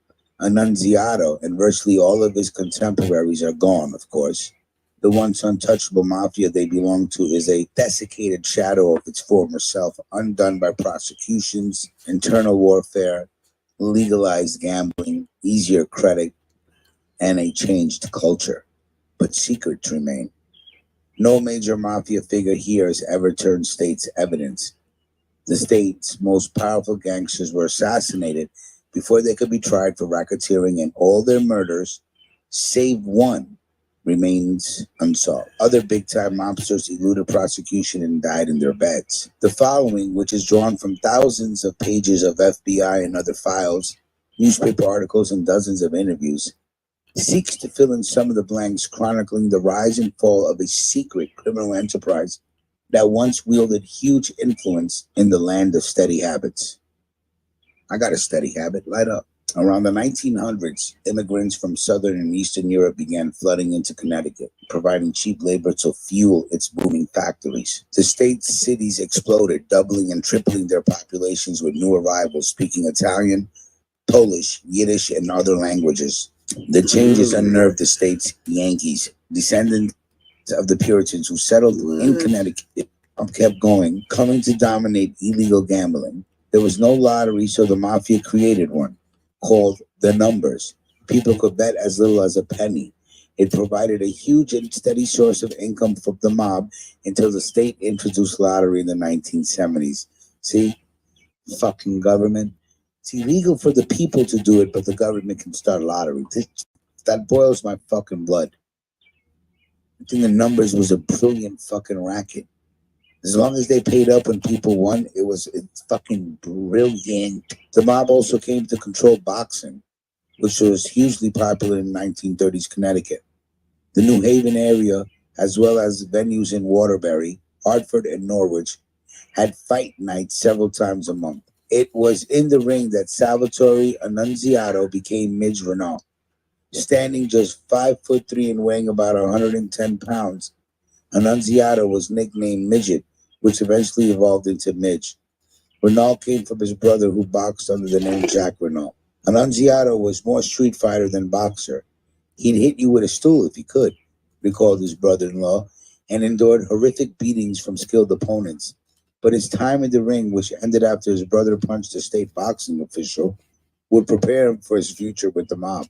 Annunziato and virtually all of his contemporaries are gone, of course. The once untouchable mafia they belong to is a desiccated shadow of its former self, undone by prosecutions, internal warfare, legalized gambling, easier credit, and a changed culture. But secrets remain. No major mafia figure here has ever turned state's evidence. The state's most powerful gangsters were assassinated before they could be tried for racketeering, and all their murders, save one, remains unsolved. Other big-time mobsters eluded prosecution and died in their beds. The following, which is drawn from thousands of pages of FBI and other files, newspaper articles, and dozens of interviews, seeks to fill in some of the blanks, chronicling the rise and fall of a secret criminal enterprise that once wielded huge influence in the land of steady habits. I got a steady habit, light up. Around the 1900s, immigrants from Southern and Eastern Europe began flooding into Connecticut, providing cheap labor to fuel its booming factories. The state's cities exploded, doubling and tripling their populations with new arrivals speaking Italian, Polish, Yiddish, and other languages. The changes unnerved the state's Yankees, descendants of the Puritans who settled in Connecticut, kept going, coming to dominate illegal gambling. There was no lottery, so the mafia created one, called the numbers. People could bet as little as a penny. It provided a huge and steady source of income for the mob until the state introduced lottery in the 1970s. See? Fucking government. It's illegal for the people to do it, but the government can start lottery. That boils my fucking blood. I think the numbers was a brilliant fucking racket. As long as they paid up when people won, it's fucking brilliant. The mob also came to control boxing, which was hugely popular in 1930s Connecticut. The New Haven area, as well as venues in Waterbury, Hartford, and Norwich, had fight nights several times a month. It was in the ring that Salvatore Annunziato became Midge Renault. Standing just 5'3" and weighing about 110 pounds, Annunziato was nicknamed Midget, which eventually evolved into Midge. Renault came from his brother, who boxed under the name Jack Renault. Annunziato was more street fighter than boxer. He'd hit you with a stool if he could, recalled his brother-in-law, and endured horrific beatings from skilled opponents. But his time in the ring, which ended after his brother punched a state boxing official, would prepare him for his future with the mob.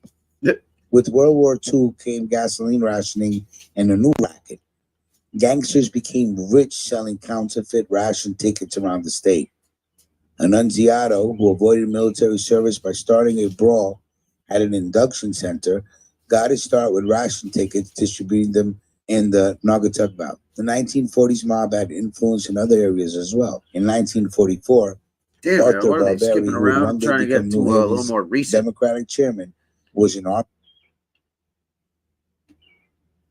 With World War II came gasoline rationing and a new racket. Gangsters became rich selling counterfeit ration tickets around the state. Annunziato, who avoided military service by starting a brawl at an induction center, got his start with ration tickets, distributing them in the Naugatuck Valley. The 1940s mob had influence in other areas as well. In 1944, Arthur Barberi, who would one day become New Haven's Democratic chairman, was in armed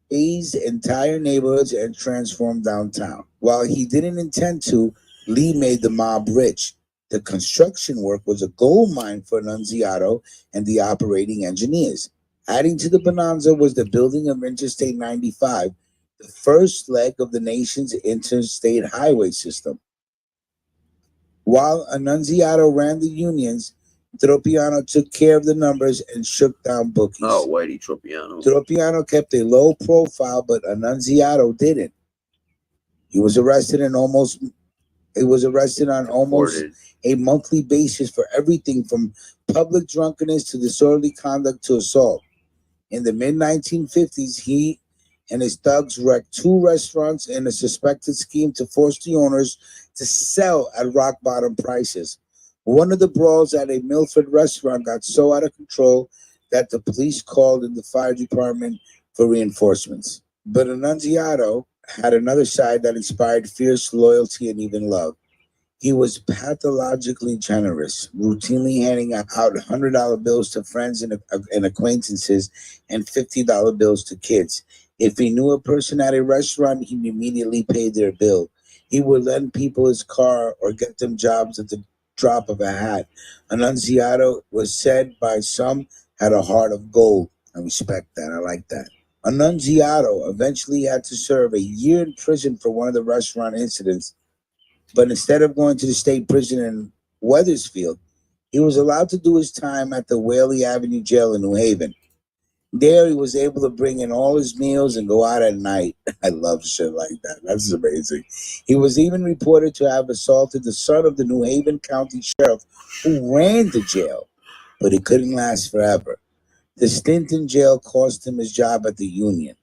Lee's entire neighborhoods and transformed downtown. While he didn't intend to, Lee made the mob rich. The construction work was a gold mine for Annunziato and the operating engineers. Adding to the bonanza was the building of Interstate 95, the first leg of the nation's interstate highway system. While Annunziato ran the unions, Tropiano took care of the numbers and shook down bookies. Oh, Whitey Tropiano. Tropiano kept a low profile, but Annunziato didn't. He was arrested on almost a monthly basis for everything from public drunkenness to disorderly conduct to assault. In the mid-1950s, he and his thugs wrecked 2 restaurants in a suspected scheme to force the owners to sell at rock-bottom prices. One of the brawls at a Milford restaurant got so out of control that the police called in the fire department for reinforcements. But Annunziato had another side that inspired fierce loyalty and even love. He was pathologically generous, routinely handing out $100 bills to friends and acquaintances and $50 bills to kids. If he knew a person at a restaurant, he immediately paid their bill. He would lend people his car or get them jobs at the drop of a hat. Annunziato was said by some had a heart of gold. I respect that. I like that. Annunziato eventually had to serve a year in prison for one of the restaurant incidents, but instead of going to the state prison in Wethersfield, he was allowed to do his time at the Whaley Avenue Jail in New Haven. There, he was able to bring in all his meals and go out at night. I love shit like that. That's amazing. He was even reported to have assaulted the son of the New Haven County Sheriff who ran the jail, but it couldn't last forever. The stint in jail cost him his job at the Union.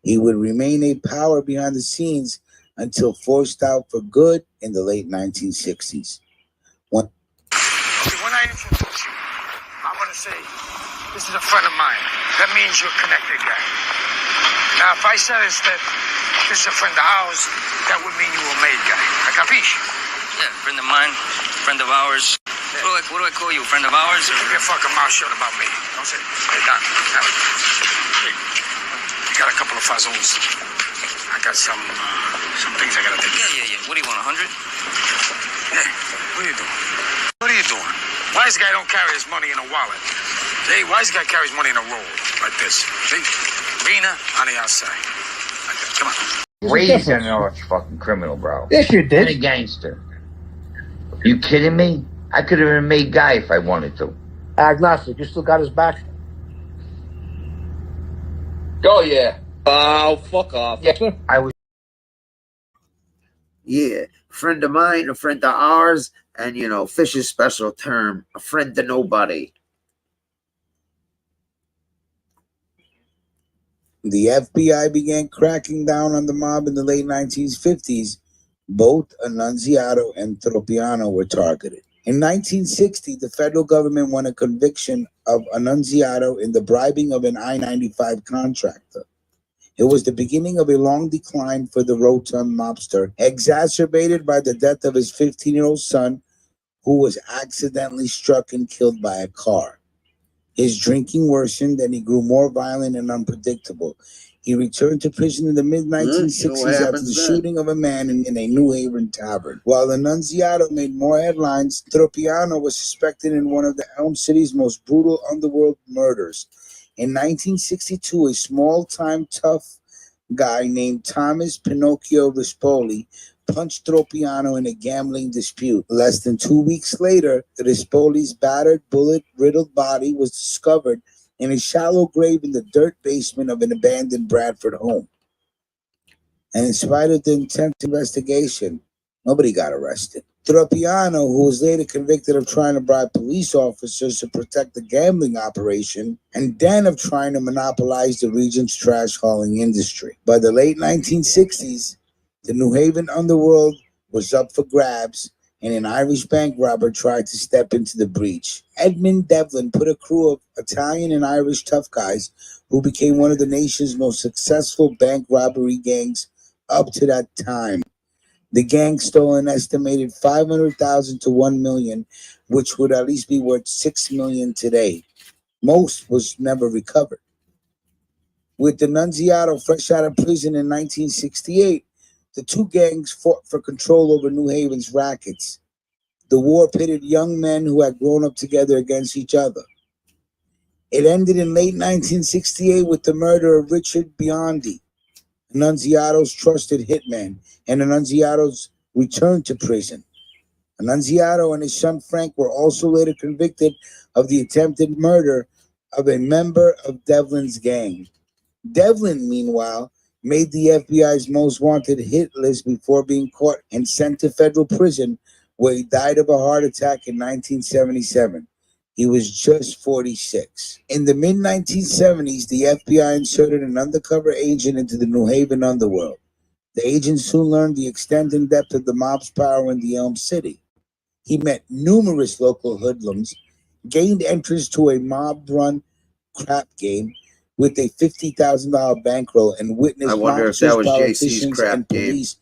He would remain a power behind the scenes until forced out for good in the late 1960s. When I introduce you, I want to say, this is a friend of mine. That means you're a connected guy. Now, if I said instead, this is a friend of ours, that would mean you were a made guy. I capiche? Yeah, friend of mine, friend of ours. What do I call you, friend of ours? Or? Keep your fucking mouth shut about me. Don't say, hey, Don, hey, you got a couple of fazzoons. I got some things I gotta take. Yeah. What do you want, 100? Yeah, what are you doing? What are you doing? Wise guy don't carry his money in a wallet. Hey, wise guy carries money in a roll, like this. See? Vina on the outside. Like that. Come on. Raised an arch fucking criminal, bro. Yes, you did. And a gangster. You kidding me? I could have been a made guy if I wanted to. Agnostic, you still got his back? Oh, yeah. Oh, fuck off. Yeah. I was. Yeah, friend of mine, a friend of ours, and Fish's special term, a friend to nobody. The FBI began cracking down on the mob in the late 1950s. Both Annunziato and Tropiano were targeted. In 1960, the federal government won a conviction of Annunziato in the bribing of an I-95 contractor. It was the beginning of a long decline for the rotund mobster, exacerbated by the death of his 15-year-old son, who was accidentally struck and killed by a car. His drinking worsened and he grew more violent and unpredictable. He returned to prison in the mid-1960s after the shooting of a man in a New Haven tavern. While Annunziato made more headlines, Tropiano was suspected in one of the Elm City's most brutal underworld murders. In 1962, a small-time tough guy named Thomas Pinocchio Rispoli punched Tropiano in a gambling dispute. Less than 2 weeks later, Rispoli's battered, bullet-riddled body was discovered in a shallow grave in the dirt basement of an abandoned Bradford home. And in spite of the intense investigation, nobody got arrested. Tropiano, who was later convicted of trying to bribe police officers to protect the gambling operation, and then of trying to monopolize the region's trash hauling industry. By the late 1960s, the New Haven underworld was up for grabs, and an Irish bank robber tried to step into the breach. Edmund Devlin put a crew of Italian and Irish tough guys who became one of the nation's most successful bank robbery gangs up to that time. The gang stole an estimated $500,000 to $1 million, which would at least be worth $6 million today. Most was never recovered. With Annunziato fresh out of prison in 1968, the two gangs fought for control over New Haven's rackets. The war pitted young men who had grown up together against each other. It ended in late 1968 with the murder of Richard Biondi, Annunziato's trusted hitman, and Annunziato's return to prison. Annunziato and his son Frank were also later convicted of the attempted murder of a member of Devlin's gang. Devlin, meanwhile, made the FBI's most wanted hit list before being caught and sent to federal prison, where he died of a heart attack in 1977. He was just 46. In the mid-1970s, the FBI inserted an undercover agent into the New Haven underworld. The agent soon learned the extent and depth of the mob's power in the Elm City. He met numerous local hoodlums, gained entrance to a mob-run crap game with a $50,000 bankroll, and witnessed I wonder if that was JC's politicians crap and police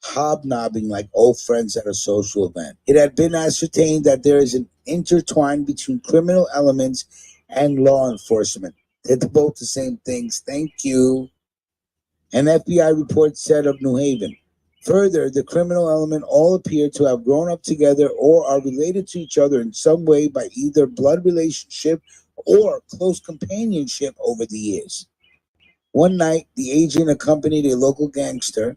hobnobbing like old friends at a social event. It had been ascertained that there is an intertwine between criminal elements and law enforcement. They're both the same things. Thank you. An FBI report said of New Haven. Further, the criminal element all appear to have grown up together or are related to each other in some way by either blood relationship or close companionship over the years. One night, the agent accompanied a local gangster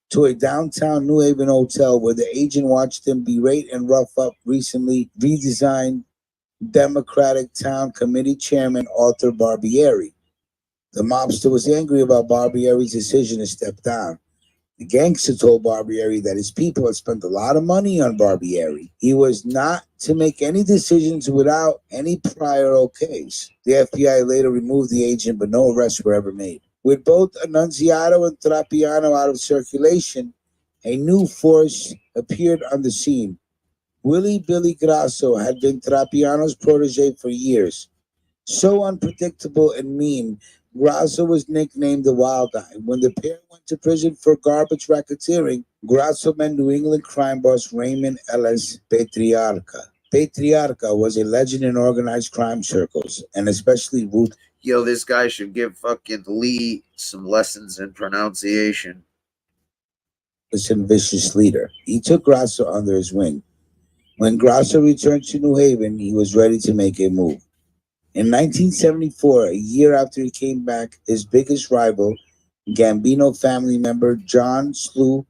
to a downtown New Haven hotel where the agent watched him berate and rough up recently redesigned Democratic Town Committee Chairman Arthur Barbieri. The mobster was angry about Barbieri's decision to step down. The gangster told Barbieri that his people had spent a lot of money on Barbieri. He was not to make any decisions without any prior okays. The FBI later removed the agent, but no arrests were ever made. With both Annunziato and Trapiano out of circulation, a new force appeared on the scene. Willie Billy Grasso had been Trapiano's protege for years. So unpredictable and mean, Grasso was nicknamed the Wild Guy. When the pair went to prison for garbage racketeering, Grasso met New England crime boss Raymond Ellis Patriarca. Patriarca was a legend in organized crime circles, and especially Ruth. Yo, this guy should give fucking Lee some lessons in pronunciation. And vicious leader. He took Grasso under his wing. When Grasso returned to New Haven, he was ready to make a move. In 1974, a year after he came back, his biggest rival, Gambino family member John Slew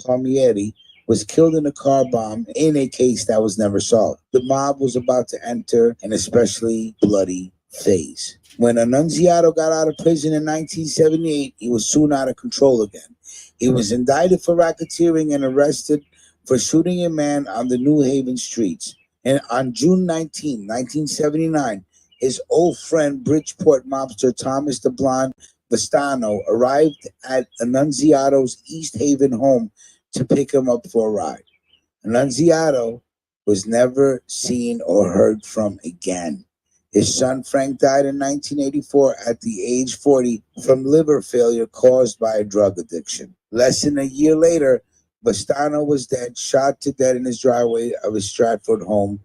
Palmieri, was killed in a car bomb in a case that was never solved. The mob was about to enter an especially bloody phase. When Annunziato got out of prison in 1978, he was soon out of control again. He was indicted for racketeering and arrested for shooting a man on the New Haven streets. And on June 19, 1979, his old friend Bridgeport mobster Thomas the Blonde Vestano arrived at Annunziato's East Haven home to pick him up for a ride. Annunziato was never seen or heard from again. His son Frank died in 1984 at the age 40 from liver failure caused by a drug addiction. Less than a year later, Vestano was dead, shot to death in his driveway of his Stratford home.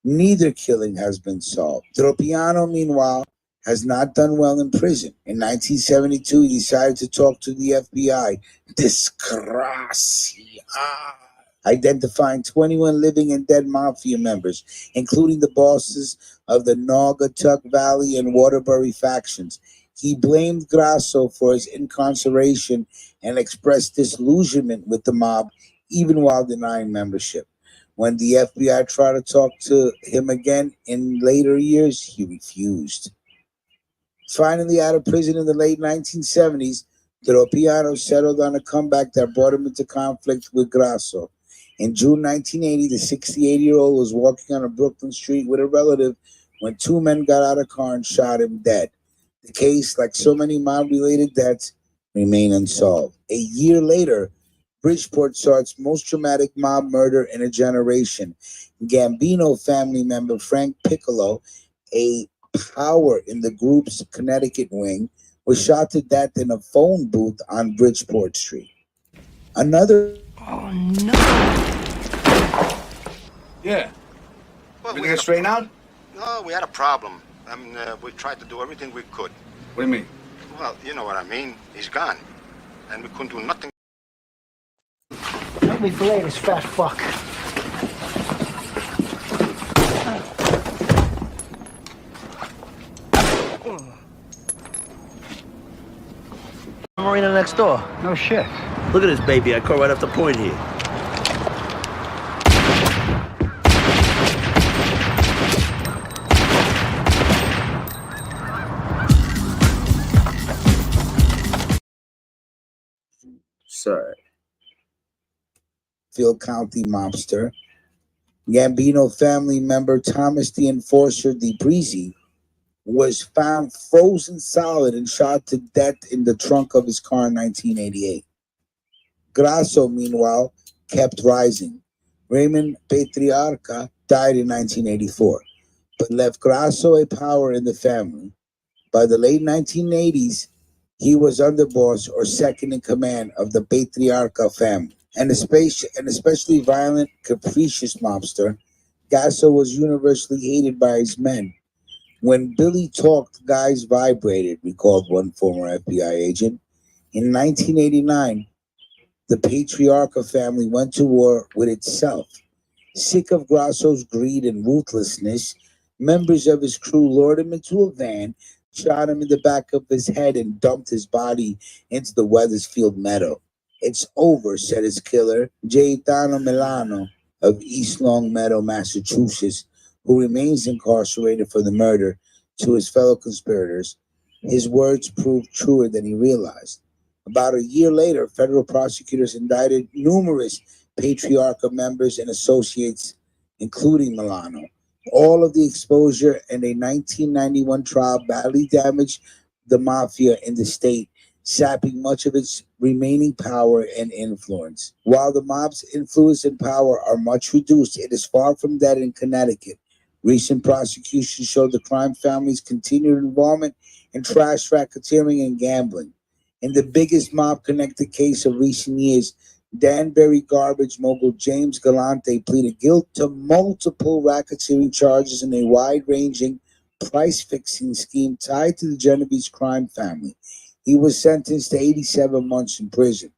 Neither killing has been solved. Tropiano, meanwhile, has not done well in prison. In 1972, he decided to talk to the FBI. Disgracia. Identifying 21 living and dead mafia members, including the bosses of the Naugatuck Valley and Waterbury factions. He blamed Grasso for his incarceration and expressed disillusionment with the mob, even while denying membership. When the FBI tried to talk to him again in later years, he refused. Finally, out of prison in the late 1970s, Tropiano settled on a comeback that brought him into conflict with Grasso. In June 1980, the 68-year-old was walking on a Brooklyn street with a relative when two men got out of a car and shot him dead. The case, like so many mob-related deaths, remained unsolved. A year later, Bridgeport saw its most traumatic mob murder in a generation. Gambino family member Frank Piccolo, a power in the group's Connecticut wing, was shot to death in a phone booth on Bridgeport Street. Another... Oh, no. Yeah. Well, Everything got straightened out? No, we had a problem. I mean, we tried to do everything we could. What do you mean? Well, you know what I mean. He's gone. And we couldn't do nothing. Let me fillet this fat fuck. Marina next door. No shit. Look at this baby I caught right off the point here. Sorry. Field County mobster. Gambino family member Thomas the Enforcer DiPrisi was found frozen solid and shot to death in the trunk of his car in 1988. Grasso, meanwhile, kept rising. Raymond Patriarca died in 1984, but left Grasso a power in the family. By the late 1980s, he was underboss or second in command of the Patriarca family. and especially violent, capricious mobster, Gasso was universally hated by his men. When Billy talked, guys vibrated, recalled one former FBI agent. In 1989, the Patriarca family went to war with itself. Sick of Grasso's greed and ruthlessness, members of his crew lured him into a van, shot him in the back of his head, and dumped his body into the Wethersfield meadow. "It's over," said his killer, Gaetano Milano of East Long Meadow, Massachusetts, who remains incarcerated for the murder, to his fellow conspirators. His words proved truer than he realized. About a year later, federal prosecutors indicted numerous Patriarca members and associates, including Milano. All of the exposure and a 1991 trial badly damaged the mafia in the state, sapping much of its remaining power and influence. While the mob's influence and power are much reduced, it is far from dead in Connecticut. Recent prosecutions show the crime family's continued involvement in trash racketeering and gambling. In the biggest mob-connected case of recent years, Danbury garbage mogul James Galante pleaded guilty to multiple racketeering charges in a wide-ranging price-fixing scheme tied to the Genovese crime family. He was sentenced to 87 months in prison.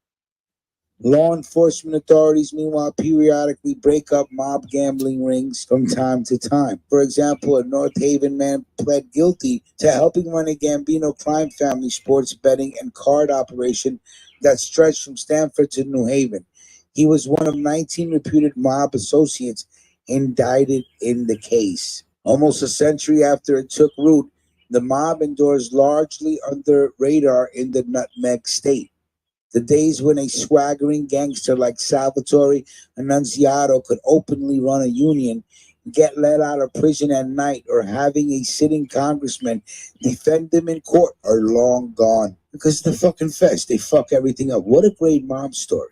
Law enforcement authorities, meanwhile, periodically break up mob gambling rings from time to time. For example, a North Haven man pled guilty to helping run a Gambino crime family sports betting and card operation that stretched from Stamford to New Haven. He was one of 19 reputed mob associates indicted in the case. Almost a century after it took root, the mob endures largely under radar in the Nutmeg State. The days when a swaggering gangster like Salvatore Annunziato could openly run a union, get let out of prison at night, or having a sitting congressman defend him in court are long gone. Because the fucking feds, they fuck everything up. What a great mob story.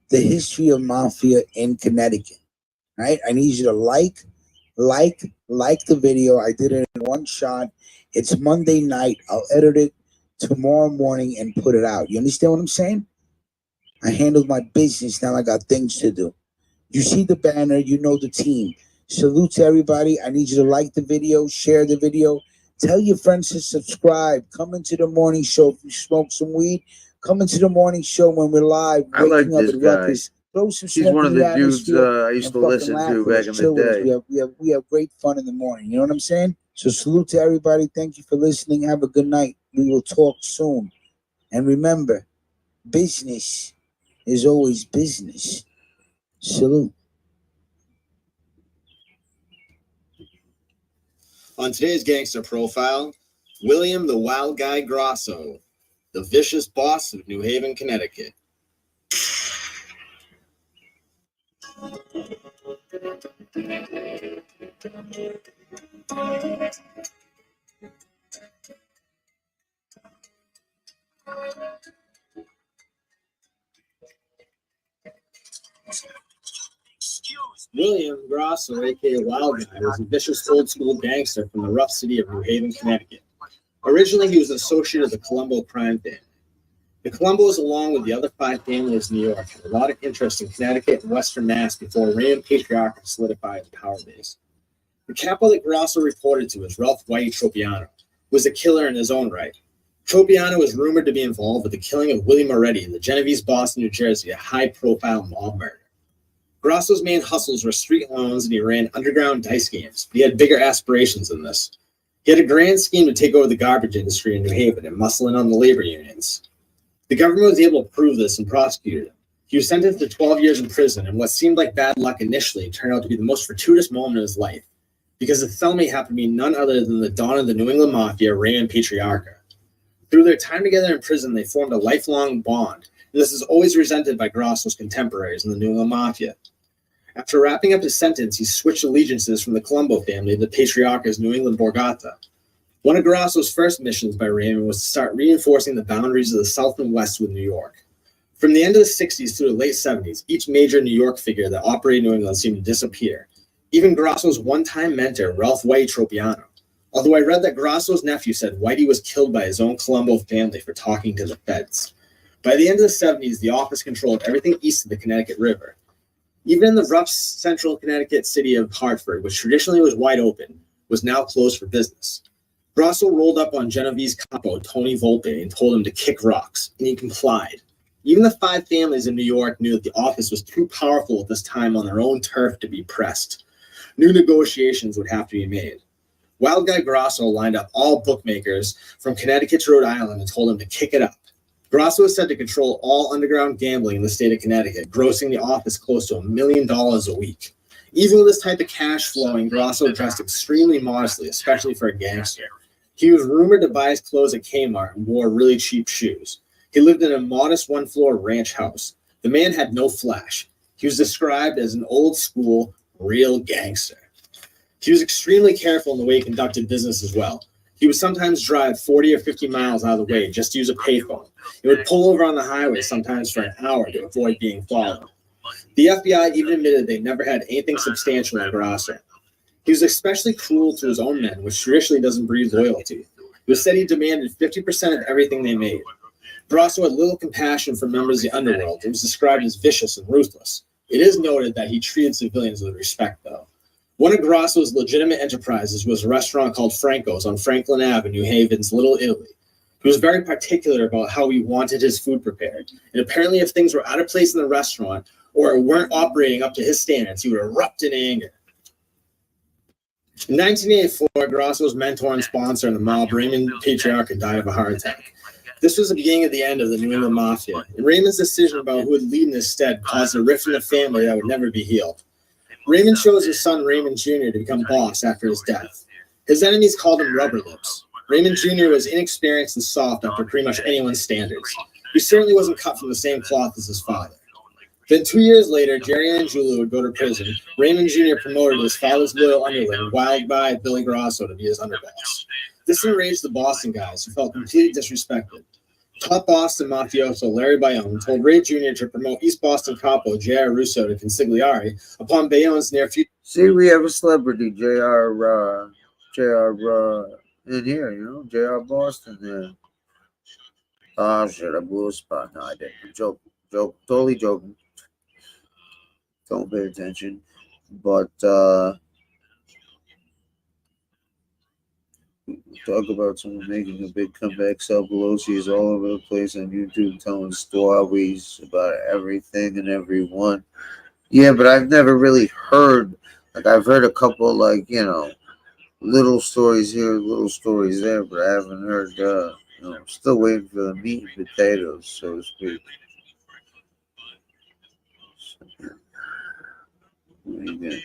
The history of mafia in Connecticut. Right? I need you to like the video. I did it in one shot. It's Monday night. I'll edit it tomorrow morning and put it out. You understand what I'm saying? I handled my business. Now I got things to do. You see the banner, you know the team. Salute to everybody. I need you to like the video, share the video, tell your friends to subscribe. Come into the morning show. If you smoke some weed, come into the morning show when we're live. I like waking up this at guy. Ruckus. Throw some He's smoke one of in the dudes atmosphere I used and to fucking listen laugh to with back us, in chill the with us. day. We have great fun in the morning. You know what I'm saying? So salute to everybody. Thank you for listening. Have a good night. We will talk soon. And remember, business is always business. Salute. On today's Gangster Profile, William the Wild Guy Grosso, the vicious boss of New Haven, Connecticut. William Grosso, aka Wild Guy, was a vicious old-school gangster from the rough city of New Haven, Connecticut. Originally, he was an associate of the Colombo crime family. The Colombos, along with the other 5 families in New York, had a lot of interest in Connecticut and Western Mass before Raymond Patriarca solidified his power base. The capo that Grosso reported to was Ralph Whitey Tropiano, who was a killer in his own right. Tropiano was rumored to be involved with the killing of Willie Moretti in the Genovese, Boston, New Jersey, a high-profile mob murder. Grosso's main hustles were street loans, and he ran underground dice games. He had bigger aspirations than this. He had a grand scheme to take over the garbage industry in New Haven and muscle in on the labor unions. The government was able to prove this and prosecuted him. He was sentenced to 12 years in prison, and what seemed like bad luck initially turned out to be the most fortuitous moment of his life, because the felony happened to be none other than the Don of the New England Mafia, Raymond Patriarca. Through their time together in prison, they formed a lifelong bond, and this is always resented by Grosso's contemporaries in the New England Mafia. After wrapping up his sentence, he switched allegiances from the Colombo family to the Patriarca's New England Borgata. One of Grosso's first missions by Raymond was to start reinforcing the boundaries of the South and West with New York. From the end of the 60s through the late 70s, each major New York figure that operated in New England seemed to disappear. Even Grosso's one-time mentor, Ralph Whitey Tropiano. Although I read that Grosso's nephew said Whitey was killed by his own Colombo family for talking to the feds. By the end of the 70s, the office controlled everything east of the Connecticut River. Even in the rough central Connecticut city of Hartford, which traditionally was wide open, was now closed for business. Grosso rolled up on Genevieve's capo, Tony Volpe, and told him to kick rocks, and he complied. Even the 5 families in New York knew that the office was too powerful at this time on their own turf to be pressed. New negotiations would have to be made. Wild Guy Grosso lined up all bookmakers from Connecticut to Rhode Island and told them to kick it up. Grosso is said to control all underground gambling in the state of Connecticut, grossing the office close to $1 million a week. Even with this type of cash flowing, Grosso dressed extremely modestly, especially for a gangster. He was rumored to buy his clothes at Kmart and wore really cheap shoes. He lived in a modest one-floor ranch house. The man had no flash. He was described as an old-school, real gangster. He was extremely careful in the way he conducted business as well. He would sometimes drive 40 or 50 miles out of the way just to use a payphone. He would pull over on the highway sometimes for an hour to avoid being followed. The FBI even admitted they never had anything substantial on Grosso. He was especially cruel to his own men, which traditionally doesn't breed loyalty. It was said he demanded 50% of everything they made. Grosso had little compassion for members of the underworld and was described as vicious and ruthless. It is noted that he treated civilians with respect, though. One of Grosso's legitimate enterprises was a restaurant called Franco's on Franklin Ave in New Haven's Little Italy. He was very particular about how he wanted his food prepared, and apparently if things were out of place in the restaurant or weren't operating up to his standards, he would erupt in anger. In 1984, Grosso's mentor and sponsor in the mob, Raymond Patriarca, died of a heart attack. This was the beginning of the end of the New England Mafia, and Raymond's decision about who would lead in his stead caused a rift in the family that would never be healed. Raymond chose his son Raymond Jr. to become boss after his death. His enemies called him Rubber Lips. Raymond Jr. was inexperienced and soft after pretty much anyone's standards. He certainly wasn't cut from the same cloth as his father. Then 2 years later, Jerry Angiulo would go to prison. Raymond Jr. promoted his father's loyal underling, Wild Guy Billy Grosso, to be his underboss. This enraged the Boston guys, who felt completely disrespected. Top Boston mafioso Larry Bayonne told Ray Jr. to promote East Boston capo J.R. Russo to consigliere upon Bayonne's near future. See, we have a celebrity, J.R. in here, you know, J.R. Boston there. Oh, shit, I blew a spot. No, I didn't. Joke, totally joking. Don't pay attention. But, talk about someone making a big comeback. Sal Pelosi is all over the place on YouTube telling stories about everything and everyone. Yeah, but I've never really heard, like, I've heard a couple, like, you know, little stories here, little stories there, but I haven't heard, you know, I'm still waiting for the meat and potatoes, so to speak. What do you got?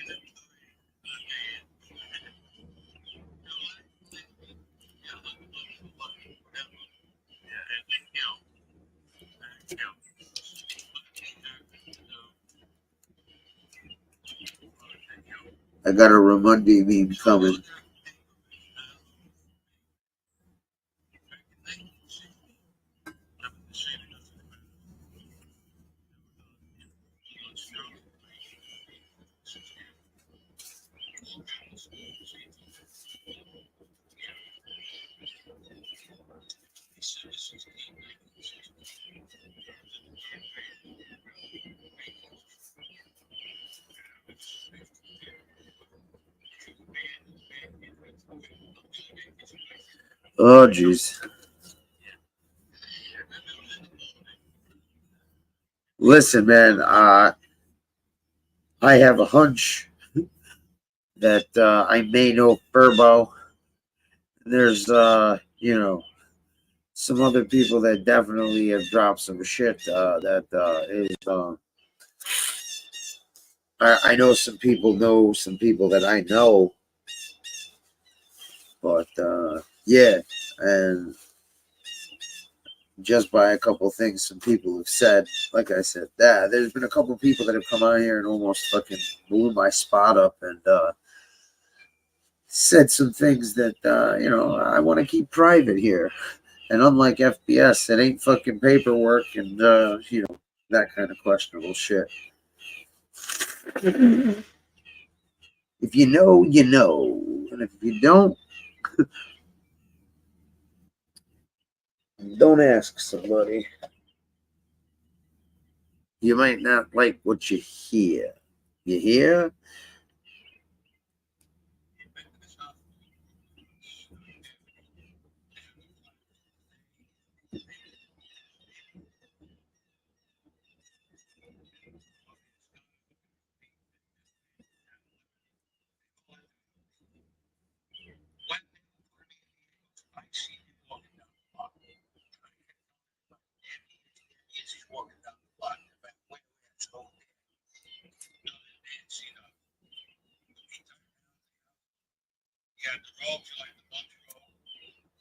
I got a Ramundi meme coming. Oh, geez. Listen, man, I have a hunch that I may know Furbo. There's, you know, some other people that definitely have dropped some shit that is, I know some people that I know, but, yeah, and just by a couple of things some people have said, like I said, there's been a couple of people that have come out here and almost fucking blew my spot up and said some things that, you know, I want to keep private here. And unlike FBS, it ain't fucking paperwork and, you know, that kind of questionable shit. If you know, you know. And if you don't, don't ask somebody. You might not like what you hear. You hear? He had the robes like the bunch robe,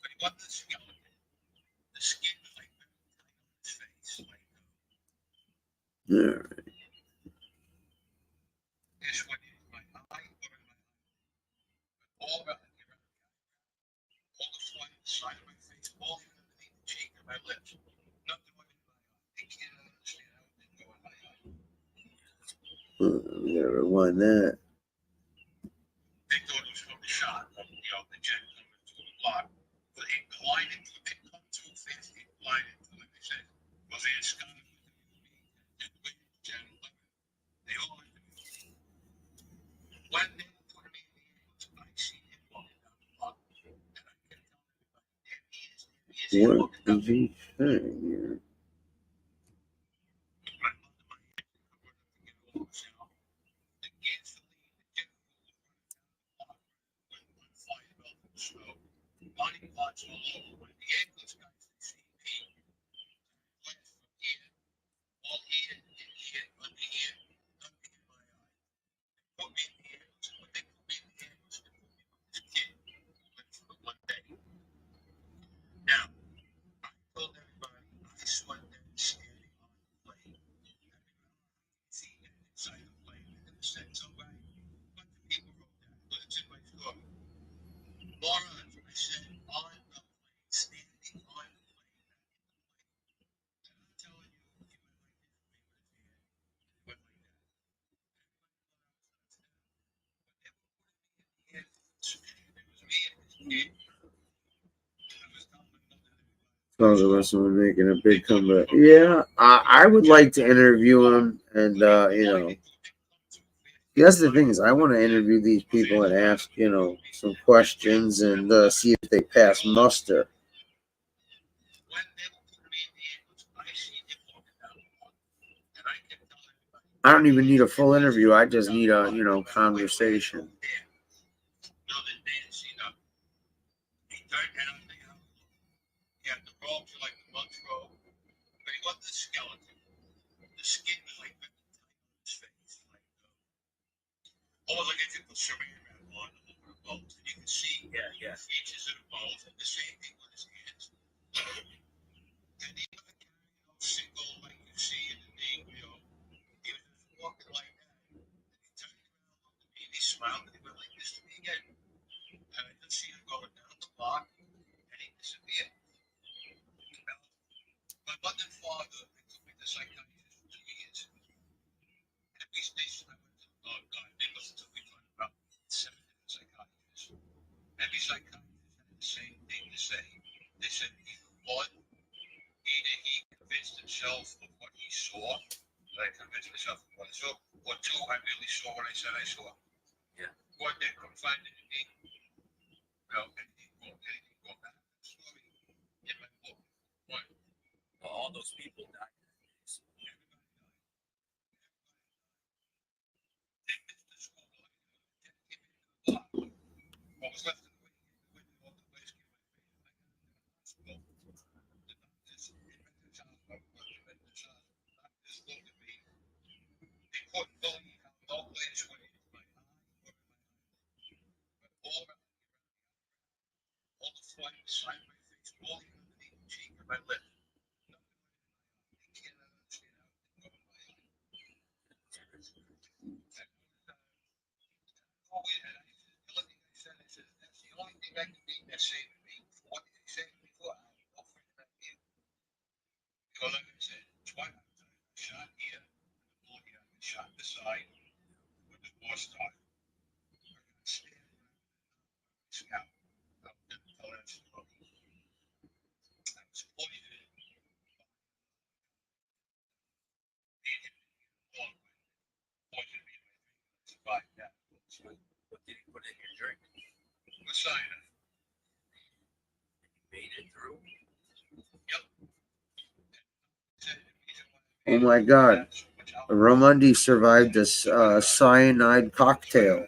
but he wasn't the skeleton. The skin was like very tight on his face. Like, Yeah. this one is my eye, all around here, all the front side of my face, all even underneath the cheek and my lips. Nothing went in my eye. They can't understand how it didn't go in my eye. We gotta rewind that. They thought it was from the shot, the jet coming through the block. But it glided, it come too fast, it glided, like they said, because they had scouted with the wind, they all had to be. When they put me in the ambulance, I seen him walking down the block, and I kept telling everybody, there he is, What did he say here? body parts all over. When the ambulance guys they see me, glass from here, all here, in here, under here, nothing in my eye. They put me in the ambulance, and when they put me in the ambulance, they put me with this kid who went for the 1 day. Now, I told everybody I saw them standing on the plane. See them inside the plane. I never said somebody. But the people wrote that. But it's in my story. Morons, I said on the plane, standing on the plane. And I'm telling you, if you went like this, we would have had it. It went like that. It was me and this kid. Sounds like someone making a big comeback. Yeah, I would like to interview him, and you know, that's the thing is, I want to interview these people and ask, you know, some questions and see if they pass muster. I don't even need a full interview. I just need a, you know, conversation. He had the robes like the monk's robe, but he wasn't the skeleton. The skin was like very tight on his face, like almost like if you put saran wrap on over the bones, and you can see the features of the bones, and the same thing with his hands. And he wasn't carrying no single like you see in the video. He was just walking like that. And he turned around, looked at me, and he smiled, and he went like this to me again. And I just see him going down the block, and he disappeared. My mother and father, they took me to psychiatrist for 2 years. Every station I went to, oh God, they must have took me to about 7 different psychiatrists. Every psychiatrist had the same thing to say. They said either one, either he convinced himself of what he saw, that I convinced myself of what I saw, or two, I really saw what I said I saw. Yeah. Or they couldn't find anything. Well, anything wrong back. Story in my book. One. All those people died. What was left of the way, all the place came my face. The doctors in Mentor's house, doctors looked at me. They couldn't believe how no place went into my eye or in my eye. But all around me, all the front, side of my face, all even underneath the cheek and my lip. They can't understand how it didn't go in my eye. That's the only thing I can think that saved me. What did they say before? I have no friend back here. Because like I said, twice I shot here, the bullet here, I shot the side when the war started. I got stabbed when I was scout. I didn't tell that story. I was poisoned. Oh my God. Ramundi survived a cyanide cocktail.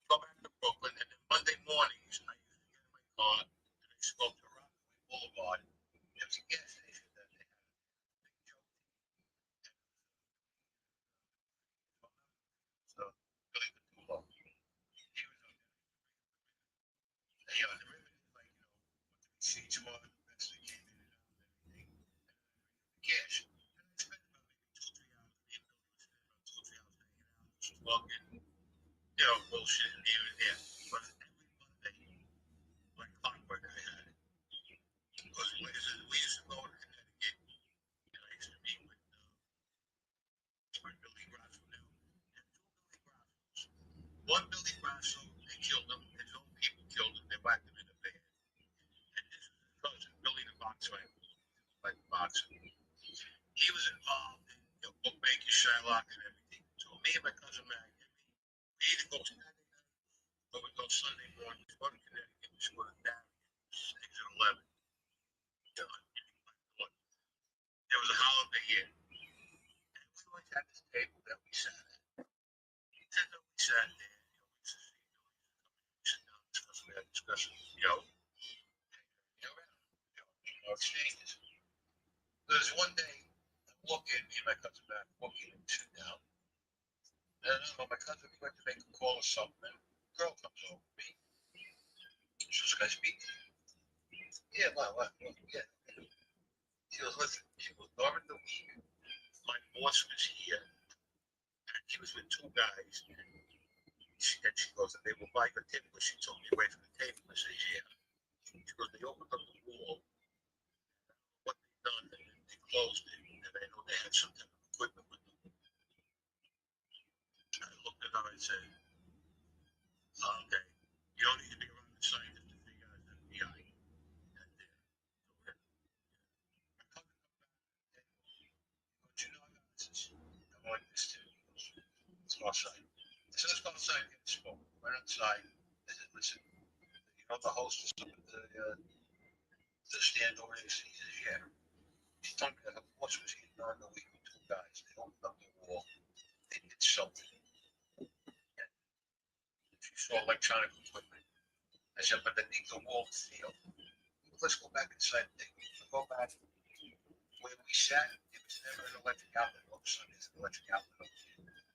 Go back to Brooklyn, and then Monday mornings, I used to get in my car and I spoke to Rockaway Boulevard. There was a gas station that they had. So, Billy Cthulhu. He was on there. The ribbon is like, see tomorrow, that's the came in and out and everything. Cash. And I spent about maybe 2-3 hours in the building, about 2-3 hours hanging out, just walking, bullshit here and there. But every Monday, like clockwork, I had it. Because we used to go to Connecticut, and I used to meet with Billy Grasso now. And 2 Billy Grassos. One Billy Grasso, they killed him. His own people killed him. They whacked him in the face. And this is his cousin, Billy the Boxer, like boxer. He was involved in bookmaking, Shylock, and everything. So me and my cousin Mac, we either go Saturday night or we go Sunday morning. We go to Connecticut. We go to Darien, exit 11. There was a holiday here. And we always had this table that we sat at. And then we sat there, we used to see, we sit down, discuss, we had discussions, exchanges. There's one day, I'm walking, me and my cousin back, walking and sit down. And I don't know, my cousin, we went to make a call or something, and a girl comes over to me. She says, can I speak to you? Yeah, well, yeah. She goes, listen, she goes, during the week, my boss was here, and he was with 2 guys, and she goes, and they were buying a table, she took me away from the table. I said, yeah. She goes, they opened up the wall, what they done, and they closed it, and I know they had some type of equipment with them. I looked at her and said, okay, you don't need to be around the scientist to figure out that FBI. I want this too. Let's go outside. I said, let's go outside and get a smoke. Went outside. I said, listen, the host is up at the stand over there. He says, yeah. She told me that her boss was here during the week with 2 guys. They opened up the wall. They did something. And she saw electronic equipment. I said, but underneath the wall field. Let's go back inside the thing. Go back where we sat. It was never an electric outlet. All of a sudden, there's an electric outlet over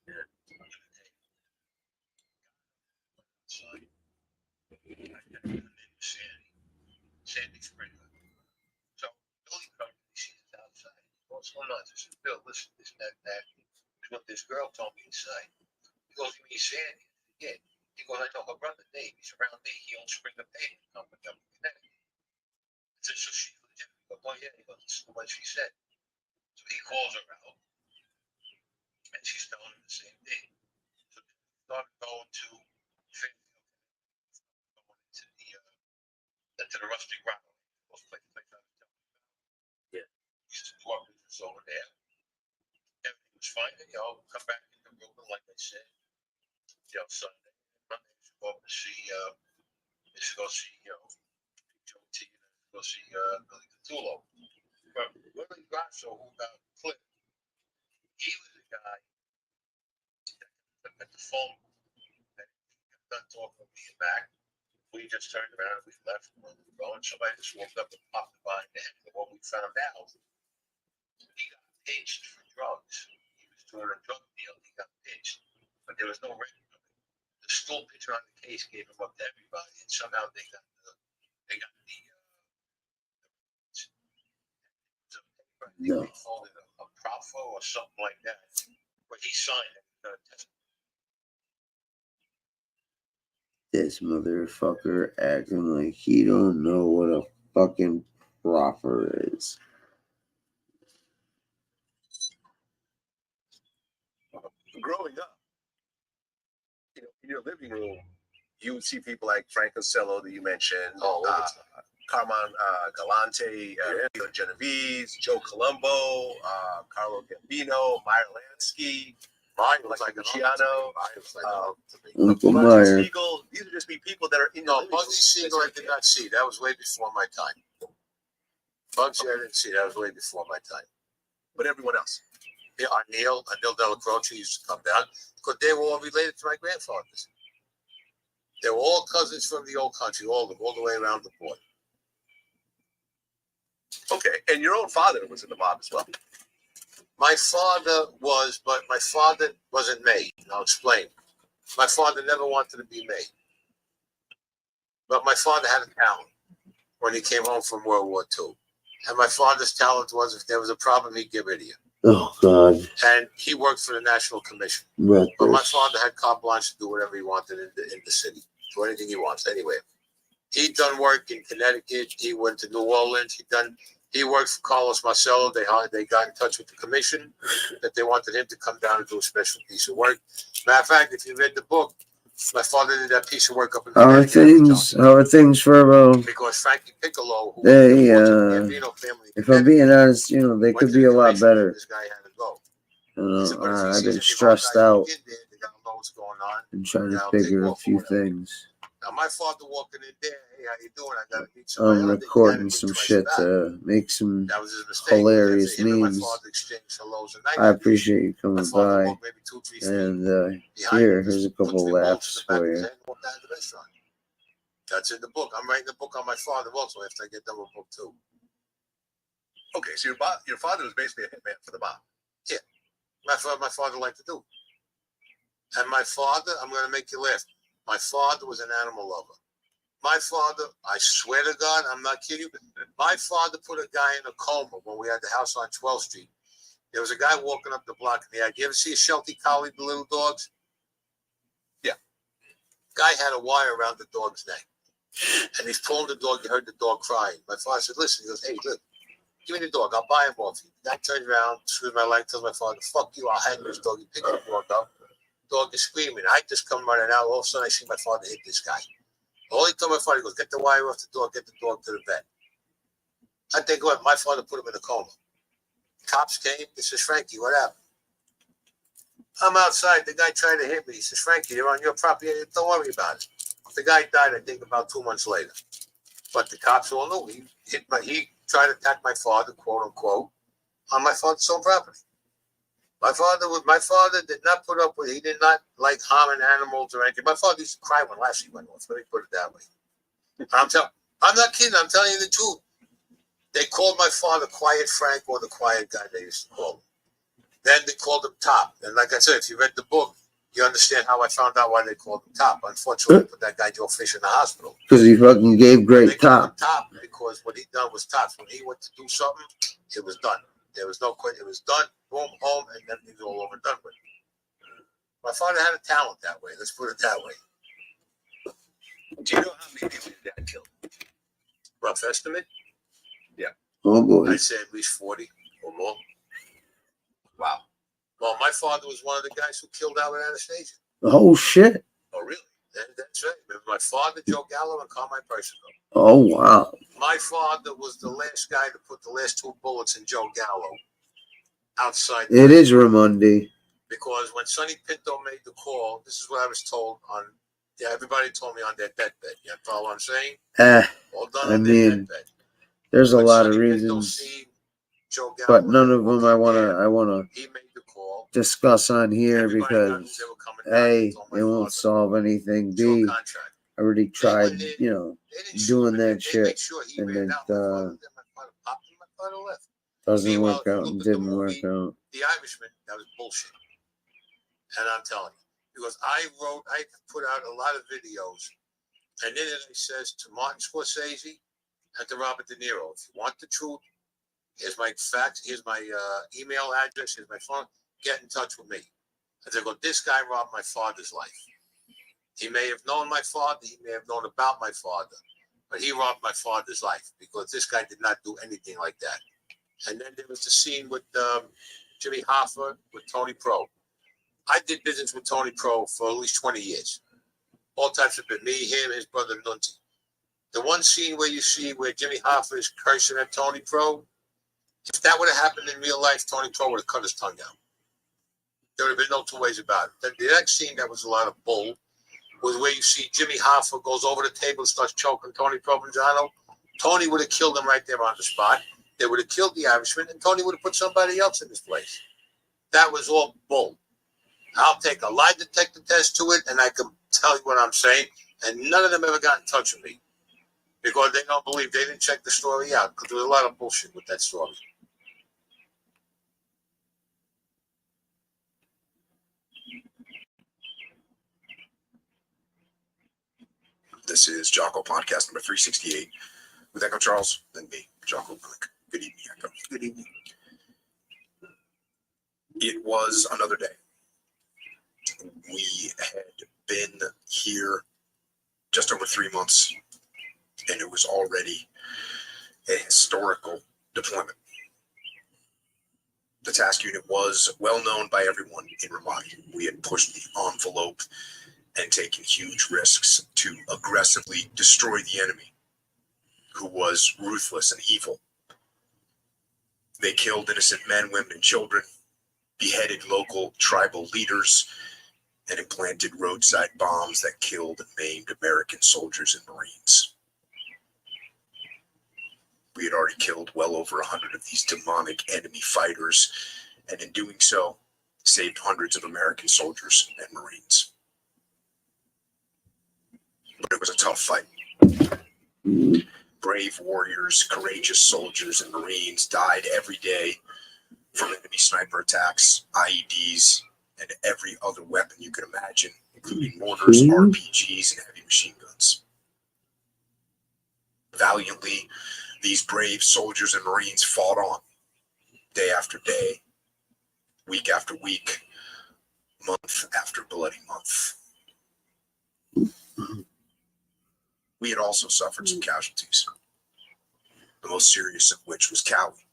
there. Under the table. Outside. Her name was Sandy. Sandy Springer. So Billy comes and he sees us outside. What's going on? I said, Bill, listen, this, that. Is what this girl told me inside. He goes, you mean Sandy? I said, yeah. He goes, I know her brother Dave. He's around me. He owns Springer Paving Company up in Connecticut. I said, so she's legit. He goes, oh yeah. He goes, this is what she said. So he calls her out. And she's telling him the same thing. So they started going to Fairfield, going into the Rusty Grotto. Those places I was telling you about. Yeah. We used to do our business over there. Everything was fine. Come back into Brooklyn, like I said. Sunday. Monday, I should go up to see, Joe T. And go see Billy Cthulhu. But Willie Grasso, who got clipped, he was the guy that at the phone that got done talking to me and back. We just turned around, we left, and we were going. Somebody just woke up and popped the behind the head. And what we found out, he got pinched for drugs. He was doing a drug deal. He got pinched, but there was no record of it. The stool picture on the case gave him up to everybody, and somehow they got the No. they called it a profo or something like that, but he signed it. This motherfucker acting like he don't know what a fucking proffer is. Growing up, in your living room, you would see people like Frank Costello that you mentioned, Carmine Galante, Genovese, Joe Colombo, Carlo Gambino, Meyer Lansky, was like Luciano, Uncle Bugsy Meyer. Siegel. These are just be people that are in your living room. Bugsy Siegel I did not see. That was way before my time. Bugsy I didn't see. That was way before my time. But everyone else. Yeah, Neil Della Croce used to come down because they were all related to my grandfathers. They were all cousins from the old country, all of them, all the way around the board. Okay, and your own father was in the mob as well. My father was, but my father wasn't made. I'll explain. My father never wanted to be made. But my father had a talent when he came home from World War II. And my father's talent was if there was a problem, he'd get rid of you. Oh, God. And he worked for the National Commission. Rutgers. But my father had carte blanche to do whatever he wanted in the city. Do anything he wants anyway. He'd done work in Connecticut. He went to New Orleans. He worked for Carlos Marcello. They got in touch with the commission that they wanted him to come down and do a special piece of work. Matter of fact, if you read the book, my father did that piece of work up in How are things for because Frankie Piccolo, who they was the Gambino family, if I'm being honest, they could be a lot better. this guy had to go. I've been stressed out and trying to figure a few things. Now my father walking in there, hey, how you doing? I gotta meet somebody. I'm recording some shit to make some hilarious memes. I appreciate you coming by. And here's a couple laughs for you. That's in the book. I'm writing a book on my father also after I get done with book 2. Okay, so your father was basically a hitman for the mob. Yeah, my father liked to do. And my father, I'm going to make you laugh. My father was an animal lover. My father, I swear to God, I'm not kidding you. My father put a guy in a coma when we had the house on 12th Street. There was a guy walking up the block in the yard. You ever see a Sheltie Collie, the little dogs? Yeah. Guy had a wire around the dog's neck. And he's pulling the dog. You heard the dog crying. My father said, listen. He goes, hey, look, give me the dog. I'll buy him off you. The guy turns around, screws my leg, tells my father, fuck you, I'll hang this dog. He picks the dog up. Dog is screaming. I just come running out. All of a sudden, I see my father hit this guy. All he told my father, he goes, get the wire off the dog, get the dog to the vet. I think, what? My father put him in a coma. Cops came. He says, Frankie, what happened? I'm outside. The guy tried to hit me. He says, Frankie, you're on your property. Don't worry about it. The guy died, I think, about 2 months later. But the cops all knew. He tried to attack my father, quote unquote, on my father's own property. My father did not put up with. He did not like harming animals or anything. My father used to cry when Lassie went off. Let me put it that way. I'm not kidding. I'm telling you the truth. They called my father Quiet Frank or the Quiet Guy. They used to call him. Then they called him Top. And like I said, if you read the book, you understand how I found out why they called him Top. Unfortunately, they put that guy Joe Fish in the hospital. Because he fucking gave great top. Top because what he done was tops. When he went to do something, it was done. There was no question. It was done. Boom, home, and then it was all over done with. My father had a talent that way. Let's put it that way. Do you know how many people your dad killed? Rough estimate? Yeah. Oh boy. I'd say at least 40 or more. Wow. Well, my father was one of the guys who killed Albert Anastasia. Oh shit. Oh, really? That's right. Remember my father, Joe Gallo, and Carmine Percival. Oh wow. My father was the last guy to put the last 2 bullets in Joe Gallo outside. It is Ramundi. Because when Sonny Pinto made the call, this is what I was told on. Yeah, everybody told me on their deathbed. You follow what I'm saying? All done I on their mean, deathbed. there's a When lot of Sonny Pinto reasons, seen Joe Gallo, but none of them I wanna he made the call. discuss on here Everybody got who because they were coming down. A, They told my it won't father, solve anything. "Do a B, contract." I already tried, They didn't shoot doing him, that they shit, made sure he and ran it out. My father popped him. My father left. doesn't Meanwhile, work if you out look and at the didn't work movie, out. The Irishman, that was bullshit. And I'm telling you, because I put out a lot of videos, and in it says to Martin Scorsese and to Robert De Niro, if you want the truth, here's my fax, here's my email address, here's my phone, get in touch with me. And they go, this guy robbed my father's life. He may have known my father, he may have known about my father, but he robbed my father's life because this guy did not do anything like that. And then there was the scene with Jimmy Hoffa, with Tony Pro. I did business with Tony Pro for at least 20 years. All types of it, me, him, his brother Nunzi. The one scene where you see where Jimmy Hoffa is cursing at Tony Pro, if that would have happened in real life, Tony Pro would have cut his tongue out. There would have been no two ways about it. Then the next scene that was a lot of bull was where you see Jimmy Hoffa goes over the table and starts choking Tony Provenzano. Tony would have killed him right there on the spot. They would have killed the Irishman, and Tony would have put somebody else in his place. That was all bull. I'll take a lie detector test to it, and I can tell you what I'm saying. And none of them ever got in touch with me because they don't believe, they didn't check the story out, because there was a lot of bullshit with that story. This is Jocko Podcast number 368 with Echo Charles and me, Jocko Willink. Good evening, Echo. Good evening. It was another day. We had been here just over 3 months, and it was already a historical deployment. The task unit was well known by everyone in Ramadi. We had pushed the envelope and taken huge risks to aggressively destroy the enemy, who was ruthless and evil. They killed innocent men, women, and children, beheaded local tribal leaders, and implanted roadside bombs that killed and maimed American soldiers and Marines. We had already killed well over 100 of these demonic enemy fighters, and in doing so, saved hundreds of American soldiers and Marines. But it was a tough fight. Brave warriors, courageous soldiers, and Marines died every day from enemy sniper attacks, IEDs, and every other weapon you could imagine, including mortars, RPGs, and heavy machine guns. Valiantly, these brave soldiers and Marines fought on, day after day, week after week, month after bloody month. We had also suffered some casualties, the most serious of which was Cowie,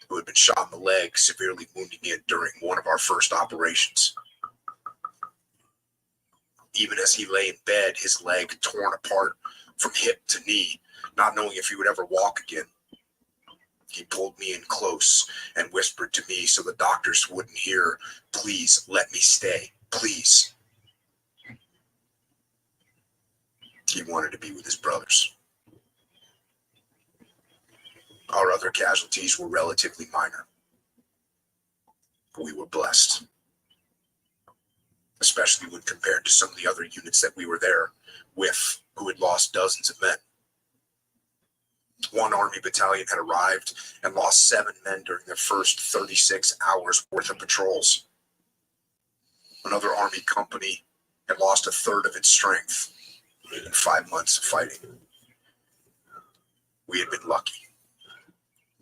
who had been shot in the leg, severely wounding it during one of our first operations. Even as he lay in bed, his leg torn apart from hip to knee, not knowing if he would ever walk again, he pulled me in close and whispered to me so the doctors wouldn't hear, "Please let me stay, please." He wanted to be with his brothers. Our other casualties were relatively minor. We were blessed, especially when compared to some of the other units that we were there with, who had lost dozens of men. One Army battalion had arrived and lost 7 men during their first 36 hours worth of patrols. Another Army company had lost 1/3 of its strength in 5 months of fighting. We had been lucky,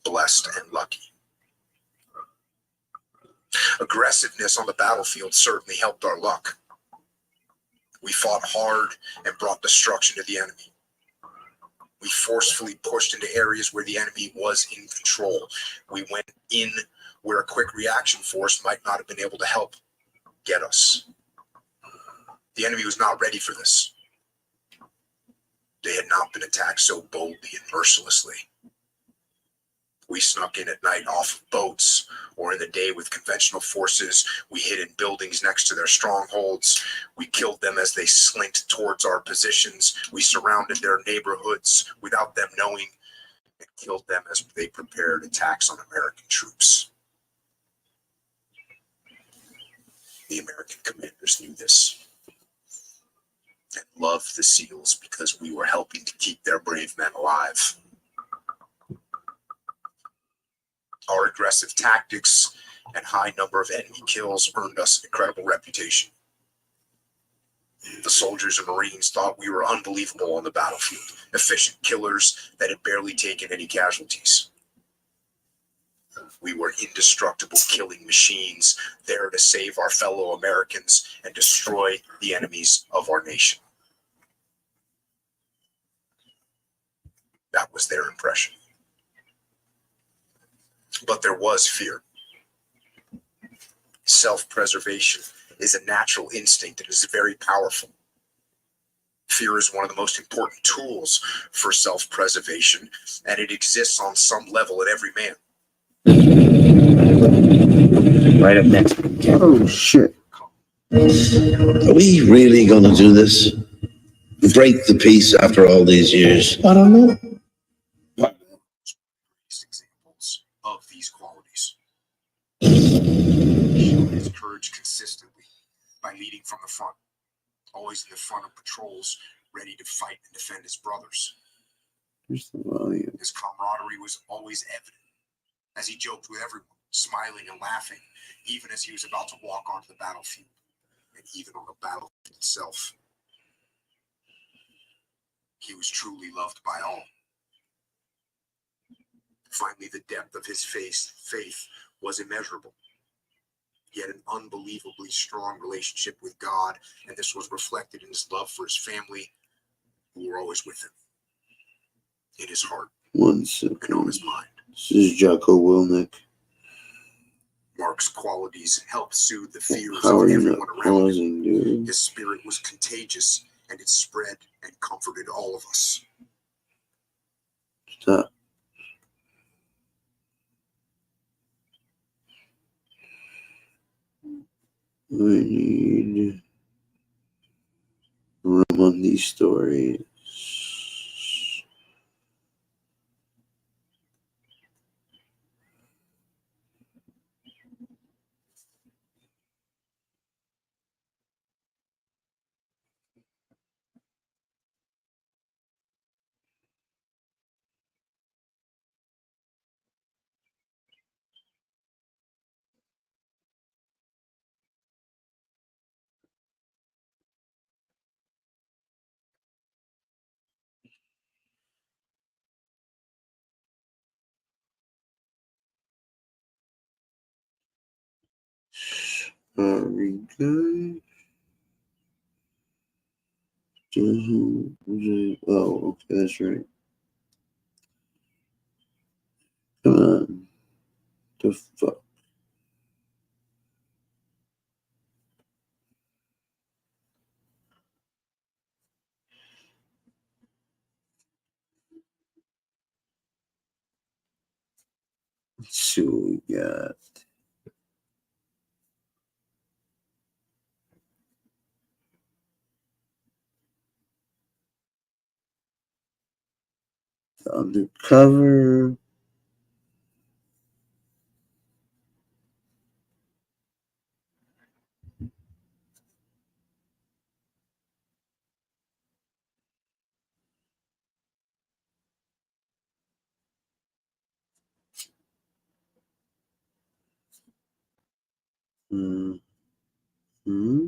blessed and lucky. Aggressiveness on the battlefield certainly helped our luck. We fought hard and brought destruction to the enemy. We forcefully pushed into areas where the enemy was in control. We went in where a quick reaction force might not have been able to help get us. The enemy was not ready for this. They had not been attacked so boldly and mercilessly. We snuck in at night off of boats, or in the day with conventional forces. We hid in buildings next to their strongholds. We killed them as they slinked towards our positions. We surrounded their neighborhoods without them knowing, and killed them as they prepared attacks on American troops. The American commanders knew this and loved the SEALs because we were helping to keep their brave men alive. Our aggressive tactics and high number of enemy kills earned us an incredible reputation. The soldiers and Marines thought we were unbelievable on the battlefield, efficient killers that had barely taken any casualties. We were indestructible killing machines, there to save our fellow Americans and destroy the enemies of our nation. That was their impression. But there was fear. Self-preservation is a natural instinct that is very powerful. Fear is one of the most important tools for self-preservation, and it exists on some level in every man. Right up next. Oh, shit. Are we really going to do this? Break the peace after all these years? I don't know. Examples of these qualities. He showed his courage consistently by leading from the front, always in the front of patrols, ready to fight and defend his brothers. Here's the volume. His camaraderie was always evident, as he joked with everyone, smiling and laughing, even as he was about to walk onto the battlefield, and even on the battlefield itself. He was truly loved by all. Finally, the depth of his faith was immeasurable. He had an unbelievably strong relationship with God, and this was reflected in his love for his family, who were always with him, in his heart 1 second. and on his mind. This is Jocko Willink. Mark's qualities helped soothe the fears How of are you everyone not around him. pausing, dude? His spirit was contagious, and it spread and comforted all of us. Stop. We need room on these stories. Sorry, guys. Oh, okay, that's right. Come on. The fuck? Let's see what we got. Undercover. Mm-hmm. Mm-hmm.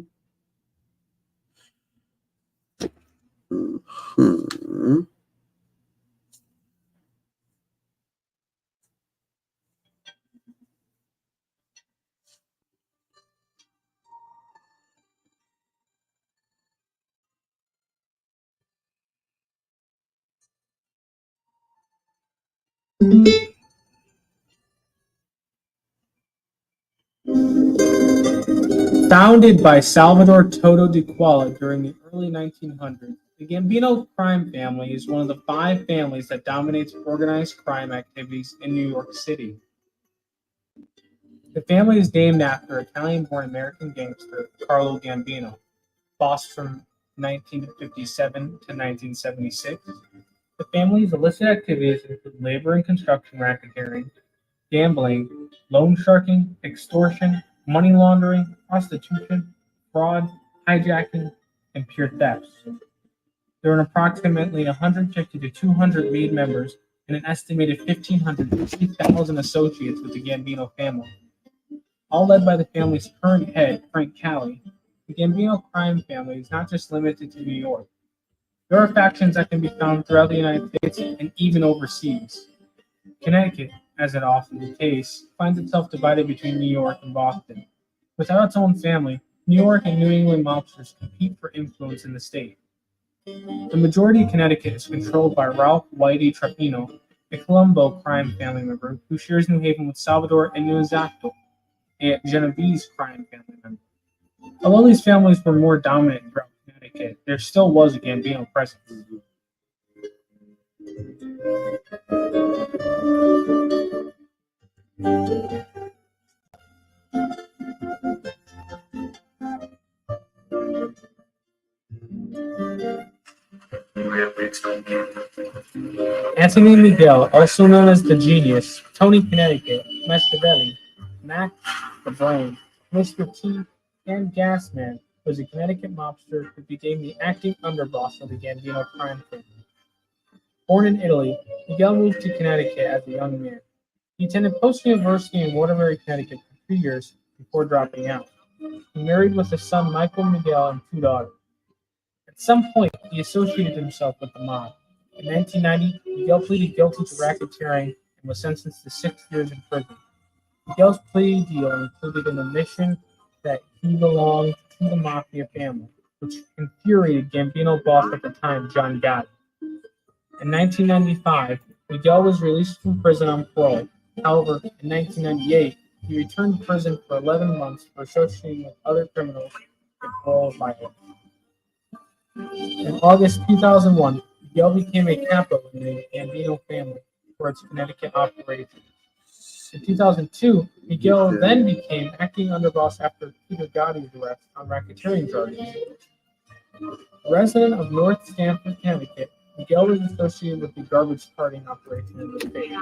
Founded by Salvador Toto de Cuala during the early 1900s, the Gambino crime family is one of the 5 families that dominates organized crime activities in New York City. The family is named after Italian-born American gangster Carlo Gambino, boss from 1957 to 1976. The family's illicit activities include labor and construction racketeering, gambling, loan sharking, extortion, money laundering, prostitution, fraud, hijacking, and pure thefts. There are approximately 150 to 200 lead members and an estimated 1,500 to 3,000 associates with the Gambino family. all led by the family's current head, Frank Cali. The Gambino crime family is not just limited to New York. There are factions that can be found throughout the United States and even overseas. Connecticut, as is often the case, finds itself divided between New York and Boston. Without its own family, New York and New England mobsters compete for influence in the state. The majority of Connecticut is controlled by Ralph Whitey Trapino, a Colombo crime family member who shares New Haven with Salvador and Nuezato, a Genovese crime family member. Although these families were more dominant throughout Connecticut, there still was a Gambino presence. Anthony Miguel, also known as the Genius, Tony Connecticut, Machiavelli, Mac the Brain, Mr. T, and Gasman was a Connecticut mobster who became the acting underboss of the Gambino crime family. Born in Italy, Miguel moved to Connecticut as a young man. He attended Post University in Waterbury, Connecticut for 3 years before dropping out. He married with a son, Michael Miguel, and 2 daughters. At some point, he associated himself with the mob. In 1990, Miguel pleaded guilty to racketeering and was sentenced to 6 years in prison. Miguel's plea deal included an admission that he belonged to the mafia family, which infuriated Gambino boss at the time, John Gotti. In 1995, Miguel was released from prison on parole. However, in 1998, he returned to prison for 11 months for associating with other criminals in parole violence. In August 2001, Miguel became a capo in the Gambino family for its Connecticut operations. In 2002, Miguel then became acting underboss after Peter Gotti's arrest on racketeering charges. Resident of North Stamford, Connecticut, Miguel was associated with the garbage carting operation in the state.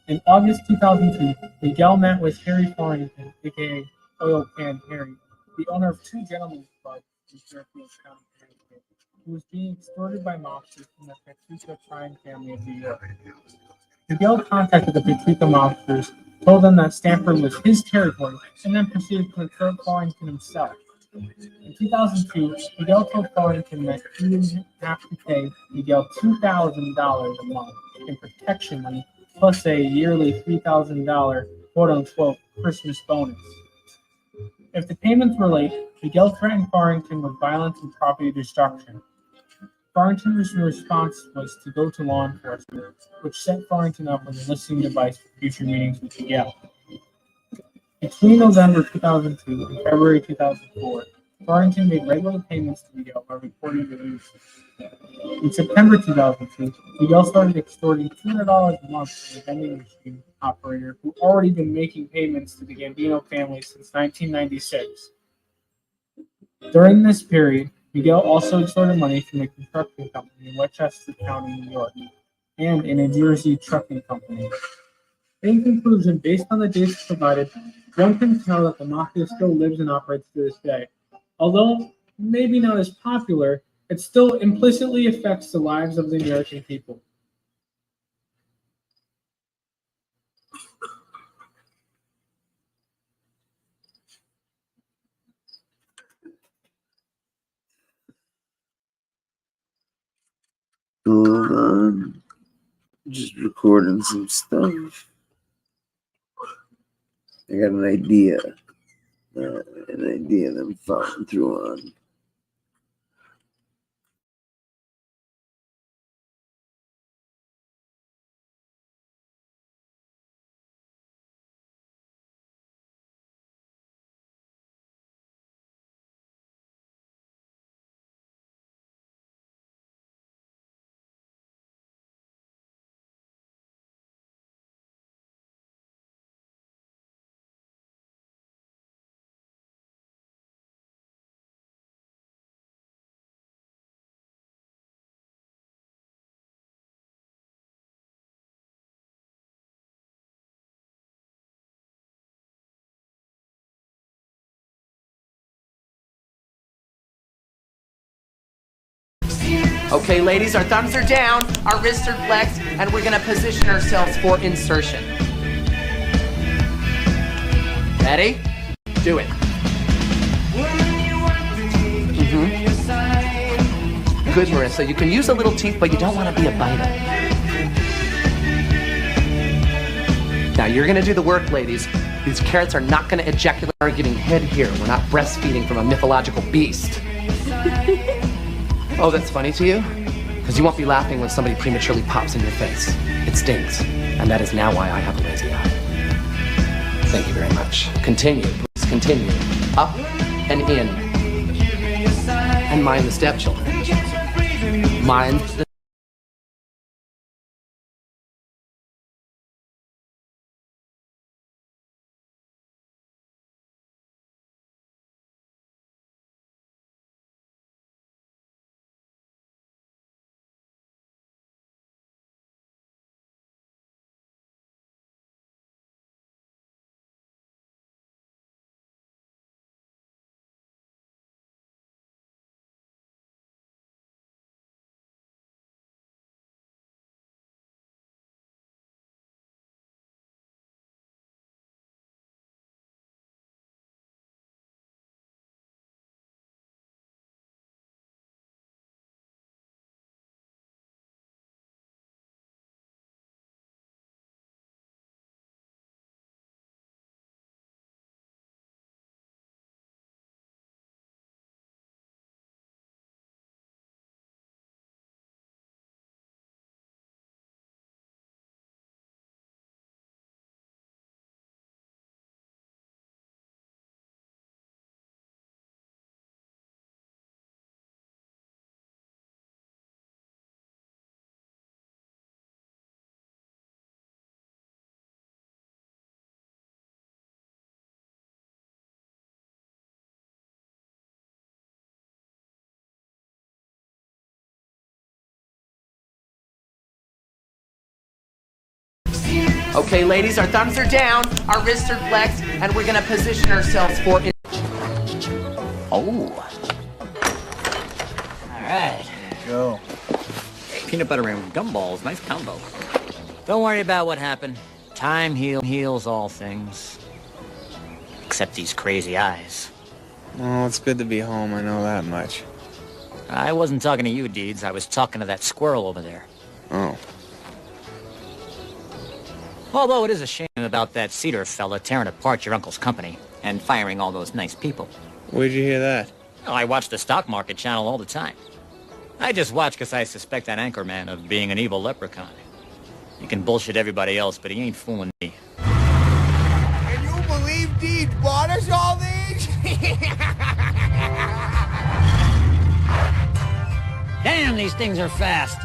In August 2002, Miguel met with Harry Farrington, aka Oil Can Harry, the owner of 2 gentlemen's clubs in Fairfield County, Connecticut, who was being extorted by mobsters from the Petrica crime family of New York. Miguel contacted the Petrica mobsters, told them that Stamford was his territory, and then proceeded to confront Farrington himself. In 2002, Miguel told Farrington that he would have to pay Miguel $2,000 a month in protection money, plus a yearly $3,000 quote-unquote Christmas bonus. If the payments were late, Miguel threatened Farrington with violence and property destruction. Farrington's response was to go to law enforcement, which set Farrington up with a listening device for future meetings with Miguel. Between November 2002 and February 2004, Farrington made regular payments to Miguel by recording the use. In September 2002, Miguel started extorting $200 a month from a vending machine operator who already been making payments to the Gambino family since 1996. During this period, Miguel also extorted money from a construction company in Westchester County, New York, and a New Jersey trucking company. In conclusion, based on the dates provided, one can tell that the mafia still lives and operates to this day. Although maybe not as popular, it still implicitly affects the lives of the American people. Hold on. Just recording some stuff. I got an idea. That I'm following through on. Okay, ladies, our thumbs are down, our wrists are flexed, and we're gonna position ourselves for insertion. Ready? Do it. Good, Marissa. You can use a little teeth, but you don't want to be a biter. Now you're gonna do the work, ladies. These carrots are not gonna ejaculate our getting head here. We're not breastfeeding from a mythological beast. Oh, that's funny to you? Because you won't be laughing when somebody prematurely pops in your face. It stings. And that is now why I have a lazy eye. Thank you very much. Continue, please continue. Up and in. And mind the stepchildren. Mind the Okay, ladies, our thumbs are down, our wrists are flexed, and we're gonna position ourselves for in Oh. All right. Go. Peanut butter and gumballs, nice combo. Don't worry about what happened. Time heals all things. Except these crazy eyes. Oh, it's good to be home, I know that much. I wasn't talking to you, Deeds. I was talking to that squirrel over there. Oh. Although it is a shame about that Cedar fella tearing apart your uncle's company and firing all those nice people. Where'd you hear that? Well, I watch the stock market channel all the time. I just watch because I suspect that anchorman of being an evil leprechaun. He can bullshit everybody else, but he ain't fooling me. Can you believe Deeds bought us all these? Damn, these things are fast.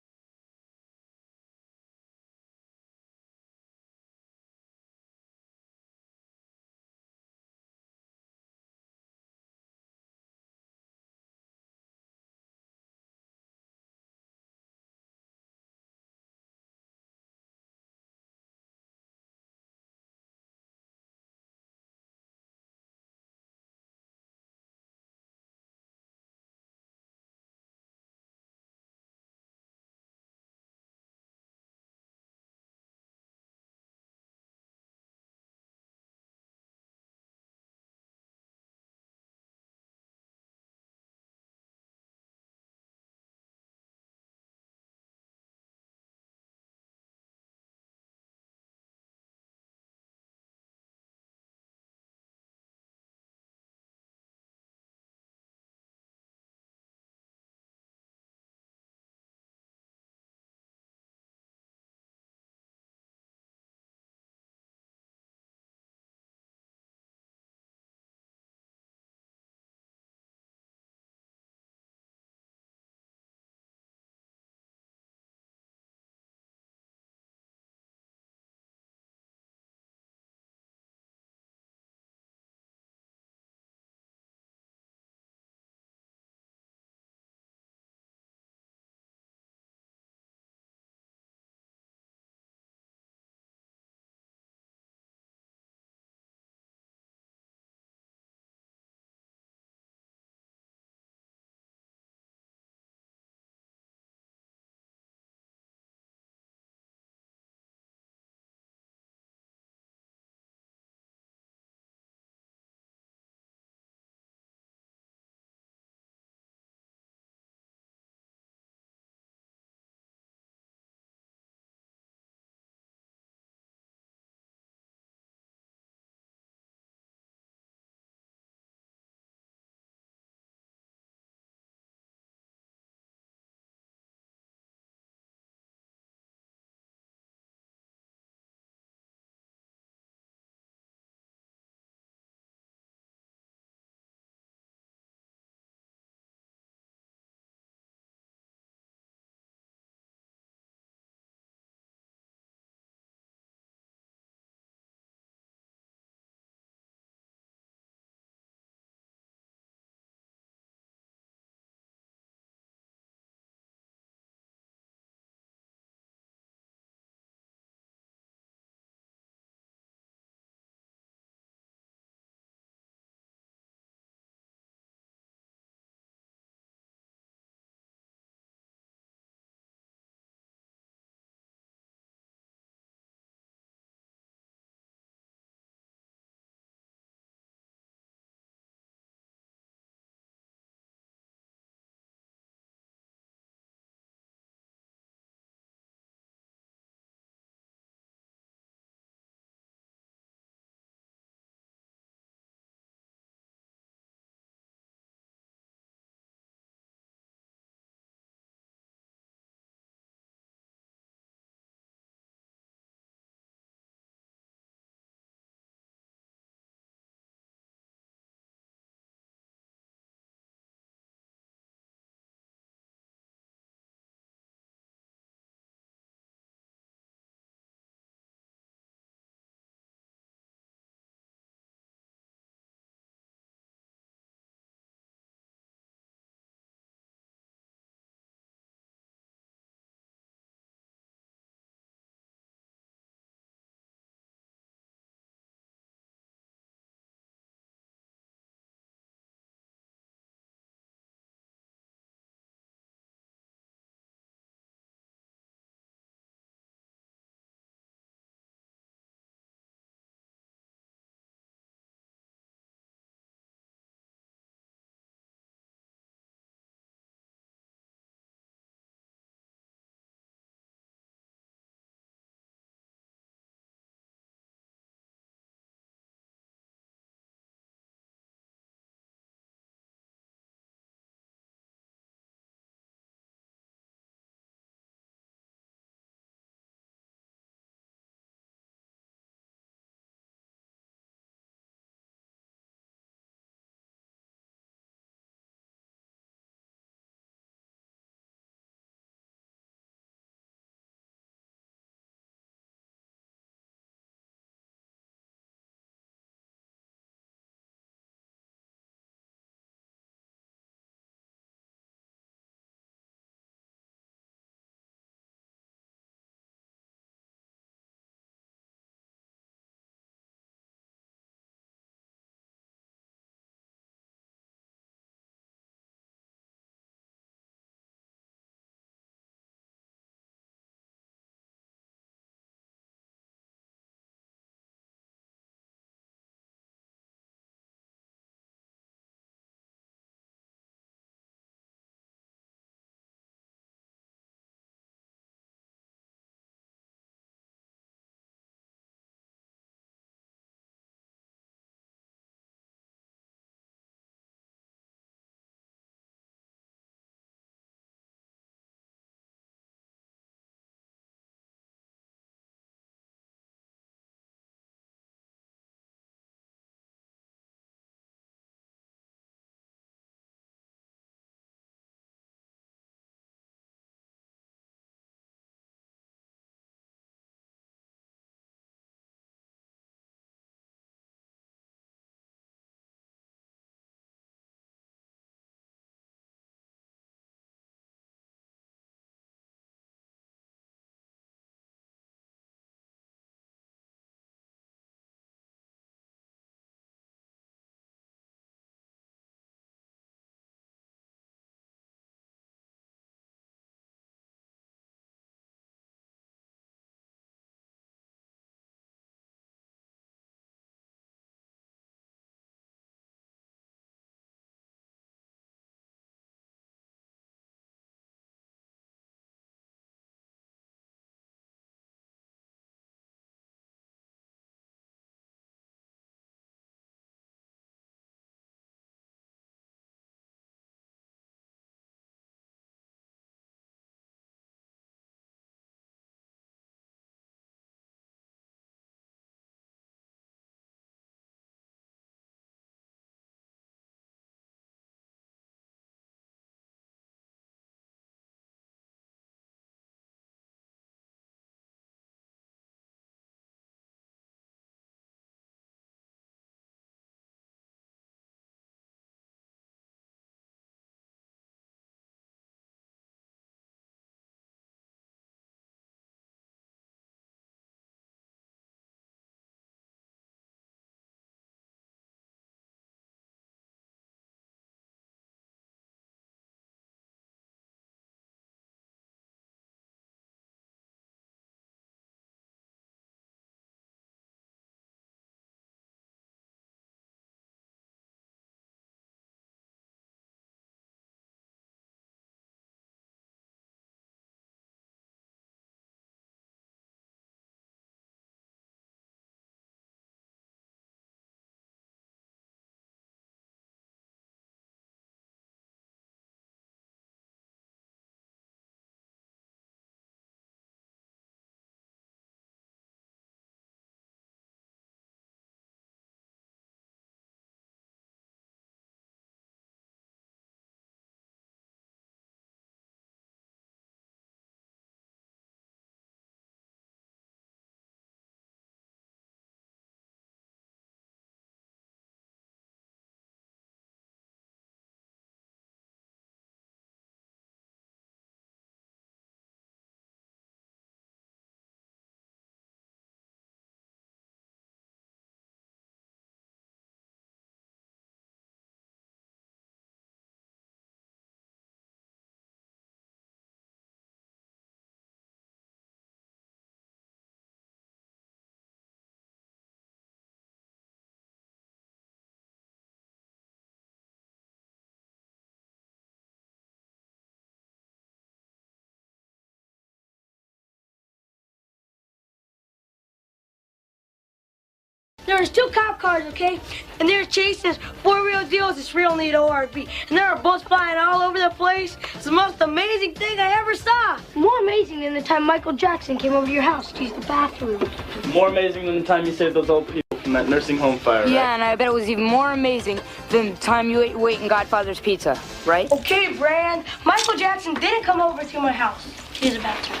there's two cop cars, okay? And they're chasing this four-wheel deal with this real neat ORV. And there are bullets flying all over the place. It's the most amazing thing I ever saw. More amazing than the time Michael Jackson came over to your house to use the bathroom. More amazing than the time you saved those old people from that nursing home fire, right? Yeah, and I bet it was even more amazing than the time you ate your weight in Godfather's Pizza, right? Okay, Brand. Michael Jackson didn't come over to my house to use the bathroom.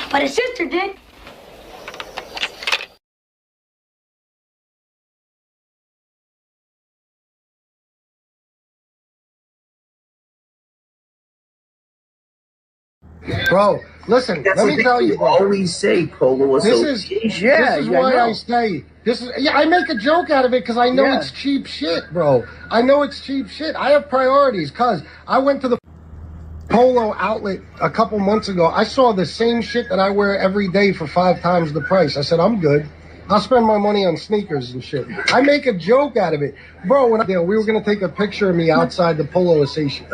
But his sister did. Bro, listen, let me tell you, bro. Always say Polo was This is why I stay. I make a joke out of it because I know it's cheap shit, bro. I know it's cheap shit. I have priorities because I went to the Polo outlet a couple months ago. I saw the same shit that I wear every day for 5 times the price. I said, I'm good. I'll spend my money on sneakers and shit. I make a joke out of it. Bro, when we were going to take a picture of me outside the Polo Association.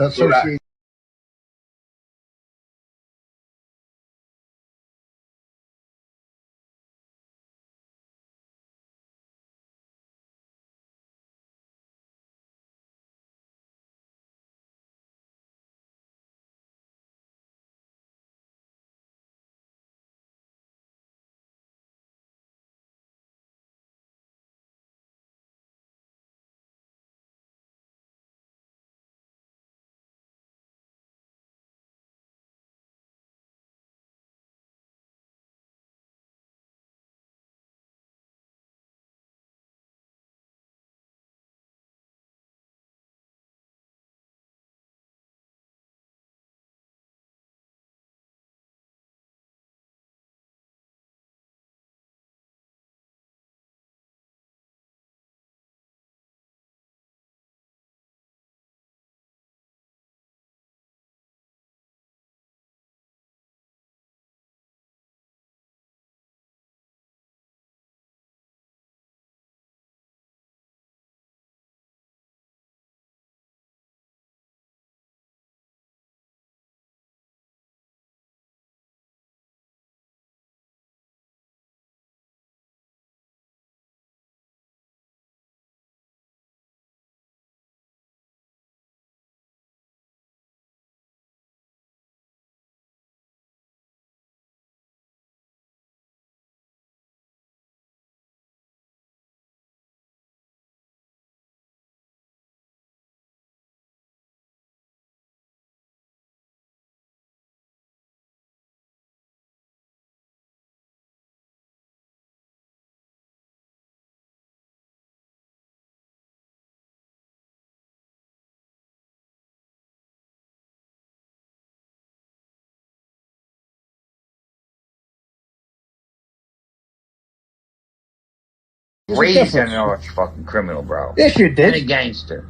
Raised an arch fucking criminal, bro. Yes, you did. And a gangster.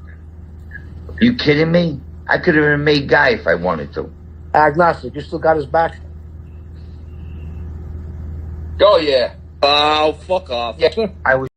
You kidding me? I could have been made guy if I wanted to. Agnostic, you still got his back? Oh, yeah. Oh, fuck off. Yeah, I was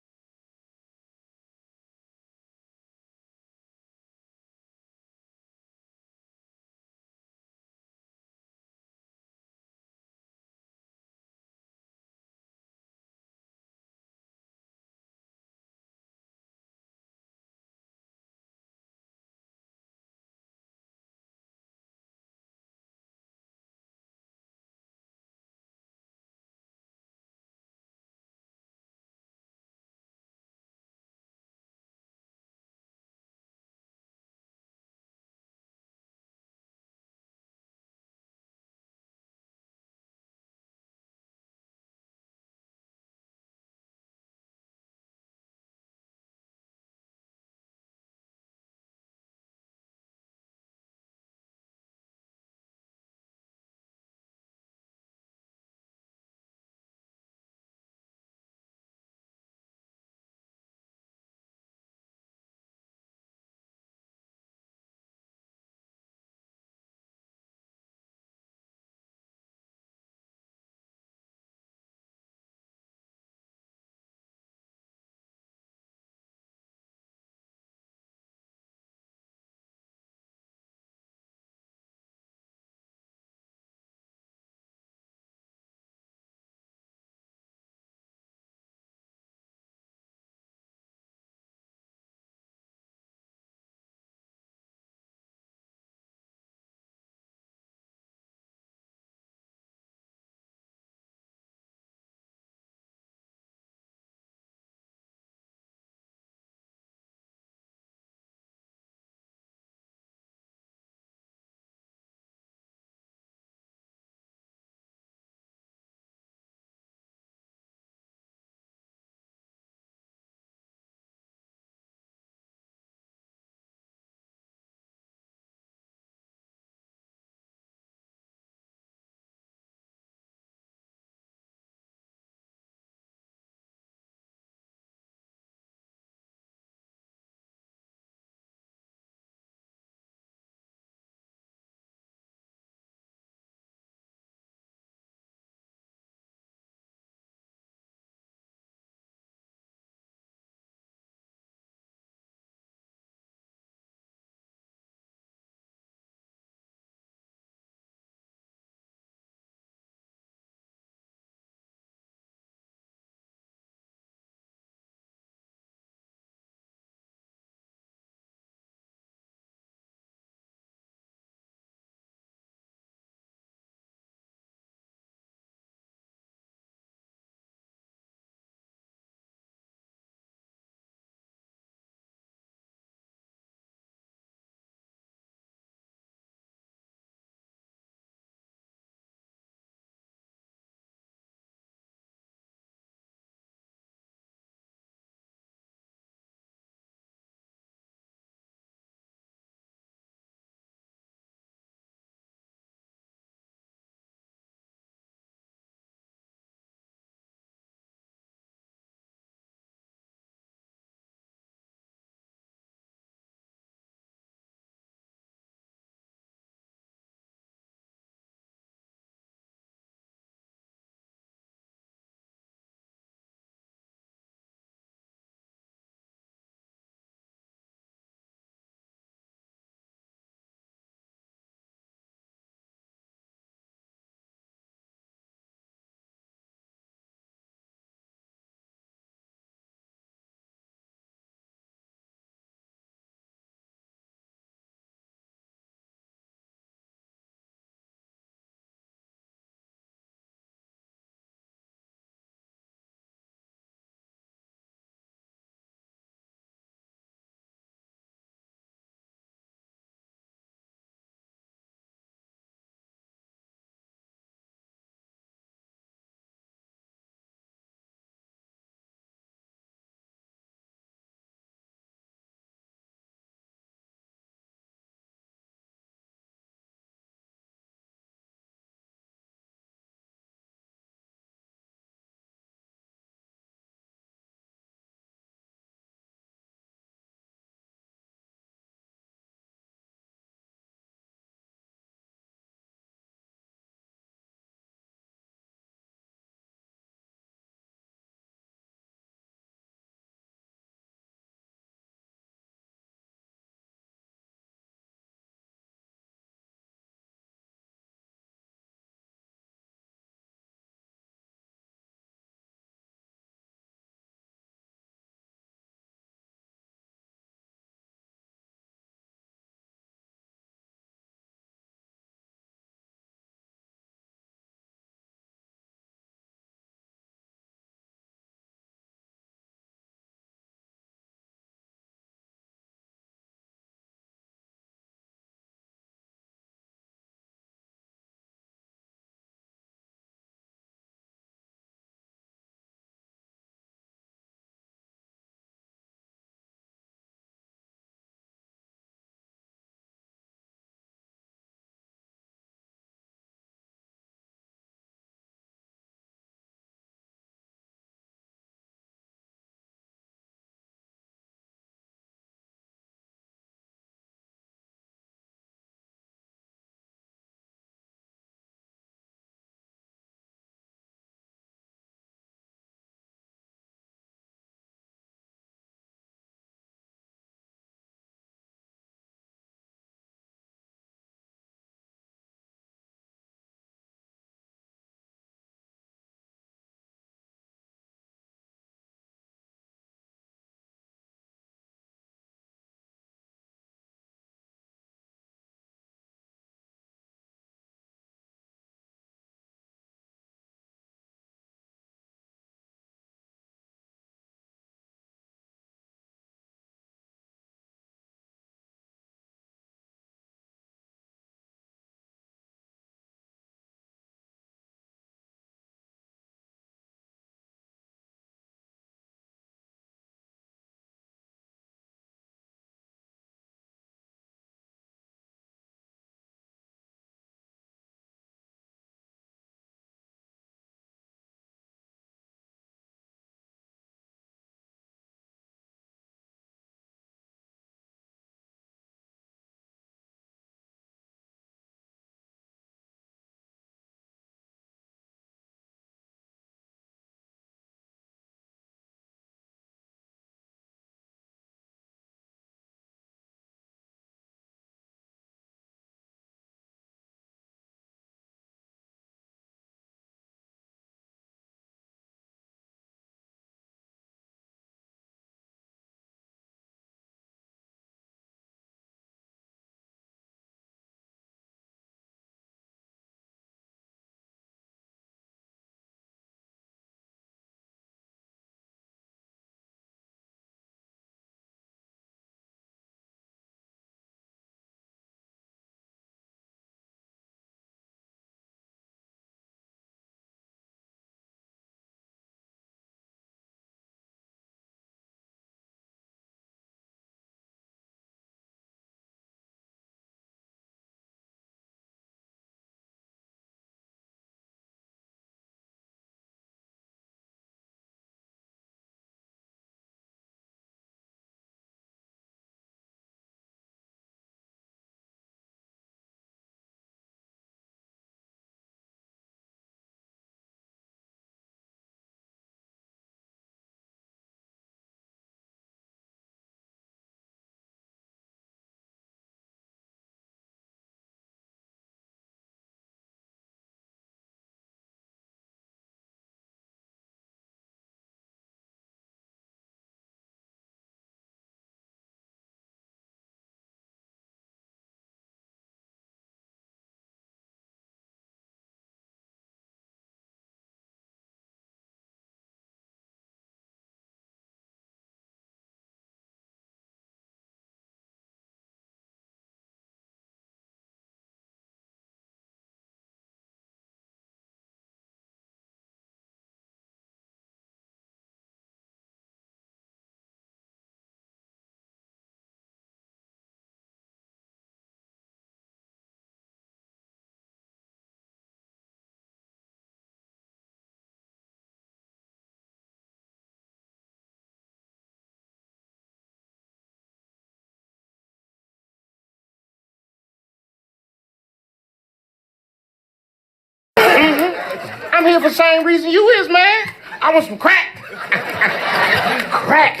I'm here for the same reason you is, man. I want some crack. Crack.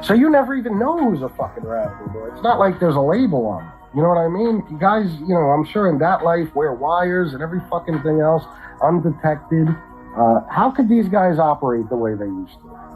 So you never even know who's a fucking radical boy. It's not like there's a label on it. You know what I mean? You guys, you know, I'm sure in that life wear wires and every fucking thing else undetected. How could these guys operate the way they used to?